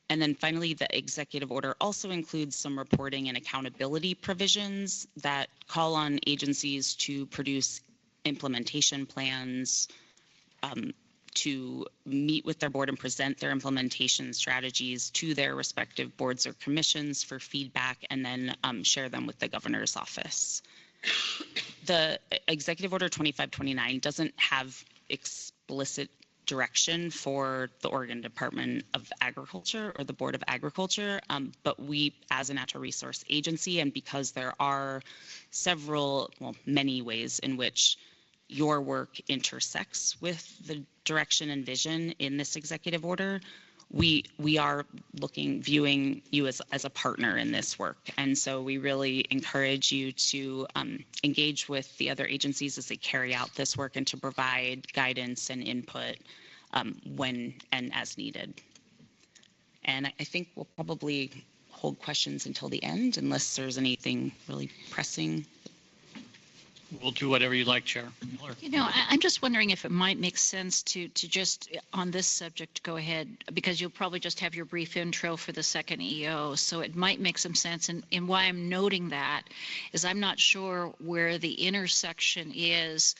And then finally, the executive order also includes some reporting and accountability provisions that call on agencies to produce implementation plans, to meet with their board and present their implementation strategies to their respective boards or commissions for feedback, and then share them with the governor's office. The Executive Order 2529 doesn't have explicit direction for the Oregon Department of Agriculture or the Board of Agriculture, but we, as a natural resource agency, and because there are many ways in which your work intersects with the direction and vision in this executive order, we are viewing you as a partner in this work. And so we really encourage you to engage with the other agencies as they carry out this work and to provide guidance and input when and as needed. And I think we'll probably hold questions until the end unless there's anything really pressing. We'll do whatever you like, Chair Miller. You know, I'm just wondering if it might make sense to just, on this subject, go ahead, because you'll probably just have your brief intro for the second EO, so it might make some sense. And why I'm noting that is I'm not sure where the intersection is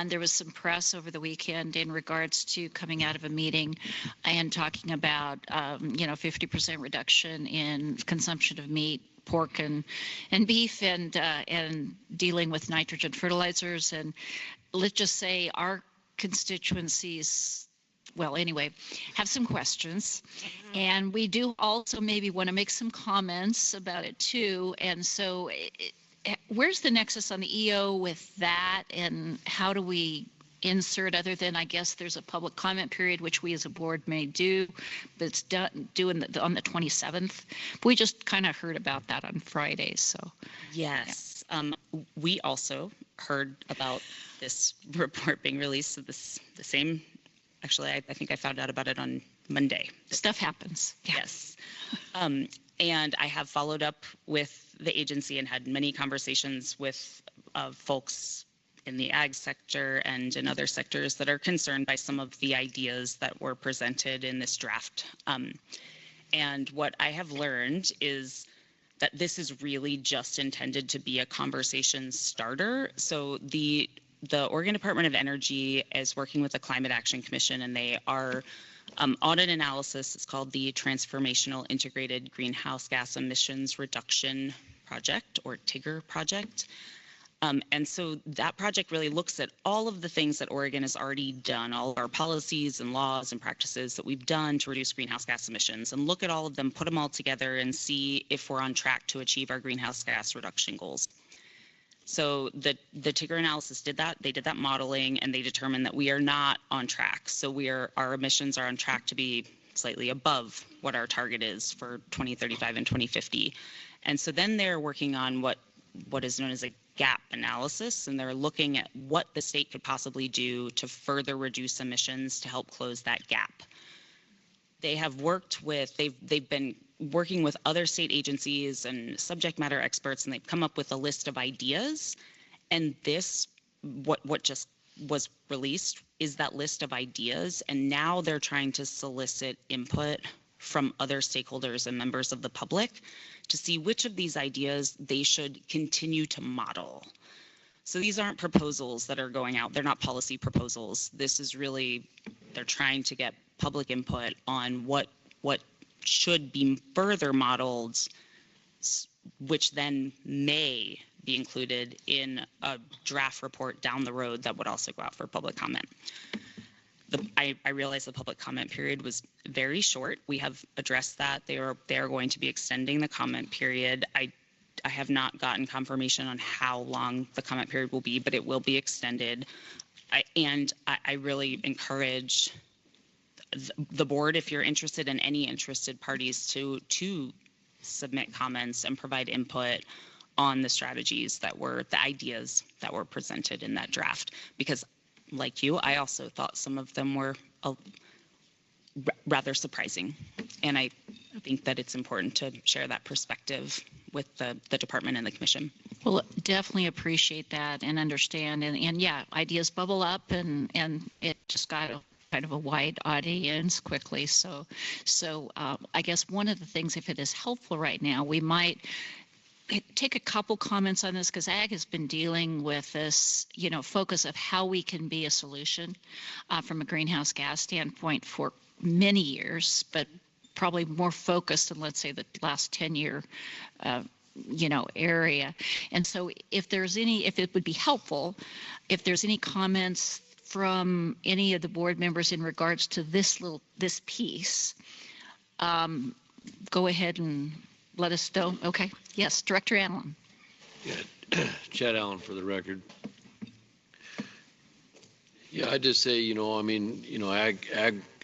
there was some press over the weekend in regards to coming out of a meeting and talking about, 50% reduction in consumption of meat, pork and beef, and dealing with nitrogen fertilizers. And let's just say our constituencies, well, anyway, have some questions. And we do also maybe want to make some comments about it too. And so where's the nexus on the EO with that, and how do we insert, other than, I guess, there's a public comment period, which we as a board may do, but it's due on the 27th. We just kind of heard about that on Friday, so. Yes. We also heard about this report being released, so the same, actually, I think I found out about it on Monday. Stuff happens. Yeah. Yes. And I have followed up with the agency and had many conversations with folks in the ag sector and in other sectors that are concerned by some of the ideas that were presented in this draft. And what I have learned is that this is really just intended to be a conversation starter. So the Oregon Department of Energy is working with the Climate Action Commission, and they are on an analysis. It's called the Transformational Integrated Greenhouse Gas Emissions Reduction Project, or TIGR project. And so that project really looks at all of the things that Oregon has already done, all of our policies and laws and practices that we've done to reduce greenhouse gas emissions, and look at all of them, put them all together, and see if we're on track to achieve our greenhouse gas reduction goals. So the TIGR analysis did that. They did that modeling, and they determined that we are not on track. So our emissions are on track to be slightly above what our target is for 2035 and 2050. And so then they're working on what is known as a gap analysis, and they're looking at what the state could possibly do to further reduce emissions to help close that gap. They have worked with, they've been working with other state agencies and subject matter experts, and they've come up with a list of ideas. And this, what just was released, is that list of ideas. And now they're trying to solicit input from other stakeholders and members of the public to see which of these ideas they should continue to model. So these aren't proposals that are going out. They're not policy proposals. This is really, they're trying to get public input on what should be further modeled, which then may be included in a draft report down the road that would also go out for public comment. I realize the public comment period was very short. We have addressed that. They are going to be extending the comment period. I have not gotten confirmation on how long the comment period will be, but it will be extended. I really encourage the board, if you're interested, in any interested parties, to submit comments and provide input on the strategies the ideas that were presented in that draft. Because like you, I also thought some of them were rather surprising. And I think that it's important to share that perspective with the department and the commission. Well, definitely appreciate that and understand. And yeah, ideas bubble up, and it just got kind of a wide audience quickly. So I guess one of the things, if it is helpful right now, we might take a couple comments on this, because ag has been dealing with this, focus of how we can be a solution from a greenhouse gas standpoint for many years, but probably more focused in, let's say, the last 10-year area. And so if it would be helpful, if there's any comments from any of the board members in regards to this piece, go ahead and let us know. Okay. Yes, Director Allen. Yeah, Chad Allen for the record. Yeah, I'd just say,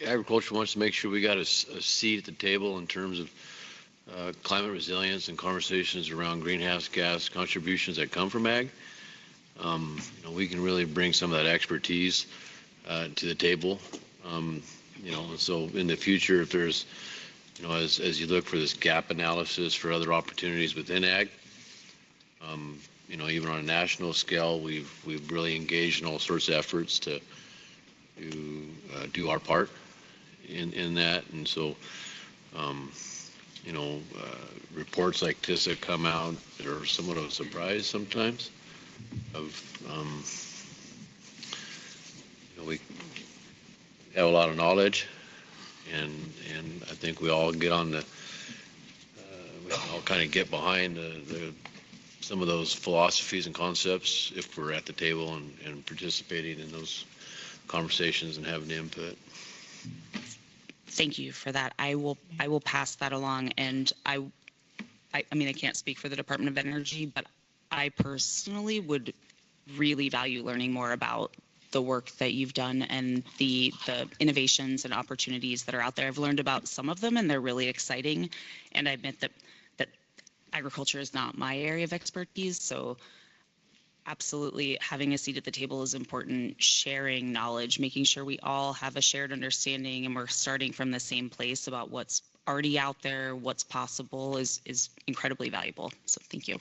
agriculture wants to make sure we got a seat at the table in terms of climate resilience and conversations around greenhouse gas contributions that come from ag. We can really bring some of that expertise to the table. So in the future, if there's, as you look for this gap analysis for other opportunities within ag, even on a national scale, we've really engaged in all sorts of efforts to do our part in that. And so, reports like this that come out that are somewhat of a surprise sometimes of we have a lot of knowledge, and I think we all get on the, we all kind of get behind some of those philosophies and concepts if we're at the table and participating in those conversations and having input. Thank you for that. I will pass that along, and I mean, I can't speak for the Department of Energy, but I personally would really value learning more about the work that you've done and the innovations and opportunities that are out there. I've learned about some of them, and they're really exciting. And I admit that agriculture is not my area of expertise, so absolutely having a seat at the table is important. Sharing knowledge, making sure we all have a shared understanding and we're starting from the same place about what's already out there, what's possible is incredibly valuable. So thank you.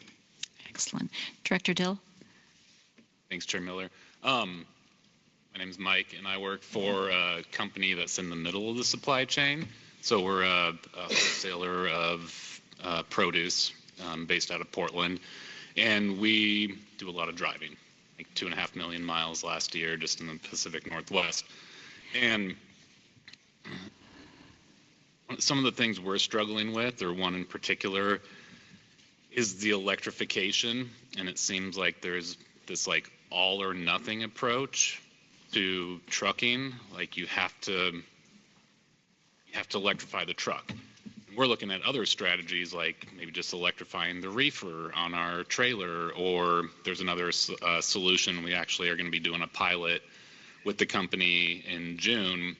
Excellent. Director Dill? Thanks, Chair Miller. My name's Mike, and I work for a company that's in the middle of the supply chain. So we're a wholesaler of produce based out of Portland, and we do a lot of driving, like 2.5 million miles last year just in the Pacific Northwest. And some of the things we're struggling with, or one in particular, is the electrification. And it seems like there's this like all or nothing approach to trucking. Like you have to electrify the truck. We're looking at other strategies like maybe just electrifying the reefer on our trailer, or there's another solution. We actually are going to be doing a pilot with the company in June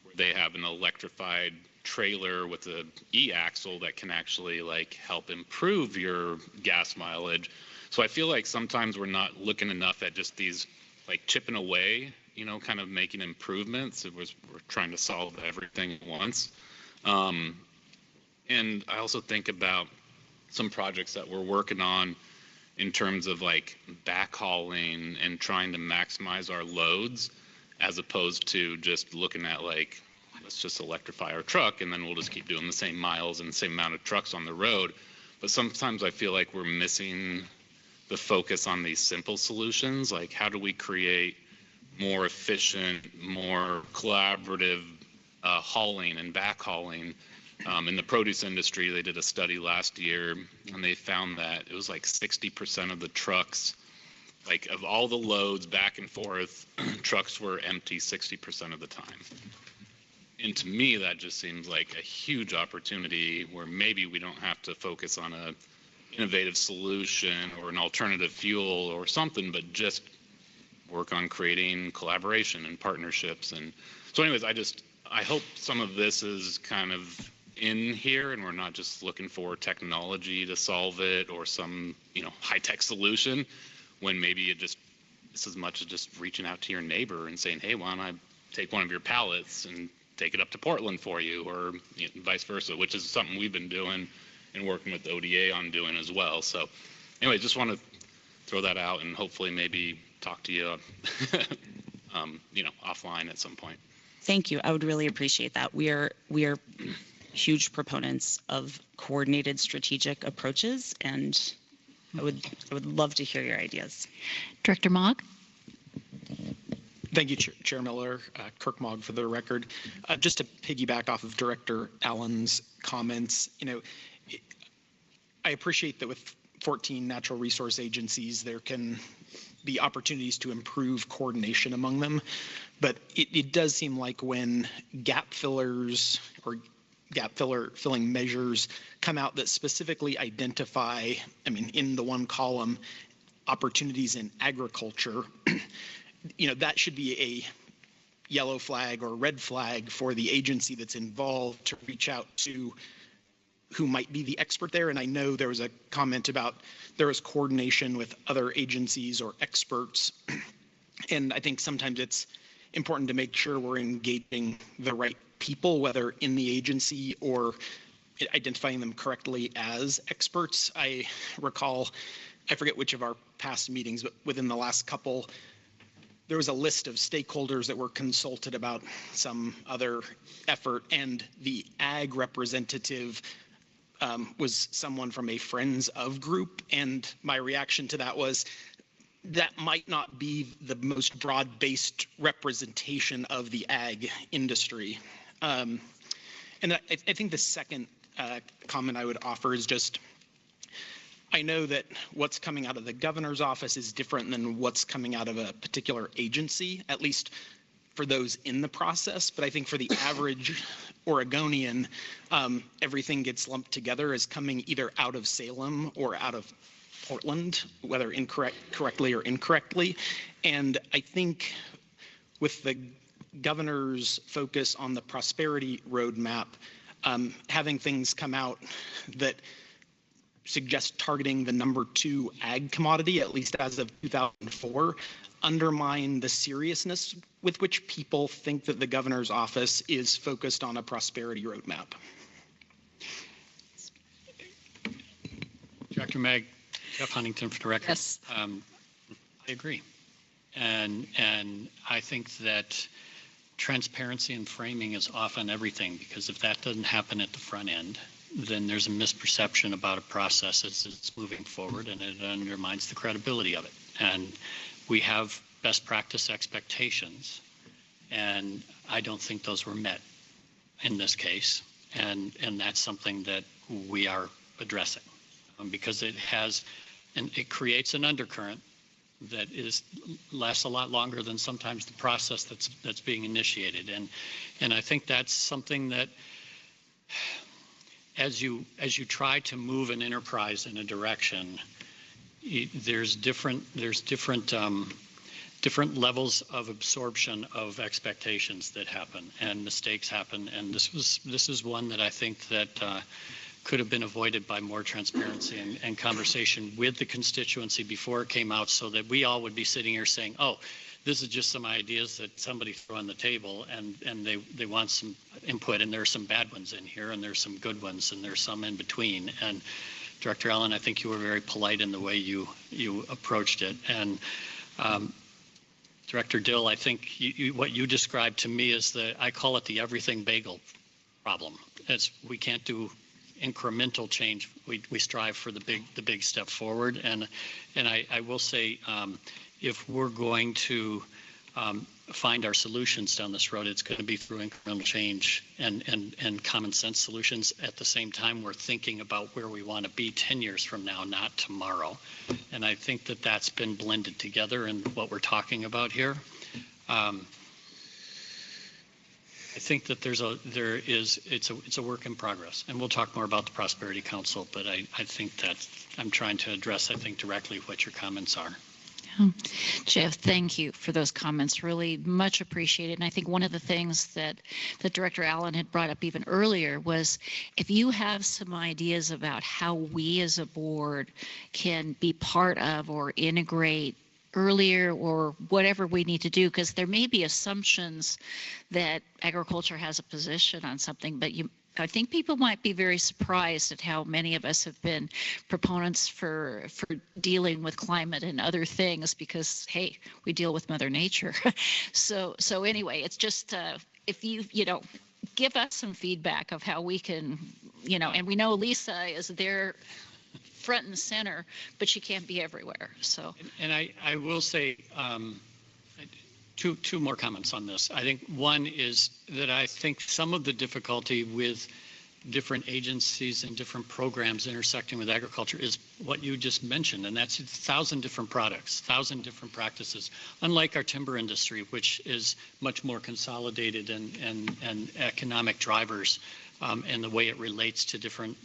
where they have an electrified trailer with a e-axle that can actually like help improve your gas mileage. So I feel like sometimes we're not looking enough at just these like chipping away, you know, kind of making improvements. We're trying to solve everything at once. And I also think about some projects that we're working on in terms of like backhauling and trying to maximize our loads, as opposed to just looking at like, let's just electrify our truck and then we'll just keep doing the same miles and the same amount of trucks on the road. But sometimes I feel like we're missing the focus on these simple solutions. Like how do we create more efficient, more collaborative hauling and backhauling? In the produce industry, they did a study last year, and they found that it was like 60% of the trucks, like of all the loads back and forth, trucks were empty 60% of the time. And to me, that just seems like a huge opportunity where maybe we don't have to focus on a innovative solution or an alternative fuel or something, but just work on creating collaboration and partnerships. And so anyways, I hope some of this is kind of in here and we're not just looking for technology to solve it or some, you know, high-tech solution, when maybe it's as much as just reaching out to your neighbor and saying, hey, why don't I take one of your pallets and take it up to Portland for you, or you know, vice versa, which is something we've been doing and working with ODA on doing as well. So anyway, just want to throw that out and hopefully maybe talk to you, you know, offline at some point. Thank you. I would really appreciate that. We are huge proponents of coordinated strategic approaches, and I would love to hear your ideas. Director Mogg? Thank you, Chair Miller. Kirk Mogg for the record. Just to piggyback off of Director Allen's comments, you know, I appreciate that with 14 natural resource agencies, there can be opportunities to improve coordination among them. But it does seem like when gap fillers or filling measures come out that specifically identify, I mean, in the one column, opportunities in agriculture, you know, that should be a yellow flag or red flag for the agency that's involved to reach out to who might be the expert there. And I know there was a comment about there is coordination with other agencies or experts. And I think sometimes it's important to make sure we're engaging the right people, whether in the agency or identifying them correctly as experts. I recall, I forget which of our past meetings, but within the last couple, there was a list of stakeholders that were consulted about some other effort, and the ag representative was someone from a Friends of group. And my reaction to that was, that might not be the most broad-based representation of the ag industry. And I think the second comment I would offer is just, I know that what's coming out of the governor's office is different than what's coming out of a particular agency, at least for those in the process. But I think for the average Oregonian, everything gets lumped together as coming either out of Salem or out of Portland, whether correctly or incorrectly. And I think with the governor's focus on the prosperity roadmap, having things come out that suggest targeting the #2 ag commodity, at least as of 2004, undermine the seriousness with which people think that the governor's office is focused on a prosperity roadmap. Dr. Meg, Jeff Huntington for the record. Yes. I agree. And I think that transparency and framing is often everything, because if that doesn't happen at the front end, then there's a misperception about a process as it's moving forward, and it undermines the credibility of it. And we have best practice expectations, and I don't think those were met in this case. And that's something that we are addressing, because it has, and it creates an undercurrent that lasts a lot longer than sometimes the process that's being initiated. And I think that's something that, as you try to move an enterprise in a direction, there's different levels of absorption of expectations that happen, and mistakes happen. And this is one that I think that could have been avoided by more transparency and conversation with the constituency before it came out, so that we all would be sitting here saying, oh, this is just some ideas that somebody threw on the table, and they want some input, and there are some bad ones in here, and there's some good ones, and there's some in between. And Director Allen, I think you were very polite in the way you approached it. And Director Dill, I think what you described to me is I call it the everything bagel problem. We can't do incremental change. We strive for the big step forward. And I will say, if we're going to find our solutions down this road, it's going to be through incremental change and common sense solutions. At the same time, we're thinking about where we want to be 10 years from now, not tomorrow. And I think that that's been blended together in what we're talking about here. I think that it's a work in progress, and we'll talk more about the Prosperity Council, but I think that I'm trying to address, I think, directly what your comments are. Jeff, thank you for those comments. Really much appreciated. And I think one of the things that Director Allen had brought up even earlier was, if you have some ideas about how we as a board can be part of or integrate earlier or whatever we need to do, because there may be assumptions that agriculture has a position on something, but I think people might be very surprised at how many of us have been proponents for dealing with climate and other things, because, hey, we deal with Mother Nature. So anyway, it's just if you give us some feedback of how we can, and we know Lisa is there front and center, but she can't be everywhere. So. And I will say, two more comments on this. I think one is that I think some of the difficulty with different agencies and different programs intersecting with agriculture is what you just mentioned, and that's 1,000 different products, 1,000 different practices. Unlike our timber industry, which is much more consolidated and economic drivers, and the way it relates to different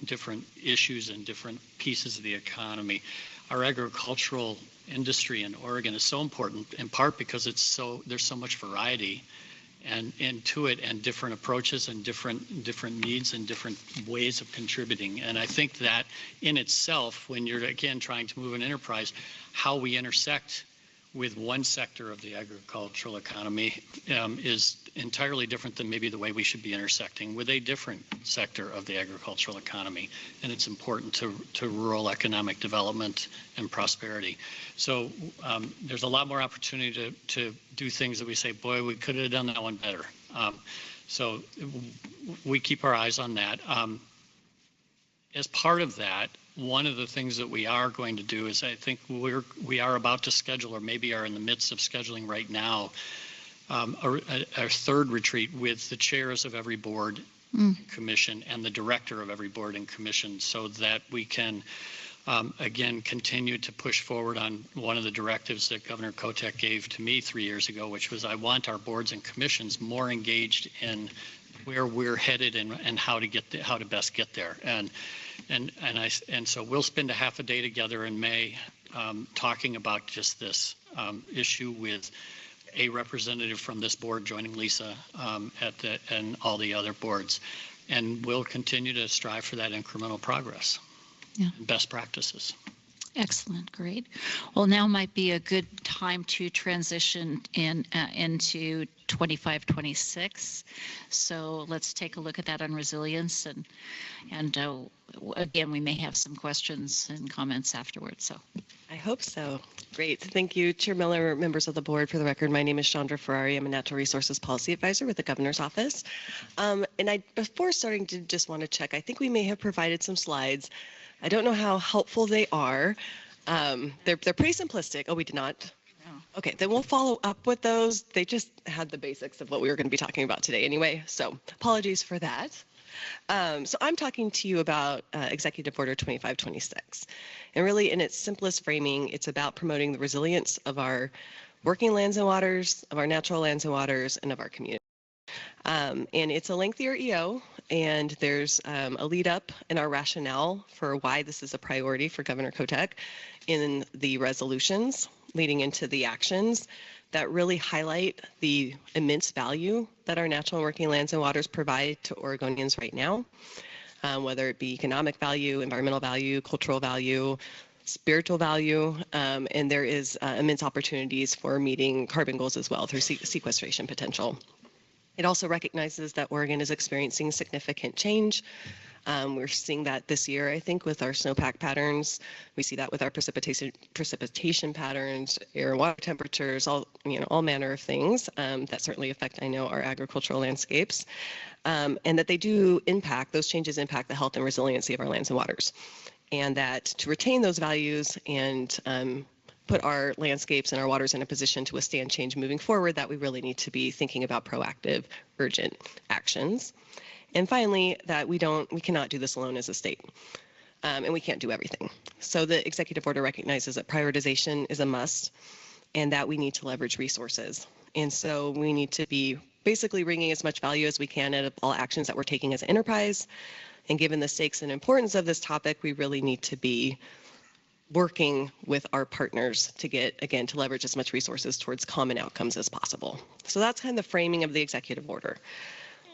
issues and different pieces of the economy. Our agricultural industry in Oregon is so important, in part because there's so much variety and to it, and different approaches and different needs and different ways of contributing. And I think that in itself, when you're again trying to move an enterprise, how we intersect with one sector of the agricultural economy is entirely different than maybe the way we should be intersecting with a different sector of the agricultural economy. And it's important to rural economic development and prosperity. So there's a lot more opportunity to do things that we say, boy, we could have done that one better. So we keep our eyes on that. as part of that, one of the things that we are going to do is I think we are about to schedule, or maybe are in the midst of scheduling right now, a third retreat with the chairs of every board commission and the director of every board and commission, so that we can again continue to push forward on one of the directives that Governor Kotek gave to me 3 years ago, which was I want our boards and commissions more engaged in where we're headed and how to best get there. And so we'll spend a half a day together in May talking about just this issue with a representative from this board joining Lisa and all the other boards. And we'll continue to strive for that incremental progress. Yeah. And best practices. Excellent, great. Well, now might be a good time to transition into 25-26. So let's take a look at that on resilience, and again, we may have some questions and comments afterwards. So I hope so. Great. Thank you, Chair Miller, members of the board. For the record, my name is Chandra Ferrari. I'm a Natural Resources Policy Advisor with the Governor's Office. And before starting, did just want to check, I think we may have provided some slides. I don't know how helpful they are. They're pretty simplistic. Oh, we did not? No. Okay, then we'll follow up with those. They just had the basics of what we were going to be talking about today anyway, so apologies for that. So I'm talking to you about Executive Order 2526. And really, in its simplest framing, it's about promoting the resilience of our working lands and waters, of our natural lands and waters, and of our community. And it's a lengthier EO, and there's a lead up in our rationale for why this is a priority for Governor Kotek in the resolutions leading into the actions that really highlight the immense value that our natural and working lands and waters provide to Oregonians right now, whether it be economic value, environmental value, cultural value, spiritual value, and there is immense opportunities for meeting carbon goals as well through sequestration potential. It also recognizes that Oregon is experiencing significant change. We're seeing that this year, I think, with our snowpack patterns. We see that with our precipitation patterns, air and water temperatures, all manner of things that certainly affect, I know, our agricultural landscapes, and that they do impact, those changes impact the health and resiliency of our lands and waters. And that to retain those values and put our landscapes and our waters in a position to withstand change moving forward, that we really need to be thinking about proactive, urgent actions. And finally, that we cannot do this alone as a state, and we can't do everything. So the executive order recognizes that prioritization is a must, and that we need to leverage resources. And so we need to be basically bringing as much value as we can out of all actions that we're taking as an enterprise. And given the stakes and importance of this topic, we really need to be working with our partners to get, again, to leverage as much resources towards common outcomes as possible. So that's kind of the framing of the executive order.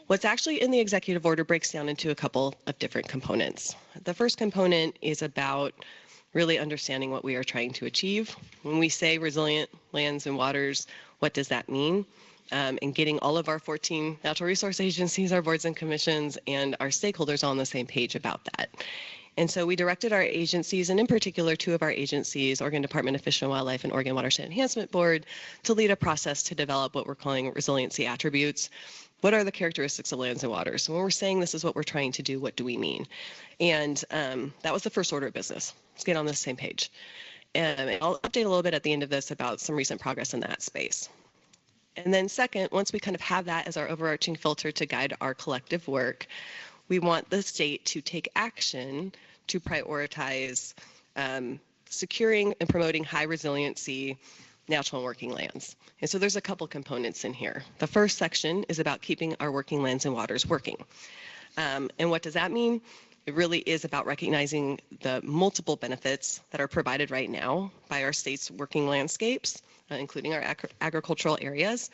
What's actually in the executive order breaks down into a couple of different components. The first component is about really understanding what we are trying to achieve. When we say resilient lands and waters, what does that mean? And getting all of our 14 natural resource agencies, our boards and commissions, and our stakeholders all on the same page about that. And so we directed our agencies, and in particular, two of our agencies, Oregon Department of Fish and Wildlife and Oregon Watershed Enhancement Board, to lead a process to develop what we're calling resiliency attributes. What are the characteristics of lands and waters? So when we're saying this is what we're trying to do, what do we mean? And that was the first order of business. Let's get on the same page. And I'll update a little bit at the end of this about some recent progress in that space. And then second, once we kind of have that as our overarching filter to guide our collective work, we want the state to take action to prioritize securing and promoting high resiliency natural and working lands. And so there's a couple components in here. The first section is about keeping our working lands and waters working. And what does that mean? It really is about recognizing the multiple benefits that are provided right now by our state's working landscapes, including our agricultural areas,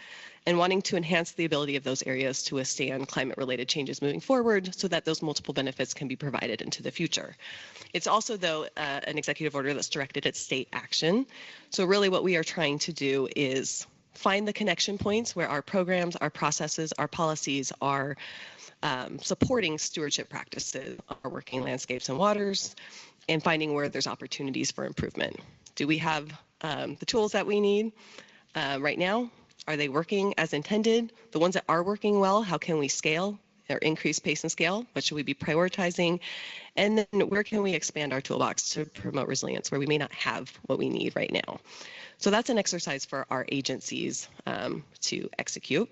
and wanting to enhance the ability of those areas to withstand climate-related changes moving forward so that those multiple benefits can be provided into the future. It's also, though, an executive order that's directed at state action. So really what we are trying to do is find the connection points where our programs, our processes, our policies are supporting stewardship practices, our working landscapes and waters, and finding where there's opportunities for improvement. Do we have the tools that we need right now? Are they working as intended? The ones that are working well, how can we scale? or increase pace and scale? What should we be prioritizing? And then where can we expand our toolbox to promote resilience where we may not have what we need right now? So that's an exercise for our agencies to execute.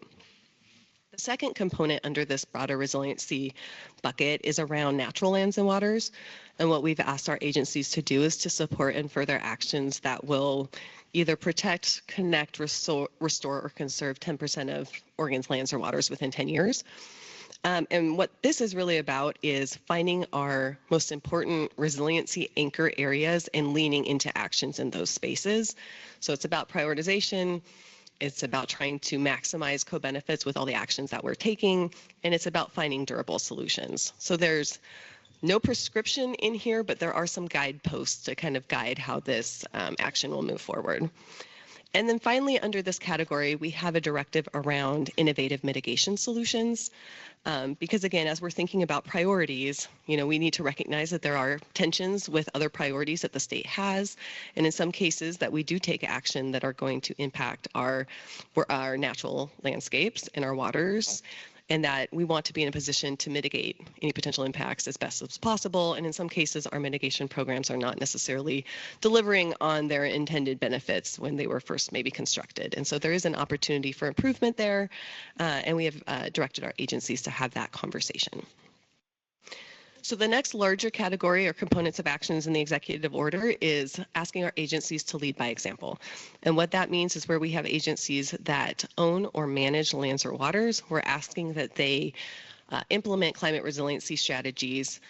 The second component under this broader resiliency bucket is around natural lands and waters. And what we've asked our agencies to do is to support and further actions that will either protect, connect, restore or conserve 10% of Oregon's lands or waters within 10 years. And what this is really about is finding our most important resiliency anchor areas and leaning into actions in those spaces. So it's about prioritization. It's about trying to maximize co-benefits with all the actions that we're taking, and it's about finding durable solutions. So there's no prescription in here, but there are some guideposts to kind of guide how this action will move forward. And then finally, under this category, we have a directive around innovative mitigation solutions. Because again, as we're thinking about priorities, we need to recognize that there are tensions with other priorities that the state has, and in some cases that we do take action that are going to impact our natural landscapes and our waters, and that we want to be in a position to mitigate any potential impacts as best as possible. And in some cases, our mitigation programs are not necessarily delivering on their intended benefits when they were first maybe constructed. And so there is an opportunity for improvement there, and we have directed our agencies to have that conversation. So the next larger category or components of actions in the executive order is asking our agencies to lead by example. And what that means is where we have agencies that own or manage lands or waters, we're asking that they implement climate resiliency strategies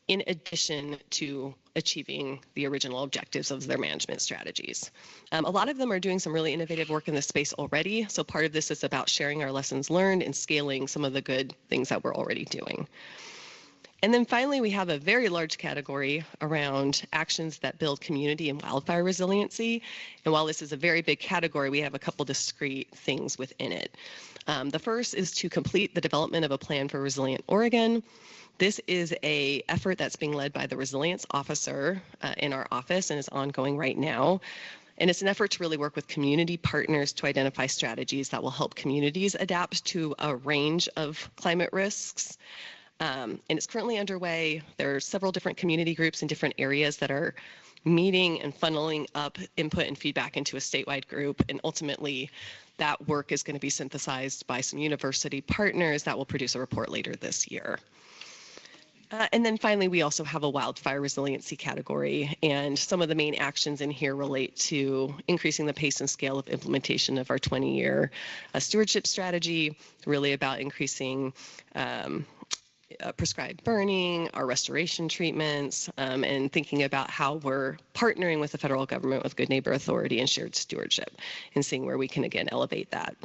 in addition to achieving the original objectives of their management strategies. A lot of them are doing some really innovative work in this space already. So part of this is about sharing our lessons learned and scaling some of the good things that we're already doing. And then finally, we have a very large category around actions that build community and wildfire resiliency. And while this is a very big category, we have a couple discrete things within it. The first is to complete the development of a plan for resilient Oregon. This is an effort that's being led by the resilience officer in our office and is ongoing right now. And it's an effort to really work with community partners to identify strategies that will help communities adapt to a range of climate risks. And it's currently underway. There are several different community groups in different areas that are meeting and funneling up input and feedback into a statewide group. And ultimately, that work is going to be synthesized by some university partners that will produce a report later this year. And then finally, we also have a wildfire resiliency category, and some of the main actions in here relate to increasing the pace and scale of implementation of our 20-year stewardship strategy, really about increasing prescribed burning, our restoration treatments, and thinking about how we're partnering with the federal government with good neighbor authority and shared stewardship, and seeing where we can, again, elevate that.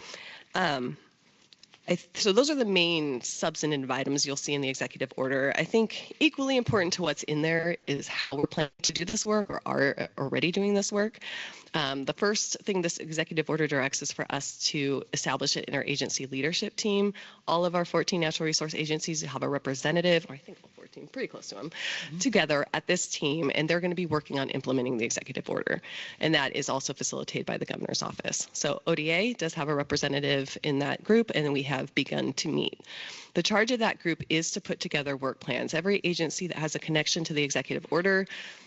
So those are the main substantive items you'll see in the executive order. I think equally important to what's in there is how we're planning to do this work or are already doing this work. The first thing this executive order directs is for us to establish an interagency leadership team. All of our 14 natural resource agencies have a representative, or I think all 14, pretty close to them, together at this team, and they're going to be working on implementing the executive order. And that is also facilitated by the governor's office. So ODA does have a representative in that group, and then we have begun to meet. The charge of that group is to put together work plans. Every agency that has a connection to the executive order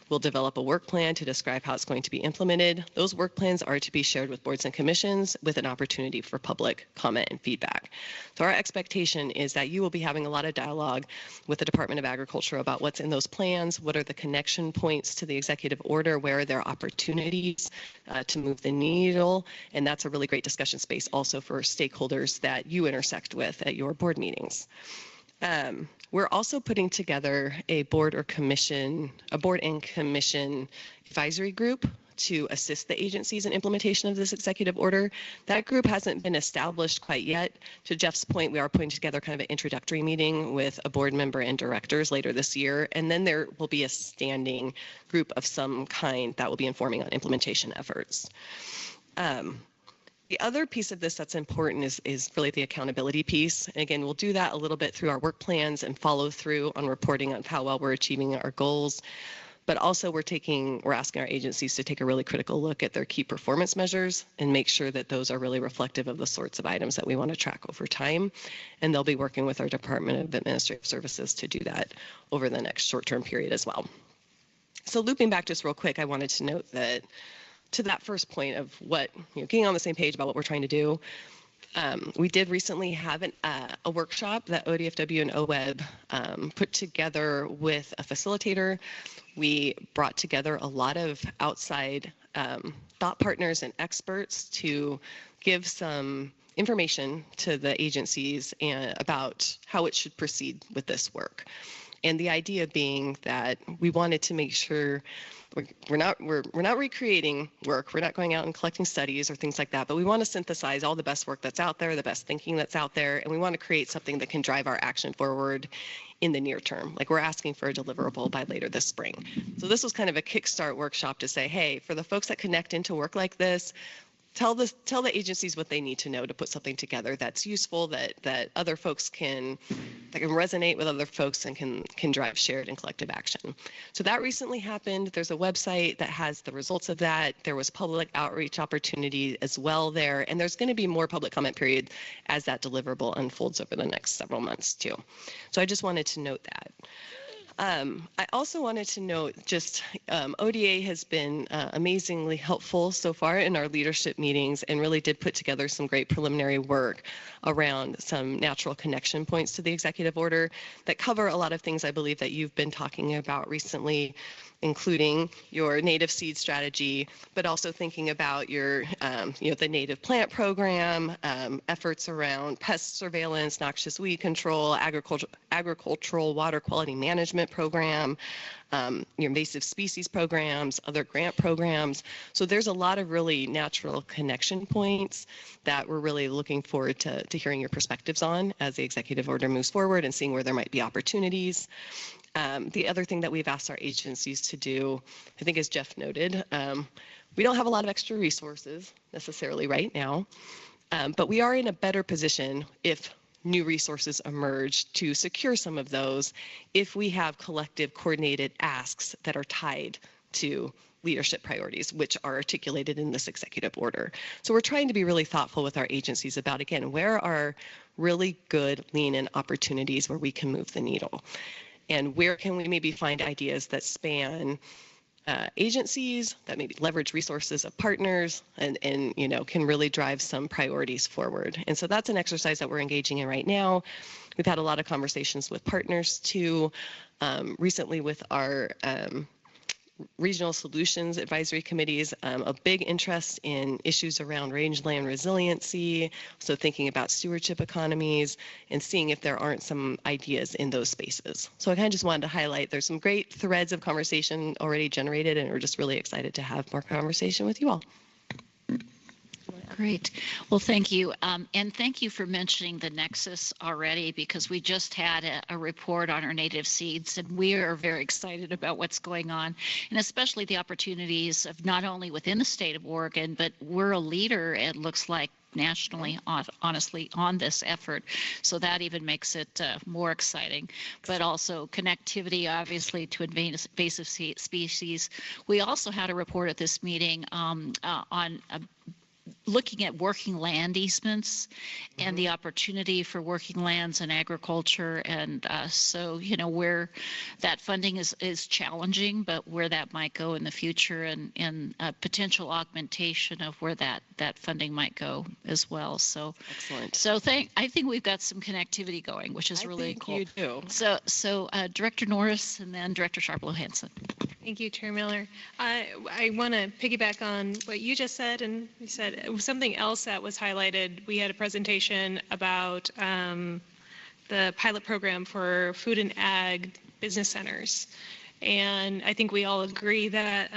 will develop a work plan to describe how it's going to be implemented. Those work plans are to be shared with boards and commissions with an opportunity for public comment and feedback. So our expectation is that you will be having a lot of dialogue with the Department of Agriculture about what's in those plans, what are the connection points to the executive order, where are there opportunities to move the needle, and that's a really great discussion space also for stakeholders that you intersect with at your board meetings. We're also putting together a board and commission advisory group to assist the agencies in implementation of this executive order. That group hasn't been established quite yet. To Jeff's point, we are putting together kind of an introductory meeting with a board member and directors later this year, and then there will be a standing group of some kind that will be informing on implementation efforts. The other piece of this that's important is really the accountability piece. And again, we'll do that a little bit through our work plans and follow through on reporting on how well we're achieving our goals. But also we're asking our agencies to take a really critical look at their key performance measures and make sure that those are really reflective of the sorts of items that we want to track over time. And they'll be working with our Department of Administrative Services to do that over the next short-term period as well. So looping back just real quick, I wanted to note that to that first point of what, getting on the same page about what we're trying to do, we did recently have a workshop that ODFW and OWEB put together with a facilitator. We brought together a lot of outside thought partners and experts to give some information to the agencies about how it should proceed with this work. And the idea being that we wanted to make sure we're not recreating work. We're not going out and collecting studies or things like that, but we want to synthesize all the best work that's out there, the best thinking that's out there, and we want to create something that can drive our action forward in the near term. Like we're asking for a deliverable by later this spring. So this was kind of a kickstart workshop to say, hey, for the folks that connect into work like this, tell the agencies what they need to know to put something together that's useful, that other folks can resonate with other folks and can drive shared and collective action. So that recently happened. There's a website that has the results of that. There was public outreach opportunity as well there, and there's going to be more public comment period as that deliverable unfolds over the next several months too. So I just wanted to note that. I also wanted to note just ODA has been amazingly helpful so far in our leadership meetings and really did put together some great preliminary work around some natural connection points to the executive order that cover a lot of things I believe that you've been talking about recently, including your native seed strategy, but also thinking about your, the native plant program, efforts around pest surveillance, noxious weed control, agricultural water quality management program, your invasive species programs, other grant programs. So there's a lot of really natural connection points that we're really looking forward to hearing your perspectives on as the executive order moves forward and seeing where there might be opportunities. The other thing that we've asked our agencies to do, I think as Jeff noted, we don't have a lot of extra resources necessarily right now, but we are in a better position if new resources emerge to secure some of those if we have collective coordinated asks that are tied to leadership priorities, which are articulated in this executive order. So we're trying to be really thoughtful with our agencies about, again, where are really good lean-in opportunities where we can move the needle? And where can we maybe find ideas that span agencies, that maybe leverage resources of partners and can really drive some priorities forward. And so that's an exercise that we're engaging in right now. We've had a lot of conversations with partners too, recently with our regional solutions advisory committees, a big interest in issues around rangeland resiliency, so thinking about stewardship economies and seeing if there aren't some ideas in those spaces. So I kind of just wanted to highlight there's some great threads of conversation already generated, and we're just really excited to have more conversation with you all. Great. Well, thank you. And thank you for mentioning the Nexus already, because we just had a report on our native seeds, and we are very excited about what's going on, and especially the opportunities of not only within the state of Oregon, but we're a leader, it looks like, nationally, honestly, on this effort. So that even makes it more exciting. But also connectivity, obviously, to invasive species. We also had a report at this meeting on looking at working land easements and the opportunity for working lands and agriculture. And so, where that funding is challenging, but where that might go in the future, and potential augmentation of where that funding might go as well. So excellent. So I think we've got some connectivity going, which is really cool. You do. So Director Norris and then Director Sharplow-Hanson. Thank you, Chair Miller. I want to piggyback on what you just said, and you said something else that was highlighted. We had a presentation about the pilot program for food and ag business centers, and I think we all agree that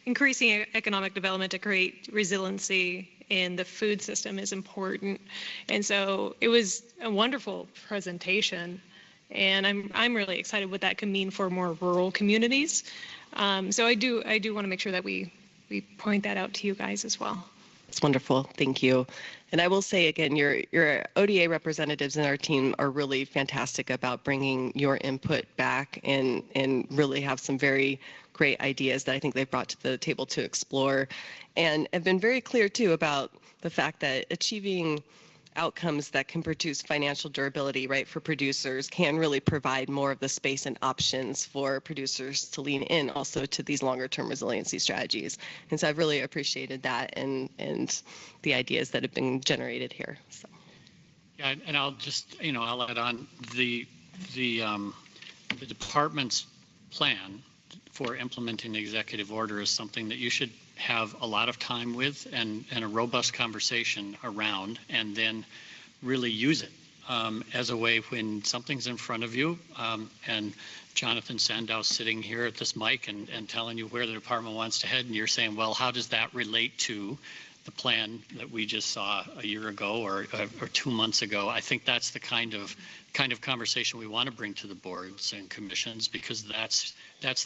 increasing economic development to create resiliency in the food system is important. And so it was a wonderful presentation. And I'm really excited what that could mean for more rural communities. So I do want to make sure that we point that out to you guys as well. It's wonderful. Thank you. And I will say again, your ODA representatives in our team are really fantastic about bringing your input back and really have some very great ideas that I think they've brought to the table to explore, and have been very clear too about the fact that achieving outcomes that can produce financial durability, right, for producers can really provide more of the space and options for producers to lean in also to these longer term resiliency strategies. And so I've really appreciated that and the ideas that have been generated here. So. Yeah, and I'll just, I'll add on the department's plan for implementing the executive order is something that you should have a lot of time with and a robust conversation around, and then really use it as a way when something's in front of you, and Jonathan Sandow sitting here at this mic and telling you where the department wants to head, and you're saying, well, how does that relate to the plan that we just saw a year ago or 2 months ago? I think that's the kind of conversation we want to bring to the boards and commissions, because that's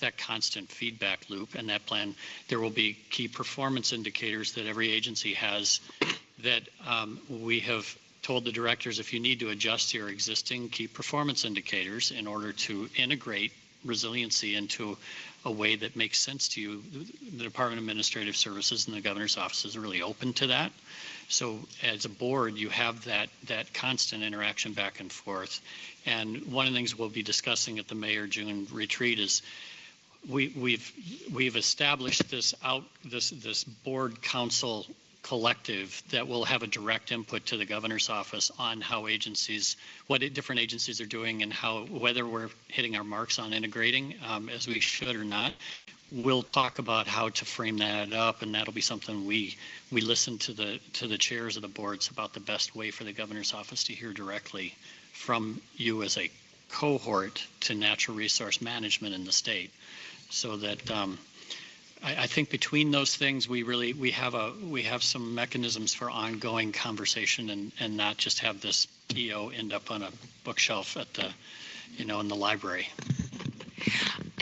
that constant feedback loop. And that plan, there will be key performance indicators that every agency has that we have told the directors, if you need to adjust your existing key performance indicators in order to integrate resiliency into a way that makes sense to you, the Department of Administrative Services and the governor's office is really open to that. So as a board, you have that constant interaction back and forth. And one of the things we'll be discussing at the May or June retreat is we've established this board council collective that will have a direct input to the governor's office on how agencies, what different agencies are doing, and how, whether we're hitting our marks on integrating as we should or not. We'll talk about how to frame that up, and that'll be something we listen to the chairs of the boards about the best way for the governor's office to hear directly from you as a cohort to natural resource management in the state, so that I think between those things we have some mechanisms for ongoing conversation, and not just have this EO end up on a bookshelf at the in the library.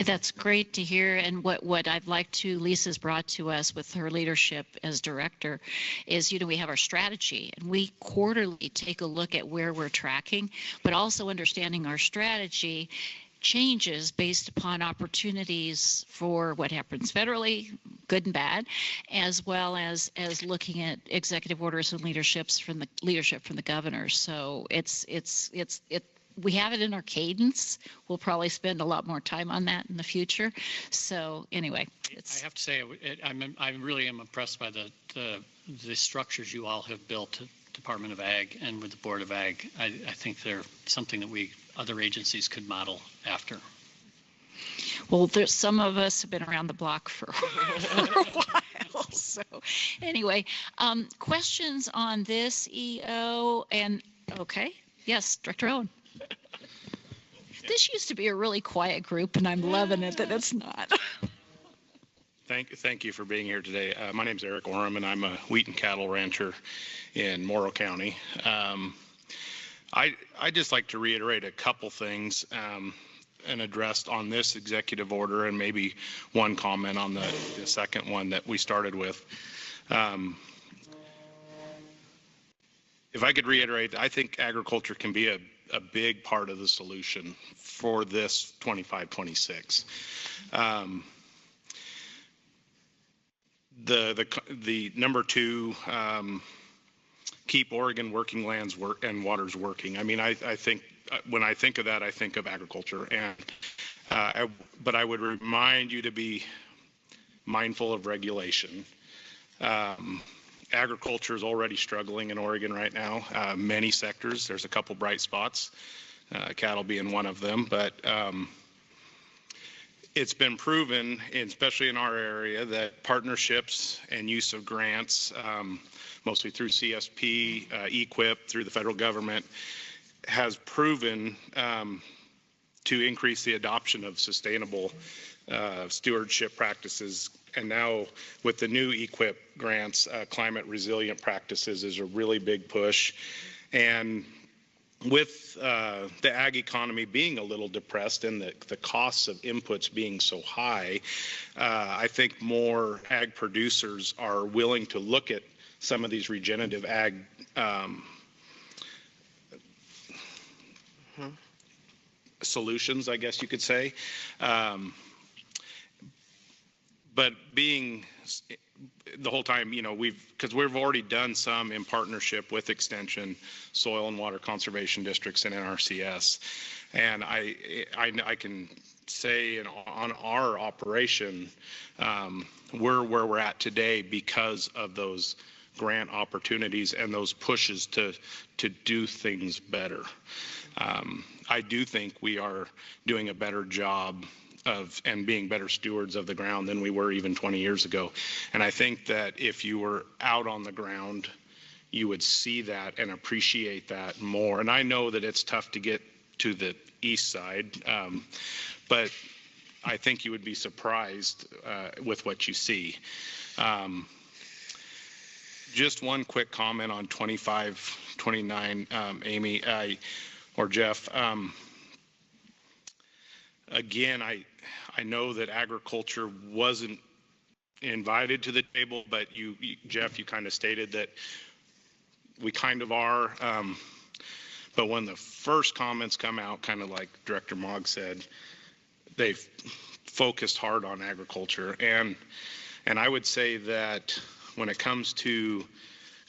That's great to hear. And what I'd like to, Lisa's brought to us with her leadership as director is, we have our strategy, and we quarterly take a look at where we're tracking, but also understanding our strategy changes based upon opportunities for what happens federally, good and bad, as well as looking at executive orders and leadership from the governor. So we have it in our cadence. We'll probably spend a lot more time on that in the future. So anyway, I have to say, I really am impressed by the structures you all have built at Department of Ag and with the Board of Ag. I think they're something that other agencies could model after. Well, there's some of us have been around the block for a while. So anyway, questions on this EO? And okay, yes, Director Owen. This used to be a really quiet group, and I'm loving it that it's not. Thank you for being here today. My name is Eric Orem, and I'm a wheat and cattle rancher in Morrow County. I'd just like to reiterate a couple things and addressed on this executive order, and maybe one comment on the second one that we started with. If I could reiterate, I think agriculture can be a big part of the solution for this 25-26. The number two, keep Oregon working lands and waters working. I mean, I think when I think of that, I think of agriculture, and but I would remind you to be mindful of regulation. Agriculture is already struggling in Oregon right now. Many sectors. There's a couple bright spots, cattle being one of them, but it's been proven, especially in our area, that partnerships and use of grants, mostly through CSP, EQIP, through the federal government, has proven to increase the adoption of sustainable stewardship practices. And now with the new EQIP grants, climate resilient practices is a really big push. And with the ag economy being a little depressed and the costs of inputs being so high, I think more ag producers are willing to look at some of these regenerative ag solutions, I guess you could say. But being the whole time, you know, because we've already done some in partnership with Extension, Soil and Water Conservation Districts, and NRCS. And I can say on our operation, we're where we're at today because of those grant opportunities and those pushes to do things better. I do think we are doing a better job and being better stewards of the ground than we were even 20 years ago. And I think that if you were out on the ground, you would see that and appreciate that more. And I know that it's tough to get to the east side, but I think you would be surprised with what you see. Just one quick comment on 2529, Amy or Jeff. Again, I know that agriculture wasn't invited to the table, but Jeff, you kind of stated that we kind of are. But when the first comments come out, kind of like Director Mogg said, they've focused hard on agriculture. And I would say that when it comes to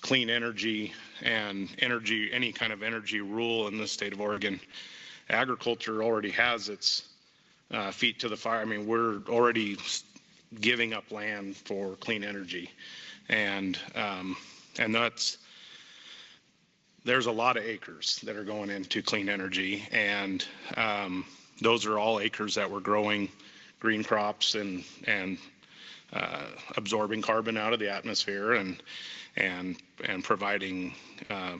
clean energy and energy, any kind of energy rule in the state of Oregon, agriculture already has its feet to the fire. I mean, we're already giving up land for clean energy, and there's a lot of acres that are going into clean energy, and those are all acres that we're growing green crops and absorbing carbon out of the atmosphere and providing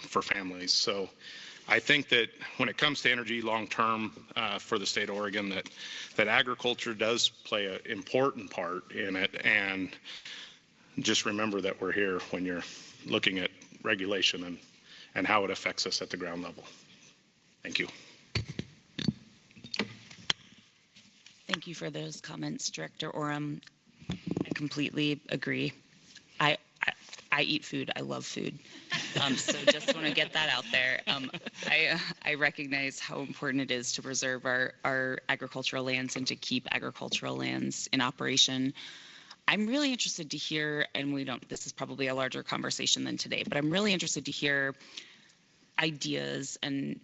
for families. So I think that when it comes to energy long term for the state of Oregon, that agriculture does play an important part in it. And just remember that we're here when you're looking at regulation and how it affects us at the ground level. Thank you. Thank you for those comments, Director Orem. I completely agree. I eat food. I love food. So just want to get that out there. I recognize how important it is to preserve our agricultural lands and to keep agricultural lands in operation. I'm really interested to hear, and this is probably a larger conversation than today, but I'm really interested to hear ideas and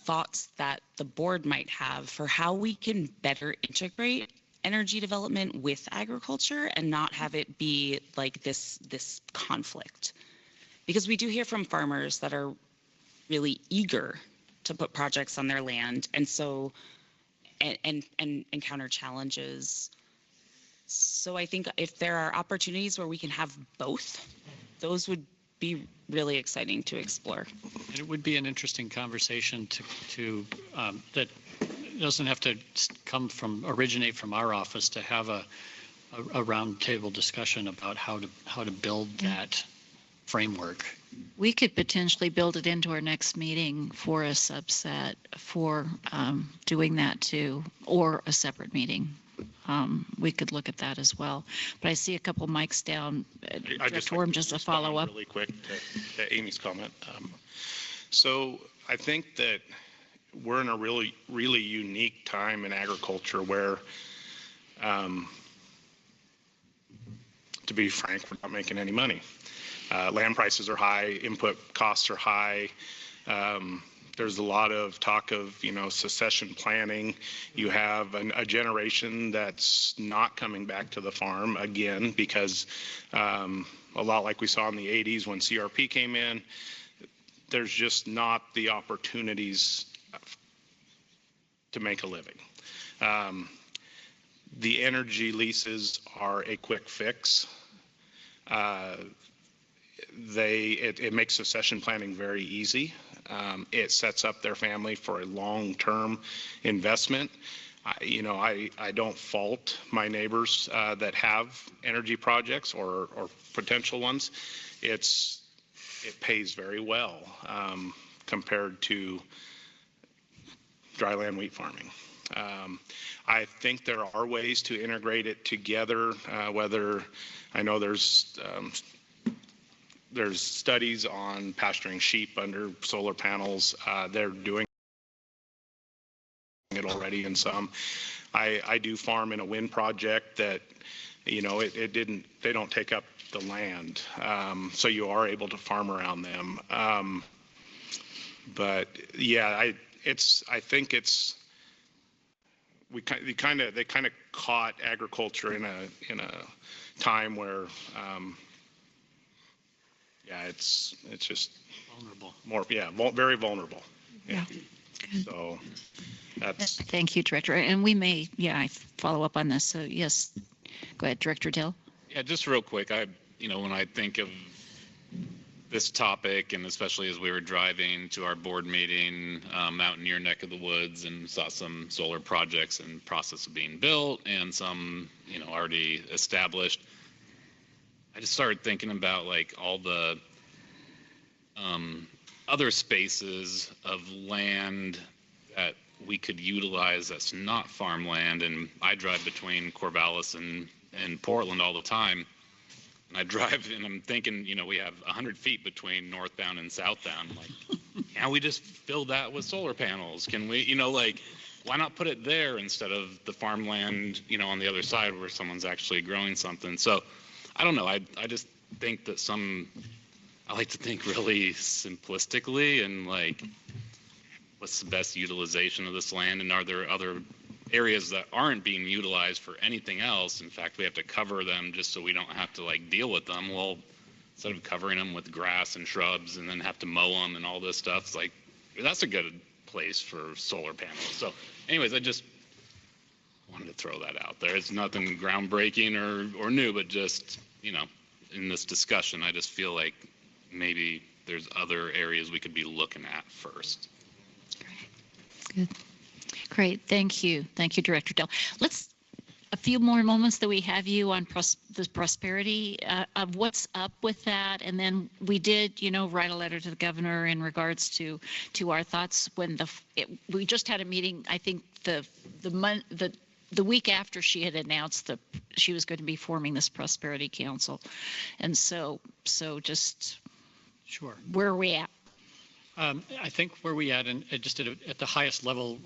thoughts that the board might have for how we can better integrate energy development with agriculture and not have it be like this conflict. Because we do hear from farmers that are really eager to put projects on their land and so and encounter challenges. So I think if there are opportunities where we can have both, those would be really exciting to explore. And it would be an interesting conversation to that doesn't have to originate from our office, to have a roundtable discussion about how to build that framework. We could potentially build it into our next meeting for a subset for doing that too, or a separate meeting. We could look at that as well. But I see a couple mics down. Director Orem, just a follow-up. Really quick to Amy's comment. So I think that we're in a really, really unique time in agriculture where, to be frank, we're not making any money. Land prices are high, input costs are high. There's a lot of talk of, succession planning. You have a generation that's not coming back to the farm again because a lot like we saw in the 80s when CRP came in, there's just not the opportunities to make a living. The energy leases are a quick fix. It makes succession planning very easy. It sets up their family for a long-term investment. I don't fault my neighbors that have energy projects or potential ones. It pays very well compared to dryland wheat farming. I think there are ways to integrate it together, whether I know there's there's studies on pasturing sheep under solar panels. They're doing it already in some. I do farm in a wind project that, you know, they don't take up the land. So you are able to farm around them. But yeah, I think it's, they kind of caught agriculture in a time where, yeah, it's just vulnerable. Very vulnerable. Yeah. Good. So that's. Thank you, Director. And we may, I follow up on this. So yes, go ahead, Director Dill. Yeah, just real quick. When I think of this topic, and especially as we were driving to our board meeting out in your neck of the woods and saw some solar projects in process of being built and some, already established, I just started thinking about like all the other spaces of land that we could utilize that's not farmland. And I drive between Corvallis and Portland all the time. And I drive and I'm thinking, we have 100 feet between northbound and southbound. Like, can't we just fill that with solar panels? Can we, why not put it there instead of the farmland, on the other side where someone's actually growing something? So I don't know. I just think that I like to think really simplistically and like, what's the best utilization of this land? And are there other areas that aren't being utilized for anything else? In fact, we have to cover them just so we don't have to like deal with them. Well, instead of covering them with grass and shrubs and then have to mow them and all this stuff, it's like, that's a good place for solar panels. So anyways, I just wanted to throw that out there. It's nothing groundbreaking or new, but just, in this discussion, I just feel like maybe there's other areas we could be looking at first. Good. Great. Thank you. Thank you, Director Dill. Let's a few more moments that we have you on the prosperity of what's up with that. And then we did, write a letter to the governor in regards to our thoughts when we just had a meeting, I think the week after she had announced she was going to be forming this prosperity council. And so just Sure. Where are we at? I think where we at, and just at the highest level,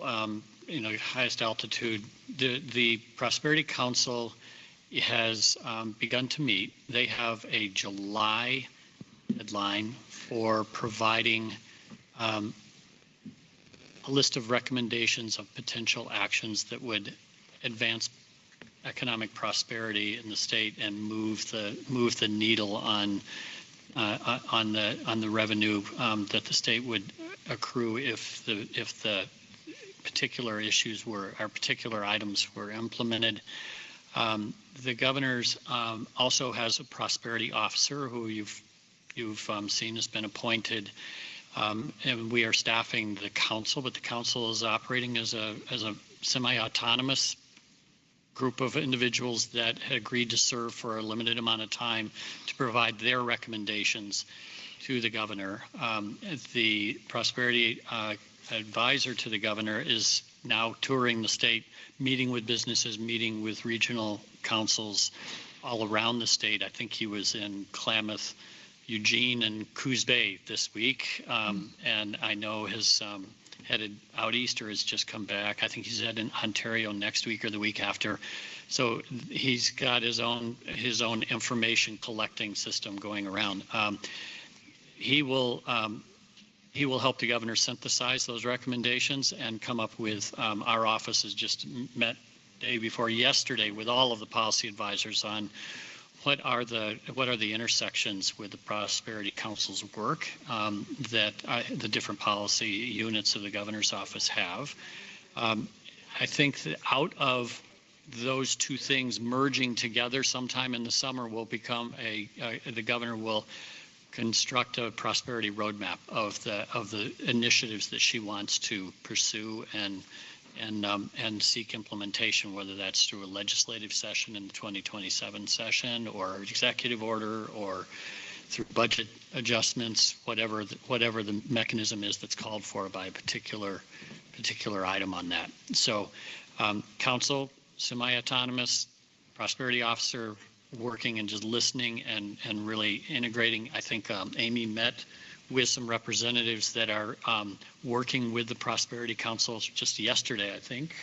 highest altitude, the Prosperity Council has begun to meet. They have a July deadline for providing a list of recommendations of potential actions that would advance economic prosperity in the state and move the needle on the revenue that the state would accrue if the particular issues or particular items were implemented. The governor's also has a prosperity officer who you've seen has been appointed, and we are staffing the council, but the council is operating as a semi-autonomous group of individuals that had agreed to serve for a limited amount of time to provide their recommendations to the governor. The prosperity advisor to the governor is now touring the state, meeting with businesses, meeting with regional councils all around the state. I think he was in Klamath, Eugene, and Coos Bay this week, and I know his headed out east or has just come back. I think he's headed in Ontario next week or the week after. So he's got his own information collecting system going around. He will help the governor synthesize those recommendations and come up with. Our office has just met day before yesterday with all of the policy advisors on what are the intersections with the Prosperity Council's work that the different policy units of the governor's office have. I think that out of those two things merging together sometime in the summer will become the governor will construct a prosperity roadmap of the initiatives that she wants to pursue and seek implementation, whether that's through a legislative session in the 2027 session or executive order or through budget adjustments, whatever the mechanism is that's called for by a particular item on that. So council, semi-autonomous, prosperity officer, working and just listening and really integrating. I think Amy met with some representatives that are working with the Prosperity Council just yesterday, I think,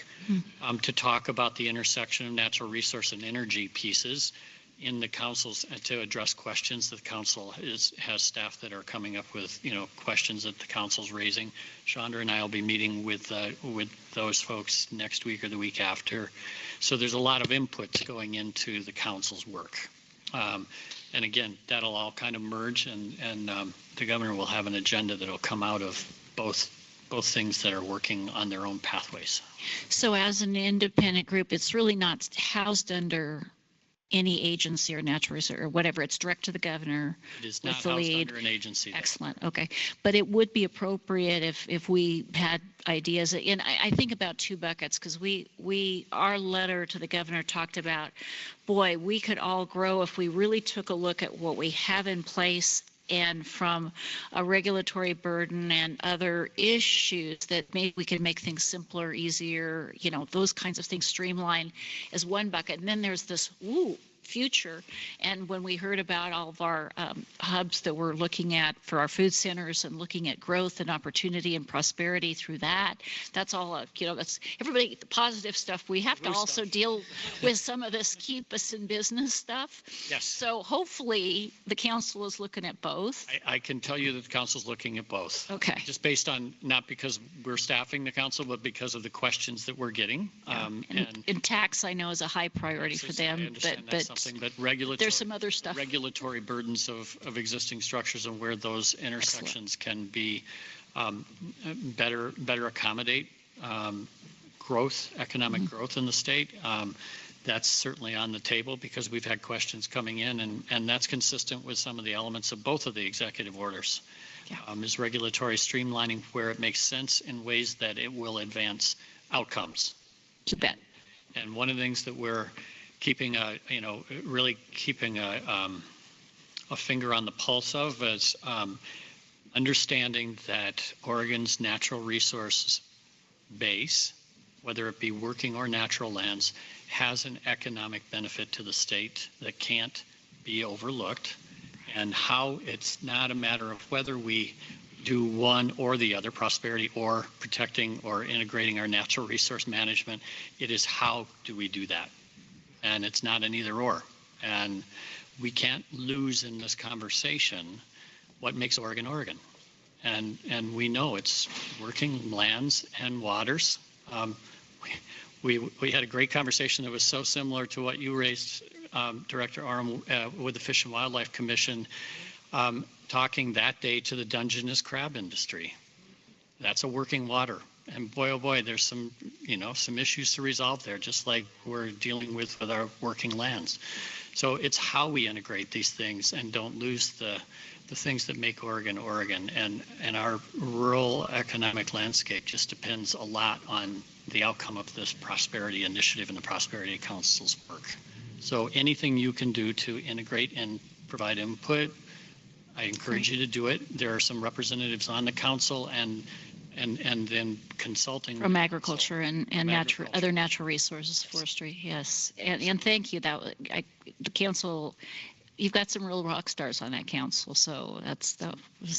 to talk about the intersection of natural resource and energy pieces in the councils to address questions that the council has staff that are coming up with, questions that the council's raising. Chandra and I will be meeting with those folks next week or the week after. So there's a lot of inputs going into the council's work. And again, that'll all kind of merge, and the governor will have an agenda that'll come out of both things that are working on their own pathways. So as an independent group, it's really not housed under any agency or natural resource or whatever. It's direct to the governor. It is with not the housed lead. under an agency. Excellent. Okay. But it would be appropriate if we had ideas. And I think about two buckets, because our letter to the governor talked about, boy, we could all grow if we really took a look at what we have in place, and from a regulatory burden and other issues that maybe we can make things simpler, easier, those kinds of things, streamline as one bucket. And then there's this, future. And when we heard about all of our hubs that we're looking at for our food centers and looking at growth and opportunity and prosperity through that, that's all, that's everybody, the positive stuff. We have to also deal with some of this keep us in business stuff. Yes. So hopefully the council is looking at both. I can tell you that the council's looking at both. Okay. Just based on, not because we're staffing the council, but because of the questions that we're getting. And tax, I know, is a high priority for them, but regulatory, there's some other stuff. Regulatory burdens of existing structures and where those intersections can be better accommodate growth, economic growth in the state. That's certainly on the table because we've had questions coming in, and that's consistent with some of the elements of both of the executive orders. Is regulatory streamlining where it makes sense in ways that it will advance outcomes. You bet. And one of the things that we're keeping really keeping a finger on the pulse of is understanding that Oregon's natural resources base, whether it be working or natural lands, has an economic benefit to the state that can't be overlooked, and how it's not a matter of whether we do one or the other, prosperity or protecting or integrating our natural resource management. It is how do we do that? And it's not an either or. And we can't lose in this conversation what makes Oregon, Oregon. And we know it's working lands and waters. We had a great conversation that was so similar to what you raised, Director Aram, with the Fish and Wildlife Commission, talking that day to the Dungeness crab industry. That's a working water. And boy, oh boy, there's some issues to resolve there, just like we're dealing with our working lands. So it's how we integrate these things and don't lose the things that make Oregon, Oregon. And our rural economic landscape just depends a lot on the outcome of this Prosperity Initiative and the Prosperity Council's work. So anything you can do to integrate and provide input, I encourage you to do it. There are some representatives on the council and then consulting from agriculture and other natural resources, forestry. Yes, and thank you. The council, you've got some real rock stars on that council. So that's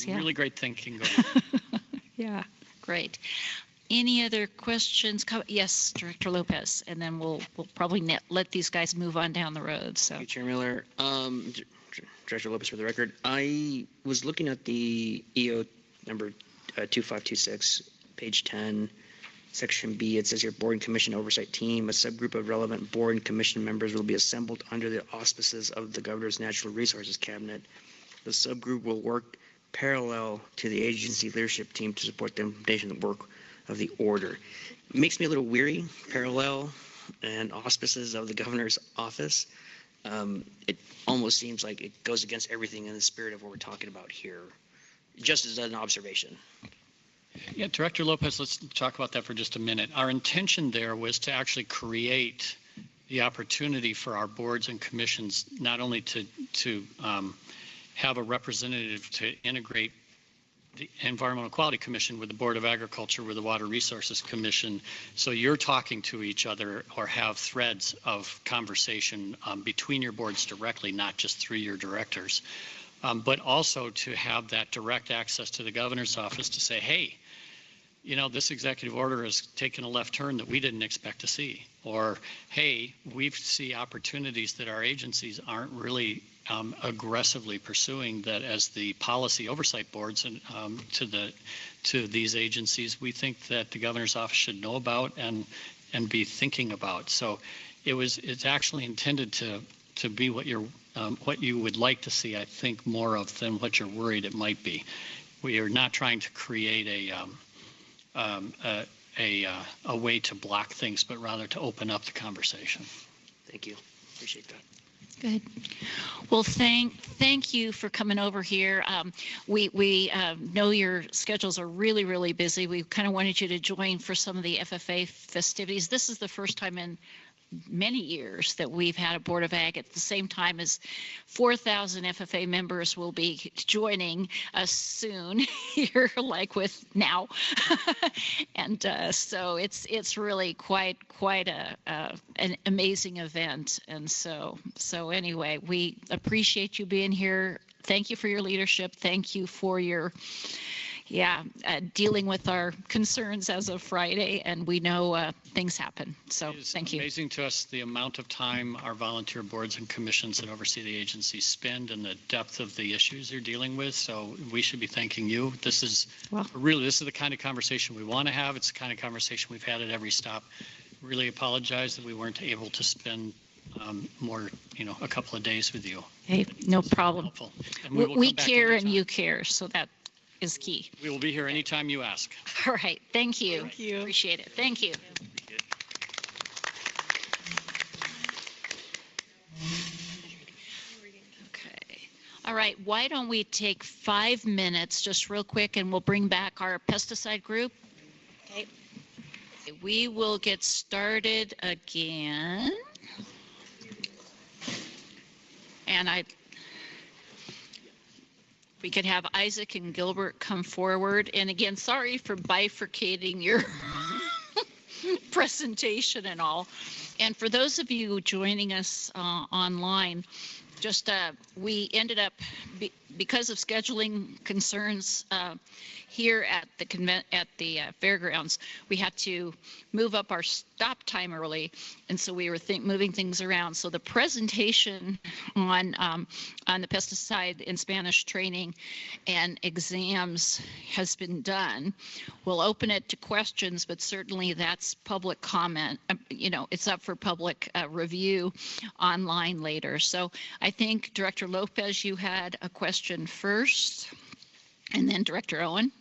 really great thinking going on. Yeah, great. Any other questions? Yes, Director Lopez, and then we'll probably let these guys move on down the road. So, thank you, Chair Miller. Director Lopez, for the record, I was looking at the EO number 2526, page 10, section B. It says here, Board and Commission Oversight Team. A subgroup of relevant Board and Commission members will be assembled under the auspices of the Governor's Natural Resources Cabinet. The subgroup will work parallel to the agency leadership team to support the implementation of the work of the order. It makes me a little weary, parallel and auspices of the Governor's office. It almost seems like it goes against everything in the spirit of what we're talking about here, just as an observation. Yeah, Director Lopez, let's talk about that for just a minute. Our intention there was to actually create the opportunity for our boards and commissions not only to have a representative to integrate the Environmental Quality Commission with the Board of Agriculture with the Water Resources Commission. So you're talking to each other or have threads of conversation between your boards directly, not just through your directors. But also to have that direct access to the governor's office to say, hey, you know, this executive order has taken a left turn that we didn't expect to see. Or, hey, we see opportunities that our agencies aren't really aggressively pursuing, that as the policy oversight boards and to these agencies, we think that the governor's office should know about and be thinking about. So it's actually intended to be what you would like to see, I think, more of than what you're worried it might be. We are not trying to create a way to block things, but rather to open up the conversation. Thank you. Appreciate that. Good. Well, thank you for coming over here. We know your schedules are really, really busy. We kind of wanted you to join for some of the FFA festivities. This is the first time in many years that we've had a Board of Ag at the same time as 4,000 FFA members will be joining us soon here, like with now. And so it's really quite an amazing event. And so anyway, we appreciate you being here. Thank you for your leadership. Thank you for your dealing with our concerns as of Friday, and we know things happen. So thank you. It's amazing to us the amount of time our volunteer boards and commissions that oversee the agency spend and the depth of the issues they're dealing with. So we should be thanking you. This is the kind of conversation we want to have. It's the kind of conversation we've had at every stop. Really apologize that we weren't able to spend more, a couple of days with you. Hey, no problem. We care and you care, so that is key. We will be here anytime you ask. All right. Thank you. Thank you. Appreciate it. Thank you. Okay. All right. Why don't we take 5 minutes just real quick and we'll bring back our pesticide group. Okay. We will get started again. And we could have Isaac and Gilbert come forward. And again, sorry for bifurcating your presentation and all. And for those of you joining us online, just we ended up, because of scheduling concerns here at the fairgrounds, we had to move up our stop time early, and so we were moving things around. So the presentation on the pesticide and Spanish training and exams has been done. We'll open it to questions, but certainly that's public comment. It's up for public review online later. So I think Director Lopez, you had a question first, and then Director Owen.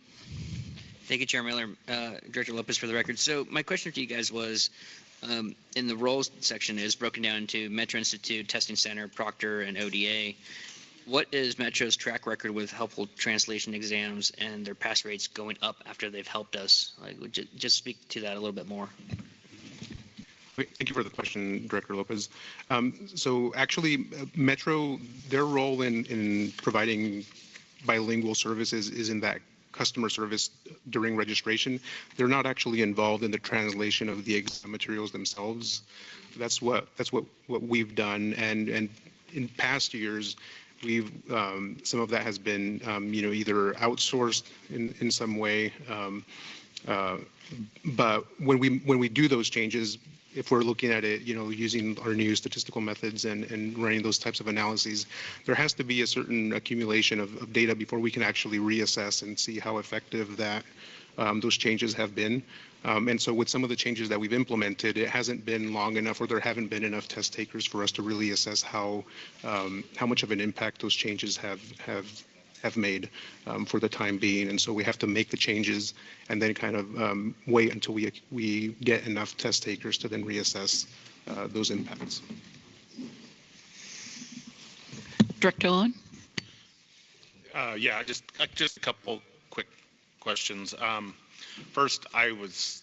Thank you, Chair Miller. Director Lopez, for the record. So my question to you guys was, in the roles section is broken down into Metro Institute, Testing Center, Proctor, and ODA. What is Metro's track record with helpful translation exams and their pass rates going up after they've helped us? Would you just speak to that a little bit more? Thank you for the question, Director Lopez. So actually, Metro, their role in providing bilingual services is in that customer service during registration. They're not actually involved in the translation of the exam materials themselves. That's what we've done, and in past years, we've some of that has been either outsourced in some way. But when we do those changes, if we're looking at it, using our new statistical methods and running those types of analyses, there has to be a certain accumulation of data before we can actually reassess and see how effective that those changes have been. And so with some of the changes that we've implemented, it hasn't been long enough, or there haven't been enough test takers for us to really assess how much of an impact those changes have made for the time being. And so we have to make the changes and then kind of wait until we get enough test takers to then reassess those impacts. Director Owen? Yeah, just a couple quick questions. First, this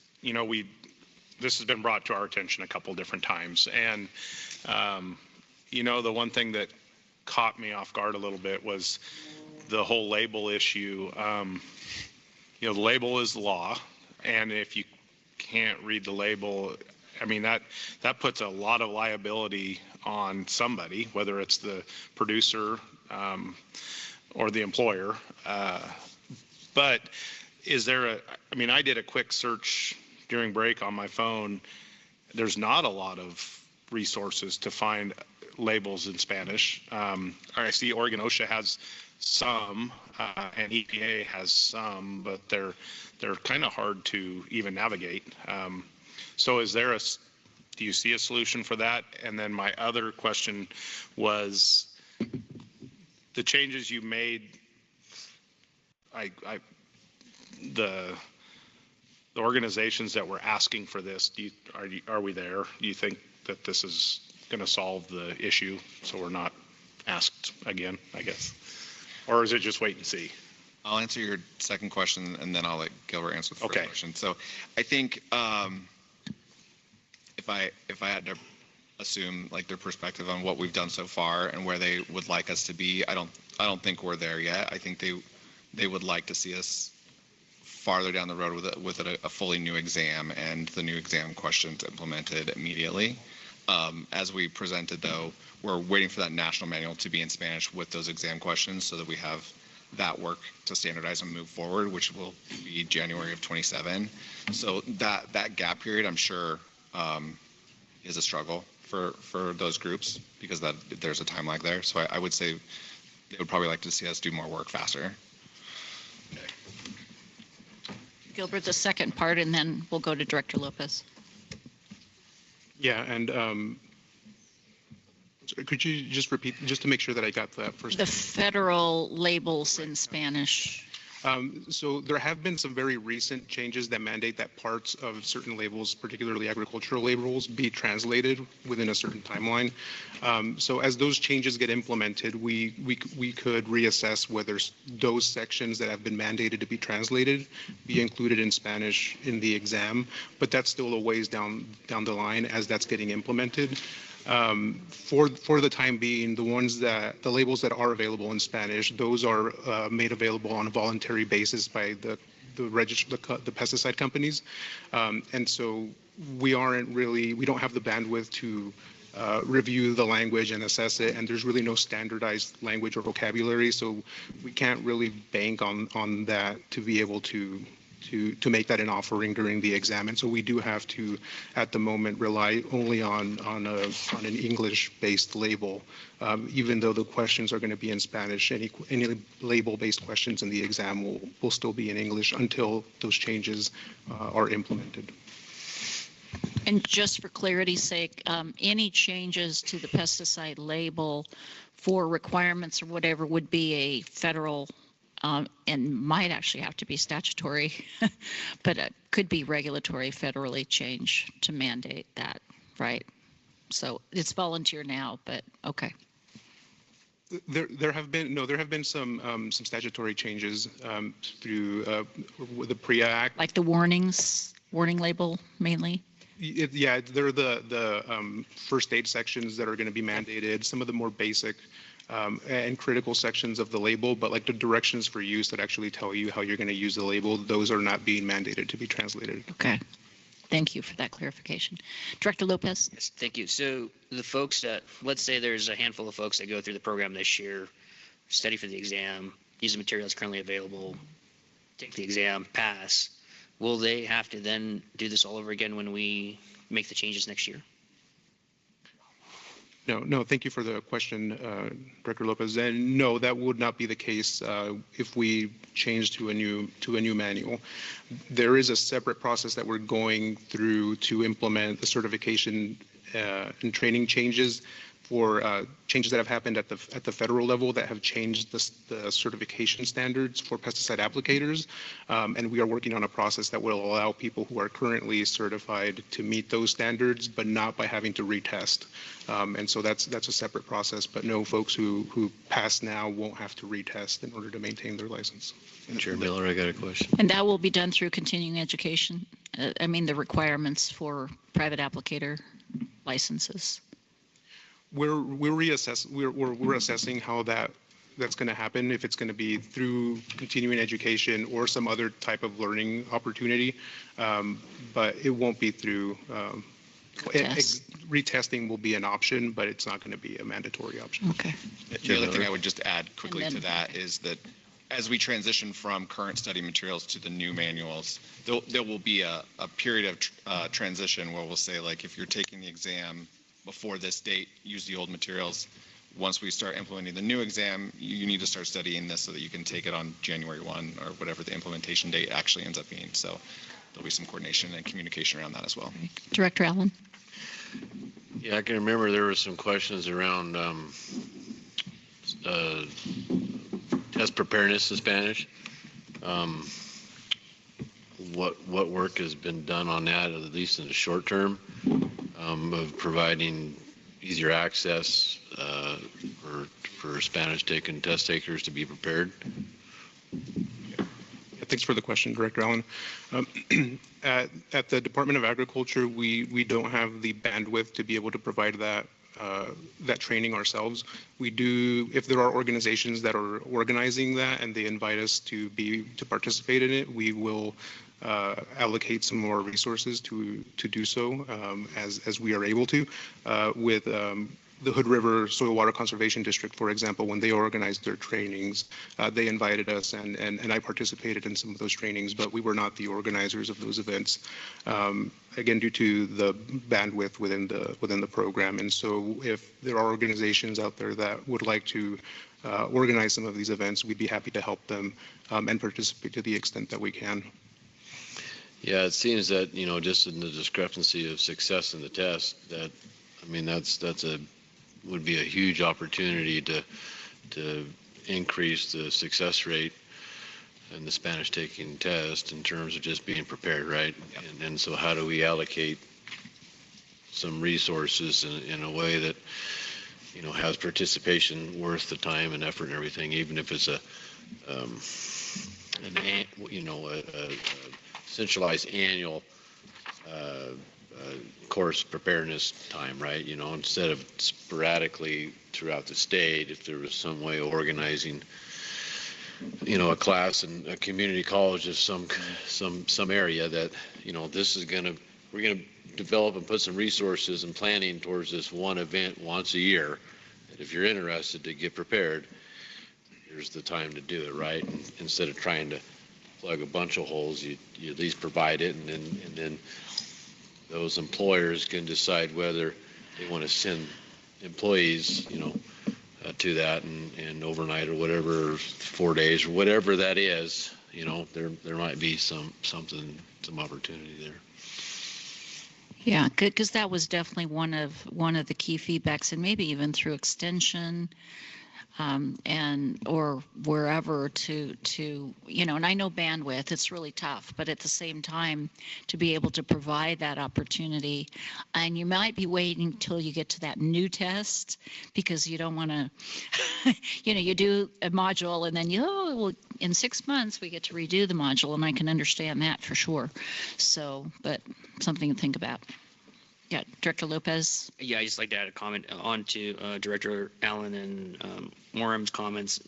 has been brought to our attention a couple different times, and the one thing that caught me off guard a little bit was the whole label issue, the label is law, and if you can't read the label, I mean, that puts a lot of liability on somebody, whether it's the producer or the employer. But is there I did a quick search during break on my phone. There's not a lot of resources to find labels in Spanish. I see Oregon OSHA has some, and EPA has some, but they're kind of hard to even navigate. So do you see a solution for that? And then my other question was the changes you made, the organizations that were asking for this, are we there? Do you think that this is going to solve the issue so we're not asked again, I guess? Or is it just wait and see? I'll answer your second question, and then I'll let Gilbert answer the first question. So I think if I had to assume like their perspective on what we've done so far and where they would like us to be, I don't think we're there yet. I think they would like to see us farther down the road with a fully new exam and the new exam questions implemented immediately. As we presented, though, we're waiting for that national manual to be in Spanish with those exam questions so that we have that work to standardize and move forward, which will be January of 27. So that gap period, I'm sure, is a struggle for those groups because there's a time lag there. So I would say they would probably like to see us do more work faster. Gilbert, the second part, and then we'll go to Director Lopez. Yeah, and could you just repeat, just to make sure that I got that first? The federal labels in Spanish. So there have been some very recent changes that mandate that parts of certain labels, particularly agricultural labels, be translated within a certain timeline. So as those changes get implemented, we could reassess whether those sections that have been mandated to be translated be included in Spanish in the exam, but that's still a ways down the line as that's getting implemented. For the time being, the labels that are available in Spanish, those are made available on a voluntary basis by the pesticide companies, and so we don't have the bandwidth to review the language and assess it, and there's really no standardized language or vocabulary, so we can't really bank on that to be able to make that an offering during the exam. And so we do have to, at the moment, rely only on an English-based label, even though the questions are going to be in Spanish. Any label-based questions in the exam will still be in English until those changes are implemented. And just for clarity's sake, any changes to the pesticide label for requirements or whatever would be a federal and might actually have to be statutory, but it could be regulatory federally change to mandate that, right? So it's volunteer now, but okay. There have been some statutory changes through the PREA Act. Like the warning label mainly? Yeah, they're the first aid sections that are going to be mandated, some of the more basic and critical sections of the label, but like the directions for use that actually tell you how you're going to use the label, those are not being mandated to be translated. Okay. Thank you for that clarification. Director Lopez? Yes, thank you. So the folks that, let's say there's a handful of folks that go through the program this year, study for the exam, use the materials currently available, take the exam, pass. Will they have to then do this all over again when we make the changes next year? No, thank you for the question, Director Lopez. And no, that would not be the case if we change to a new manual. There is a separate process that we're going through to implement the certification and training changes for changes that have happened at the federal level that have changed the certification standards for pesticide applicators, and we are working on a process that will allow people who are currently certified to meet those standards, but not by having to retest. And so that's a separate process, but no, folks who pass now won't have to retest in order to maintain their license. Chair Miller, I got a question. And that will be done through continuing education? The requirements for private applicator licenses? We're assessing how that that's going to happen, if it's going to be through continuing education or some other type of learning opportunity. But it won't be through, retesting will be an option, but it's not going to be a mandatory option. Okay. The other thing I would just add quickly to that is that as we transition from current study materials to the new manuals, there will be a period of transition where we'll say, like, if you're taking the exam before this date, use the old materials. Once we start implementing the new exam, you need to start studying this so that you can take it on January 1 or whatever the implementation date actually ends up being. So there'll be some coordination and communication around that as well. Director Allen? Yeah, I can remember there were some questions around test preparedness in Spanish. What work has been done on that, at least in the short term, of providing easier access for Spanish-taking test takers to be prepared? Thanks for the question, Director Allen. At the Department of Agriculture, we don't have the bandwidth to be able to provide that training ourselves. We do, if there are organizations that are organizing that and they invite us to participate in it, we will allocate some more resources to do so as we are able to. With the Hood River Soil Water Conservation District, for example, when they organized their trainings, they invited us and I participated in some of those trainings, but we were not the organizers of those events, again, due to the bandwidth within the program. And so if there are organizations out there that would like to organize some of these events, we'd be happy to help them and participate to the extent that we can. Yeah, it seems that, just in the discrepancy of success in the test, that, I mean, would be a huge opportunity to increase the success rate in the Spanish taking test in terms of just being prepared, right? Yep. And so how do we allocate some resources in a way that, has participation worth the time and effort and everything, even if it's a centralized annual course preparedness time, right? Instead of sporadically throughout the state, if there was some way of organizing, a class in a community college of some area that, we're gonna develop and put some resources and planning towards this one event once a year. And if you're interested to get prepared, here's the time to do it, right? And instead of trying to plug a bunch of holes, you at least provide it, and then those employers can decide whether they want to send employees, to that and overnight or whatever, 4 days or whatever that is. There might be some opportunity there. Yeah, good, because that was definitely one of the key feedbacks, and maybe even through extension. And or wherever to and I know bandwidth, it's really tough, but at the same time, to be able to provide that opportunity, and you might be waiting till you get to that new test because you don't want to, you do a module and then well, in 6 months we get to redo the module, and I can understand that for sure. So, but something to think about. Yeah, Director Lopez. Yeah, I just like to add a comment on to Director Allen and Morham's comments.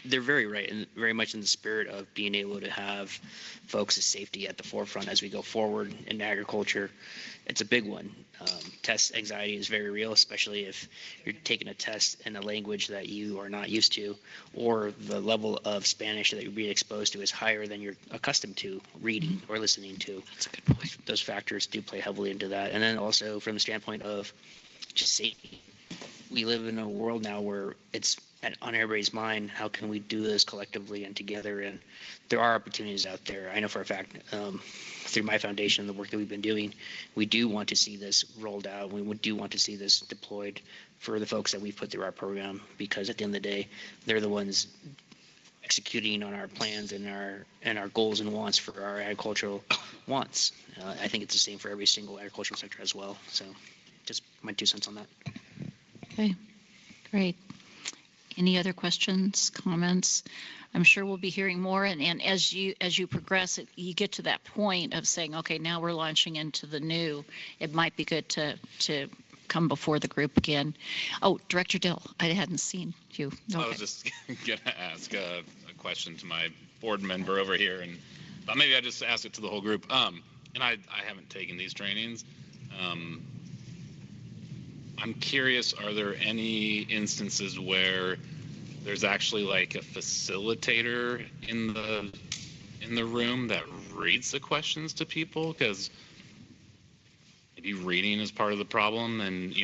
They're very right and very much in the spirit of being able to have folks' safety at the forefront as we go forward in agriculture. It's a big one. Test anxiety is very real, especially if you're taking a test in a language that you are not used to, or the level of Spanish that you're being exposed to is higher than you're accustomed to reading or listening to. That's a good point. Those factors do play heavily into that. And then also from the standpoint of just safety, we live in a world now where it's on everybody's mind, how can we do this collectively and together? And there are opportunities out there. I know for a fact, through my foundation, the work that we've been doing, we do want to see this rolled out. We do want to see this deployed for the folks that we've put through our program, because at the end of the day, they're the ones executing on our plans and our goals and wants for our agricultural wants. I think it's the same for every single agricultural sector as well. So just my 2 cents on that. Okay, great. Any other questions, comments? I'm sure we'll be hearing more, and as you progress, you get to that point of saying, okay, now we're launching into the new. It might be good to come before the group again. Oh, Director Dill, I hadn't seen you. I Okay. was just going to ask a question to my board member over here, and maybe I just ask it to the whole group. And I haven't taken these trainings. I'm curious, are there any instances where there's actually like a facilitator in the room that reads the questions to people? Because maybe reading is part of the problem, and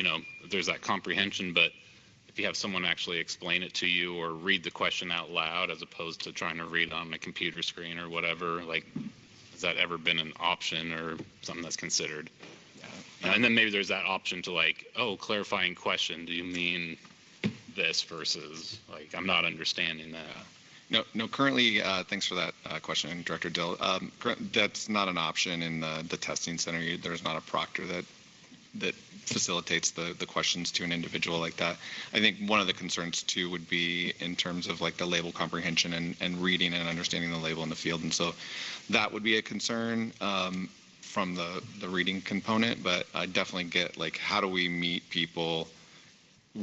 there's that comprehension, but if you have someone actually explain it to you or read the question out loud as opposed to trying to read on a computer screen or whatever, like, has that ever been an option or something that's considered? And then maybe there's that option to like, oh, clarifying question, do you mean this versus like, I'm not understanding that. No. Currently, thanks for that question, Director Dill. That's not an option in the testing center. There's not a proctor that facilitates the questions to an individual like that. I think one of the concerns too would be in terms of like the label comprehension and reading and understanding the label in the field. And so that would be a concern from the reading component, but I definitely get like, how do we meet people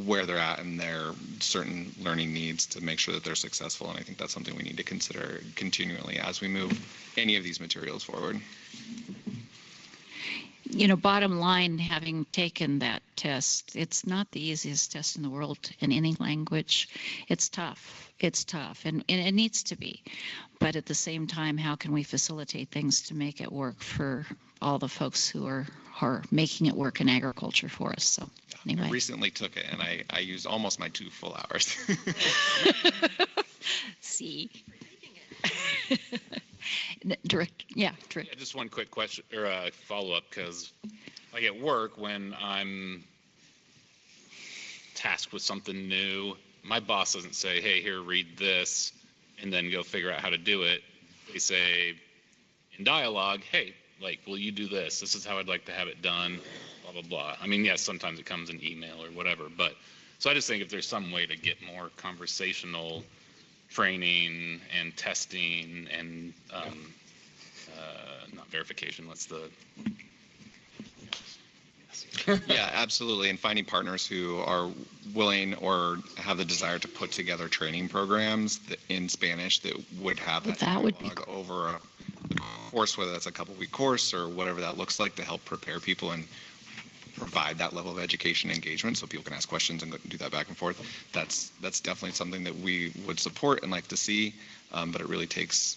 where they're at and their certain learning needs to make sure that they're successful. And I think that's something we need to consider continually as we move any of these materials forward. Bottom line, having taken that test, it's not the easiest test in the world in any language. It's tough. And it needs to be. But at the same time, how can we facilitate things to make it work for all the folks who are making it work in agriculture for us? So anyway. I recently took it, and I used almost my 2 full hours. See? Direct. Yeah, just one quick question or follow-up, because like at work, when I'm tasked with something new, my boss doesn't say, hey, here, read this, and then go figure out how to do it. They say in dialogue, hey, like, will you do this? This is how I'd like to have it done, blah, blah, blah. I mean, yes, sometimes it comes in email or whatever, but so I just think if there's some way to get more conversational training and testing and not verification, what's the... Yeah, absolutely. And finding partners who are willing or have the desire to put together training programs in Spanish that would have that would be over a course, whether that's a couple-week course or whatever that looks like, to help prepare people and provide that level of education and engagement so people can ask questions and do that back and forth. That's definitely something that we would support and like to see, but it really takes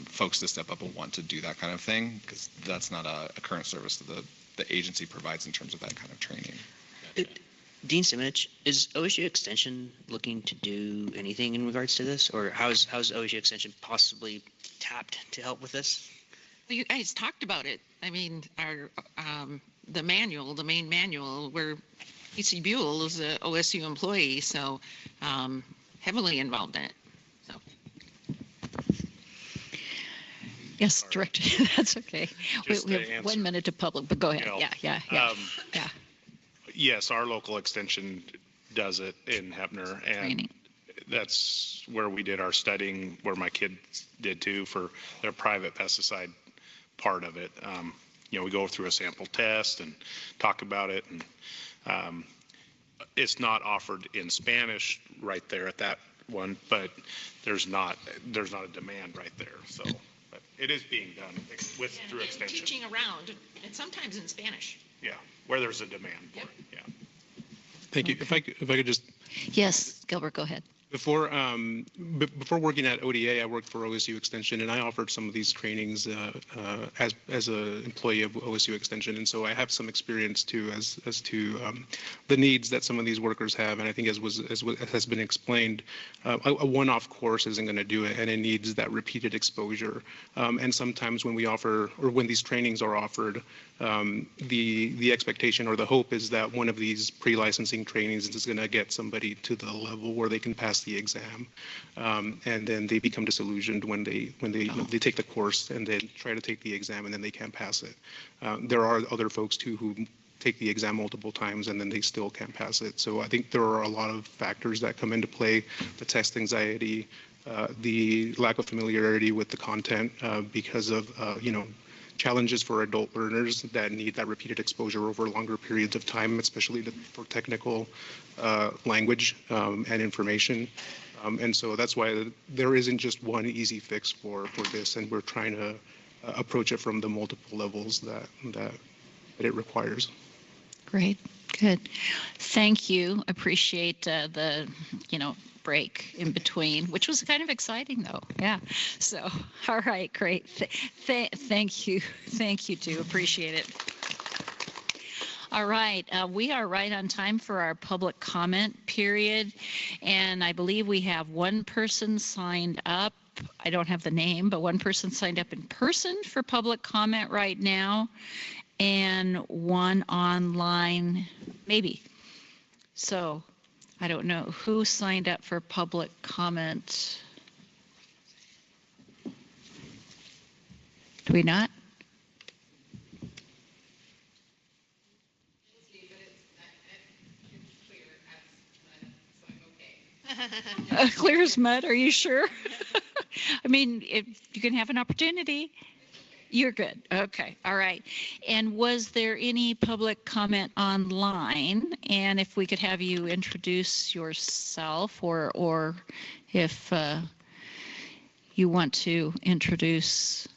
folks to step up and want to do that kind of thing, because that's not a current service that the agency provides in terms of that kind of training. Dean Simonich, is OSU Extension looking to do anything in regards to this, or how's OSU Extension possibly tapped to help with this? Well, you guys talked about it. I mean, our the main manual, where PC Buell is a OSU employee, so heavily involved in it. So. Yes, Director, that's okay. We have answer. 1 minute to public, but go ahead. Yeah. Yes, our local extension does it in Heppner, and Training. That's where we did our studying, where my kids did too, for their private pesticide part of it. We go through a sample test and talk about it, and it's not offered in Spanish right there at that one, but there's not a demand right there. So, but it is being done through extension. Teaching around, and sometimes in Spanish. Yeah, where there's a demand for it. Yeah. Thank you. If I could just. Yes, Gilbert, go ahead. Before working at ODA, I worked for OSU Extension, and I offered some of these trainings as an employee of OSU Extension, and so I have some experience too as to the needs that some of these workers have. And I think as has been explained, a one-off course isn't going to do it, and it needs that repeated exposure. And sometimes when we offer, or when these trainings are offered, the expectation or the hope is that one of these pre-licensing trainings is going to get somebody to the level where they can pass the exam, and then they become disillusioned when they take the course and then try to take the exam and then they can't pass it. There are other folks too who take the exam multiple times and then they still can't pass it. So I think there are a lot of factors that come into play: the test anxiety, the lack of familiarity with the content because of challenges for adult learners that need that repeated exposure over longer periods of time, especially for technical language and information. And so that's why there isn't just one easy fix for this, and we're trying to approach it from the multiple levels that it requires. Great, good. Thank you. Appreciate the, break in between, which was kind of exciting though. Yeah. So, all right, great. Thank you. Thank you too. Appreciate it. All right, we are right on time for our public comment period, and I believe we have one person signed up. I don't have the name, but one person signed up in person for public comment right now, and one online, maybe. So I don't know who signed up for public comment. Do we not? Clear as mud, are you sure? I mean, if you can have an opportunity. You're good. Okay. All right. And was there any public comment online? And if we could have you introduce yourself, or if you want to introduce.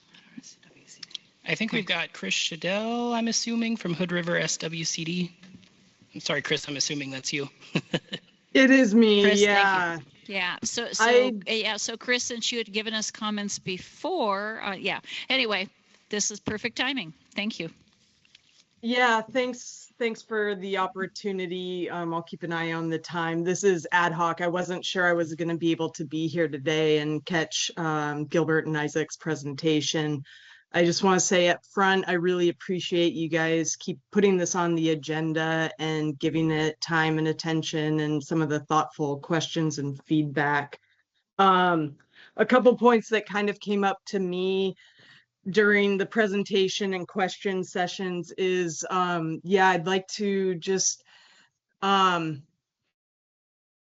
I think we've got Chris Shadell, I'm assuming, from Hood River SWCD. I'm sorry, Chris, I'm assuming that's you. It is me, Chris, yeah. thank you. Yeah. So Chris, since you had given us comments before, Anyway, this is perfect timing. Thank you. Yeah, thanks for the opportunity. I'll keep an eye on the time. This is ad hoc. I wasn't sure I was going to be able to be here today and catch Gilbert and Isaac's presentation. I just want to say up front, I really appreciate you guys keep putting this on the agenda and giving it time and attention and some of the thoughtful questions and feedback. A couple points that kind of came up to me during the presentation and question sessions is, I'd like to just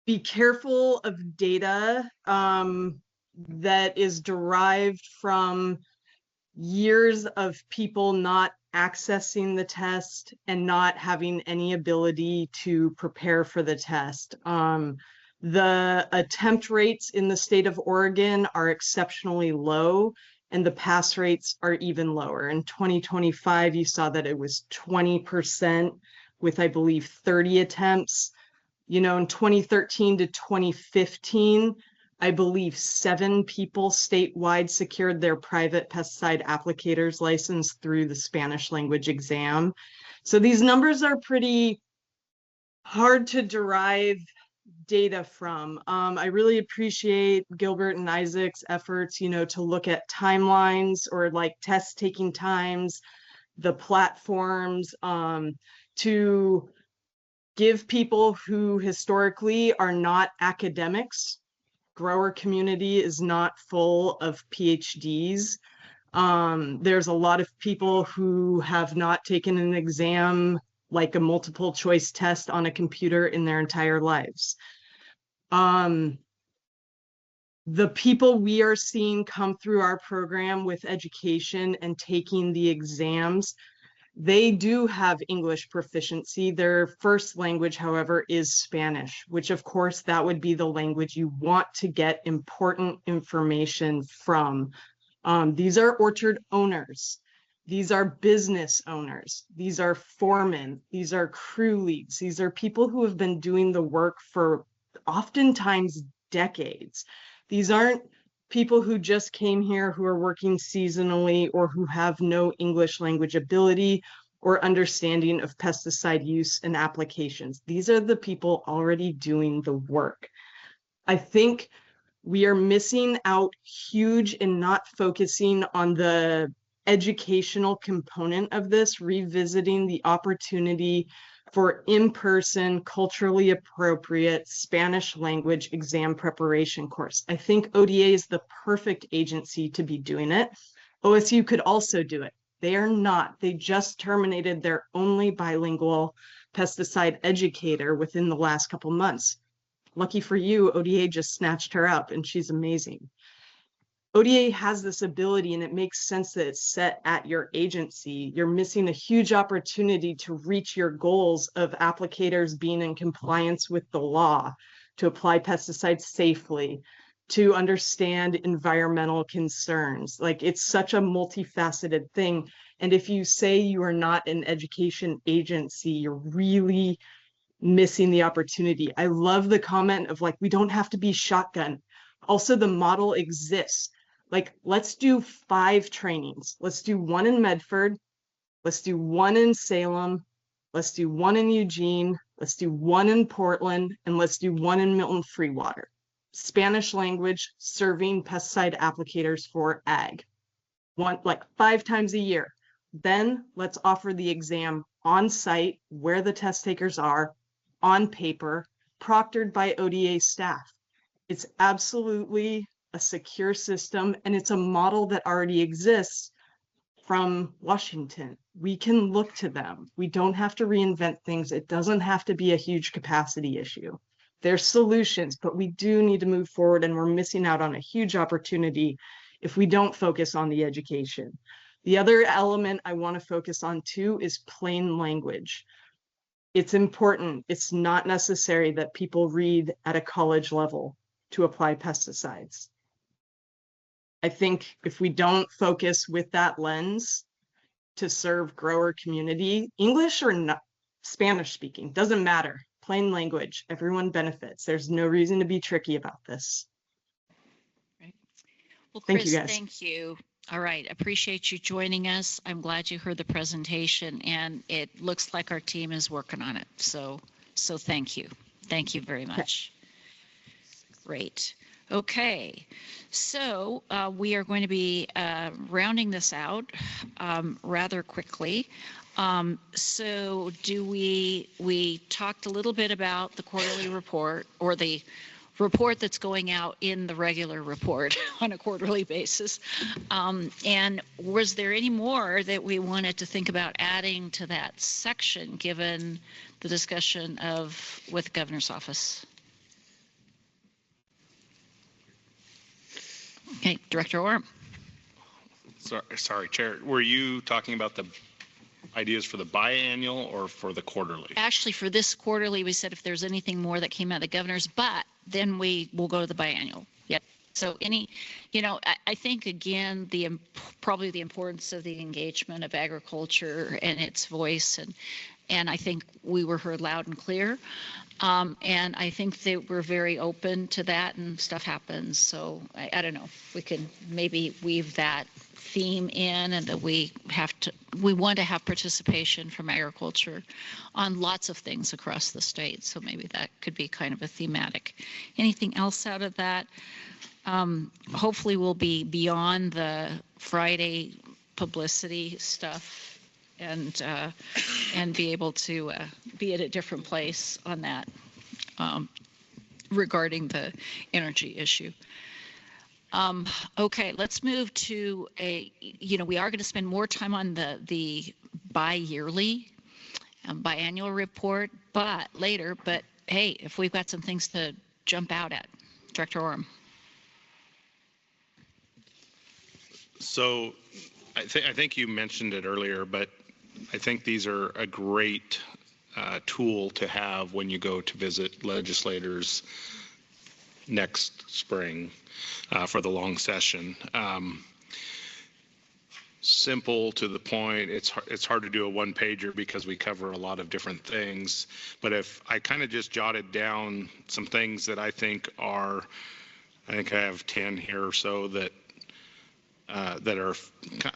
be careful of data that is derived from years of people not accessing the test and not having any ability to prepare for the test. The attempt rates in the state of Oregon are exceptionally low, and the pass rates are even lower. In 2025, you saw that it was 20% with, I believe, 30 attempts. In 2013 to 2015, I believe 7 people statewide secured their private pesticide applicator's license through the Spanish language exam. So these numbers are pretty hard to derive data from. I really appreciate Gilbert and Isaac's efforts, to look at timelines or like test taking times, the platforms, to give people who historically are not academics. Grower community is not full of PhDs. There's a lot of people who have not taken an exam like a multiple choice test on a computer in their entire lives. The people we are seeing come through our program with education and taking the exams, they do have English proficiency. Their first language, however, is Spanish, which of course that would be the language you want to get important information from. These are orchard owners. These are business owners. These are foremen. These are crew leads. These are people who have been doing the work for oftentimes decades. These aren't people who just came here who are working seasonally or who have no English language ability or understanding of pesticide use and applications. These are the people already doing the work. I think we are missing out huge in not focusing on the educational component of this, revisiting the opportunity for in-person, culturally appropriate Spanish language exam preparation course. I think ODA is the perfect agency to be doing it. OSU could also do it. They are not. They just terminated their only bilingual pesticide educator within the last couple months. Lucky for you, ODA just snatched her up and she's amazing. ODA has this ability, and it makes sense that it's set at your agency. You're missing a huge opportunity to reach your goals of applicators being in compliance with the law, to apply pesticides safely, to understand environmental concerns. Like, it's such a multifaceted thing. And if you say you are not an education agency, you're really missing the opportunity. I love the comment of like, we don't have to be shotgun. Also, the model exists. Like, let's do 5 trainings. Let's do 1 in Medford. Let's do 1 in Salem. Let's do 1 in Eugene. Let's do 1 in Portland. And let's do 1 in Milton Freewater. Spanish language serving pesticide applicators for ag. Like 5 times a year. Then let's offer the exam on site where the test takers are, on paper, proctored by ODA staff. It's absolutely a secure system, and it's a model that already exists from Washington. We can look to them. We don't have to reinvent things. It doesn't have to be a huge capacity issue. There's solutions, but we do need to move forward, and we're missing out on a huge opportunity if we don't focus on the education. The other element I want to focus on too is plain language. It's important. It's not necessary that people read at a college level to apply pesticides. I think if we don't focus with that lens to serve grower community, English or not, Spanish speaking, doesn't matter. Plain language, everyone benefits. There's no reason to be tricky about this. Right. Well, Thank you, Chris, guys. thank you. All right, appreciate you joining us. I'm glad you heard the presentation, and it looks like our team is working on it. So thank you. Thank you very much. Great. Okay, so we are going to be rounding this out rather quickly. So we talked a little bit about the quarterly report, or the report that's going out in the regular report on a quarterly basis. And was there any more that we wanted to think about adding to that section, given the discussion with the governor's office? Okay, Director Orem. Sorry, Chair. Were you talking about the ideas for the biannual or for the quarterly? Actually, for this quarterly, we said if there's anything more that came out of the governor's, but then we will go to the biannual. Yep. So I think, again, probably the importance of the engagement of agriculture and its voice, and I think we were heard loud and clear. And I think they were very open to that, and stuff happens. So I don't know if we can maybe weave that theme in, and that we want to have participation from agriculture on lots of things across the state. So maybe that could be kind of a thematic. Anything else out of that? Hopefully we'll be beyond the Friday publicity stuff, and be able to be at a different place on that regarding the energy issue. Okay, let's move to we are going to spend more time on the bi-yearly, biannual report, but later. But hey, if we've got some things to jump out at, Director Orem. So I think you mentioned it earlier, but I think these are a great tool to have when you go to visit legislators next spring for the long session. Simple, to the point. It's hard to do a one-pager because we cover a lot of different things. But if I kind of just jotted down some things that I think I have 10 here or so that are,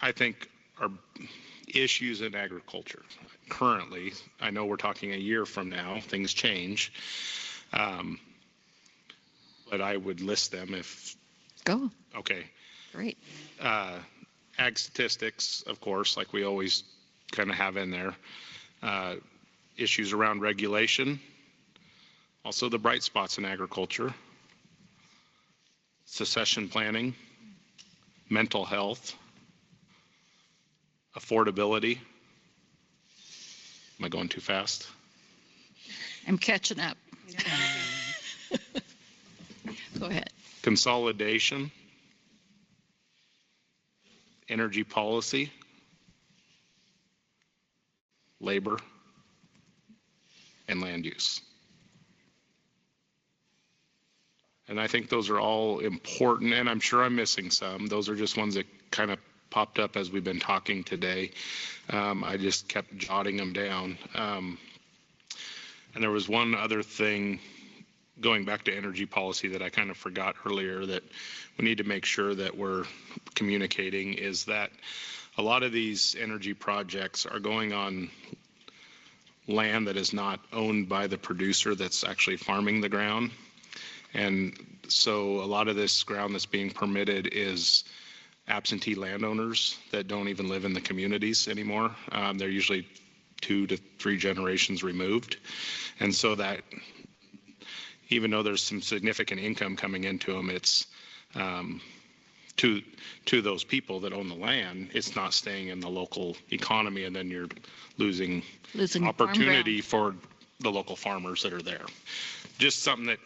I think, are issues in agriculture currently. I know we're talking a year from now, things change, but I would list them if. Go. Okay. Great. Ag statistics, of course, like we always kind of have in there. Issues around regulation, also the bright spots in agriculture, succession planning, mental health, affordability. Am I going too fast? I'm catching up. Go ahead. Consolidation, energy policy, labor, and land use. And I think those are all important, and I'm sure I'm missing some. Those are just ones that kind of popped up as we've been talking today. I just kept jotting them down. And there was one other thing going back to energy policy that I kind of forgot earlier that we need to make sure that we're communicating, is that a lot of these energy projects are going on land that is not owned by the producer that's actually farming the ground. And so a lot of this ground that's being permitted is absentee landowners that don't even live in the communities anymore. They're usually 2 to 3 generations removed. And so that, even though there's some significant income coming into them, it's to those people that own the land, it's not staying in the local economy, and then you're losing opportunity for the local farmers that are there. Just something that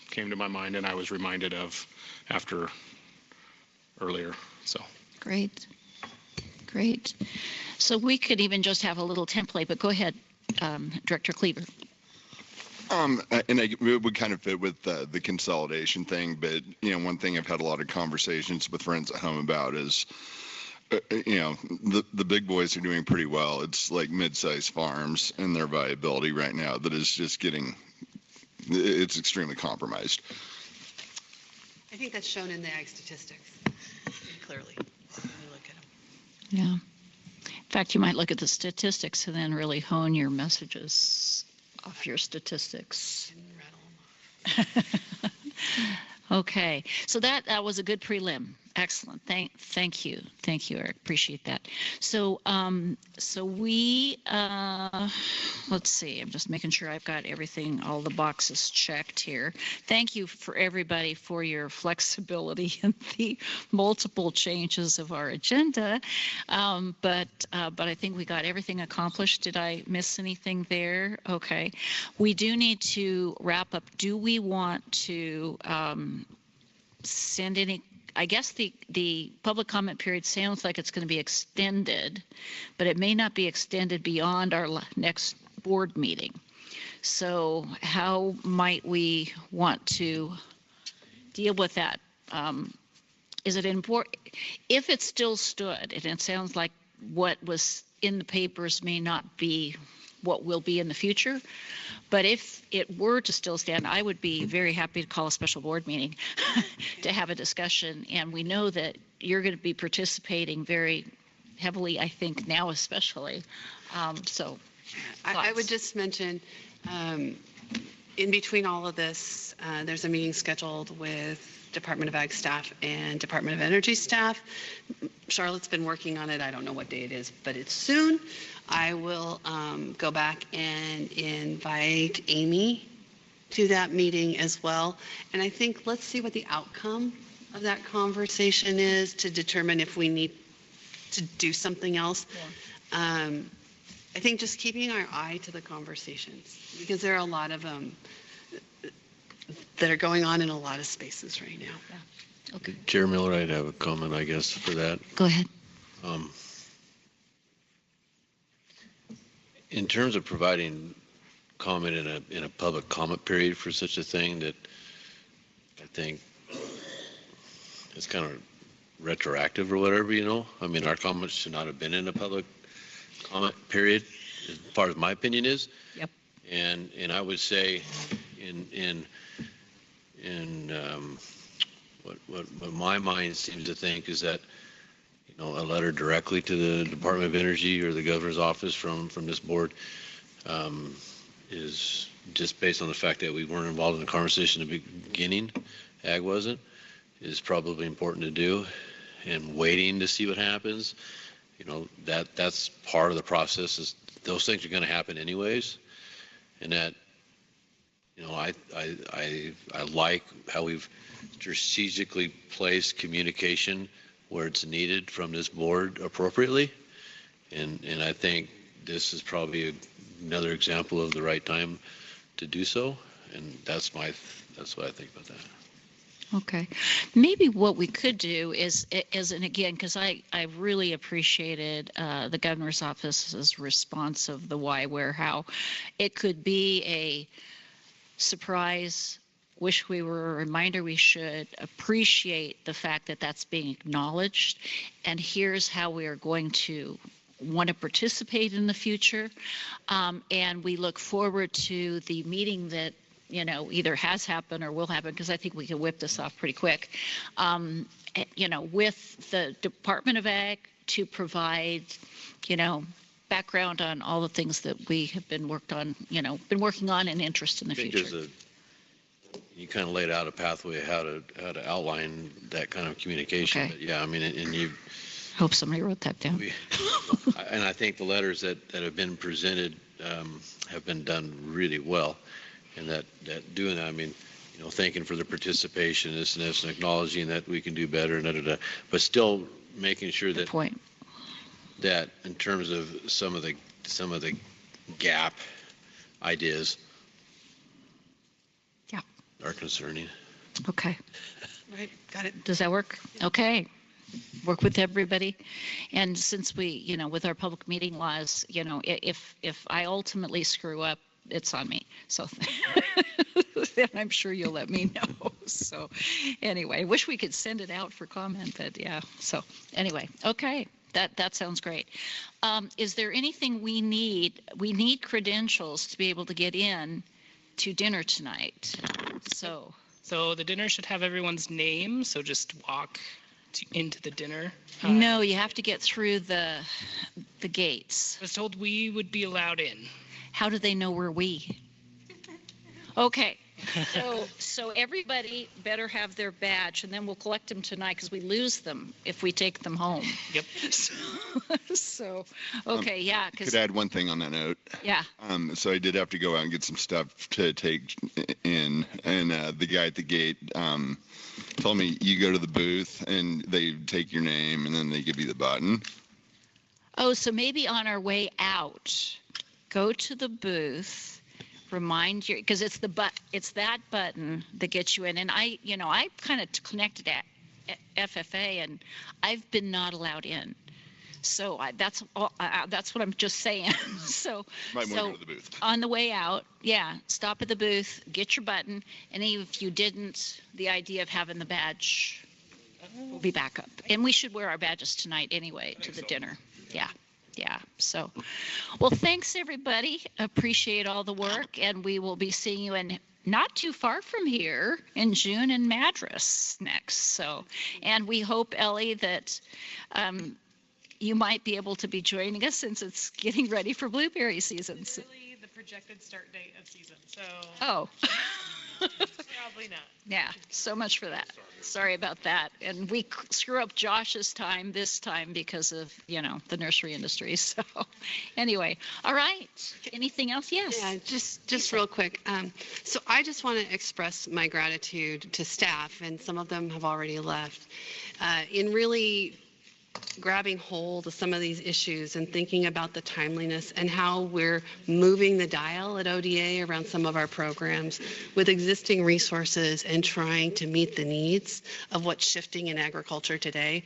came to my mind and I was reminded of after earlier. So Great. Great. So we could even just have a little template, but go ahead, Director Cleaver. And it would kind of fit with the consolidation thing, but one thing I've had a lot of conversations with friends at home about is, the big boys are doing pretty well. It's like mid-sized farms and their viability right now that is just it's extremely compromised. I think that's shown in the ag statistics clearly when you look at them. Yeah. In fact, you might look at the statistics and then really hone your messages off your statistics. Okay, so that was a good prelim. Excellent. Thank you, Eric. Appreciate that. So we let's see. I'm just making sure I've got everything, all the boxes checked here. Thank you for everybody for your flexibility in the multiple changes of our agenda. But I think we got everything accomplished. Did I miss anything there? Okay. We do need to wrap up. Do we want to send any? I guess the public comment period sounds like it's going to be extended, but it may not be extended beyond our next board meeting. So how might we want to deal with that? Is it important? If it still stood, and it sounds like what was in the papers may not be what will be in the future, but if it were to still stand, I would be very happy to call a special board meeting to have a discussion. And we know that you're going to be participating very heavily, I think now especially. So I would just mention, in between all of this, there's a meeting scheduled with Department of Ag staff and Department of Energy staff. Charlotte's been working on it. I don't know what day it is, but it's soon. I will go back and invite Amy to that meeting as well. And I think let's see what the outcome of that conversation is to determine if we need to do something else. Yeah. I think just keeping our eye to the conversations, because there are a lot of them that are going on in a lot of spaces right now. Yeah. Okay. Chair Miller, I'd have a comment, I guess, for that. Go ahead. In terms of providing comment in a public comment period for such a thing, that I think it's kind of retroactive or whatever, I mean, our comments should not have been in a public comment period, as far as my opinion is. Yep. And I would say in what my mind seems to think is that, a letter directly to the Department of Energy or the governor's office from this board is, just based on the fact that we weren't involved in the conversation in the beginning, ag wasn't, is probably important to do. And waiting to see what happens, that's part of the process. Is those things are going to happen anyways, and that I like how we've strategically placed communication where it's needed from this board appropriately, and I think this is probably another example of the right time to do so, and that's what I think about that. Okay. Maybe what we could do is, and again, because I really appreciated the governor's office's response of the why, where, how. It could be a surprise, wish we were a reminder we should appreciate the fact that that's being acknowledged, and here's how we are going to want to participate in the future. And we look forward to the meeting that either has happened or will happen, because I think we can whip this off pretty quick, with the Department of Ag to provide, background on all the things that we have been working on and interest in the future. You kind of laid out a pathway how to outline that kind of communication. Okay. But yeah, I mean, and you. Hope somebody wrote that down. And I think the letters that have been presented have been done really well. And that doing that, I mean, thanking for the participation, this and this, and acknowledging that we can do better, and but still making sure that that in terms of some of the gap ideas, are concerning. Okay. Right, got it. Does that work? Okay. Work with everybody. And since we, with our public meeting laws, if I ultimately screw up, it's on me. So then I'm sure you'll let me know. So anyway, wish we could send it out for comment, but yeah. So anyway, okay. That sounds great. Is there anything we need? We need credentials to be able to get in to dinner tonight. So the dinner should have everyone's name, so just walk into the dinner. No, you have to get through the gates. I was told we would be allowed in. How do they know we're we? Okay. So everybody better have their badge, and then we'll collect them tonight, because we lose them if we take them home. Yep. So okay, yeah. Could add one thing on that note. Yeah. So I did have to go out and get some stuff to take in, and the guy at the gate told me you go to the booth and they take your name and then they give you the button. Oh, so maybe on our way out, go to the booth. Remind you, because it's that button that gets you in. And I kind of connected at FFA, and I've been not allowed in. So that's what I'm just saying. So Might want to go to the booth. On the way out, stop at the booth, get your button, and if you didn't, the idea of having the badge will be back up. And we should wear our badges tonight anyway to the dinner. Yeah. So, well, thanks everybody. Appreciate all the work, and we will be seeing you in not too far from here in June in Madras next. So, and we hope, Ellie, that you might be able to be joining us since it's getting ready for blueberry season. It's really the projected start date of season, so. Oh. Probably not. Yeah, so much for that. Sorry about that. And we screw up Josh's time this time because of, the nursery industry. So anyway, all right. Anything else? Yes. Yeah, just real quick. So I just want to express my gratitude to staff, and some of them have already left, in really grabbing hold of some of these issues and thinking about the timeliness and how we're moving the dial at ODA around some of our programs with existing resources and trying to meet the needs of what's shifting in agriculture today.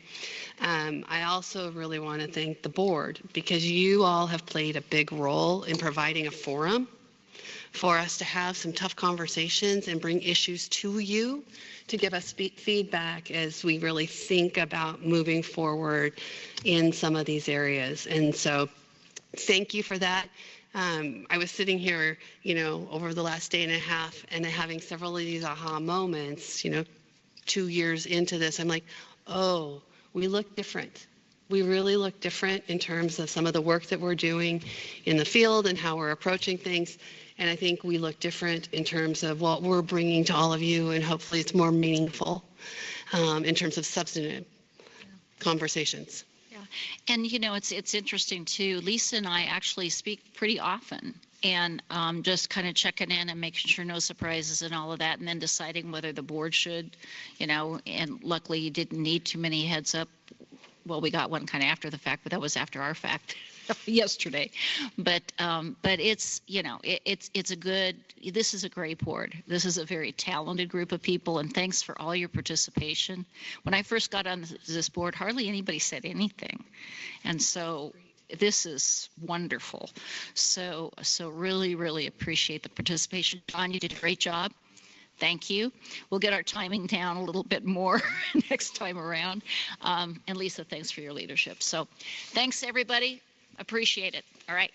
I also really want to thank the board, because you all have played a big role in providing a forum for us to have some tough conversations and bring issues to you to give us feedback as we really think about moving forward in some of these areas. And so thank you for that. I was sitting here, over the last day and a half and having several of these aha moments, 2 years into this. I'm like, oh, we look different. We really look different in terms of some of the work that we're doing in the field and how we're approaching things. And I think we look different in terms of what we're bringing to all of you, and hopefully it's more meaningful in terms of substantive conversations. Yeah, and it's interesting too. Lisa and I actually speak pretty often, and just kind of checking in and making sure no surprises and all of that, and then deciding whether the board should, and luckily you didn't need too many heads up. Well, we got one kind of after the fact, but that was after our fact. yesterday, but it's, it's a good, this is a great board. This is a very talented group of people, and thanks for all your participation. When I first got on this board, hardly anybody said anything, and so this is wonderful. So really, really appreciate the participation. John, you did a great job. Thank you. We'll get our timing down a little bit more next time around. And Lisa, thanks for your leadership. So thanks, everybody. Appreciate it. All right.